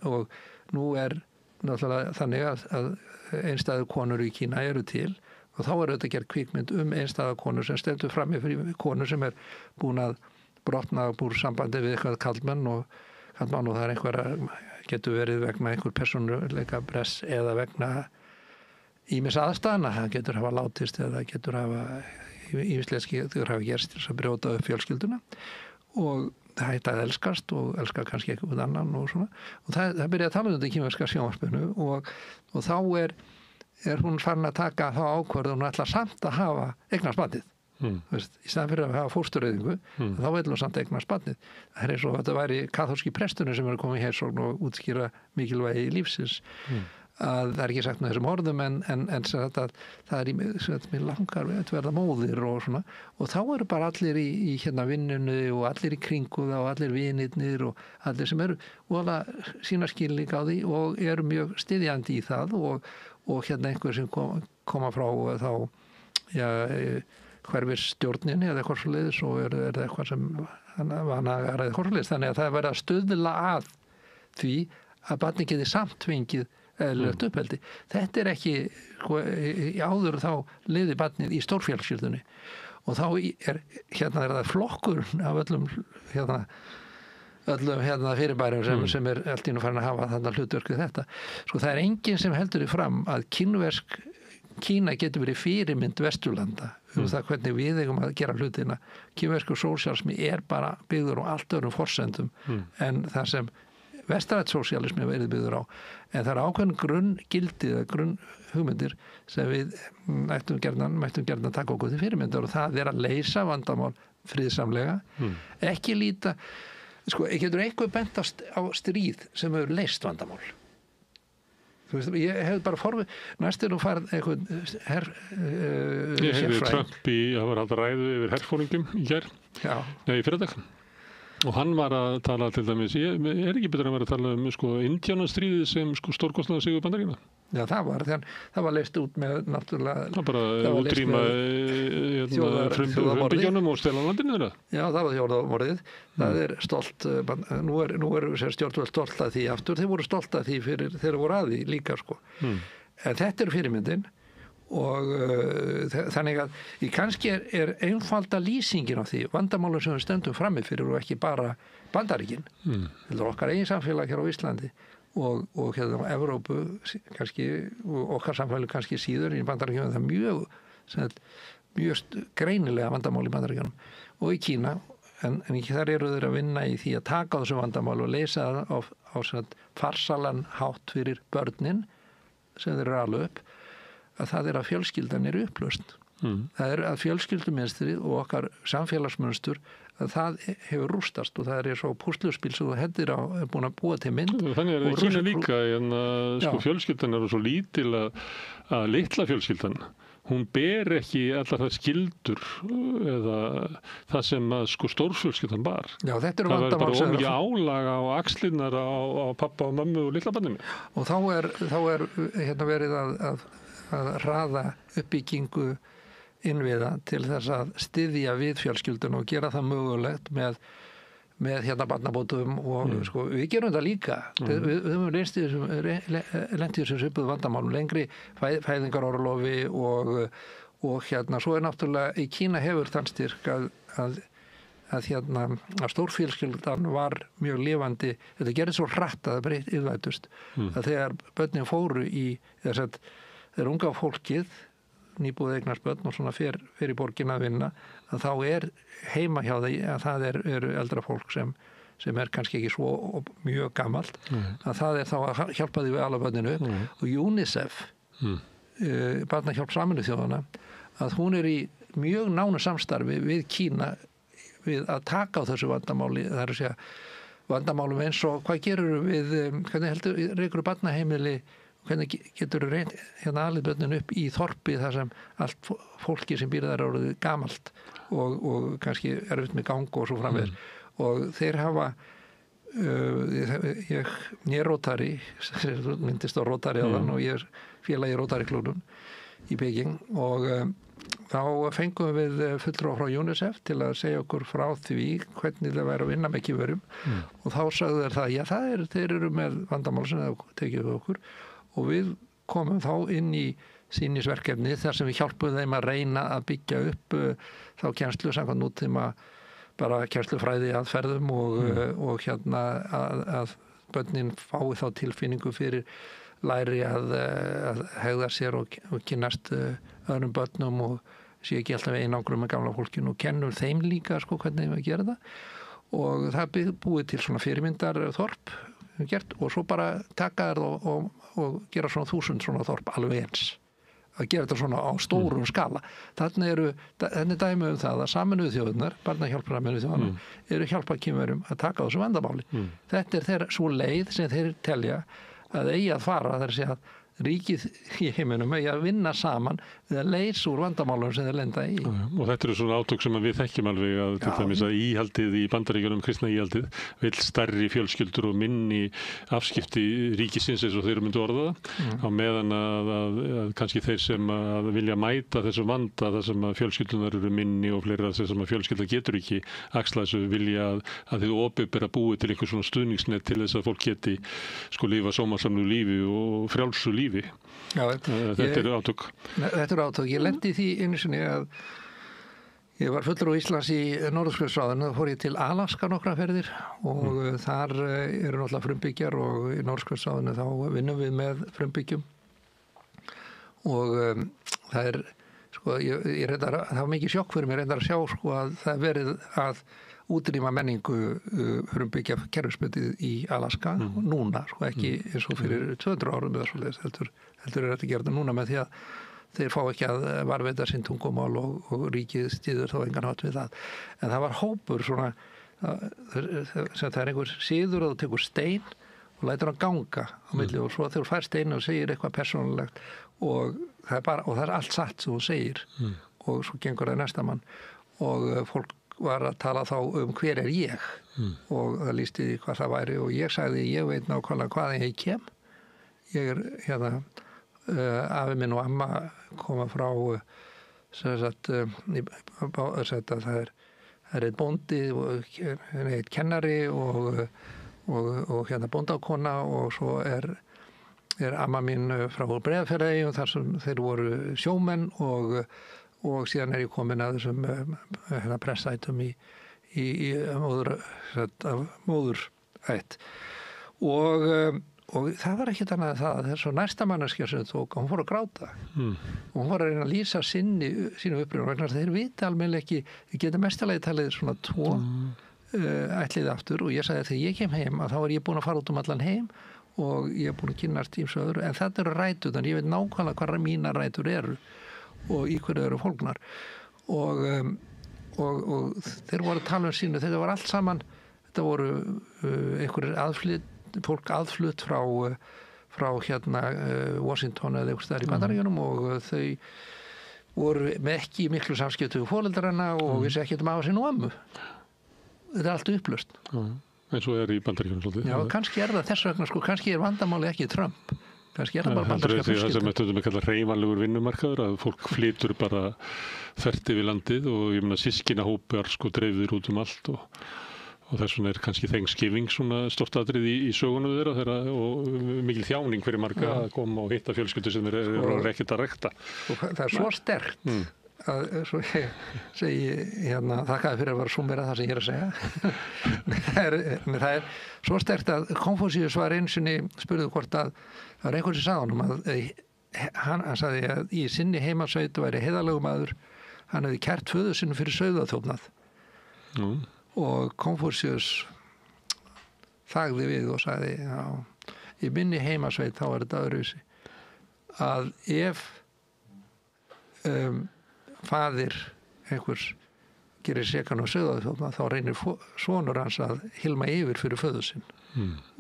og nú er náttúrulega þannig að einstæðu konur í Kína eru til og þá er þetta gerð kvikmynd einstæða konur sem stendur frammi fyrir konur sem er búin að brotna úr sambandi við eitthvað kallmann og það er getur verið vegna einhver persónuleika bress eða vegna ýmis aðstæðna, það getur hafa látist eða getur hafa gerst til að brjóta upp fjölskylduna og það hætti að elskast og elska kannski eitthvað annan og svona og það byrjaði að tala um þetta í kínverska sjónvarpinu og þá er hún farin að taka þá ákvörðun og ætla samt að hafa eignast barnið í staðan fyrir að hafa fóstureyðingu þá vil hún samt eignast barnið. Það er eins og þetta væri kaþólski presturinn sem er að koma í heimsókn og útskýra mikilvægi lífsins að það er ekki sagt með þessum orðum en það er mér langar að verða móðir og svona og þá eru bara allir í vinnunni og allir í kringu það og allir vinirnir og allir sem eru sína skilning á því og eru mjög styðjandi í það og einhver sem koma frá þá hverfisstjórninni eða eitthvað svoleiðis og er það eitthvað sem vanagar eða eitthvað svoleiðis þannig að það er verið að stuðla að því að barni geti samt fengið eðlilegt uppeldi. Þetta er ekki áður þá liði barnið í stórfjölskyldunni og þá er það flokkur af öllum fyrirbærum sem er allt í einu farin að hafa þarna hlutverk við þetta. Sko það er enginn sem heldur því fram að Kína getur verið fyrirmynd Vesturlanda það hvernig við eigum að gera hlutina. Kínverskur sósíalismi er bara byggður á allt öðrum forsendum en það sem vestrænt sósíalismi verið byggður á en það er ákveðin grunngildi eða grunnhugmyndir sem við mættum gerðan taka okkur til fyrirmyndar og það er að leysa vandamál friðsamlega ekki líta getur eitthvað bent á stríð sem hefur leyst vandamál. Ég hef bara næst nú farið eitthvað ég hefði Trump það var alltaf ræðu yfir herfóringum í gær í fyrradag og hann var að tala til dæmis er ekki betur að vera að tala Indíánastríðið sem stórkostnaði sigur Bandaríkjanna. Já, það var leyst út með náttúrulega það bara útrýma frumbyggjónum og stela landinu þeirra. Já, það var þjóðarmorðið. Það er stolt nú er stjórnvöld stolt að því aftur, þeir voru stolt að því fyrir þeir voru að því líka en þetta er fyrirmyndin og þannig að kannski er einfalda lýsingin á því vandamálum sem við stöndum frammi fyrir og ekki bara Bandaríkin heldur okkar eigin samfélag hér á Íslandi og á Evrópu kannski og okkar samfélag kannski síður í Bandaríkjunum það er mjög greinilega vandamál í Bandaríkjunum og í Kína en þar eru þeir að vinna í því að taka á þessu vandamál og leysa það á farsalan hátt fyrir börnin sem þeir eru alveg upp að það að fjölskyldan upplausn. Það að fjölskyldumynstrið og okkar samfélagsmynstur að það hefur rústast og það svo púsluspil sem þú hendir á búin að búa til mynd. Þannig það í Kína líka en sko fjölskyldan svo lítil að litla fjölskyldan hún ber ekki allar það skildur eða það sem að sko stórfjölskyldan bar. Já, þetta það var bara ómikið álaga á axlinnar á pappa og mömmu og litla barninu. Og þá er verið að hraða uppbyggingu innviða til þess að styðja við fjölskyldun og gera það mögulegt með barnabótum og sko, við gerum það líka. Við höfum lent í þessum svipuðu vandamálum, lengri fæðingarorlofi og svo náttúrulega í Kína hefur þann styrk að stórfjölskyldan var mjög lifandi, þetta gerði svo hratt að það breytt yfirvætust að þegar börnin fóru þegar unga fólkið nýbúið eignast börn og svona fer í borgina að vinna að þá heima hjá því að það eru eldra fólk sem kannski ekki svo mjög gamalt að það þá að hjálpa því við alla börninu og UNICEF Barnahjálp Sameinuðu þjóðanna að hún í mjög nánu samstarfi við Kína við að taka á þessu vandamáli það að segja vandamálum eins og hvað gerur við hvernig rekur barnaheimili hvernig getur reynd alið börnin upp í þorpi þar sem allt fólki sem býr þar orðið gamalt og kannski erfitt með gang og svo framvegis og þeir hafa ég Rotary myndist á Rotary áðan og ég félagi Rotary klúbnum í Peking og þá fengum við fulltrúa frá UNICEF til að segja okkur frá því hvernig það væri að vinna með kýverum og þá sagðu þeir það, já þeir eru með vandamál sem það tekið við okkur og við komum þá inn í sýnisverkefni þar sem við hjálpuðum þeim að reyna að byggja upp þá kennslu samkvæmt nútíma bara kennslufræði aðferðum og að börnin fái þá tilfinningu fyrir læri að hegða sér og kynnast öðrum börnum og sé ekki alltaf einangrum með gamla fólkinu og kennur þeim líka sko hvernig við gerum það og það búið til svona fyrirmyndar þorp gert og svo bara taka þær og gera svona 1000 svona þorp alveg eins að gera þetta svona á stórum skala þannig dæmi það að Sameinuðu þjóðirnar, Barnahjálp Sameinuðu þjóðanna hjálpa kynverum að taka á þessu vandamáli þetta þeirra svo leið sem þeir telja að eigi að fara þar að segja að ríkið í heiminum eigi að vinna saman við að leysa úr vandamálum sem þeir lenda í. Og þetta eru svona átök sem við þekkjum alveg að til dæmis að íhaldið í Bandaríkjunum, kristna íhaldið, vill stærri fjölskyldur og minni afskipti ríkisins eins og þeir myndu orða það, á meðan að kannski þeir sem að vilja mæta þessu vanda þar sem að fjölskyldunar eru minni og fleira þess að fjölskylda getur ekki axla þessu vilja að þau opinbera búið til einhver svona stuðningsnet til þess að fólk geti sko lifa sómasamlegu lífi og frjálsu lífi. Já, þetta eru átök. Þetta eru átök. Ég lendi því einu sinni að ég var fullur á Íslands í Norðurskautsráðinu, þá fór ég til Alaska nokkra ferðir og þar eru náttúrulega frumbyggjar og í Norðurskautsráðinu þá vinnum við með frumbyggjum og það sko, það var mikið sjokk fyrir mér reyndar að sjá sko að það verið að útrýma menningu frumbyggja kerfisbundið í Alaska núna, sko ekki eins og fyrir 200 árum eða svoleiðis, heldur þetta gerða núna með því að þeir fá ekki að varveita sín tungumál og ríkið styður þó engan hátt við það. En það var hópur svona, það einhver síður og þú tekur stein og lætur hann ganga á milli og svo þegar þú fær stein og segir eitthvað persónulegt og það er allt satt sem þú segir og svo gengur það næsta mann og fólk var að tala þá hver ég og það lýsti því hvað það væri og ég sagði ég veit nákvæmlega hvaðan ég kem ég hérna afi minn og amma koma frá sagt, það er einn bóndi og einn kennari og hérna bóndakona og svo er amma mín frá Breiðafjarðareyjum og þar sem þeir voru sjómenn og síðan ég komin að þessum pressætum í móðurætt og það var ekkert annað það að þessu næsta manneskja sem tók, hún fór að gráta og hún fór að reyna að lýsa sínu upprifun vegna þeir vita almennilega ekki, við getum mestalagi talið svona 2 ætlið aftur og ég sagði þegar ég kem heim að þá var ég búin að fara út allan heim og ég er búin að kynast ýmsu öðru, en þetta eru rætur, þannig ég veit nákvæmlega hvað mínar rætur eru og í hverju eru fólgnar og þeir voru að tala sínu, þetta var allt saman, þetta voru einhverjir fólk aðflutt frá hérna Washington eða eitthvað staðar í Bandaríkjunum og þau voru með ekki miklu samskiptu við foreldrana og vissi ekki um afa sinn og ömmu. Þetta er allt upplaust. Eins og í Bandaríkjunum svolítið. Já, kannski það þess vegna, kannski vandamáli ekki Trump. Kannski það bara bandaríska fjölskylda. Það sem við kallar hreyfanlegur vinnumarkaður, að fólk flytur bara þvert yfir landið og ég meina systkinahópar dreifðir út allt og þess vegna kannski Thanksgiving svona stórt atrið í sögunum þeirra og mikil þjáning fyrir marga að koma og hitta fjölskyldu sem eru ekkert að rekta. Það er svo sterkt að svo ég segi hérna þakkaði fyrir að vera súmera það sem ég er að segja. það er svo sterkt að Konfúsíus var einsinni spurði hvort að það var einhvern sem sagði honum að hann sagði að í sinni heimasveit væri heiðarlegur maður, hann hefði kært föður sinn fyrir sauðaþjófnað. Og Konfúsíus þagði við og sagði í minni heimasveit þá er þetta öðruvísi að ef faðir einhvers gerir sekan og sauðaþjófnað þá reynir sonur hans að hilma yfir fyrir föður sinn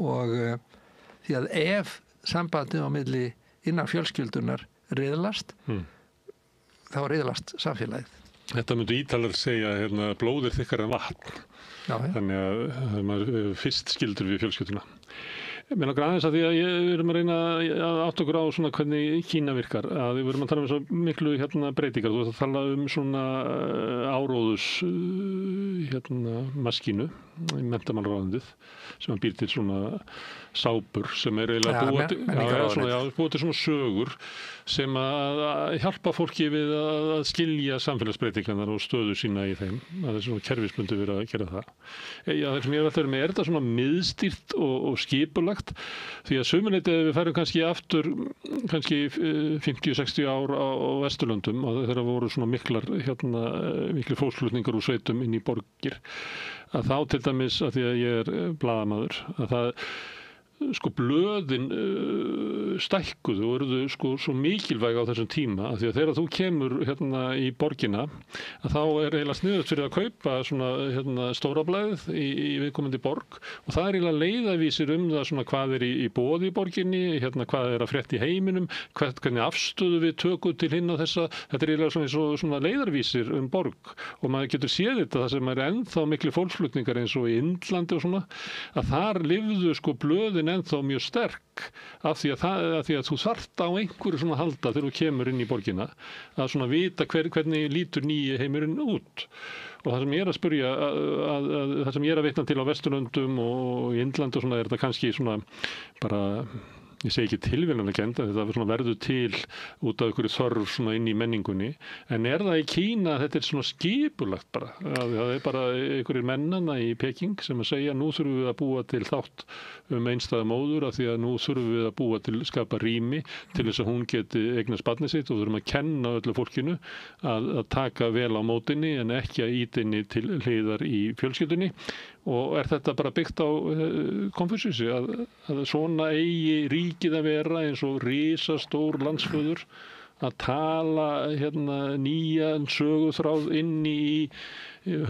og því að ef sambandið á milli innan fjölskyldunar riðlast þá riðlast samfélagið. Þetta myndu Ítalar segja blóð er þykkara en vatn. Þannig að maður fyrst skildur við fjölskylduna. Mér langar aðeins að því að við erum að reyna að átta okkur á svona hvernig Kína virkar, að við erum að tala um svo miklu breytingar. Þú ert að tala um svona áróðus maskínu í menntamálráðundið sem býr til svona sápur sem eiginlega búið til svona sögur sem að hjálpa fólki við að skilja samfélagsbreytingarnar og stöðu sína í þeim, að það er svona kerfisbundi verið að gera það. Það sem ég velta með þetta svona miðstýrt og skipulagt, því að sömuleyti við færum kannski aftur 50-60 ár á Vesturlöndum og þegar voru svona miklir fólksflutningar úr sveitum inn í borgir, að þá til dæmis að því að ég er blaðamaður, að það blöðin stækkuðu og eruðu svo mikilvæg á þessum tíma að því að þegar þú kemur í borgina að þá er eiginlega sniðugt fyrir að kaupa svona stóra blaðið í viðkomandi borg og það er eiginlega leiðavísir það svona hvað er í boði í borginni, hvað er að frétta í heiminum, hvernig afstöðu við tökum til hinn og þessa, þetta er eiginlega svona leiðarvísir borg og maður getur séð þetta það sem er ennþá miklu fólksflutningar eins og í Indlandi og svona, að þar lifðu blöðin ennþá mjög sterk af því að þú þarft á einhverju svona halda þegar þú kemur inn í borgina að svona vita hvernig lítur nýji heimurinn út og það sem ég er að spyrja það sem ég er að vitna til á Vesturlöndum og í Indlandi og svona er þetta kannski svona bara ég segi ekki tilviljunarkennd að þetta verður til út af einhverju þörf svona inn í menningunni, en er það í Kína þetta er svona skipulagt bara að það er bara einhverjir mennana í Peking sem að segja nú þurfum við að búa til þátt einstæða móður af því að nú þurfum við að búa til skapa rými til þess að hún geti eignast barnið sitt og þurfum að kenna öllu fólkinu að taka vel á mótinni en ekki að ýta henni til hliðar í fjölskyldunni. Og er þetta bara byggt á Konfúsíusi að svona eigi ríkið að vera eins og risastór landsföður að tala nýjan söguþráð inn í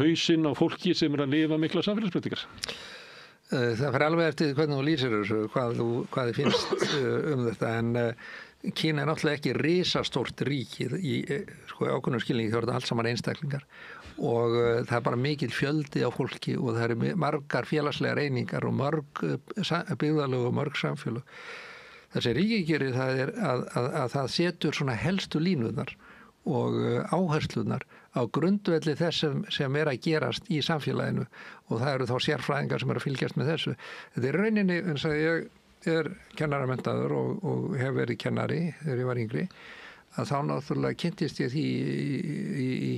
hausinn á fólki sem er að lifa mikla samfélagsbreytingar? Það fer alveg eftir hvernig þú lýsir þessu, hvað þið finnst þetta, en Kína er náttúrulega ekki risastórt ríkið í ákveðnum skilningi, þá er þetta allt saman einstaklingar og það er bara mikil fjöldi á fólki og það eru margar félagslegar einingar og mörg byggðarlög og mörg samfélög. Þessi ríki gerir það er að það setur svona helstu línuðnar og áhersluðnar á grundvelli þess sem er að gerast í samfélaginu og það eru þá sérfræðingar sem eru að fylgjast með þessu. Þetta er rauninni, eins og ég er kennaramentaður og hef verið kennari þegar ég var yngri, að þá náttúrulega kynntist ég því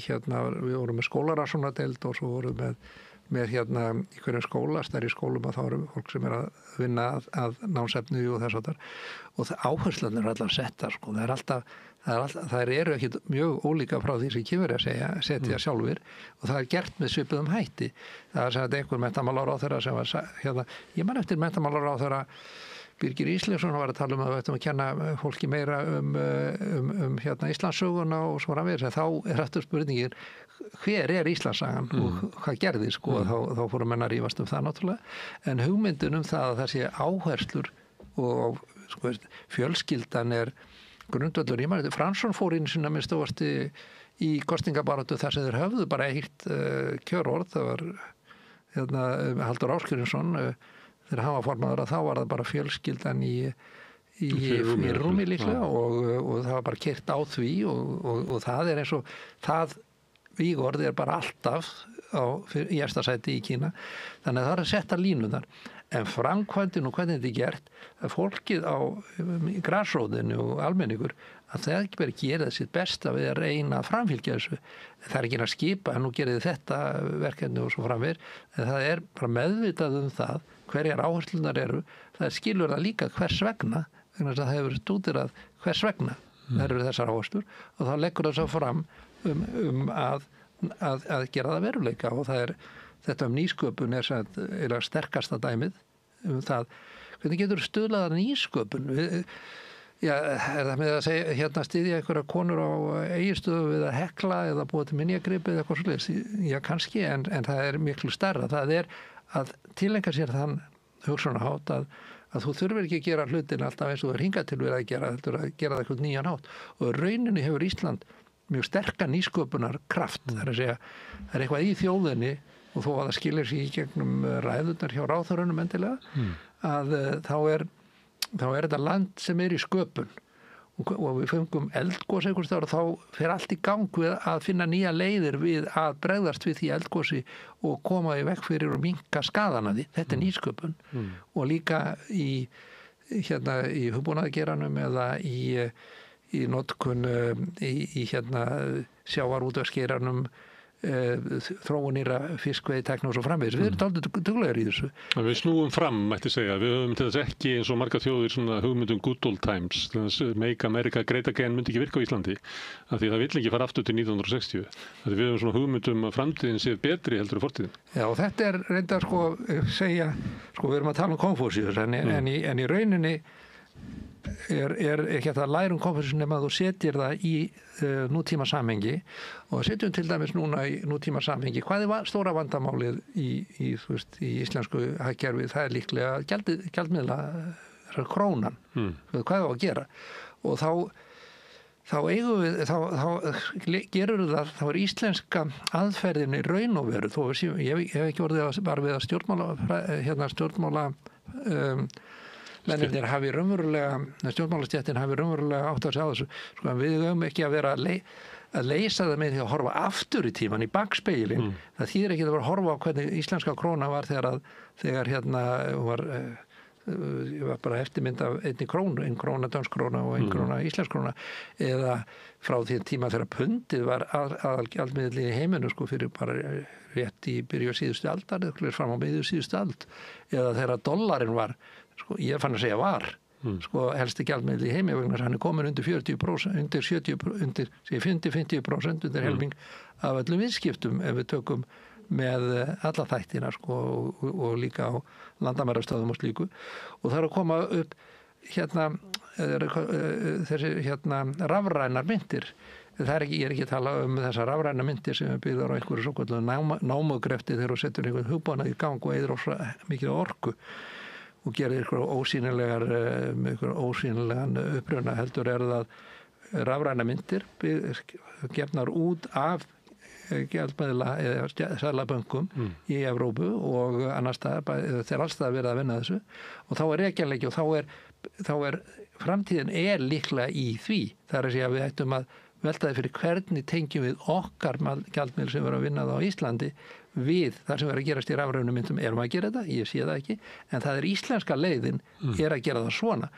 við vorum með skólarannsóknardeild og svo vorum með í hverjum skóla, stærri skólum að þá eru fólk sem er að vinna að námsefni og þess og áherslunar er allar settar það er alltaf, það eru ekki mjög ólíka frá því sem kemur að setja sjálfur og það er gert með svipuðum hætti. Það er sem einhver menntamálaráðherra sem var ég man eftir menntamálaráðherra Birgir Ísleifsson var að tala að við ættum að kenna fólki meira hérna Íslandssöguna og svo framvegis, en þá aftur spurningin hver Íslandssagan og hvað gerði sko, þá fórum menn að rífast það náttúrulega, en hugmyndin það að það sé áherslur og sko, fjölskyldan grundvöllur. Ég maður, Fransson fór inn sinna með stóðasti í kosningabaráttu þar sem þeir höfðu bara eitt kjörorð, það var hérna, Halldór Ásgrímsson þegar hann var formaður, að þá var það bara fjölskyldan í rúmi líklega og það var bara keyrt á því og það eins og það vígorð bara alltaf í efsta sæti í Kína, þannig að það að setja línunar, en framkvæmdin og hvernig þetta gert, að fólkið á grasróðinu og almenningur, að það ekki bara gera sitt besta við að reyna að framfylgja þessu. Það ekki að skipa, nú gerði þetta verkefni og svo framvegir, en það bara meðvitað það hverjar áherslunar það skilur það líka hvers vegna, vegna þess að það hefur stúdirað hvers vegna eru þessar áherslur, og þá leggur það svo fram að gera það veruleika, og það þetta nýsköpun er sterkasta dæmið það, hvernig getur stuðlað að nýsköpun? Er það með að segja, hérna styðja einhverja konur á Egilsstöðum við að hekla eða búa til minjagripi eða eitthvað svoleiðis? Já, kannski, en það miklu stærra. Það að tilenga sér þann hugsunarhátt að þú þurfir ekki að gera hlutin alltaf eins og þú hingað til við að gera það eitthvað nýjan hátt. Og rauninni hefur Ísland mjög sterka nýsköpunar kraft. Það að segja, það eitthvað í þjóðinni, og þó að það skilir sig í gegnum ræðurnar hjá ráðherrunum endilega, að þá er þetta land sem í sköpun og við fengum eldgos einhvers staðar og þá fer allt í gang við að finna nýja leiðir við að bregðast við því eldgosi og koma í veg fyrir og minnka skaðan af því. Þetta nýsköpun og líka í hugbúnaðargeiranum eða í notkun í sjávarútvegsgeiranum, þróunýra fiskveiði tekna og svo framvegis. Við erum dálítið duglegir í þessu. Við snúum fram, mætti segja. Við höfum til þess ekki eins og marga þjóðir svona hugmyndum good old times. Make America great again myndi ekki virka á Íslandi. Af því það vill ekki fara aftur til 1960. Af því við höfum svona hugmyndum að framtíðin sé betri heldur en fortíðin. Já, og þetta reyndar við erum að tala um Konfúsíus, en í rauninni ekki að læra Konfúsíus nema að þú setjir það í nútíma samhengi, og setjum til dæmis núna í nútíma samhengi hvað stóra vandamálið í íslensku hagkerfi. Það líklega gjaldmiðla krónan, hvað á að gera, og þá gerur það, þá íslenska aðferðin í raun og veru, þó ég hef ekki orðið bara við að stjórnmála mennirnir hafi raunverulega, stjórnmálastjættin hafi raunverulega átt að segja á þessu. Sko, við höfum ekki að vera að leysa það með því að horfa aftur í tíman í bakspeilin. Það þýðir ekki að vera að horfa á hvernig íslenska króna var þegar var bara eftirmynd af einni krónu, ein króna dönsk króna og ein króna íslensk króna, eða frá því tíma þegar pundið var aðalgjaldmiðli í heiminu sko fyrir bara rétt í byrju síðustu aldar eða fram á miðju síðustu ald, eða þegar dollarinn var, sko, ég fann að segja var, sko, helsti gjaldmiðli í heimi vegna hann komin undir 40%, undir 70%, undir 50% undir helming af öllum viðskiptum ef við tökum með alla þættina sko, og líka á landamærastöðum og slíku, og það að koma upp þessi rafrænar myntir. Ég er ekki að tala um þessar rafræna myndir sem byggðar á einhverju svoköldu námugrefti þegar þú setur einhvern hugbúnað í gang og eyðir mikið orku og gerir einhver ósýnilegan uppruna. Heldur það rafræna myndir gefnar út af gjaldmiðla eða seðlabönkum í Evrópu og annars staðar, þeir alls staðar verið að vinna þessu, og þá rekjanleiki og þá framtíðin líklega í því. Það að segja að við ættum að veltaði fyrir hvernig tengjum við okkar gjaldmiðl sem verður að vinna það á Íslandi við það sem verður að gerast í rafrænum myndum. Erum að gera þetta? Ég sé það ekki, en það íslenska leiðin að gera það svona.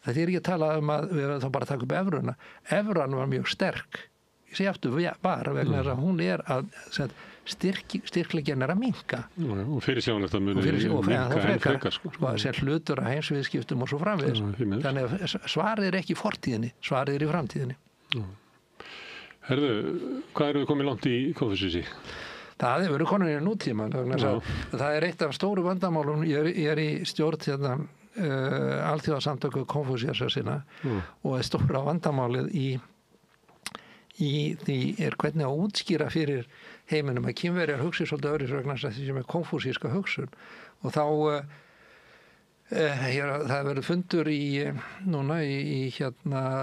Það ekki að tala um að við verðum þá bara að taka upp evruna. Evran var mjög sterk, ég sé aftur bara vegna þess að hún að styrkleikinn að minnka. Og fyrirsjáanlegt að muni minnka enn frekar. Sko, sér hlutur að heimsviðskiptum og svo framvegis. Þannig að svarið ekki í fortíðinni, svarið í framtíðinni. Herðu, hvað eru við komið langt í Konfúsíusi? Það hefur verið komin í nútíma. Það eitt af stóru vandamálum. Ég er í stjórn alþjóðasamtöku Konfúsíusar sinna og stóra vandamálið í því hvernig að útskýra fyrir heiminum að Kínverjar hugsi svolítið öðru vegna þess að því sem konfúsíska hugsun og þá það verður fundur núna í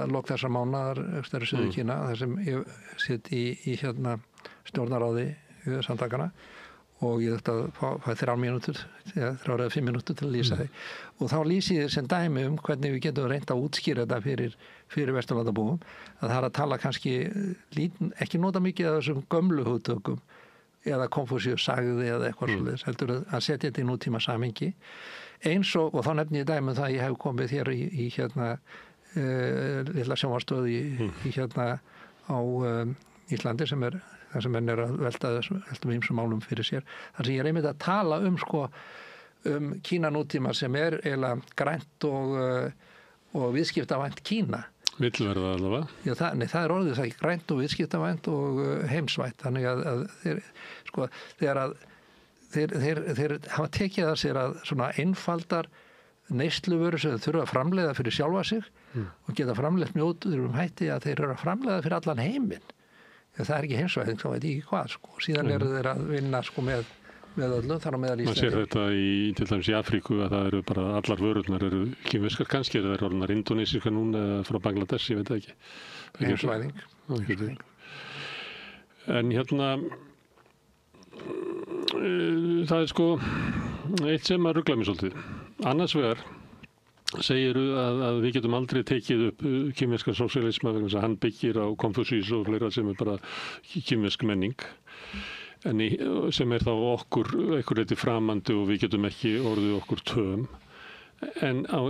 lok þessa mánaðar austar í Suður Kína þar sem ég sitt í stjórnaráði samtakana og ég þurfti að fá 3 mínútur, 3 eða 5 mínútur til að lýsa því. Og þá lýsi ég sem dæmi hvernig við getum reynt að útskýra þetta fyrir Vesturlandabúum. Að það að tala kannski, ekki nota mikið af þessum gömlu hugtökum eða Konfúsíus sagði eða eitthvað svoleiðis, heldur að setja þetta í nútíma samhengi. Eins og þá nefni ég dæmi það að ég hef komið hér í lilla sjónvarpsstöð á Íslandi sem þar sem menn að velta ýmsum málum fyrir sér. Þar sem ég einmitt að tala Kína nútíma sem eiginlega grænt og viðskiptavænt Kína. Vill verða allavega? Já, það orðið það grænt og viðskiptavænt og heimsvænt. Þannig að þeir hafa tekið að sér að svona einfaldar neysluvöru sem þeir þurfa að framleiða fyrir sjálfa sig og geta framleitt mjótur hætti að þeir eru að framleiða fyrir allan heiminn. Það ekki heimsvæðing, þá veit ég ekki hvað síðan eru þeir að vinna með öllu þar á meðal Íslandi. Man sér þetta til dæmis í Afríku að það eru bara allar vörurnar eru kínverskar kannski eða eru orðnar indónesískar núna eða frá Bangladesh, ég veit það ekki. Heimsvæðing. En það er eitt sem að rugla mér svolítið. Annars vegar segiru að við getum aldrei tekið upp kínverskan sósíalisma vegna þess að hann byggir á Konfúsíus og fleira sem er bara kínversk menning sem er þá okkur einhver reyti framandi og við getum ekki orðið okkur töm. En á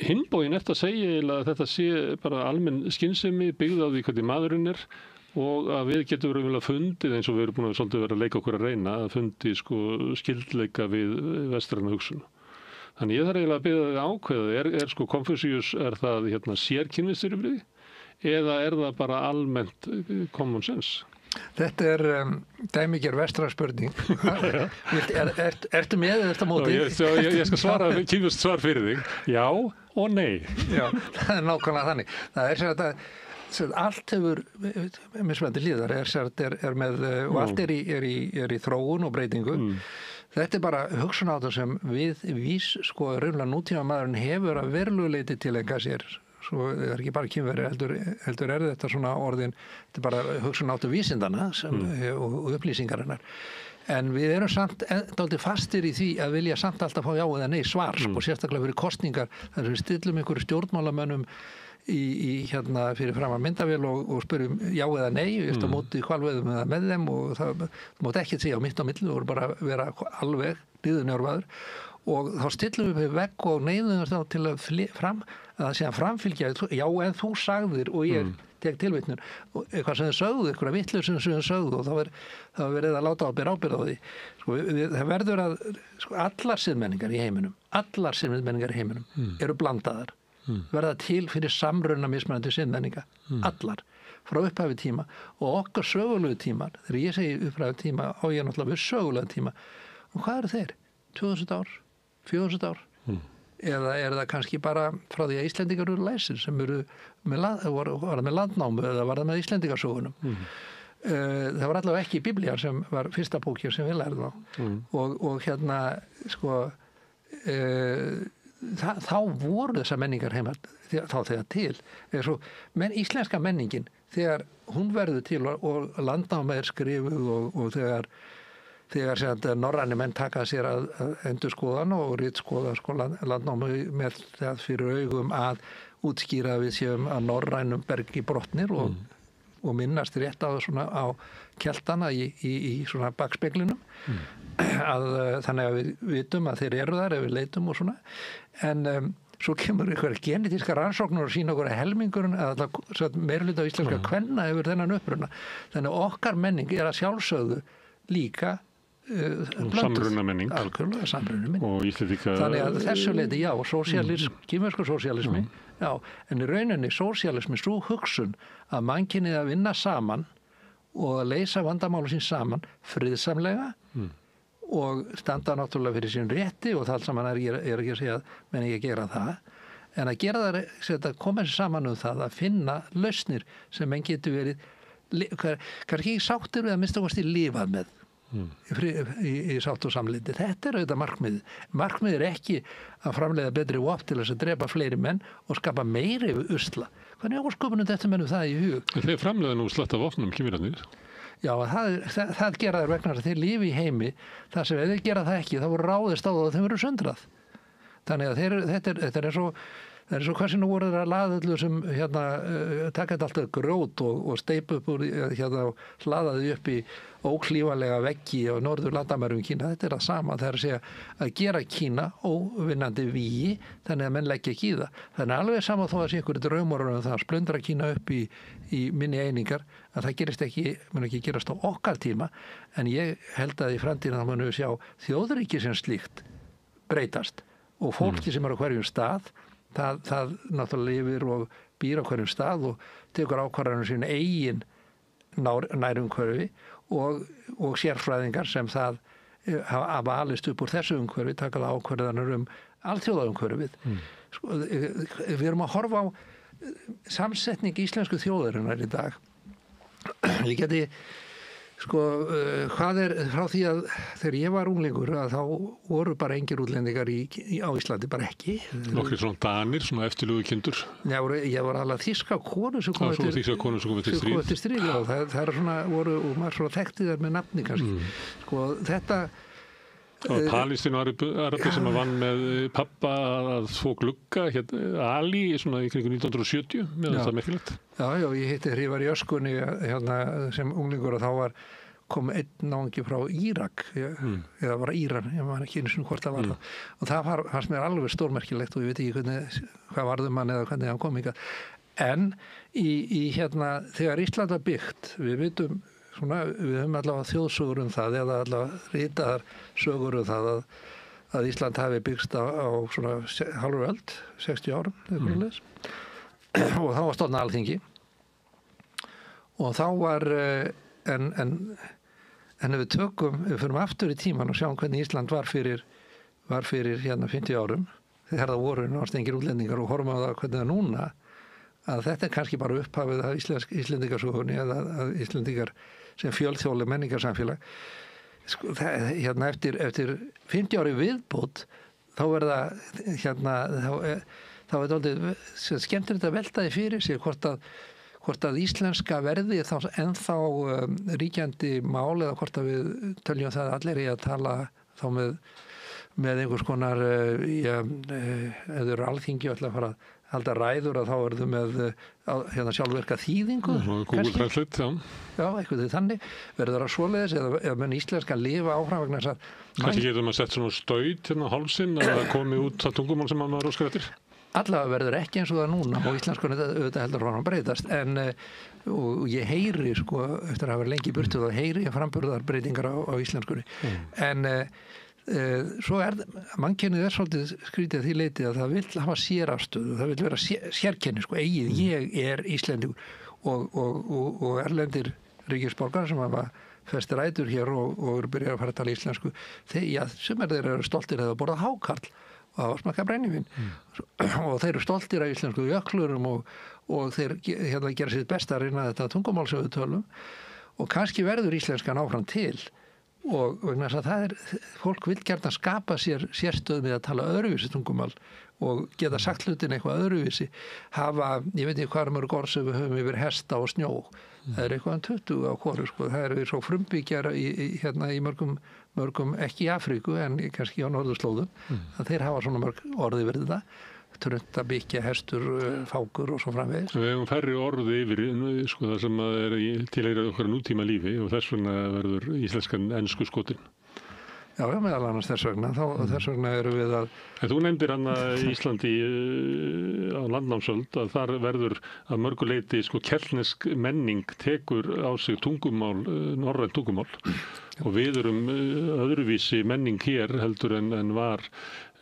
hinbóginn að segja að þetta sé bara almenn skynsemi byggð á því hvernig maðurinn er og að við getum raunverulega fundið eins og við erum búin að svolítið vera að leika okkur að reyna að fundi skyldleika við vestræna hugsun. Þannig ég þarf eiginlega að byrja þig ákveða, Konfúsíus, er það sérkynnisstyrjubrigði eða er það bara almennt common sense? Þetta er dæmigerð vestræn spurning. Ertu með eða ertu á móti? Ég skal svara kínverskt svar fyrir þig. Já og nei. Já, það er nákvæmlega þannig. Það er að allt hefur mismunandi hliðar er með, og allt er í þróun og breytingu. Þetta er bara hugsunáttur sem raunlega nútíma maðurinn hefur að verulegu leyti tilenga sér. Svo er ekki bara kínveri, heldur er þetta svona orðin, þetta er bara hugsunáttur vísindana og upplýsingarinnar. En við erum samt dálítið fastir í því að vilja samt alltaf fá já eða nei svar, sérstaklega fyrir kosningar, þar sem við stillum einhverju stjórnmálamönnum fyrir fram að myndavél og spyrjum já eða nei, við erum á móti hvalveiðum eða með þeim og það mátt ekki segja á mitt á milli, við vorum bara að vera alveg niðurnjörfaður og þá stillum við vegg og neyðum þá til að það sé að framfylgja já en þú sagðir og ég tek tilvitnun og eitthvað sem þið sögðu, eitthvað vitlaus sem þið sögðu og þá verið að láta ábyrgð á því. Það verður að allar siðmenningar í heiminum eru blandaðar. Verða til fyrir samruna mismunandi siðmenninga, allar frá upphafi tíma og okkar sögulegu tímar, þegar ég segi upphafi tíma á ég náttúrulega við sögulega tíma og hvað eru þeir? 2000 ár? 4000 ár? Eða er það kannski bara frá því að Íslendingar eru læsir sem var það með landnámu eða var það með Íslendingarsögunum? Það var allavega ekki Biblían sem var fyrsta bókir sem við lærðum á og þá voru þessar menningar heima þá þegar til. Íslenska menningin, þegar hún verður til og landnáma er skrifuð og þegar norræni menn taka sér að endurskoðan og ritskoða landnáma með það fyrir augum að útskýra við séum að norrænum bergi brotnir og minnast rétt á keltana í svona bakspeglinum þannig að við vitum að þeir eru þar ef við leitum og svona en svo kemur einhverja genetíska rannsóknur og sína okkur að helmingurinn að meirhluta á íslenska kvenna hefur þennan uppruna þannig að okkar menning er að sjálfsögðu líka samruna menning og Íslendinga þannig að þessu leiti já, kínverskur sósíalismi já, en í rauninni sósíalismi svo hugsun að mannkynið að vinna saman og að leysa vandamálu sín saman friðsamlega og standa náttúrulega fyrir sín rétti og það allt saman er ekki að segja að menn ekki að gera það, en að gera það að koma saman það að finna lausnir sem menn getur verið kannski ekki sáttir við að minnst okkur lifað með í sátt og samlindi. Þetta auðvitað markmið ekki að framleiða betri vopn til þess að drepa fleiri menn og skapa meiri usla. Hvernig ósköpunum þetta mennum það í hug? Þeir framleiða nú slatt af vopnum kýmirarnir. Já, það gera þeir vegna að þeir lifi í heimi þar sem ef þeir gera það ekki þá voru ráðist á það og þeim verður sundrað. Þannig að þetta er svo það er svo hvað sem nú voru að laða öllu sem taka þetta alltaf grót og steipa upp úr og hlaðaði upp í óklífanlega veggi á norður landamærum Kína. Þetta er það sama, það er að segja að gera Kína óvinnandi vígi þannig að menn leggja ekki í það. Þannig alveg sama þó að sé einhverju draumar það að splundra Kína upp í minni einingar að það gerist mun ekki gerast á okkar tíma, en ég held að í framtíðina þá munum við sjá þjóðríki sem slíkt breytast og fólki sem er á hverjum stað það náttúrulega lifir og býr á hverjum stað og tekur ákvarðanir sín eigin nærumhverfi og sérfræðingar sem það hafa alist upp úr þessu umhverfi taka það ákvarðanir alþjóðaumhverfið. Við erum að horfa á samsetning íslensku þjóðarinnar í dag. Ég geti hvað frá því að þegar ég var unglingur að þá voru bara engir útlendingar á Íslandi, bara ekki. Nokkrir svona Danir, svona eftirlugu kindur. Já, ég var alveg þýska konu sem kom til stríð. Það er svona, og maður svona þekkti þær með nafni kannski. Þetta og Palestínu arabi sem að vann með pappa að þvó glugga Ali svona í kringu 1970 með þetta merkilegt. Já, ég hitti þegar ég var í öskunni sem unglingur og þá kom einn náungi frá Írak eða var Íran, ég man ekki einu sinni hvort það var það og það fannst mér alveg stórmerkilegt og ég veit ekki hvað varðum hann eða hvernig hann kom hingað. En í þegar Ísland var byggt, við vitum við höfum allavega þjóðsögur það eða allavega ritaðar sögur það að Ísland hafi byggst á svona hálfur öld, 60 árum og þá var stofnað Alþingi og þá var en við förum aftur í tíman og sjáum hvernig Ísland var fyrir 50 árum þegar það voru náttúrulega útlendingar og horfum á það hvernig það núna að þetta kannski bara upphafið af Íslendingasögunni eða að Íslendingar sem fjölþjóðleg menningarsamfélag. Eftir 50 ári viðbót þá verða þá er dálítið skemmtilegt að velta því fyrir sig hvort að íslenska verði ennþá ríkjandi mál eða hvort að við töljum það allir í að tala þá með einhvers konar eða eru Alþingi ætla að fara að halda ræður að þá eru með sjálfverka þýðingu. Google Translate, já, eitthvað þannig. Verður það svoleiðis eða menn íslenska lifa áfram vegna þess að kannski getur maður sett svona staut hálsinn að það komi út það tungumál sem maður óskar eftir? Allavega verður ekki eins og það núna og íslenskunni auðvitað heldur frá hann breytast en og ég heyri eftir að hafa lengi burtu þá heyri ég framburðar breytingar á íslenskunni en svo mannkennið svolítið skrítið að því leiti að það vill hafa sérafstöðu, það vill vera sérkenni eigið, ég Íslendingur og erlendir ríkisborgarar sem hafa festi rætur hér og eru byrjað að fara að tala íslensku sem þeir eru stoltir eða borðað hákarl og hafa smakað brennivín og þeir eru stoltir af íslensku jöklurum og þeir gera sitt besta að reyna þetta tungumál sem við tölum og kannski verður íslenskan áfram til og vegna þess að fólk vill gjarnan skapa sér sérstöð með að tala öðruvísi tungumál og geta sagt hlutin eitthvað öðruvísi ég veit ekki hvað mörg orð sem við höfum yfir hesta og snjó það er eitthvað 20 á hvoru það eru svo frumbyggjar í mörgum ekki í Afríku en kannski á norðurslóðum að þeir hafa svona mörg orði verið það tröndabíkja, hestur, fákur og svo framvegis. Við hefum færri orði yfir það sem er tilheyrir okkar nútíma lífi og þess vegna verður íslenskan ensku skotin. Já, meðal annars þess vegna eru við að en þú nefndir hann að Íslandi á landnámsöld að þar verður að mörgu leyti keltnesk menning tekur á sig tungumál, norrænt tungumál og við erum öðruvísi menning hér heldur en var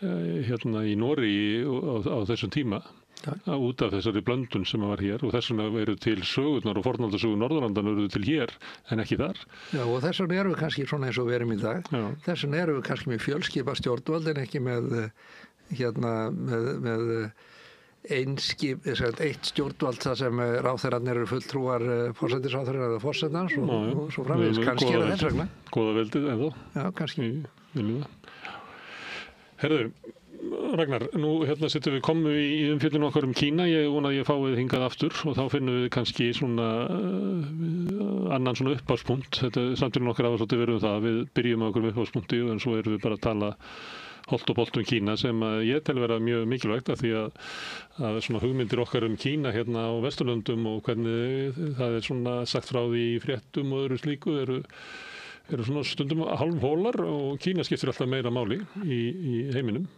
í Noregi á þessum tíma. út af þessari blöndun sem var hér og þess vegna eru til sögurnar og fornaldarsögur Norðurlandanna eru til hér en ekki þar. Já, og þess vegna erum við kannski svona eins og við erum í dag. Já. Þess vegna erum við kannski með fjölskipa stjórnvöld en ekki með eitt stjórnvald þar sem ráðherrarnir eru fulltrúar forsætisráðherra eða forsetans og svo framvegis, kannski er það þess vegna. Góða veldið ennþá. Já, kannski. Viljum það. Herðu, Ragnar, nú sittum við komum í umfjöllun okkar Kína, ég vona að ég fáið hingað aftur og þá finnum við kannski svona annan svona uppáspunkt. Þetta samtölun okkar hafa svolítið verið það, við byrjum á okkur uppáspunkti en svo erum við bara að tala holt og bolt Kína sem ég tel vera mjög mikilvægt af því að svona hugmyndir okkar Kína hérna á Vesturlöndum og hvernig það svona sagt frá því í fréttum og öðru slíku eru svona stundum hálfhólar og Kína skiptir alltaf meira máli í heiminum.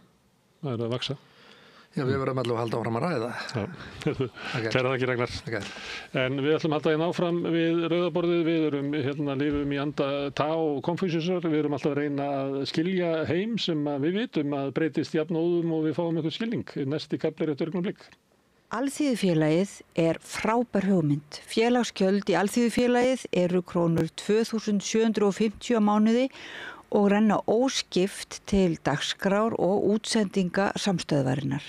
Það að vaksa. Já, við verðum allavega að halda áfram að ræða. Já, kæra þakkir Ragnar. En við ætlum að halda hérna áfram við rauðaborðið, við lifum í anda Tao og Konfúsíusar, við erum alltaf að reyna að skilja heim sem við vitum að breytist jafnóðum og við fáum eitthvað skilning. Næsti kafli eftir augnablik. Alþýðufélagið er frábær hugmynd. Félagsgjöld í Alþýðufélagið eru krónur 2.750 á mánuði og renna óskipt til dagskrár og útsendinga samstöðvarinnar.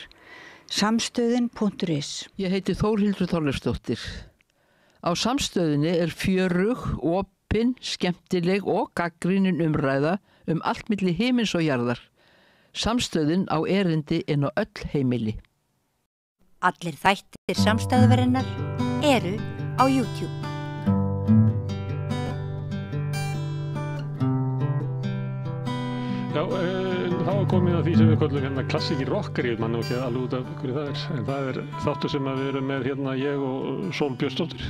Samstöðin.is. Ég heiti Þórhildur Þorleifsdóttir. Á samstöðinni er fjörug, opin, skemmtileg og gagnrýnin umræða allt milli himins og jarðar. Samstöðin á erindi inn á öll heimili. Allir þættir samstæðvarinnar eru á YouTube. Já, þá er komið að því sem við kallum hérna klassíki rockari, mann og ekki alveg út af hverju það er. En það er þáttur sem við erum með hérna ég og Sól Björnsdóttir.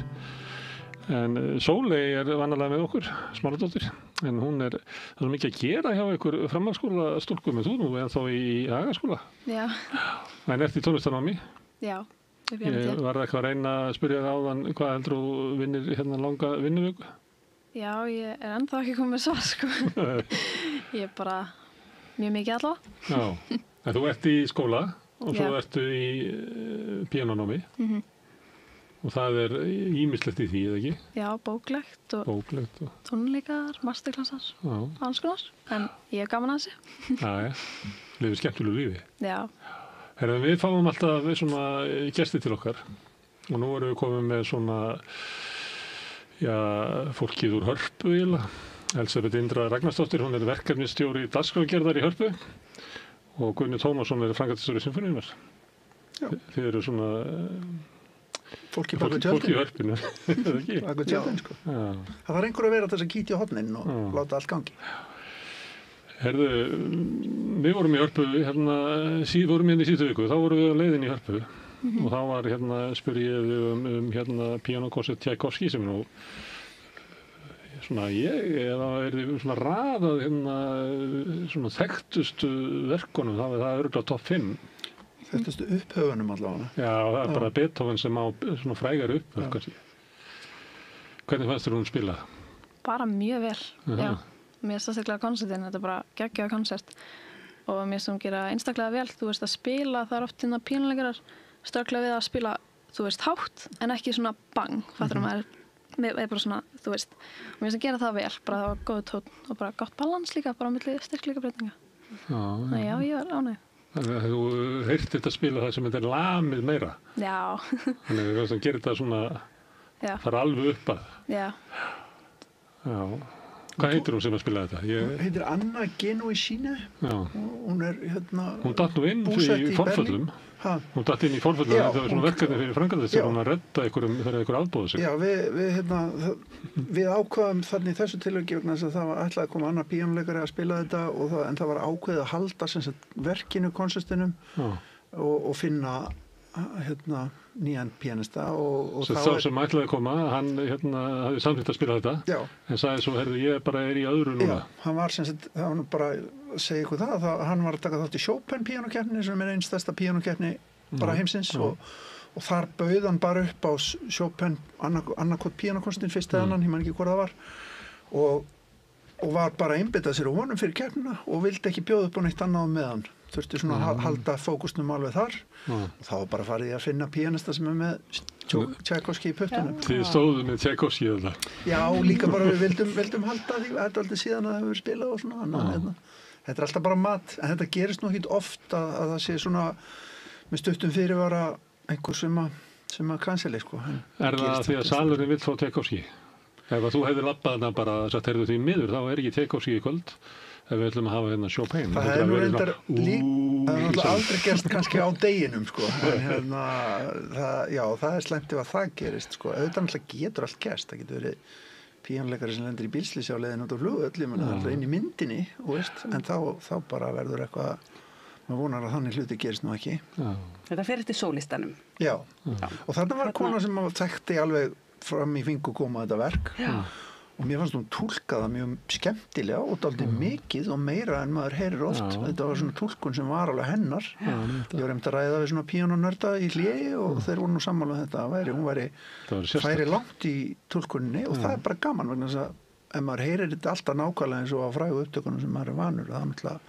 En Sóley er vanalega með okkur, Smáradóttir. En það er mikið að gera hjá ykkur framhaldsskóla stúlkum, en þú nú ennþá í Hagaskóla. Já. En ert í tónlistarnámi? Já. Ég var eitthvað að reyna að spyrja þig áðan hvað heldur þú vinnir hérna langa vinnuvöku? Já, ég er ennþá ekki komið svar, sko. Ég er bara mjög mikið allavega. Já, en þú ert í skóla og svo ertu í píanónámi og það er ýmislegt í því, eða ekki? Já, bóklegt og tónleikar, masterklassar, alls konar. En ég hef gaman að þessu. Já, lifið skemmtilegu lífi. Já. Herra, við fáum alltaf svona gesti til okkar og nú erum við komið með svona fólkið úr Hörpu eiginlega. Elsabeth Indra Ragnarsdóttir, hún er verkefnisstjóri dagskrárgerðar í Hörpu og Gunni Tómasson er framkvæmdastjóri Sinfóníunnar. Þið eru svona fólki bak við tjöldin. Fólki í Hörpunni, eða ekki? Bak við tjöldin, sko. Það þarf einhver að vera þess að kíkja á hornin og láta allt gangi. Herðu, við vorum í Hörpu, vorum hérna í síðustu viku, þá vorum við á leiðin í Hörpu og þá var spurði ég píanókorsett Tchaikovsky sem nú svona eða er þið svona raðað svona þekktustu verkunum, það er örugglega topp 5. Þekktustu upphöfunum allavega. Já, það er bara Beethoven sem á svona frægar upphöf kannski. Hvernig fannst þér hún spila? Bara mjög vel, já. Mér finnst sérstaklega konsertin, þetta er bara geggjaður konsert og mér finnst hún gera einstaklega vel, þú veist að spila, það er oft píanóleikarar ströggla við að spila, þú veist, hátt en ekki svona bang, fattur maður er bara svona, þú veist og mér finnst að gera það vel, bara það var góð tónn og bara gott balans líka, bara á milli styrkleika breytinga. Já, ég var ánægð. Þannig að þú heyrt þetta spila það sem þetta er lamið meira. Já. Þannig að þú gerir þetta svona fara alveg upp að. Já. Já. Hvað heitir hún sem að spila þetta? Hún heitir Anna Genuísíne. Já. Hún er hún datt nú inn í forföllum. Hún datt inn í forföllum. Það var svona verkefni fyrir framkvæmdastjóra hún að redda þegar einhver afbóðu sig. Já, við ákvaðum þannig í þessu tilviki vegna þess að það var ætlað að koma annar píanóleikari að spila þetta en það var ákveðið að halda sem sagt verkinu, konsertinum og finna nýjan píanista og þá sem ætlaði að koma, hann hafði samþykkt að spila þetta en sagði svo, ég bara er í öðru núna. Já, hann var sem sagt, það var nú bara að segja ykkur það, hann var að taka þátt í Chopin píanókeppni sem er einn stærsta píanókeppni bara heimsins og þar bauð hann bara upp á Chopin annarkot píanókonsertin fyrst eða annan, ég man ekki hvað það var og var bara að einbeita sér á honum fyrir keppnina og vildi ekki bjóða upp á neitt annað með hann þurfti svona að halda fókusnum alveg þar og þá bara farið ég að finna píanista sem með Tchaikovsky í puttunum. Þið stóðu með Tchaikovsky eða? Já, líka bara við vildum halda því, þetta aldrei síðan að það hefur spilað og svona, þetta alltaf bara mat, en þetta gerist nú ekki oft að það sé svona með stuttum fyrirvara einhver sem að canceli, sko. Það því að salurinn vill fá Tchaikovsky? Ef þú hefði labbað þarna bara að sagt, heyrðu því miður, þá ekki Tchaikovsky í kvöld ef við ætlum að hafa hérna Chopin. Það hefði nú reyndar náttúrulega aldrei gerst kannski á deginum, sko. En það slæmt ef að það gerist, sko. Auðvitað náttúrulega getur allt gerst. Það getur verið píanleikari sem lendir í bílslýsi á leiðin út á flugvöllum, það er alltaf inn í myndinni, en þá bara verður eitthvað, maður vonar að þannig hluti gerist nú ekki. Þetta fer eftir sólistanum. Já, og þarna var kona sem þekkti alveg fram í fingu koma þetta verk. Og mér fannst hún túlkaða mjög skemmtilega og dálítið mikið og meira en maður heyrir oft. Þetta var svona túlkun sem var alveg hennar. Ég var að ræða við svona píanonörda í hléi og þeir voru nú sammála þetta. Hún væri langt í túlkuninni og það er bara gaman vegna þess að ef maður heyrir þetta alltaf nákvæmlega eins og á frægu upptökunum sem maður er vanur, það náttúrulega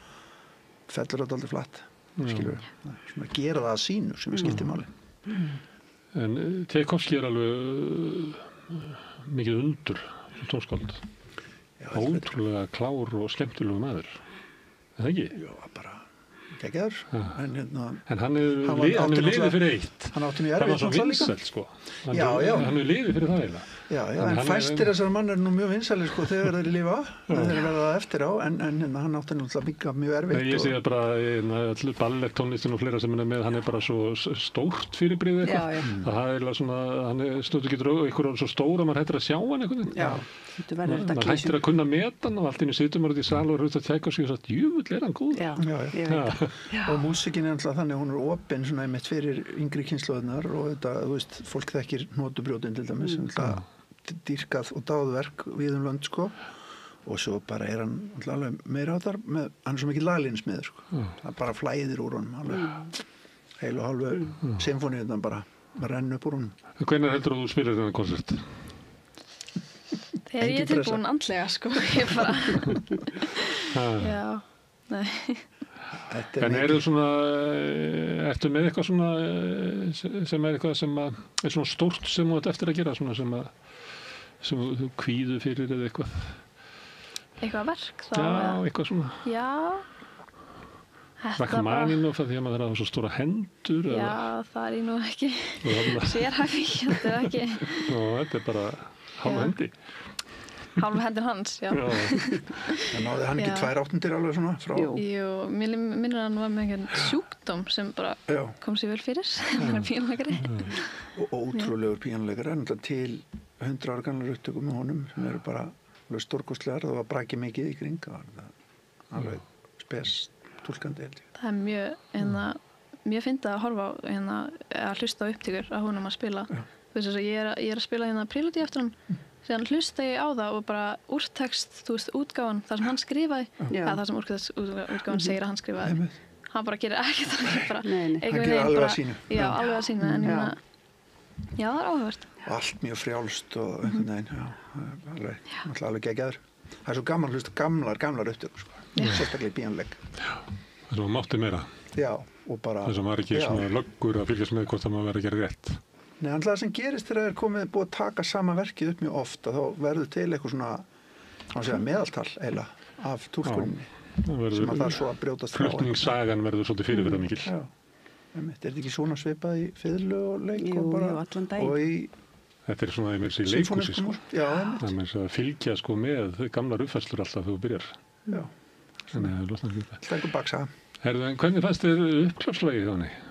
fellur þetta dálítið flatt. Skilur svona gera það að sínu sem skiptir máli. En Tchaikovsky er alveg mikið undur tónskáld. Ótrúlega klár og skemmtilegu maður. Er það ekki? Já, bara geggjaður. En hann er liðið fyrir eitt. Hann átti mjög erfitt svo vinsæll, sko. Hann er liðið fyrir það eiginlega. Já, en fæstir þessar mann er nú mjög vinsælir, sko, þegar þeir lifa, þeir verða það eftir á, en hann átti náttúrulega mjög erfitt. Ég segi bara, allir balletttónlistin og fleira sem hann er með, hann er bara svo stórt fyrirbrigði eitthvað. Það er svona, hann stundu getur ykkur svo stór að maður hættir að sjá hann eitthvað. Já, þetta verður þetta maður hættir að kunna meta hann og allt inni situr maður út í sal og hlusta Tchaikovsky og sagt, jöfull er hann góð. Já, og músikin er alltaf þannig, hún er opin svona einmitt fyrir yngri kynslóðnar og þetta, þú veist, fólk þekkir hnotubrjótin til dæmis, dýrkað og dáðverk við lönd, sko, og svo bara er hann alveg meira á þar með, hann er svo mikið laglinsmiður, sko, það bara flæðir úr honum alveg, heil og halvu symfóníuðan bara renn upp úr honum. Hvenær heldur þú spilir þennan konsert? Þegar ég er tilbúin andlega, sko, ég bara já, nei. En eru svona, ertu með eitthvað svona sem er eitthvað sem er svona stórt sem þú ert eftir að gera, svona sem þú kvíðu fyrir eða eitthvað? Eitthvað verk þá? Já, eitthvað svona. Já. Rachmaninoff, því að maður hafa svo stóra hendur? Já, það er ég nú ekki. Sérhæfing, þetta er ekki. Ó, þetta er bara hálf hendi. Hálf hendur hans, já. En náði hann ekki 2/8 alveg svona frá? Jú, mér minnir hann var með einhvern sjúkdóm sem bara kom sér vel fyrir. Hann var píanleikari. Og ótrúlegur píanleikari, hann er til 100 ára gamlar upptökum með honum sem eru bara stórkostlegar. Það var brakið mikið í kring. Alveg spes túlkandi, held ég. Það er mjög fyndið að horfa á, að hlusta á upptökur á honum að spila. Þú veist þess að ég er að spila Prelude eftir hann. Síðan hlusta ég á það og bara úrtekst, þú veist, útgáfan, það sem hann skrifaði, eða það sem útgáfan segir að hann skrifaði. Hann bara gerir ekkert, hann bara hann gerir alveg að sínu. Já, alveg að sínu, en já, það er áhugavert. Allt mjög frjálst og einhvern veginn, alveg geggjaður. Það er svo gaman að hlusta gamlar upptökur, sko, sérstaklega í píanleik. Það sem mátti meira. Já, og bara... Það sem var ekki svona löggur að fylgjast með hvort það maður verið að gera rétt. Nei, en það sem gerist þegar það er búið að taka sama verkið upp mjög ofta, þá verður til eitthvað svona meðaltal eiginlega af túlkuninni sem að það er svo að brjótast frá. Flutningssagan verður svolítið fyrirferðarmikil. Já, er þetta ekki svona svipað í fiðlu og leik og bara allan daginn. Og í þetta er svona eins í leikhúsi, sko. Já, það er eins að fylgja sko með gamlar uppfærslur alltaf þegar þú byrjar. Já. Þannig að það er losnað hluta. Þetta er einhver baksaga. Hvernig fannst þér uppklapslagið þannig?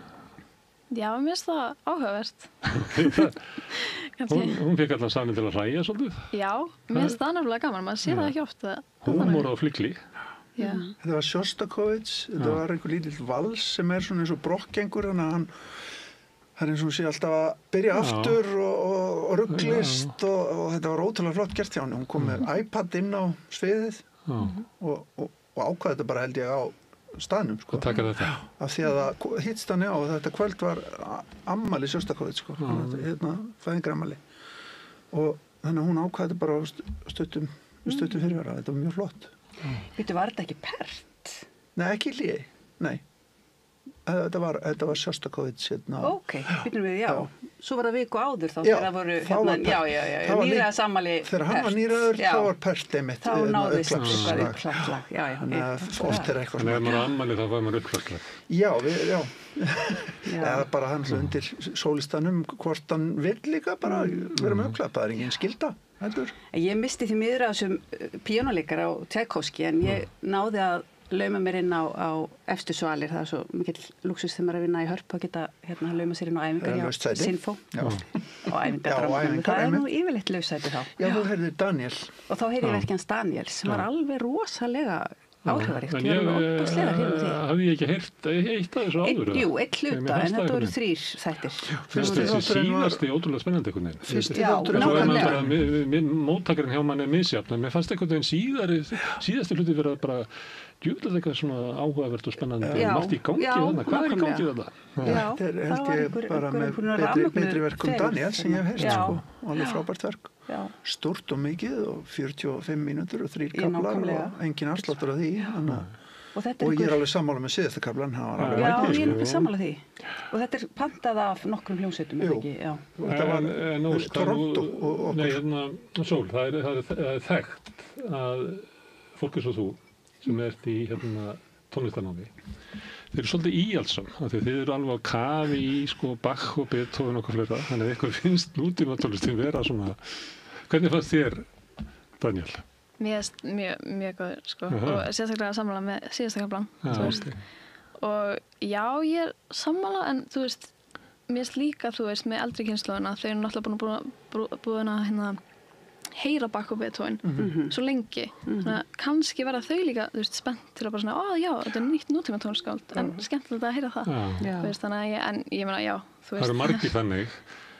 Já, mér finnst það áhugavert. Hún fekk allan salinn til að hlæja svolítið. Já, mér finnst það nefnilega gaman, maður sé það ekki oft. Húmor og flikli. Þetta var Sjostakovits, þetta var einhver lítill vals sem er svona eins og brokkgengur, þannig að hann er eins og hún sé alltaf að byrja aftur og rugglist og þetta var ótrúlega flott gert hjá hann. Hún kom með iPad inn á sviðið og ákvaði þetta bara held ég á staðnum, sko. Taka þetta. Af því að það hittst hann og þetta kvöld var ammali Sjostakovits, sko. Fæðingarafmæli. Og þannig að hún ákvaði bara stuttum fyrirvara. Þetta var mjög flott. Var þetta ekki pert? Nei, ekki hlýi. Nei. Þetta var Sjostakovits Ok, byrjum við, já. Svo var það viku áður þá þegar það voru nýraða sammæli Þegar hann var nýraður, þá var Pert einmitt þá náðist eitthvað uppslagslag. Þannig að oft er eitthvað Þannig að maður ammæli þá var maður uppslagslag. Já. Eða bara hann undir sólistanum hvort hann vil líka bara vera með uppslag, það er engin skylda heldur. Ég misti því miður af þessum píanóleikara á Tchaikovsky en ég náði að lauma mér inn á efstu svalir, það er svo mikill lúksus þegar maður að vinna í Hörpu að geta lauma sér inn á æfingar hjá Sinfó og æfingar, það er nú yfirleitt lausæti þá. Já, þú heyrðir Daniel. Og þá heyrði ég verkið hans Daniel sem var alveg rosalega áhrifaríkt. En ég hafði ekki heyrt eitt af þessu áður. Jú, eitt hluta, en þetta voru 3 þættir. Fyrst þessi síðasti ótrúlega spennandi einhvern veginn. Fyrsti þátturinn var nákvæmlega. Móttakarinn hjá mann misjafn, en mér fannst einhvern veginn síðasti hluti verið bara djúðlega eitthvað svona áhugavert og spennandi og margt í gangi þarna. Hvað í gangi þetta? Þetta held ég bara með betri verkum Daniel sem ég hef heyrt og alveg frábært verk. Stórt og mikið og 45 mínútur og 3 kaplar og engin afsláttur af því. Og ég er alveg sammála með síðasta kaplan. Já, ég er nokkuð sammála því. Og þetta er pantað af nokkrum hljómsveitum, eða ekki? Þetta var Toronto og okkur. Nei, Sól, það er þekkt að fólk eins og þú sem ert í tónlistarnámi. Þeir eru svolítið íhaldsam, þeir eru alveg á kafi í Bach og Beethoven og fleira, þannig að eitthvað finnst nútímatónlistin vera svona. Hvernig fannst þér, Daniel? Mér finnst mjög góður, og sérstaklega sammála með síðasta kaplan, og já, ég er sammála, en þú veist, mér finnst líka, þú veist, með eldri kynslóðina, þau eru náttúrulega búin að heyra Bach og Beethoven svo lengi. Kannski verða þau líka spennt til að bara svona, já, þetta er nýtt nútíma tónskáld, en skemmtilegt að heyra það. Þannig að ég meina, já, þú veist. Það eru margir þannig,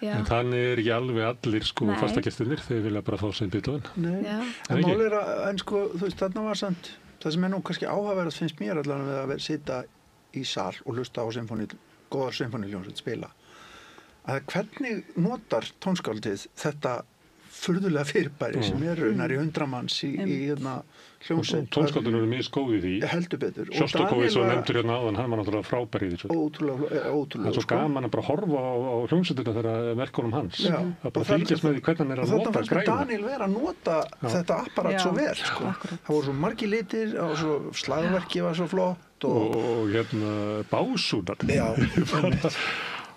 en þannig er ekki alveg allir fastagestirnir, þeir vilja bara fá sem Beethoven. Nei, en mál er að, en þú veist, þarna var samt, það sem er nú kannski áhugaverðast finnst mér allavega við að sitja í sal og hlusta á góðar symfóníuljónsveit spila, að hvernig notar tónskáldið þetta furðulega fyrirbæri sem raunar í 100 manns í hljómsveit. Tónskáldin eru misgóð í því. Heldur betur. Sjostakovits og nefndur hérna áðan, hann var náttúrulega frábær í því. Ótrúlega. Það er svo gaman að bara horfa á hljómsveitina þegar verkunum hans. Það bara fylgjast með því hvernig hann er að nota græna. Þetta Daniel vera að nota þetta apparat svo vel. Það voru svo margir litir, slagverki var svo flott. Og básúnar.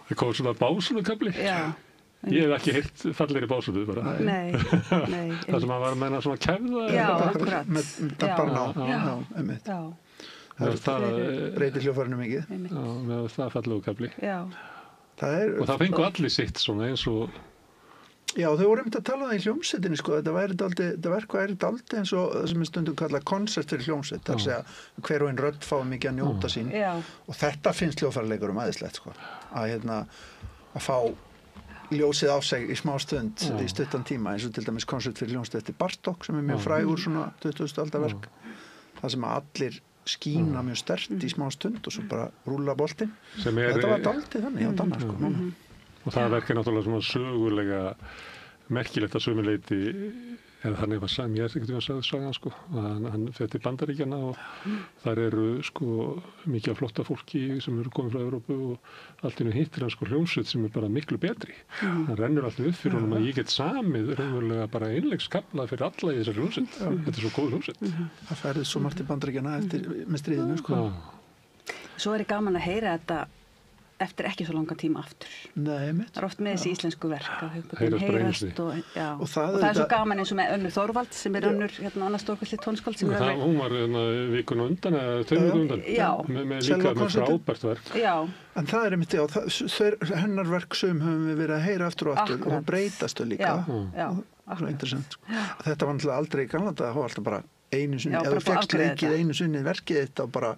Það kom svona básúnukabli. Ég hef ekki heyrt fallegri básúnu bara. Nei. Það sem að var að menna svona kæfða. Já, akkurat. Með dabbarná. Einmitt. Það breytir hljóðfærinu mikið. Já, með það fallegu kabli. Já. Og það fengu allir sitt svona eins og. Já, þau voru einmitt að tala um það í hljómsveitinni, þetta verk væri dálítið eins og það sem er stundum kallað konsert fyrir hljómsveit, það er að segja hver og einn rödd fái mikið að njóta sín. Og þetta finnst hljóðfæraleikurum æðislegt, að fá ljósið á sig í smá stund í stuttan tíma, eins og til dæmis konsert fyrir hljómsveit eftir Bartók sem er mjög frægur svona 20. aldarverk, það sem allir skína mjög sterkt í smá stund og svo bara rúlla boltinn. Þetta var dálítið þannig á Danmörku núna. Og það verkið náttúrulega svona sögulega merkilegt að sömu leyti, eða þannig var Sam, ég er ekkert að sagða hann, hann fer til Bandaríkjanna og þar eru mikið af flotta fólki sem eru komið frá Evrópu og allt innu hittir hann hljómsveit sem er bara miklu betri. Hann rennur alltaf upp fyrir honum að ég get samið raunverulega bara einleikskafla fyrir alla í þessar hljómsveit. Þetta er svo góð hljómsveit. Það færðist svo margt til Bandaríkjanna með stríðinu. Svo er gaman að heyra þetta eftir ekki svo langan tíma aftur. Nei, mitt. Það er oft með þessi íslensku verk að heyrast og það er svo gaman eins og með Önnur Þorvald sem er önnur annars stórkvæsli tónskáld sem er hún var vikun undan eða 2 vikur undan með líka með frábært verk. En það er einmitt, hennar verk sem höfum við verið að heyra aftur og aftur og breytast þau líka. Svo interessant. Þetta var náttúrulega aldrei í gamla daga, það var alltaf bara einu sinni, ef þú fékkst leikið einu sinni verkið þetta og bara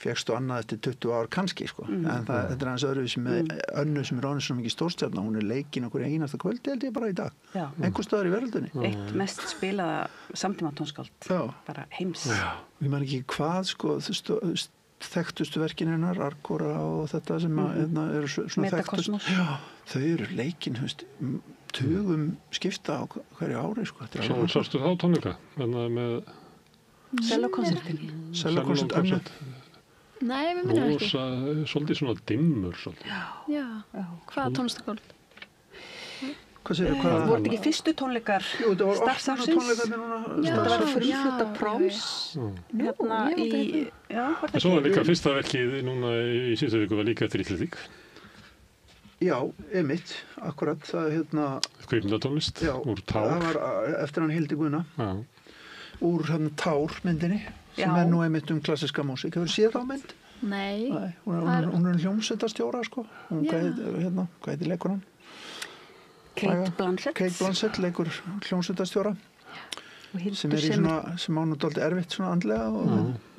fékkst þú annað eftir 20 ár kannski, en þetta er aðeins öðruvísi með Önnu sem er ánins svo mikið stórstjarna, hún er leikin okkur einasta kvöldi held ég bara í dag, einhver staðar í veröldinni. Eitt mest spilaða samtíma tónskáld, bara heims. Ég man ekki hvað, þekktustu verkin hennar, Arkora og þetta sem eru svona þekktust. Þau eru leikin, tugum skipta á hverju ári. Svo sástu þá tónleika með Cellokonsertin. Cellokoncert Önnu. Nei, við minnum ekki. Svolítið svona dimmur svolítið. Já. Hvaða tónlistakvöld? Hvað segir þú? Voru ekki fyrstu tónleikar starfsafsins? Þetta var frumflutta proms hérna í... En svo var líka fyrsta verkið núna í síðustu viku var líka eftir Íslending. Já, einmitt, akkurat. Það hérna... Kvikmyndatónlist úr Tár. Já, það var eftir hann Hildi Guðna. Úr hann Tár myndinni, sem nú einmitt klassiska músík. Hefur séð þá mynd? Nei. Hún hljómsveitarstjóra, sko. Hvað heitir leikur hann? Kate Blanchett. Kate Blanchett leikur hljómsveitarstjóra. Sem á nú dálítið erfitt svona andlega og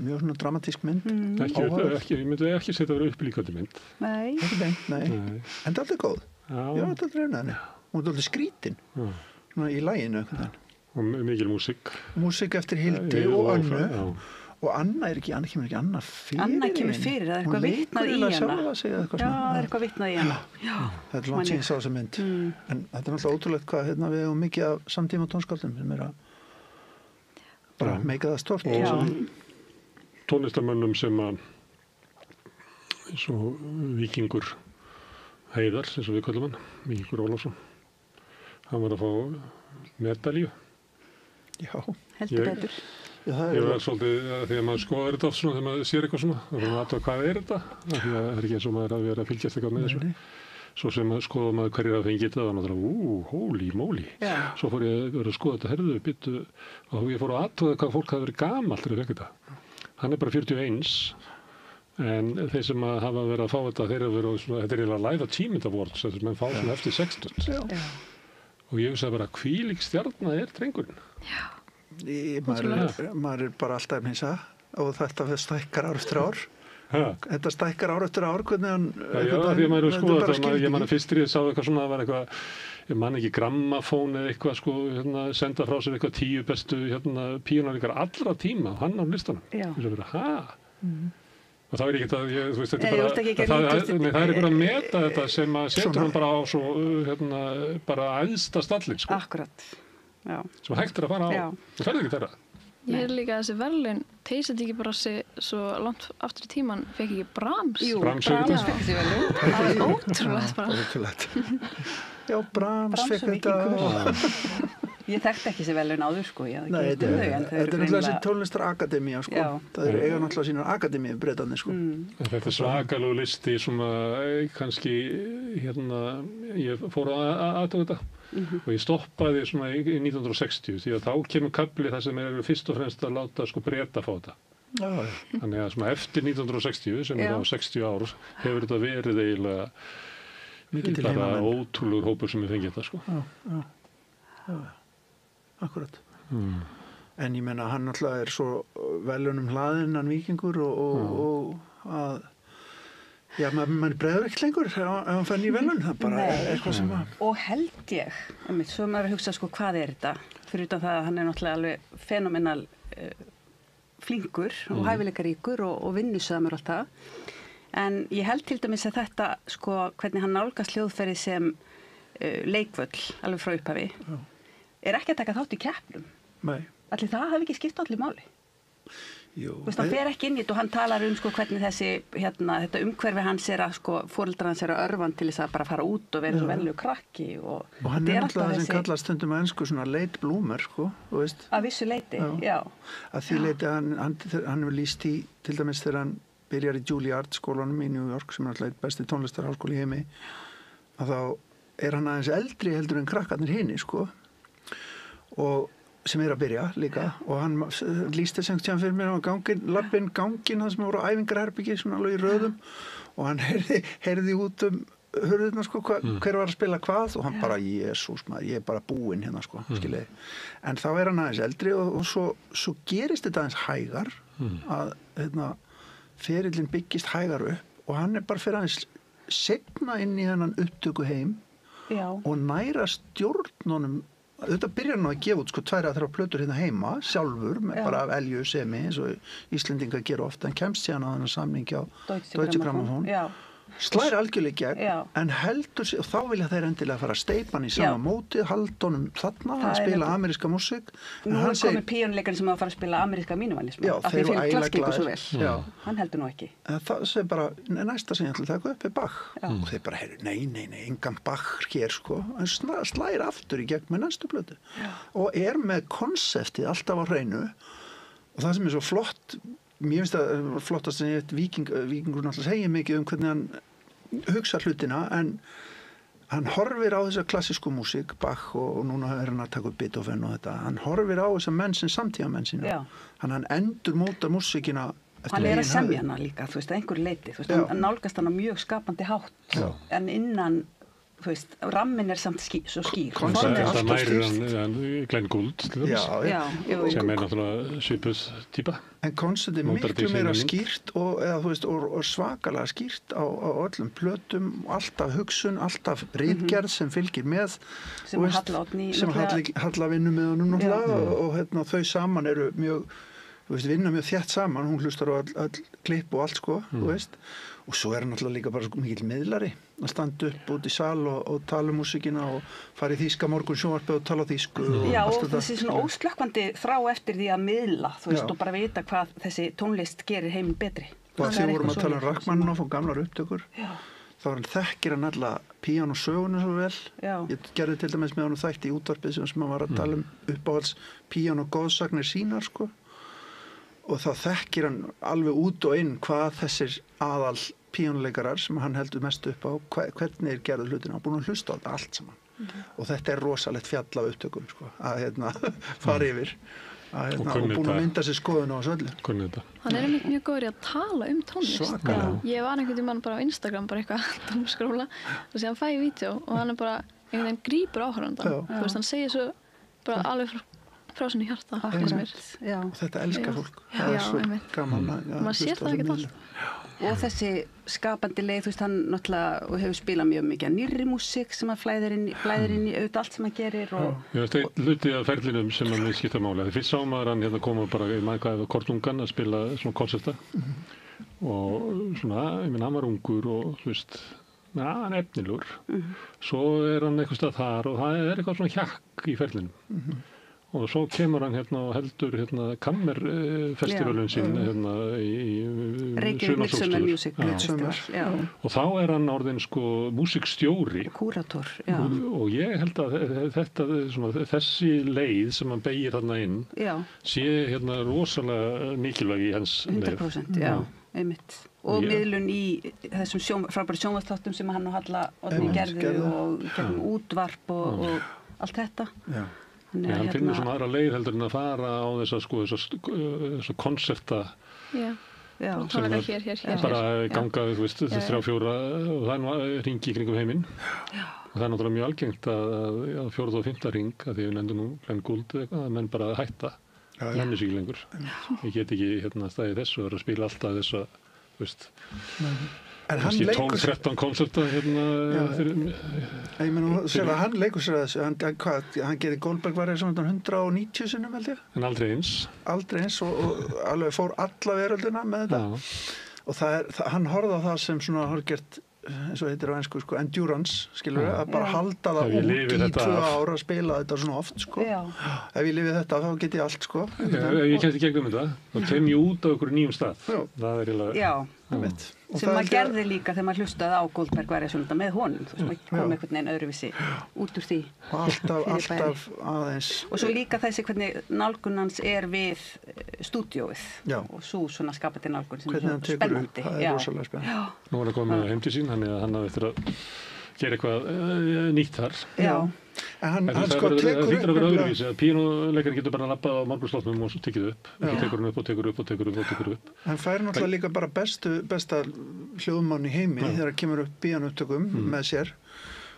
mjög svona dramatísk mynd. Ég myndi ekki setja að vera upplíkandi mynd. Nei. Ekki beint, nei. En dálítið góð. Já, dálítið reyna henni. Hún dálítið skrítin. Svona í laginu. Og mikil músík. Músík eftir Hildi og Önnu. Og Anna kemur ekki Anna fyrir. Anna kemur fyrir, það er eitthvað vitnað í hana. Já, það er eitthvað vitnað í hana. Þetta er langt síðan sá þessa mynd. En þetta er náttúrulega ótrúlegt hvað við hefum mikið af samtíma tónskáldum sem að bara meika það stort. Tónlistarmönnum sem að eins og Víkingur Heiðar, eins og við kallum hann, Víkingur Ólafsson. Hann var að fá medalíu. Já, heldur betur. Ég var svolítið, þegar maður skoðar þetta oft svona, þegar maður sér eitthvað svona, þá fyrir maður aðtöða hvað er þetta, því að það er ekki eins og maður að vera að fylgjast eitthvað með þessu. Svo sem skoða maður hverjir að fengið þetta, það var náttúrulega, holy moly. Svo fór ég að vera að skoða þetta, herðu, byttu, og ég fór að aðtöða hvað fólk hafi verið gamalt þegar ég fekk þetta. Hann er bara 41, en þeir sem hafa verið að fá þetta, þeir hafa verið svona, þetta er eiginlega Live Achievement Awards, þess að menn fá svona eftir 60. Og ég hugsaði bara, hvílík stjarna er drengurinn. Maður er bara alltaf hinsa og þetta stækkar ár eftir ár. Þetta stækkar ár eftir ár, hvernig hann... Já, því að maður er skoðað þetta, ég man að fyrst ég sá eitthvað svona, það var eitthvað, ég man ekki grammafón eða eitthvað, sko, senda frá sér eitthvað 10 bestu, píanóleikar allra tíma, hann á listanum. Ég svo verið, Og það er ekkert að, þú veist, þetta er bara, það er einhver að meta þetta sem að setja hann bara á svo, bara æðsta stallin, sko. Akkurat. Já. Sem hægt að fara á. Það ferði ekki þeirra. Ég er líka að þessi verðlaun teysið ekki bara svo langt aftur í tíman fekk ekki Brahms. Jú, Brahms fekk þessi verðlaun. Það var ótrúlegt bara. Ótrúlegt. Já, Brahms fekk þetta. Ég þekkti ekki þessi verðlaun áður, sko. Nei, þetta er náttúrulega þessi tónlistarakademía, sko. Það eru eiga náttúrulega sínar akademíu breytanir, sko. Þetta er svakalegu listi, svona, kannski, ég fór að þetta. Og ég stoppaði svona í 1960 því að þá kemur kafli þar sem eru fyrst og fremst að láta sko Breta fá þetta. Þannig að svona eftir 1960 sem er á 60 ár hefur þetta verið eiginlega bara ótrúlegur hópur sem er fengið þetta sko. Já, akkurat. En ég menna hann alltaf er svo velunum hlaðinn hann Víkingur og að já, maður bregður ekkert lengur ef hann fær ný velun, það bara er eitthvað sem að... Og held ég, svo maður að hugsa sko hvað er þetta, fyrir utan það að hann er náttúrulega alveg fenomenal flinkur og hæfileikaríkur og vinnusamur og allt það. En ég held til dæmis að þetta, sko, hvernig hann nálgast hljóðferði sem leikvöll, alveg frá upphafi, er ekki að taka þátt í keppnum. Nei. Allir það hafi ekki skipt allir máli. Jú. Þú veist, hann fer ekki inn í þetta og hann talar sko hvernig þessi, þetta umhverfi hans er að, sko, foreldrar hans er að örvan til þess að bara fara út og vera svo venlegu krakki og hann er alltaf það sem kallast stundum á ensku svona late bloomer, sko, þú veist. Að vissu leiti, já. Að því leiti hann hefur lýst í, til dæmis þegar hann byrjar í Juilliard skólanum í New York, sem er alltaf besti tónlistarháskóli í heimi, að þá er hann aðeins eldri heldur en krakkarnir hinni, sko, og sem er að byrja líka og hann lýsti sem tíðan fyrir mér á lappinn ganginn hann sem voru á æfingarherbyggi svona alveg í röðum og hann heyrði út hurðina sko hver var að spila hvað og hann bara Jesús maður, ég er bara búinn hérna sko skiljiði. En þá er hann aðeins eldri og svo gerist þetta aðeins hægar að ferillinn byggist hægar upp og hann er bara fyrir aðeins seinna inn í þennan upptöku heim og næra stjórnunum. Þetta byrjar nú að gefa út sko 2-3 plötur hérna heima sjálfur með bara af Elju Semi eins og Íslendingar gera ofta en kemst síðan á þennan samning á Deutsche Grammophon Slæri algjörlega gegn, en heldur sig, og þá vilja þeir endilega fara að steypa hann í sama mótið, haldunum þarna, að spila ameríska músík. Nú komið píónuleikarinn sem að fara að spila ameríska mínimalismu, af því fyrir klassíku svo vel. Hann heldur nú ekki. Það sem bara, næsta sem ég ætla að taka upp Bach. Og þeir bara, nei, engan Bach hér, sko. Hann slæri aftur í gegn með næstu plötu. Og með konseptið alltaf á hreinu. Og það sem svo flott, mér finnst það flottast sem ég veit, Víkingur náttúrulega segir mikið hvernig hann hugsa hlutina, en hann horfir á þessa klassísku músík, Bach, og núna hann að taka upp Beethoven og þetta, hann horfir á þessa menn sem samtíða menn sína, hann endur móta músíkina hann að semja hana líka, þú veist, að einhverju leiti, þú veist, hann nálgast hana mjög skapandi hátt, en innan þú veist, rammin samt svo skýr. Það nærir hann Glenn Gould, sem náttúrulega svipuð típa. En konceptið miklu meira skýrt og svakalega skýrt á öllum plötum, alltaf hugsun, alltaf ritgerð sem fylgir með. Sem Halla vinnur með honum náttúrulega og þau saman eru mjög, vinna mjög þétt saman, hún hlustar á öll klipp og allt sko, þú veist. Og svo hann náttúrulega líka bara mikill miðlari að standa upp út í sal og tala músíkina og fara í þýska morgun sjónvarpið og tala þýsku. Já, og þessi svona óslökkvandi þrá eftir því að miðla, þú veist, og bara vita hvað þessi tónlist gerir heiminn betri. Og þegar vorum að tala Rachmaninoff og gamlar upptökur, þá þekkir hann alla píanósöguna svo vel. Ég gerði til dæmis með hann þætti í útvarpið sem hann var að tala uppáhalds píanógoðsagnir sínar, sko. Og þá þekkir hann alveg út og inn hvað þessir aðal píónuleikarar sem hann heldur mest upp á, hvernig gerðu hlutina, hann búin að hlusta á þetta allt saman. Og þetta rosalegt fjall af upptökum, sko, að fara yfir og búin að mynda sér skoðun á þessu öllu. Hann mjög góður í að tala tónlist. Svakalega. Ég var einhvern tímann bara á Instagram, bara eitthvað að skróla, og sé hann fæði vídeo og hann bara einhvern veginn grípur áhorfandann. Þú veist, hann segir svo bara alveg frá sinni hjarta. Og þetta elskar fólk. Það svo gaman að maður sér það ekkert allt. Og þessi skapandi leið, þú veist, hann náttúrulega hefur spilað mjög mikið að nýrri músík sem hann flæðir inn í auðvitað allt sem hann gerir. Ég veist, hluti af ferlinum sem hann skipta máli. Fyrst sá maður hann koma bara í maður Kortungan að spila svona konserta og svona, ég minn, hann var ungur og þú veist, hann efnilegur. Svo hann eitthvað stað þar og það eitthvað svona hjakk í ferlinum. Og svo kemur hann og heldur kammerfestivalun sín í sumarsólstöður. Og þá hann orðinn sko músikstjóri. Kúrator, og ég held að þessi leið sem hann beygir þarna inn sé rosalega mikilvæg í hans leið. 100%, einmitt. Og miðlun í þessum frábæri sjónvarpsþáttum sem hann og Halla Oddný gerðu og útvarp og allt þetta. Hann finnur svona aðra leið heldur en að fara á þessa konserta sem bara ganga 3-4 og það hringi í kringum heiminn og það náttúrulega mjög algengt að 4. og 5. hring að því við nefndum nú Glenn Gould að menn bara hætta nenni sig lengur. Ég get ekki staðið þessu og að spila alltaf þessa kannski 12-13 konserta ég meina, hann leikur sér að þessu hann gerði Goldberg var 190 sinnum held ég. En aldrei eins og alveg fór alla veröldina með þetta og hann horfði á það sem svona hálfgert eins og heitir á ensku endurance, skilur við, að bara halda það út í 2 ára að spila þetta svona oft ef ég lifi þetta þá get ég allt ég kemst í gegnum þetta þá kem ég út á einhverju nýjum stað það eiginlega sem maður gerði líka þegar maður hlustaði á Goldberg væri svona með honum, þú veist, maður kom einhvern veginn öðruvísi út úr því alltaf aðeins og svo líka þessi hvernig nálgunans við stúdíóið og svo svona skapandi nálgun sem er spennandi það rosalega spennandi. Nú hann komið heim til sín, hann hafði eftir að gera eitthvað nýtt þar en hann sko tekur upp öðruvísi að píanóleikarinn getur bara labbað á margurslótnum og tekið upp tekur hann upp og tekur upp og tekur upp og tekur upp hann fær náttúrulega líka bara besta hljóðmann í heimi þegar hann kemur upp píanóupptökum með sér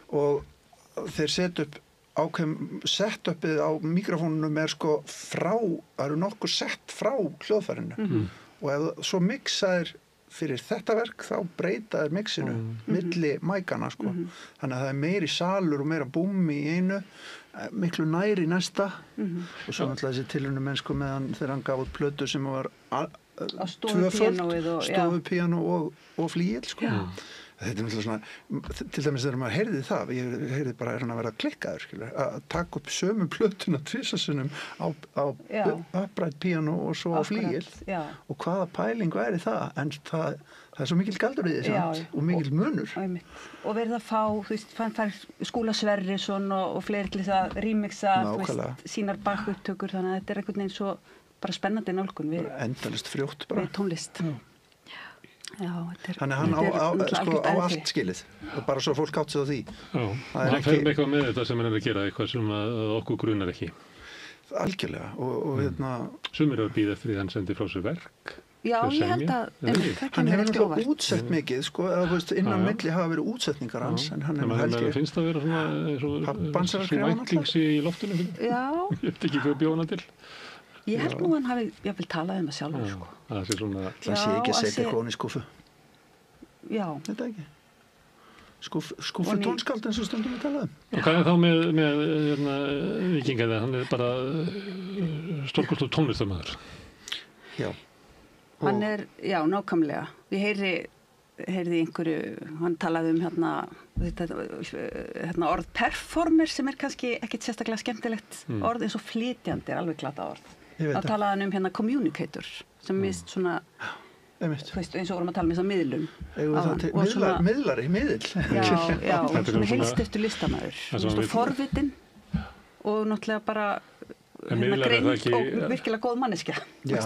og þeir set upp ákveðum setupið á mikrofónunum sko frá, það eru nokkur sett frá hljóðfærinu og ef svo mixaðir fyrir þetta verk þá breyta þér mixinu milli mækana sko. Þannig að það meiri salur og meira búmi í einu miklu næri næsta og svo náttúrulega þessi tilraunir menn sko meðan þegar hann gaf út plötu sem var tvöföld stofupíanó og flíil sko. Þetta náttúrulega svona, til dæmis þegar maður heyrði það, ég heyrði bara hann að vera klikkaður, skilur, að taka upp sömu plötuna tvisvarsinnum á upright piano og svo á flygil og hvaða pæling væri það, en það er svo mikil galdur í því samt og mikil munur. Og verið að fá, þú veist, fær Skúla Sverrisson og fleiri til þess að remixa, þú veist, sínar bakupptökur, þannig að þetta er einhvern veginn svo bara spennandi nálgun við endalist frjótt bara. Við tónlist. Þannig hann á allt skilið og bara svo fólk átt sig á því. Hann fer með eitthvað með þetta sem hann er að gera, eitthvað sem að okkur grunar ekki. Algjörlega og Sumir að bíða eftir því hann sendi frá sér verk. Já, ég held að hann hefur ekki útsett mikið, sko, eða innan milli hafa verið útsetningar hans, en hann hefur held ég. Finnst það að vera svona væntingsi í loftinu? Já. Ég veit ekki hvað bjóna til. Ég held nú hann hafi jafnvel talað það sjálfur, sko. Það sé ekki að setja eitthvað í skúfu. Já. Þetta ekki. Skúfu tónskald eins og stundum við talaðum. Og hvað er þá með Víkinga, hann er bara stórkostlegur tónlistarmaður. Já. Hann er, já, nákvæmlega. Ég heyrði einhverju, hann talaði þetta orð performer sem er kannski ekkit sérstaklega skemmtilegt orð, eins og flytjandi er alveg glata orð. Þá talaði hann communicator sem mist svona, þú veist, eins og vorum að tala þess að miðlum. Miðlari, miðl. Já, svona heilstiftur listamæður. Og forvitin og náttúrulega bara greind og virkilega góð manneskja. Já,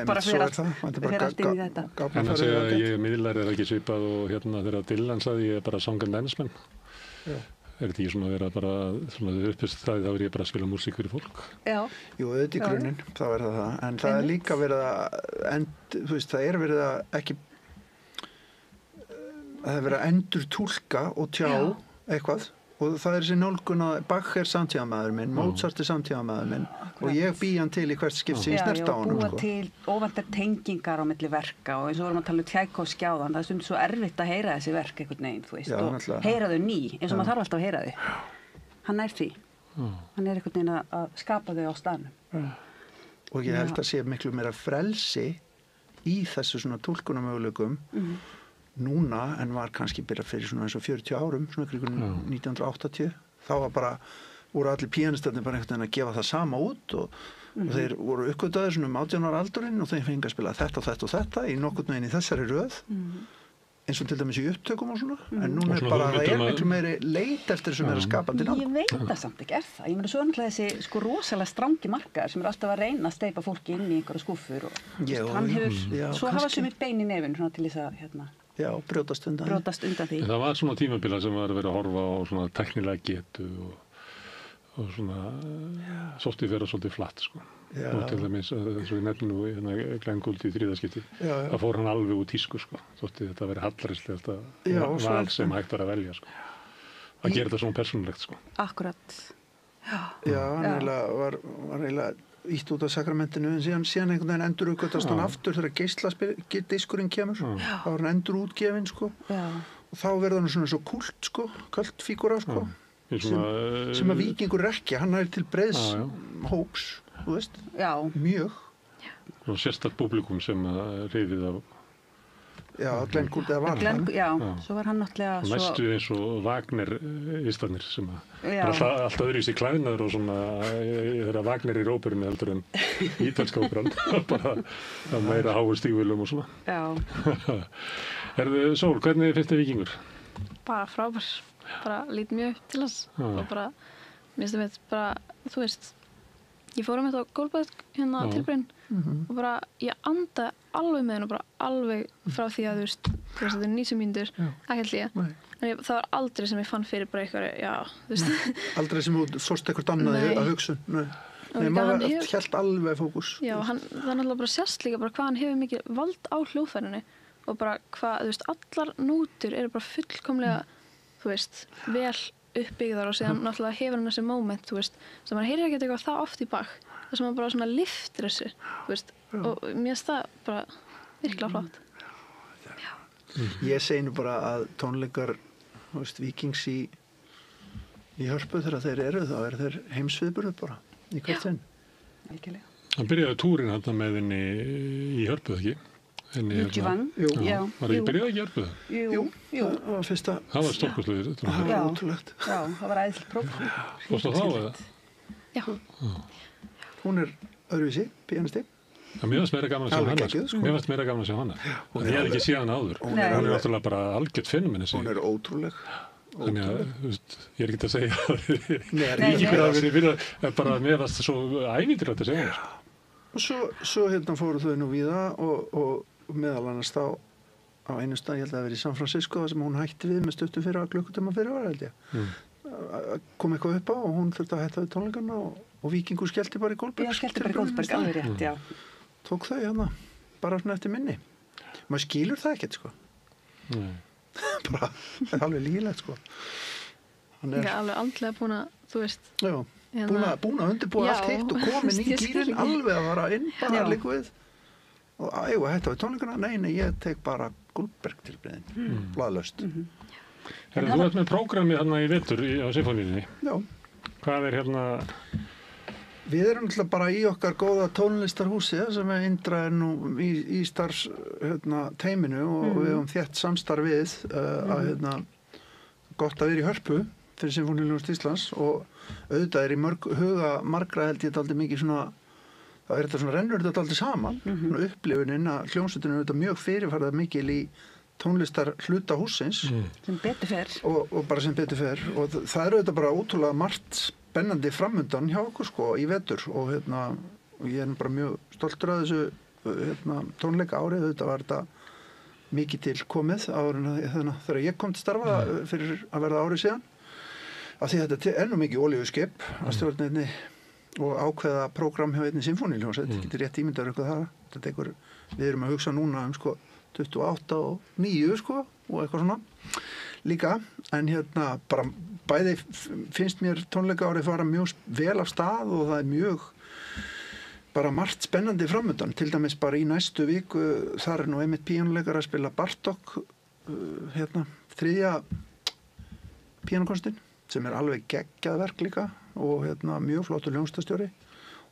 bara fyrir allt inn í þetta. En að segja að ég miðlar er ekki svipað og þegar Dylan sagði ég er bara song and dance man. Er þetta ekki svona að vera bara svona uppist það, þá er ég bara að spila músík fyrir fólk? Já. Jú, auðvitað í grunninn, þá er það. En það er líka verið að, þú veist, það er verið að ekki, það er verið að endur túlka og tjá eitthvað. Og það er þessi nálgun að Bach er samtíðamaður minn, Mozart er samtíðamaður minn og ég bý hann til í hvert skipt sem ég snert á honum. Já, búa til óvæntar tengingar á milli verka og eins og vorum að tala Tchaikovsky áðan, það er stundum svo erfitt að heyra þessi verk einhvern veginn, þú veist, og heyra þau ný, eins og maður þarf alltaf að heyra þau. Hann er því. Hann er einhvern veginn að skapa þau á staðnum. Og ég held að sé miklu meira frelsi í þessu svona túlkunarmöguleikum núna en var kannski byrjað fyrir svona eins og 40 árum, svona ykkur 1980. Þá var bara, voru allir píanistarnir bara einhvern veginn að gefa það sama út og þeir voru uppgötaðir svona 18 ára aldurinn og þeir fengi að spila þetta og þetta og þetta í nokkurn veginn í þessari röð, eins og til dæmis í upptökum og svona, en núna er bara, það er miklu meiri leit eftir sem er að skapa til nátt. Ég veit það samt ekki, er það? Ég meina svo náttúrulega þessi sko rosalega strangi markaðar sem er alltaf að reyna að steypa fólki inn í einhverja skúffur og hann hefur, svo hafa sumir bein í nefin svona til þess að Já, brjótast undan því. Það var svona tímabila sem var að vera að horfa á svona teknilega getu og svona svolítið vera svolítið flatt, sko. Og til dæmis, eins og ég nefnir nú Glenn Gould í þriðaskipti, það fór hann alveg út tísku, sko. Þótti þetta að vera hallarislegasta val sem hægt var að velja, sko. Að gera þetta svona persónulegt, sko. Akkurat. Já, hann var eiginlega ítt út af sakramentinu en síðan einhvern veginn endur uppgötast hann aftur þegar geisladiskurinn kemur þá var hann endur útgefinn sko og þá verður hann svona svo kult sko kultfígúra sko sem að Víkingur er ekki, hann er til breiðs hóps, þú veist mjög og sérstakt publikum sem reyfið af Glenn Gould eða var hann svo var hann náttúrulega næstu eins og Wagner-istarnir sem er alltaf öðruvísi klæðnaður og svona þeirra Wagner í óperunni heldur en ítalska óperan bara meira háu stígvölum og svona Sól, hvernig finnst þið Víkingur? Bara frábær, bara lít mjög til þess og bara, minnst þið bara, þú veist ég fór um þetta á gólfbað tilbyrjun og bara ég andaði alveg með henn og bara alveg frá því að þú veist þetta er 90 mínútur, ekki hlýja en það var aldrei sem ég fann fyrir bara eitthvað, þú veist Aldrei sem þú fórst eitthvað annað að hugsa Nei, maður hélt alveg fókus Já, það er náttúrulega bara sérst líka bara hvað hann hefur mikið vald á hljóðfærinu og bara hvað, þú veist, allar nótur eru bara fullkomlega, þú veist, vel uppbyggðar og síðan náttúrulega hefur hann þessi moment, þú veist, sem maður heyrir ekki eitthvað það oft í Bach, þess að maður bara svona liftir þessu, þú veist, og mér finnst það bara virkilega flott. Ég segi nú bara að tónleikar, þú veist, Víkings í Hörpu þegar þeir eru, þá eru þeir heimsviðburður bara, í hvert sinn. Algjörlega. Hann byrjaði túrin hann með henni í Hörpu, ekki? Jújivang. Var ekki byrjað að gera það? Jú. Það var fyrsta. Það var stórkostlegir. Það var ótrúlegt. Já, það var æðislega próf. Fórstu þá eða? Já. Hún öðruvísi, píanisti. Mér fannst meira gaman að sjá hana. En ég hef ekki séð hana áður. Hún náttúrulega bara algjört fenomen. Hún ótrúleg. Þannig að ég ekki að segja að ríkingur hafa verið fyrir bara með það svo ævintýrlegt að segja það. Og svo fóru þau nú víða og meðal annars þá á einu stað, ég held að það verið í San Francisco þar sem hún hætti við með stuttum fyrir að klukkutíma fyrir var held ég. Kom eitthvað upp á og hún þurfti að hætta við tónleikana og Víkingur skellti bara í Goldberg. Já, skellti bara í Goldberg, alveg rétt, já. Tók þau bara svona eftir minni. Maður skilur það ekkert, sko. Bara, það er alveg lígilegt, sko. Alveg andlega búin að, þú veist. Já, búin að undirbúa allt heitt og komin í gýrin, alveg að fara inn bara líka við. Og að hætta við tónleikana, nei, ég tek bara Goldberg tilbyrðin, blaðlaust. Þú ert með prógramið hérna í vetur á Sinfóníunni. Já. Hvað hérna? Við erum alltaf bara í okkar góða tónlistarhúsi sem Indra nú í starfs teiminu og við höfum þétt samstarf við gott að vera í Hörpu fyrir Sinfóníuljónsveit Íslands og auðvitað í huga margra held ég dálítið mikið svona það þetta svona rennur þetta dálítið saman upplifunin að hljómsveitin er auðvitað mjög fyrirferðar mikil í tónlistar hluta hússins sem betur fer og bara sem betur fer og það er auðvitað bara ótrúlega margt spennandi framundan hjá okkur sko í vetur og ég er bara mjög stoltur af þessu tónleika árið þetta var þetta mikið til komið þegar ég kom til starfa fyrir að verða árið síðan af því þetta er nú mikið olíuskip að stjórna einni og ákveða prógram hjá einni sinfóníuljónsveit getur rétt ímyndaður eitthvað það þetta tekur við erum að hugsa núna sko 28 og 9 sko og eitthvað svona líka en bara bæði finnst mér tónleika árið fara mjög vel af stað og það er mjög bara margt spennandi framöndan til dæmis bara í næstu viku þar er nú einmitt píanóleikar að spila Bartók þriðja píanókonstin sem er alveg geggjað verk líka og mjög flottur hljómsveitarstjóri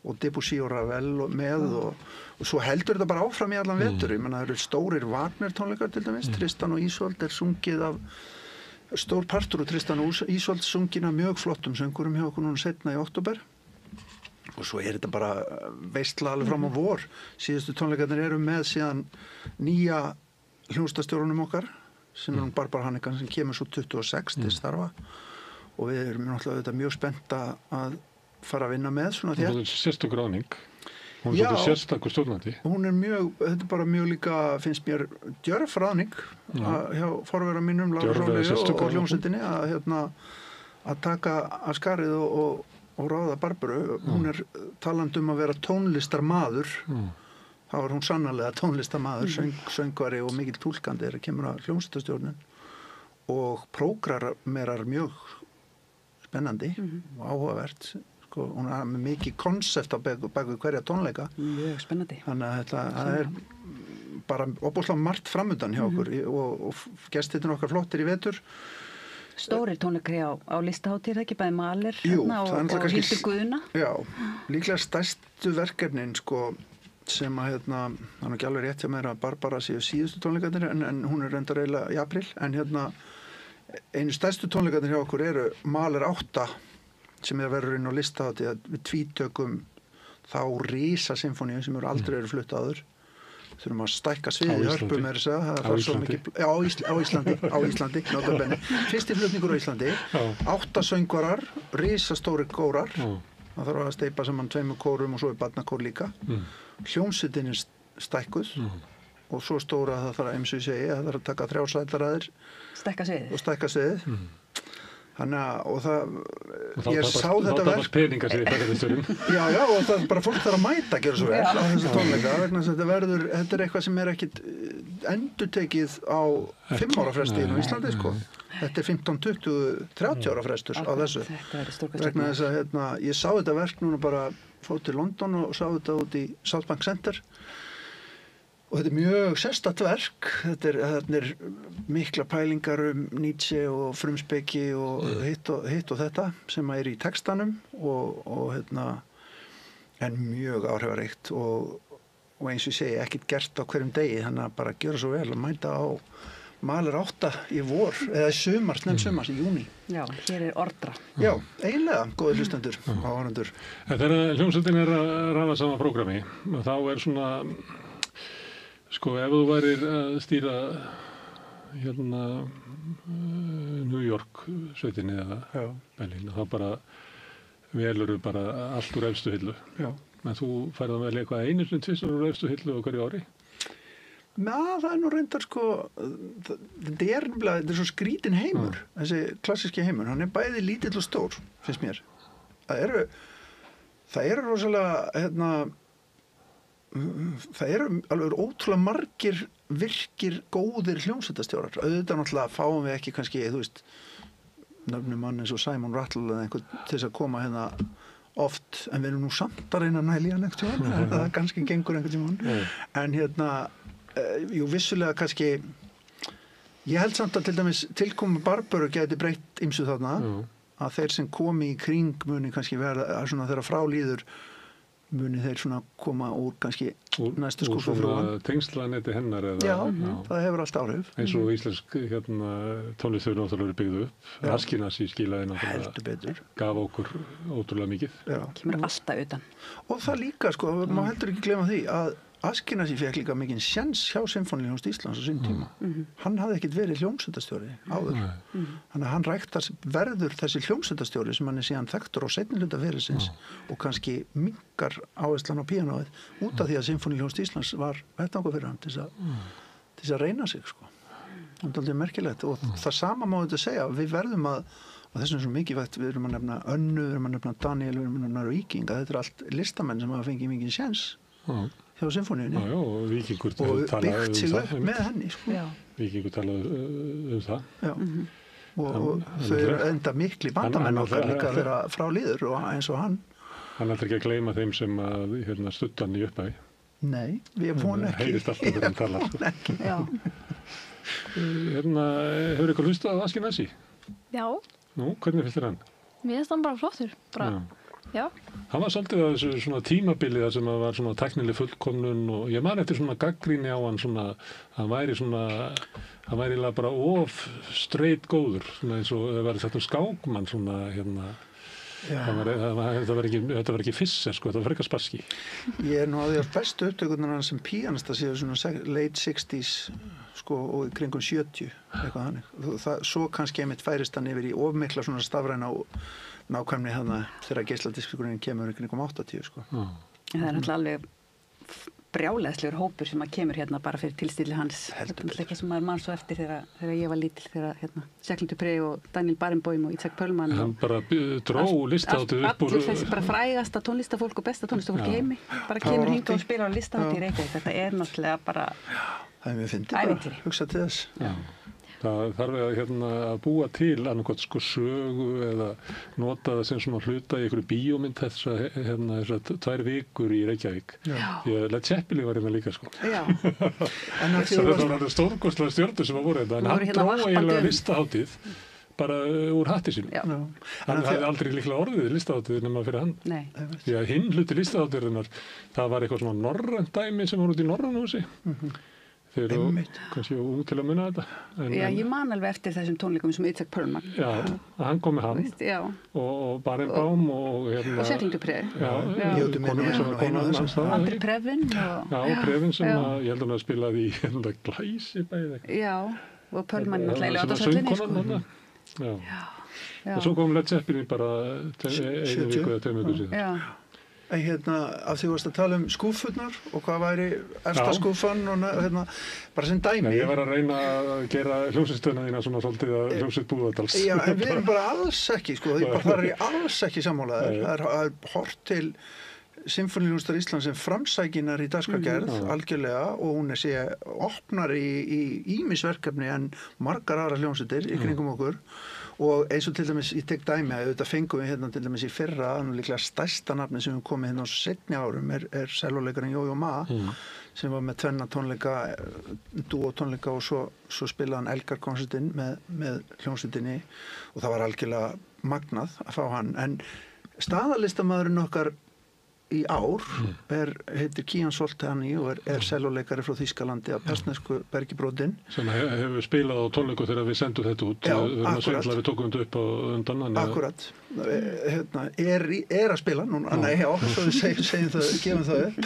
og Debussy og Ravel og svo heldur þetta bara áfram í allan vetur ég menna það eru stórir Wagner tónleikar til dæmis Tristan og Ísold er sungið af stór partur og Tristan og Ísold sungin af mjög flottum söngurum hjá okkur núna setna í október og svo er þetta bara veistla alveg fram á vor síðustu tónleikarnir eru með síðan nýja hljómsveitarstjórunum okkar sem er Barbara Hannigan sem kemur svo 26 til starfa og við erum náttúrulega mjög spennt að fara að vinna með svona þér. Hún er sérstakur ráðning. Hún er svolítið sérstakur stjórnandi. Hún er þetta er bara mjög líka, finnst mér, djörf ráðning hjá forvera mínum, Lára Sóleyju og hljómsveitinni að taka að skarið og ráða Barbaru. Hún er talandi að vera tónlistarmaður. Þá er hún sannarlega tónlistarmaður, söngvari og mikill túlkandi þegar kemur að hljómsveitarstjórnin og prógramerar mjög spennandi og áhugavert. Hún er með mikið konsept á baku hverja tónleika mjög spennandi þannig að það er bara óbúslega margt framundan hjá okkur og gestirnir okkar flottir í vetur stórir tónleikar á listahátíð ekki bæði Mahler og Hildur Guðna já, líklega stærstu verkefnin sko sem að það er ekki alveg rétt hjá mér að Barbara séu síðustu tónleikarnir en hún er reyndar eiginlega í apríl en einu stærstu tónleikarnir hjá okkur eru Mahler 8 sem verður inn á listahátíð að við tvítökum þá rísa sinfóníu sem aldrei eru flutt áður þurfum að stækka sviðið Hörpu með þess að það er svo mikið á Íslandi notabenni fyrsti flutningur á Íslandi 8 söngvarar, rísastóri kórar það þarf að steypa saman 2 kórum og svo er barnakór líka hljómsveitin er stækkuð og svo stóra það þarf að eins og ég segi það þarf að taka 3 sætaraðir stækka sviðið Þannig að ég sá þetta verk peningar sér í ferðarþjórum já og það bara fólk þarf að mæta að gera svo vel á þessu tónleika vegna þess að þetta er eitthvað sem er ekkit endurtekið á 5 ára fresti á Íslandi sko þetta er 15, 20, 30 ára frestur á þessu vegna þess að ég sá þetta verk núna bara fór til London og sá þetta út í South Bank Center og þetta er mjög sérstakt verk þetta er mikla pælingar Nietzsche og frumspeki og hitt og þetta sem er í textanum og en mjög áhrifaríkt og og eins og ég segi, ekkert gert á hverjum degi, þannig að bara gera svo vel og mæta á Maler 8 í vor, eða í sumar, snemsumars, í júní. Já, hér ordra. Já, eiginlega, góði hlustendur og áhorfendur. Þegar hljómsveitin að raða saman prógrami, þá svona, sko, ef þú værir að stýra hérna New York sveitinni eða Berlín, þá bara velurðu bara allt úr efstu hillu. Já. En þú færð að velja eitthvað einu sinni tvisvar úr efstu hillu á hverju ári? Það nú reyndar sko, þetta er svo skrítin heimur, þessi klassíski heimur, hann bæði lítill og stór, finnst mér. Það eru rosalega, það eru alveg ótrúlega margir virkir góðir hljómsveitastjórar. Auðvitað náttúrulega fáum við ekki kannski, þú veist, nöfnum mann eins og Simon Rattle eða einhvern til þess að koma hérna oft, en við erum nú samt að reyna að næla í hann einhvern tímann, það kannski gengur einhvern tímann, en jú, vissulega kannski, ég held samt að til dæmis tilkomu Barböru geti breytt ýmsu þarna, að þeir sem komi í kring muni kannski verða, svona þeirra frálíður muni þeir svona koma úr kannski næstu skúffufrúan. Úr tengslanetti hennar eða? Já, það hefur allt áhrif. Eins og íslensk tónlist hefur náttúrulega byggðu upp. Askinasi skilaði náttúrulega, gaf okkur ótrúlega mikið. Kemur alltaf utan. Og það líka, sko, maður heldur ekki gleyma því að Askinasi fekk líka mikinn sjens hjá Sinfóníuhljómsveit Íslands á sín tíma. Hann hafði ekkert verið hljómsveitarstjóri áður. Þannig að hann verður þessi hljómsveitarstjóri sem hann síðan þekktur á seinni hluta ferilsins og kannski minnkar áherslan á píanóið út af því að Sinfóníuhljómsveit Íslands var vettvangur fyrir hann til þess að reyna sig, sko. Það er aldrei merkilegt og það sama má þetta segja, við verðum að, og þess vegna er svo mikilvægt, við erum að nefna Önnu, við erum að nefna Daniel, við erum að nefna Víking, þetta er allt listamenn sem hafa fengið mikinn sjens hjá Sinfóníunni og Víkingur og byggt sig upp með henni, sko. Víkingur talaði það. Já. Og þau eru enda mikli bandamenn okkar líka að vera frá líður og eins og hann. Hann ætlar ekki að gleyma þeim sem að studda hann í upphafi. Nei, við vonum ekki. Heyrist alltaf þegar hann talar. Hefur eitthvað hlustað á Askinasi? Já. Nú, hvernig finnst þér hann? Mér finnst hann bara flottur. Já. Hann var svolítið að þessu svona tímabili þar sem að var svona tæknileg fullkomnun og ég man eftir svona gagnrýni á hann svona, hann væri bara of straight góður, svona eins og það var þetta skákmann svona þetta var ekki Fisser, sko, þetta var frekar Spassky. Ég nú á því að bestu upptökurnar hann sem píanista séu svona late 60s, sko, og kringum 70, eitthvað þannig. Svo kannski einmitt færist hann yfir í ofmikla svona stafræna og nákvæmni hérna þegar geisladiskfíkurinn kemur kringum 80, sko. Það er náttúrulega alveg brjálæðslegur hópur sem að kemur hérna bara fyrir tilstilli hans. Þetta er eitthvað sem maður mann svo eftir þegar ég var lítil, þegar Jacqueline Dupri og Daniel Barenboim og Itzhak Perlman. Hann bara dró listaháttið upp úr... Allir þessi bara frægasta tónlistafólk og besta tónlistafólk í heimi. Bara kemur hingað og spila á listaháttið í Reykjavík. Þetta er náttúrulega bara... Það er mjög fyndið bara, hugsa til þess. Það þarf að búa til annarkot sko sögu eða nota það sem svona hluta í einhverju bíómynd þessar 2 vikur í Reykjavík. Því að Led Zeppelin var hérna líka, sko. Já. Það var stórkostlega stjörnur sem voru þetta, en hann dró eiginlega listaháttið bara úr hatti sínum. Hann hafði aldrei líklega orðið listaháttið nema fyrir hann. Nei. Því að hinn hluti listaháttið það var eitthvað svona norrænt dæmi sem var út í Norrænhúsi. Þeir eru kannski ung til að munna þetta. Já, ég man alveg eftir þessum tónleikum sem Itzhak Perlman. Já, hann kom með hann og Barenboim og Jacqueline Dupri. Andri Previn. Já, Previn sem ég held að spilaði í Glæsibæði. Já, og Perlman náttúrulega á Dásöllinni, sko. Já. Og svo kom Led Zeppelin bara 1 viku eða 2 vikur síðan. Já. Af því varst að tala skúffurnar og hvað væri efsta skúffan og bara sem dæmi. Ég var að reyna að gera hljómsveitstöðina þína svona svolítið að hljómsveit Búðardals. Já, en við erum bara alls ekki, sko, það er alls ekki sammálaðir. Það er hort til Sinfóníuhljómsveitar Íslands sem framsækinar í dagskrárgerð, algjörlega, og hún opnar í ýmis verkefni en margar aðra hljómsveitir í kringum okkur. Og eins og til dæmis, ég tek dæmi að auðvitað fengum við hérna til dæmis í fyrra, líklega stærsta nafni sem við komið hérna á seinni árum er sellóleikarinn Jó-Jó Ma, sem var með 2 tónleika, dúótónleika og svo spilaði hann Elgar-konsertinn með hljómsveitinni og það var algjörlega magnað að fá hann. En staðalistamæðurinn okkar í ár heitir Kian Soltani og selóleikari frá Þýskalandi af persnesku Bergibrotin. Sem hefur spilað á tónleiku þegar við sendum þetta út. Já, akkurat. Við tókum þetta upp á undan. Akkurat. Er að spila núna, svo við segjum það, gefum það upp,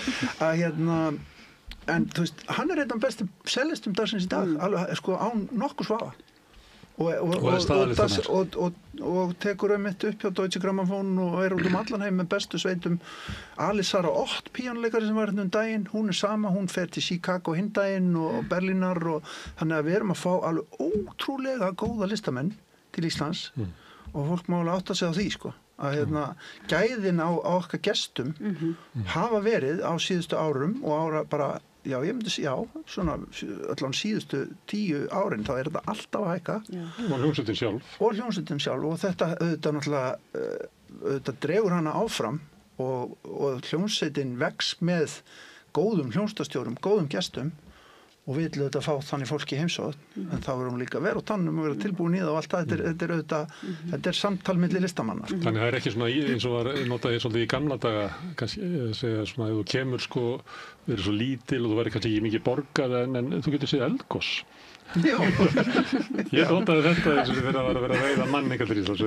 að en þú veist, hann einn af bestu sellistum dagsins í dag, alveg sko án nokkuð svafa. Og tekur mitt upp hjá Deutsche Grammophon og út allan heim með bestu sveitum. Alice Sara Ott, píanleikari sem var daginn, hún sama, hún fer til Chicago hinn daginn og Berlínar og þannig að við erum að fá alveg ótrúlega góða listamenn til Íslands og fólk má alveg átta sig á því sko. Að gæðin á okkar gestum hafa verið á síðustu árum og ára bara ég myndi svona allan síðustu 10 árin þá þetta alltaf að hækka. Og hljómsveitin sjálf. Og þetta auðvitað náttúrulega auðvitað dregur hana áfram og hljómsveitin vex með góðum hljómsveitarstjórum, góðum gestum og við viljum auðvitað fá þannig fólki heimsóð en þá verðum líka að vera á tannum og vera tilbúin í það og allt það, þetta er auðvitað þetta er samtal milli listamanna. Þannig það er ekki svona eins og var notaði svolítið í gamla daga kannski segja svona ef þú kemur sko verið svo lítil og þú verður kannski ekki mikið borgað en þú getur séð eldgoss. Já. Ég notaði þetta eins og þið verða að vera að veiða mann eitthvað til Íslands.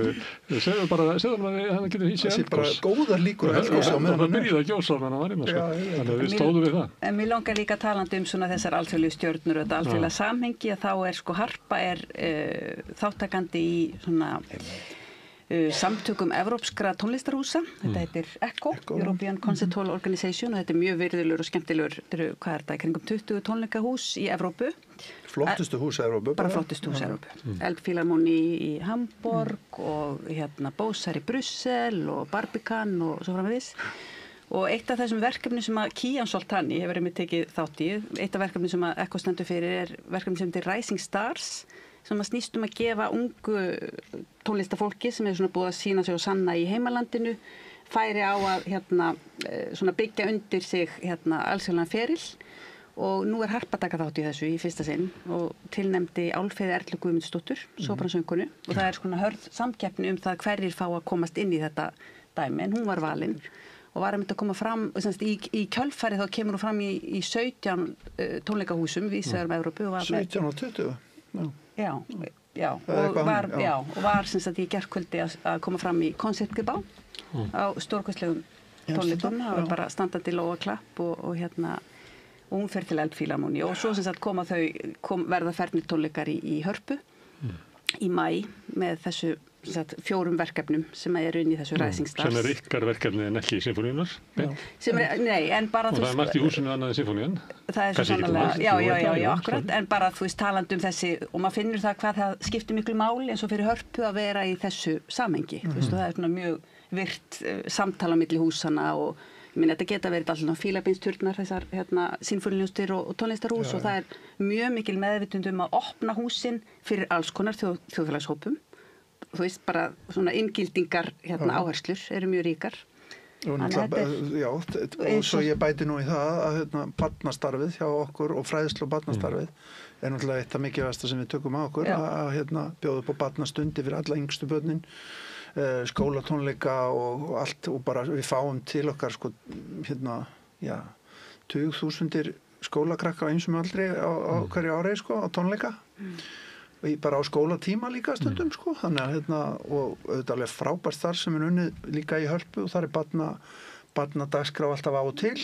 Segðu hann getur hýsið eldgoss. Það sé bara góðar líkur að eldgoss á meðan hann byrjaði að gjósa meðan hann var innan sko. Þannig að við stóðum við það. En mér langar líka talandi svona þessar alþjóðlegu stjörnur og þetta alþjóðlega samhengi að þá sko Harpa þáttakandi í svona samtökum evrópskra tónlistarhúsa. Þetta heitir ECHO, European Concert Hall Organization og þetta mjög virðulegur og skemmtilegur, hvað er þetta, kringum 20 tónleikahús í Evrópu. Flottustu hús í Evrópu. Bara flottustu hús í Evrópu. Elbphilharmonie í Hamborg og Bósar í Brussel og Barbican og svo framvegis. Og eitt af þessum verkefni sem að Kian Soltani hefur einmitt tekið þátt í, eitt af verkefni sem að ECHO stendur fyrir verkefni sem heitir Rising Stars sem að snýst að gefa ungu tónlistafólki sem svona búið að sína sig og sanna í heimalandinu færi á að svona byggja undir sig alþjóðlegan feril og nú Harpa taka þátt í þessu í fyrsta sinn og tilnefndi Álfheiði Erlu Guðmundsdóttur, sópransöngkonu og það svona hörð samkeppni það hverjir fá að komast inn í þetta dæmi en hún var valin og var að koma fram í kjölfari þá kemur hún fram í 17 tónleikahúsum vísvegar Evrópu 17 og 20? Já, og var sem sagt í gærkvöldi að koma fram í Koncertgebá á stórkostlegum tónleikum, það var bara standandi lóaklapp og hún fer til Elbphilharmonie og svo sem sagt verða fernir tónleikar í Hörpu í maí með þessu 4 verkefnum sem eru inn í þessu Rising Stars. Sem ykkar verkefni en ekki sinfóníunar? Nei, en bara og það margt í húsinu annað en sinfónían? Það svo sannarlega, já, akkurat, en bara talandi þessi, og maður finnur það hvað það skiptir miklu máli eins og fyrir Hörpu að vera í þessu samhengi. Það er svona mjög virt samtala milli húsana og þetta geta verið alltaf fílabeinsturnar, þessar sinfóníuljónstir og tónlistarhús og það er mjög mikil meðvitund að opna húsin fyrir alls konar þjóðfélagshópum. Þú veist, bara svona inngildingar áherslur eru mjög ríkar. Og svo ég bæti nú í það að barnastarfið hjá okkur og fræðslu og barnastarfið er náttúrulega eitt af mikilvægasta sem við tökum á okkur að bjóða upp á barnastundi fyrir alla yngstu börnin, skólatónleika og allt og bara við fáum til okkar 20.000 skólakrakka á ýmsum aldri á hverju ári á tónleika. Bara á skólatíma líka stundum þannig að og auðvitað alveg frábært þar sem unnið líka í Hörpu og þar barnadagskrá alltaf á og til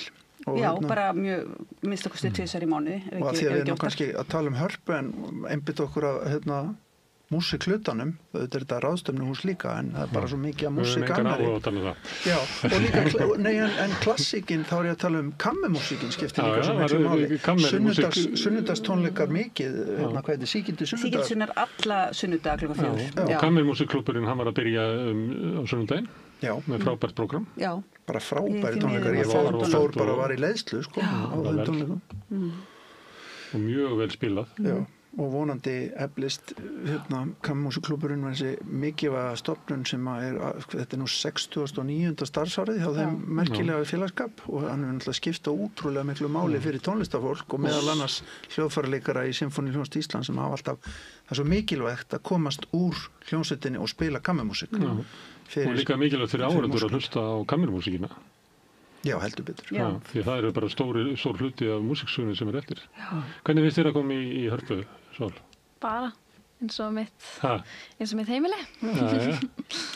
og bara mjög minnst okkur tvisvar í mánuði og að því að við erum kannski að tala Hörpu en einbytt okkur að músiklutanum, auðvitað er þetta ráðstöfnuhús líka en það er bara svo mikið að músik annari. Já, og líka, en klassíkin, þá er ég að tala kammemúsíkin skiptir líka svo miklu máli. Sunnudagstónleikar mikið, hvað heitir, Sígildi sunnudag? Sígildi sunnar alla sunnudag klukkan 4. Og kammemúsikklúbburinn, hann var að byrja á sunnudaginn með frábært prógram. Já. Bara frábæri tónleikar, ég fór bara að var í leiðslu, á þeim tónleikum. Og mjög vel spilað. Já. Og vonandi eflist kammemúsikklúbburinn var þessi mikilvæga stofnun sem þetta er nú 69. starfsárið hjá þeim merkilega félagskap og hann er náttúrulega skipta útrúlega miklu máli fyrir tónlistafólk og meðal annars hljóðfæraleikara í Sinfóníuhljómsveit Íslands sem hafa alltaf, það er svo mikilvægt að komast úr hljómsveitinni og spila kammemúsík. Og líka mikilvægt fyrir áhorfendur að hlusta á kammermúsíkina. Já, heldur betur. Já. Því það eru bara stór hluti af músiksögunni sem eftir. Já. Hvernig finnst þér að koma í Hörpu, Sól? Bara eins og mitt heimili. Já.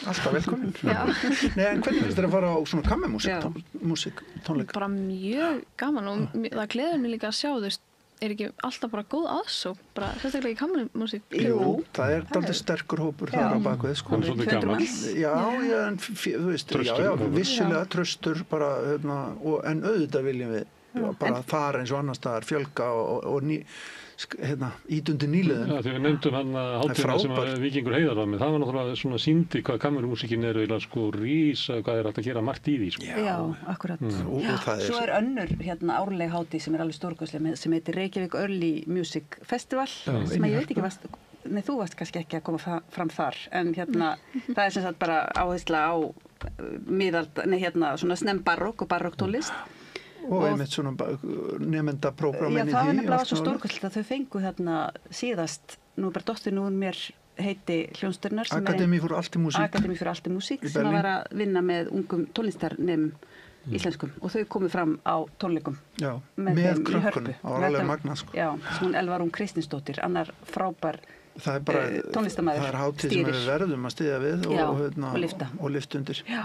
Alltaf velkomin. Nei, en hvernig finnst þér að fara á svona kammermúsík tónleika? Bara mjög gaman og það gleður mig líka að sjá, þú veist, ekki alltaf bara góð aðsókn, bara sérstaklega í kammermúsík? Jú, það er dálítið sterkur hópur þar á bakvið, sko. Hann er svolítið gamall. Já, en þú veist, vissulega tröstur bara, en auðvitað viljum við bara þar eins og annars staðar fjölga og ídundi nýliðin. Já, þegar við nefndum hann hátíðina sem Víkingur Heiðar var með, það var náttúrulega svona sýndi hvað kammermúsíkin er eiginlega sko rísa, hvað er hægt að gera margt í því, sko. Já, akkurat. Svo er önnur árleg hátíð sem er alveg stórkostleg sem heitir Reykjavík Early Music Festival, sem ég veit ekki þú varst kannski ekki að koma fram þar, en það er sem sagt bara áhersla á svona snembarokk og barokktónlist. Og einmitt svona nemendaprógram inn í því. Já, það er nefnilega svo stórkostlega að þau fengu síðast, nú er bara dóttir nú mér heiti hljónsturnar Akademí fyrir allt í músík sem að vera að vinna með ungum tónlistarnemum íslenskum og þau komu fram á tónleikum með krökkunum, það var alveg magna sko. Já, hún Elvarún Kristinsdóttir, annar frábær tónlistamæður. Það er hátíð sem við verðum að styðja við og lyfta undir. Já,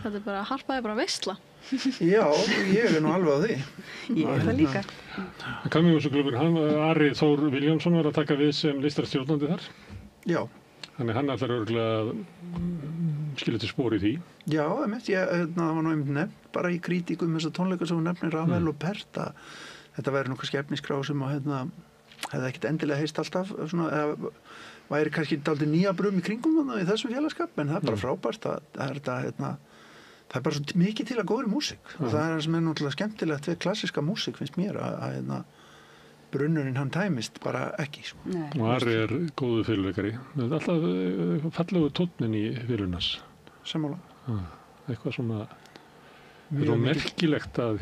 þetta er bara harpaði bara veisla. Já, ég er nú alveg á því. Ég er það líka. Kammermúsíkklúbbur, Ari Þór Viljámsson var að taka við sem listarstjórnandi þar. Já. Þannig hann ætlar örugglega skilja til spor í því. Já, það var nú einmitt nefnt bara í krítíkum þessar tónleika sem hún nefnir Ravel og Perta. Þetta væri nú kannski efniskrá sem að hefði ekkert endilega heist alltaf eða væri kannski dálítið nýja brum í kringum í þessum félagskap, en það er bara frábært það er bara svo mikið til að góðri músík og það er það sem er náttúrulega skemmtilegt við klassíska músík finnst mér að brunnurinn hann tæmist bara ekki sko. Og Ari er góðu fyrirleikari, alltaf fallegu tónnin í fyrirnas. Sammála. Eitthvað svona það er svo merkilegt að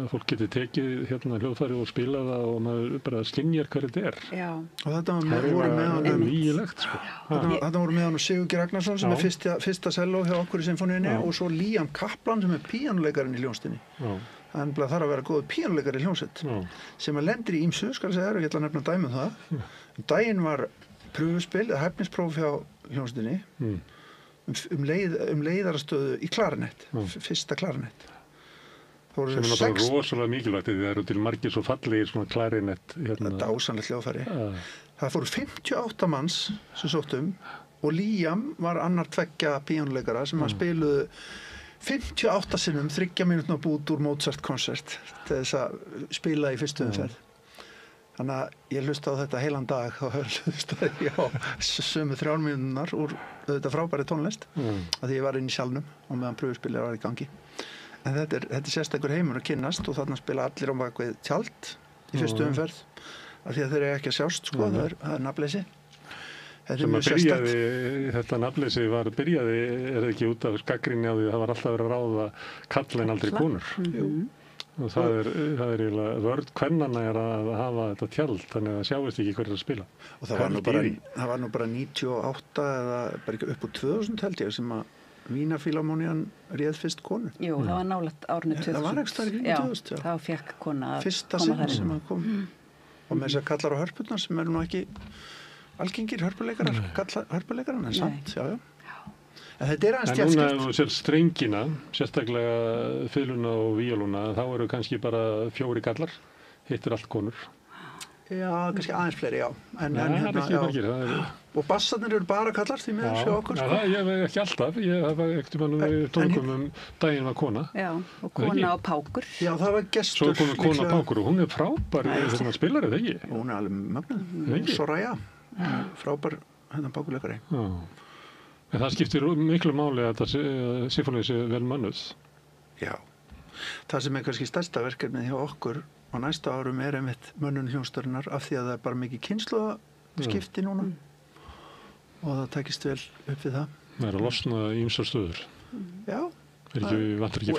fólk geti tekið hljóðfæri og spila það og maður bara skynjar hvað þetta er. Já. Og þetta voru með honum nýjilegt sko. Þetta voru með honum Sigurgeir Ragnarsson sem er fyrsta selló hjá okkur í sinfóníunni og svo Liam Kaplan sem er píanuleikarinn í hljónstinni. Hann þarf að vera góð píanuleikari í hljónsett sem að lendir í ýmsu, skal ég segja þér, ég ætla að nefna dæmi það. Daginn var pröfuspil, hæfnispróf hjá hljónstinni leiðarastöðu í klarinett, fyrsta klarinett. Sem er náttúrulega rosalega mikilvægt því það eru til margir svo fallegir svona klarinett. Þetta er ásanlegt hljóðfæri. Það fóru 58 manns sem sóttum og Liam var annar tveggja píanuleikara sem að spiluðu 58 sinnum 3 mínútna bút úr Mozart-konsert til þess að spila í fyrstu umferð. Þannig að ég hlusta á þetta heilan dag og hlustaði ég á sömu 3 mínúturnar úr þetta frábæri tónlist að því ég var inn í salnum og meðan pröfuspilið var í gangi. En þetta er sérstakur heimur að kynnast og þarna spila allir á bakvið tjald í fyrstu umferð af því að þeir eru ekki að sjást sko, það er nafnleysi. Sem að byrjaði, þetta nafnleysi byrjaði, er það ekki út af gagnrýni á því að það var alltaf verið að ráða kalla en aldrei konur. Og það er eiginlega vörð kvennanna er að hafa þetta tjald þannig að það sjáist ekki hverju að spila. Og það var nú bara 98 eða bara ekki upp á 2000 held ég sem að Vínarfílarmónían réð fyrst konu. Jú, það var nálægt árinu 2000. Það var ekki starf í 2000. Já, þá fekk kona að fyrsta sinn sem að kom. Og með þess að kallar á hörpurnar sem eru nú ekki algengir hörpuleikarar, hörpuleikarar, en samt, já. En þetta er aðeins tjaldskipt. En núna ef þú sér strengina, sérstaklega fiðluna og víóluna, þá eru kannski bara 4 kallar, hittir allt konur. Já, kannski aðeins fleiri, já. Og bassarnir eru bara kallar því með sjá okkur. Já, það er ekki alltaf. Ég hef ekkert með tónleikum daginn var kona. Já, og kona á pákur. Já, það var gestur. Svo komið kona á pákur og hún er frábær þegar spilarið, ekki? Hún er alveg mögnuð. Soraya, frábær pákuleikari. En það skiptir miklu máli að þetta sinfóníu sé vel mönnuð. Já. Það sem er kannski stærsta verkefnið hjá okkur á næsta árum er einmitt mönnun hljónstarinnar af því að það er bara mikið kynslóðaskipti núna og það takist vel upp við það. Það er að losna ýmsar stöður. Já. Vantar ekki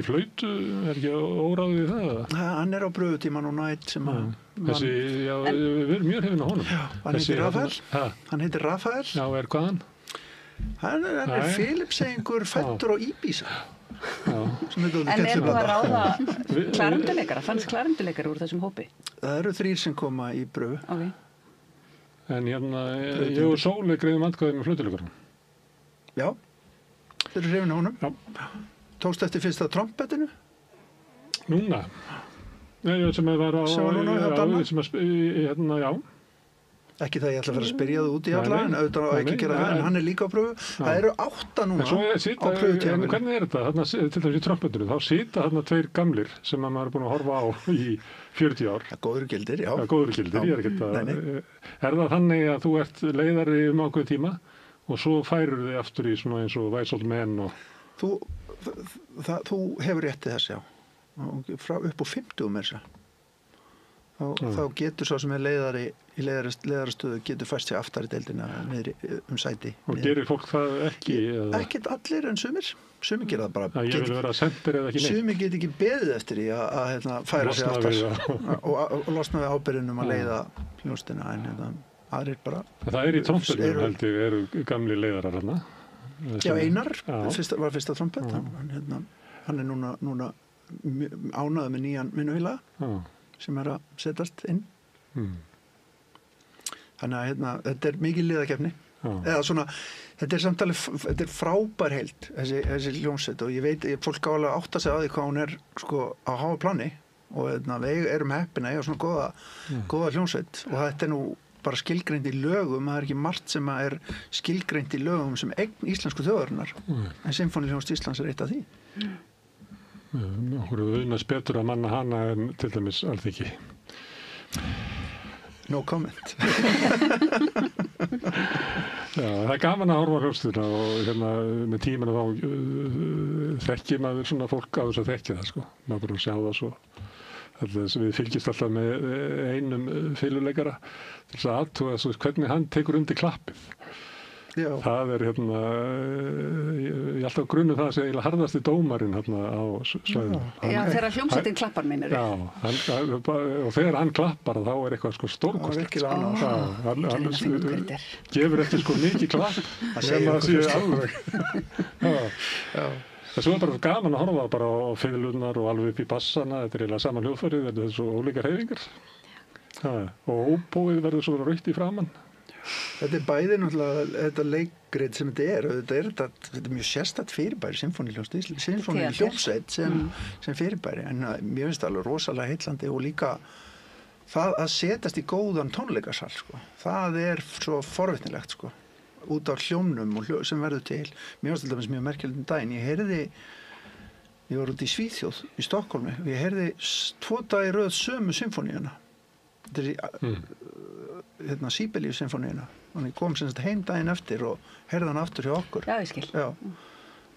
flautu? Er ekki óráðið við það? Hann er á pröfutíma núna eitt sem að... Þessi, já, við erum mjög hrifin á honum. Já, hann heitir Rafael. Já, er hvaðan? Hann er Filipseyingur fæddur á Íbísa. sem er En er þú að ráða klarenduleikara? Fannst klarenduleikara úr þessum hópi? Það eru 3 sem koma í pröfu. Okay. En hérna, ég og Sóli greiðum atkvæði með flautuleikarum. Já, þeir eru hrifin á honum. Já. Tókst eftir fyrsta trompetinu? Núna? Nei, sem var á... Sem var núna hjá Danna? Hérna, já. Ekki það ég ætla að fara að spyrja það út í alla, en auðvitað á ekki gera það, en hann er líka á pröfu. Það eru 8 núna á pröfutíðanbili. Hvernig er þetta? Þarna, til dæmis í trompetinu, þá sita þarna 2 gamlir sem maður er búin að horfa á í 40 ár. Það er góður gildir, já. Það er góður gildir, ég er ekkert að... Er það þannig að þú ert leiðari ákveð tíma og svo færur þið aftur í svona eins og Wise Old Men og... Þú hefur réttið þess, já. Upp á 50 með þess að. Þá getur svo sem er leiðari í leiðarastöðu getur fæst sig aftar í deildina niður sæti. Og gerir fólk það ekki? Ekkert allir en sumir gera það bara. Ég vil vera sendir eða ekki neitt. Sumir get ekki beðið eftir því að færa sig aftar og losna við ábyrðinum að leiða hljónstina en aðrir bara. Það er í trompetinu held ég eru gamli leiðarar hérna. Já, Einar var fyrsta trompet. Hann er núna ánægður með nýjan vinnuvélaga sem er að setjast inn. Þannig að þetta er mikið liðakefni. Eða svona, þetta er frábær heild, þessi hljómsveit og ég veit, fólk álega átta sig á því hvað hún er sko á háa plani og við erum heppin að eiga svona góða hljómsveit og þetta er nú bara skilgreind í lögum, það er ekki margt sem er skilgreind í lögum sem eign íslensku þjóðarinnar, en Sinfóníuhljómsveit Íslands er eitt af því. Okkur auðvitað betur að manna hana en til dæmis Alþingi. No comment. Já, það er gaman að horfa á hljómsveitina og hérna með tímanu þá þekkir maður svona fólk á þess að þekkja það sko. Maður bara sjá það svo. Við fylgjast alltaf með einum fiðluleikara til þess að athuga hvernig hann tekur undir klappið. Já. Það er hérna, ég alltaf grunum það að segja eiginlega harðasti dómarinn hérna á svæðinu. Já, þegar hljómsveitin klappar minnur. Já, og þegar hann klappar þá er eitthvað sko stórkostlegt. Hann gefur eftir sko mikið klapp sem það sé alveg. Svo er bara gaman að horfa bara á fiðlunar og alveg upp í bassana, þetta er eiginlega sama hljóðfærið, þetta er svo ólíkar hreyfingar. Og óbóið verður svo rautt í framann. Þetta er bæði náttúrulega þetta leikrið sem þetta er mjög sérstætt fyrirbæri Sinfóníuhljómsveit sem fyrirbæri en mér finnst það alveg rosalega heillandi og líka það að setjast í góðan tónleikasal sko. Það er svo forvitnilegt sko. Út á hljómnum sem verður til mér finnst þetta mjög merkilegt daginn ég var út í Svíþjóð í Stokkólmi og ég heyrði 2 daga í röð sömu symfóníuna þetta er Sibelius symfóníuna og ég kom semst heim daginn eftir og heyrði hann aftur hjá okkur. Já, ég skil. Já.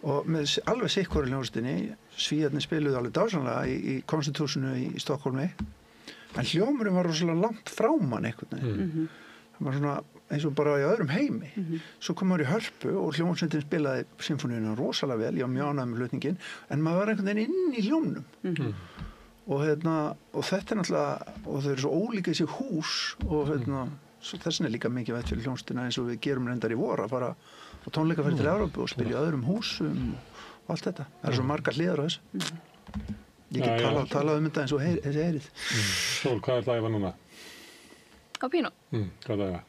Og með alveg sikkur í hljómsveitinni, Svíarnir spiluðu alveg dásamlega í Konstitúsinu í Stokkólmi, en hljómurinn var rosalega langt frá mann einhvern veginn. Það var svona eins og bara í öðrum heimi. Svo kom maður í Hörpu og hljómsveitin spilaði symfóníuna rosalega vel, ég var mjög ánægður með flutninginn, en maður var einhvern veginn inn í hljómnum. Og þetta er náttúrulega, og þau eru svo ólíka þessi hús og þessin er líka mikið veit fyrir hljómsveitina eins og við gerum reyndar í vor að fara á tónleikaferð til Evrópu og spila í öðrum húsum og allt þetta. Það er svo margar hliðar á þessu. Ég get talað um þetta eins og þessi heyrið. Sól, hvað er það að æfa núna? Á pínu? Hvað er það að æfa?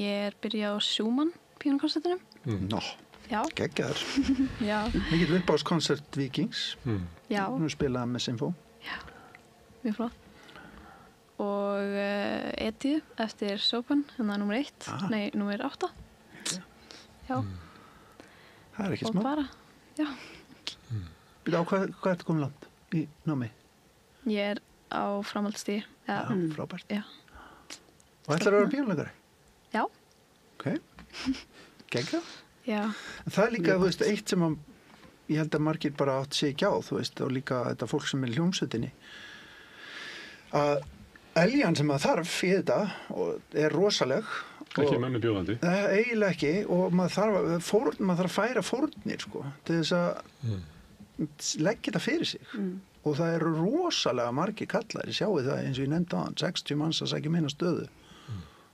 Ég byrjað á Schumann pínukonsertinum. Nó, geggjaður. Já. Mikið uppáhaldskonsert Víkings. Já. Nú spilaði með Sinfó. Já, mjög flott. Og Etíu eftir Chopin, nummer 1, nei, nummer 8. Já. Það er ekki smá. Og bara, já. Á hvað er þetta komið langt í námi? Ég er á framhaldsstígi. Já, frábært. Já. Og ætlar að vera píanóleikari? Já. Ok. Geggjað? Já. En það er líka, þú veist, eitt sem ég held að margir bara átt sig ekki á, þú veist, og líka þetta fólk sem er í hljómsveitinni að eljan sem maður þarf í þetta og er rosaleg ekki menni bjóðandi eiginlega ekki og maður þarf að færa fórnir sko, til þess að leggja þetta fyrir sig og það eru rosalega margir kallar ég sjáu það eins og ég nefndi á hann 60 manns að sækja meina stöðu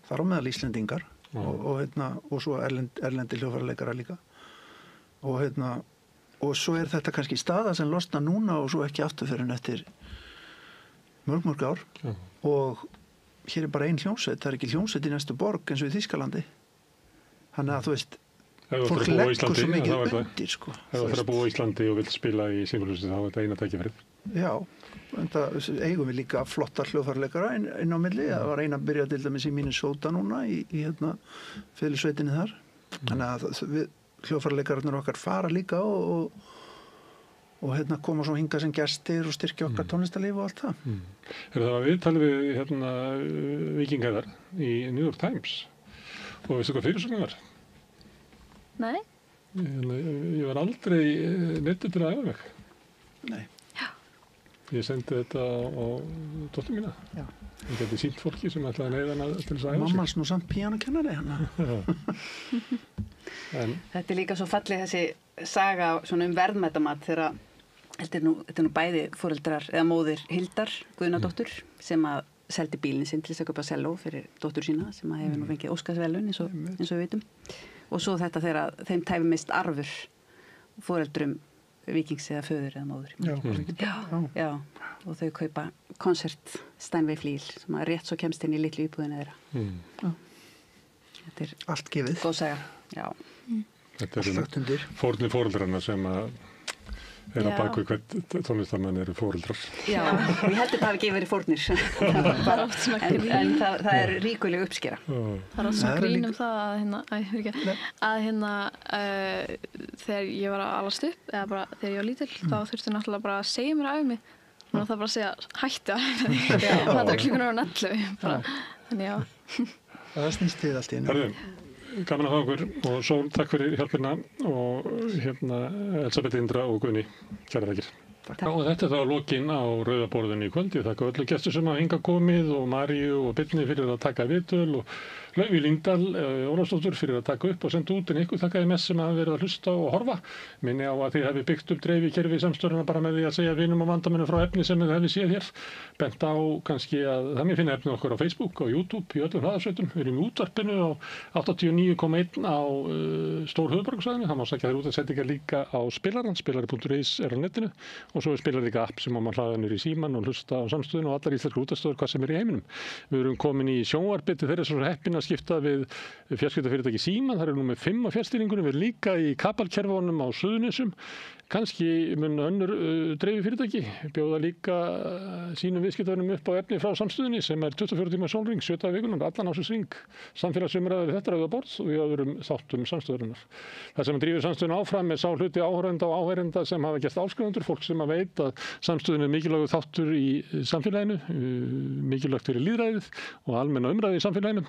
þar á meðal Íslendingar og svo erlendi hljóðfæraleikara líka og og svo þetta kannski staða sem losna núna og svo ekki aftur fyrir eftir mörg ár og hér bara ein hljómsveit, það ekki hljómsveit í næstu borg eins og í Þýskalandi. Þannig að þú veist, fólk leggur svo mikið undir sko. Ef þú ætlar að búa í Íslandi og vill spila í Sinfóníuhljómsveit þá þetta eina tækifærið. Já, en það eigum við líka flottar hljóðfæraleikara inn á milli. Það var eina að byrja til dæmis í Minnesota núna í fyrirsveitinni þar. Þannig að við hljóðfæralekararnir okkar fara líka og koma svo hinga sem gestir og styrkja okkar tónlistarlíf og allt það. Það var viðtalið við Víkinghæðar í New York Times og veistu hvað fyrirsögnin var? Nei. Ég var aldrei neittur til að æfa mig. Nei. Já. Ég sendi þetta á dóttur mína. Já. Ég geti sýnt fólki sem ætlaði að neyða hana til þess að æfa sig. Mammas nú samt píanokennari Þetta líka svo fallið þessi saga svona verðmætamat þegar þetta er nú bæði foreldrar eða móðir Hildar Guðnadóttur sem að seldi bílinn sinn til þess að kaupa selló fyrir dóttur sína sem að hefur nú fengið Óskarsverðlaun eins og við vitum og svo þetta þegar þeim tæfi mist arfur foreldrum Víkings eða föður eða móður Já, og þau kaupa konsert Steinway Flíl sem að rétt svo kemst inn í litlu íbúðina þeirra Þetta er allt gefið góð saga Já Þetta er fórnir fóreldrarna sem að að baka hvern tónlistarmenn eru fóreldrar. Já, ég held að það hafi ekki verið fórnir. en það er ríkuleg uppskera. Það er oft svona grín þegar ég var að alast upp, eða bara þegar ég var lítill, þá þurfti náttúrulega bara að segja mér af mig. Nú það bara að segja hættu að það er klukkan á 11. Þannig já. Það snýst til allt í einu. Gaman að hafa okkur og Sól, takk fyrir hjálpina og Elsabeth Indra og Guðni, kærar þakkir. Og þetta er þá lokinn á rauðaborðinu í kvöldi. Þakka öllu gestur sem hafa hingað komið og Maríu og Birni fyrir að taka viðtöl og Laufey Lyngdal Ólafsdóttur fyrir að taka upp og senda út en ykkur þakkaði mest sem hafa verið að hlusta og horfa. Minni á að þið hefði byggt upp dreifikerfi í samstöruna bara með því að segja vinum og vandamönnum frá efni sem þið hefði séð hér. Bent á kannski að það mér finna efni okkur á Facebook og YouTube í öllum hraðarsveitum. Við erum í útvarpinu á 89,1 á stór höfuðborgarsvæðinu. Það má sækja þér út að setja líka á spilaran, spilari.is er á netinu og svo er spilar líka app sem má maður hlaða niður í síman og hlusta á samstöðinu og allar íslenskar útvarpsstöðvar hvað sem er í heiminum. Við erum komin í sjónvarpið til þeirra svo heppin að skipta við fjarskiptafyrirtæki Síman, það eru nú með 5 á fjarstýringunum, við erum líka í kabalkerfunum á Suðurnesjum, kannski mun önnur dreififyrirtæki bjóða líka sínum viðskiptavinum upp á efni frá samstöðinni sem er 24 tíma sólring, 7 daga vikunar, allan ásins samfélagsumræður við þetta rauðaborð og við öðrum þáttum samstöðurinnar. Það sem drífur samstöðun áfram er sá hluti áhorfenda og áheyrenda sem hafa gert áskrifundur, fólk sem að veit að samstöðun er mikilvægur þáttur í samfélaginu, mikilvægt fyrir lýðræðið og almenna umræði í samfélaginu.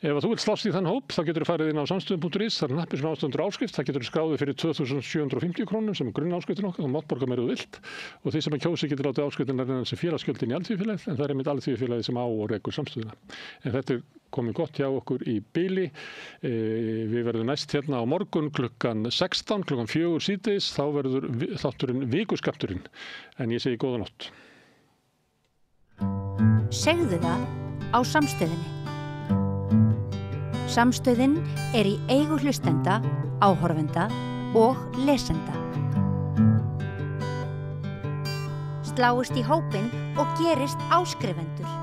Ef þú vilt slást í þann hóp, þá getur þú farið inn á samstöðun.is, það er nappið sem ástöndur áskrift, það getur þú skráðið fyrir 2.750 krónum sem er grunn áskriftin okkar, þú mátt borga meira þú vilt og því sem að kjósi getur látið áskriftin sem félagsgjöldin í Alþýðufélagið, en það er einmitt Alþýðufélagið sem á og rekur samstöðuna. En þetta er komið gott hjá okkur í bili, við verðum næst hérna á morgun klukkan 16, klukkan 4 síðdegis, þá verður þátturinn vikuskammturinn, en ég segi góða nótt. Segðu það á Samstöðinni. Samstöðin er í eigu hlustenda, áhorfenda og lesenda. Sláist í hópinn og gerist áskrifendur.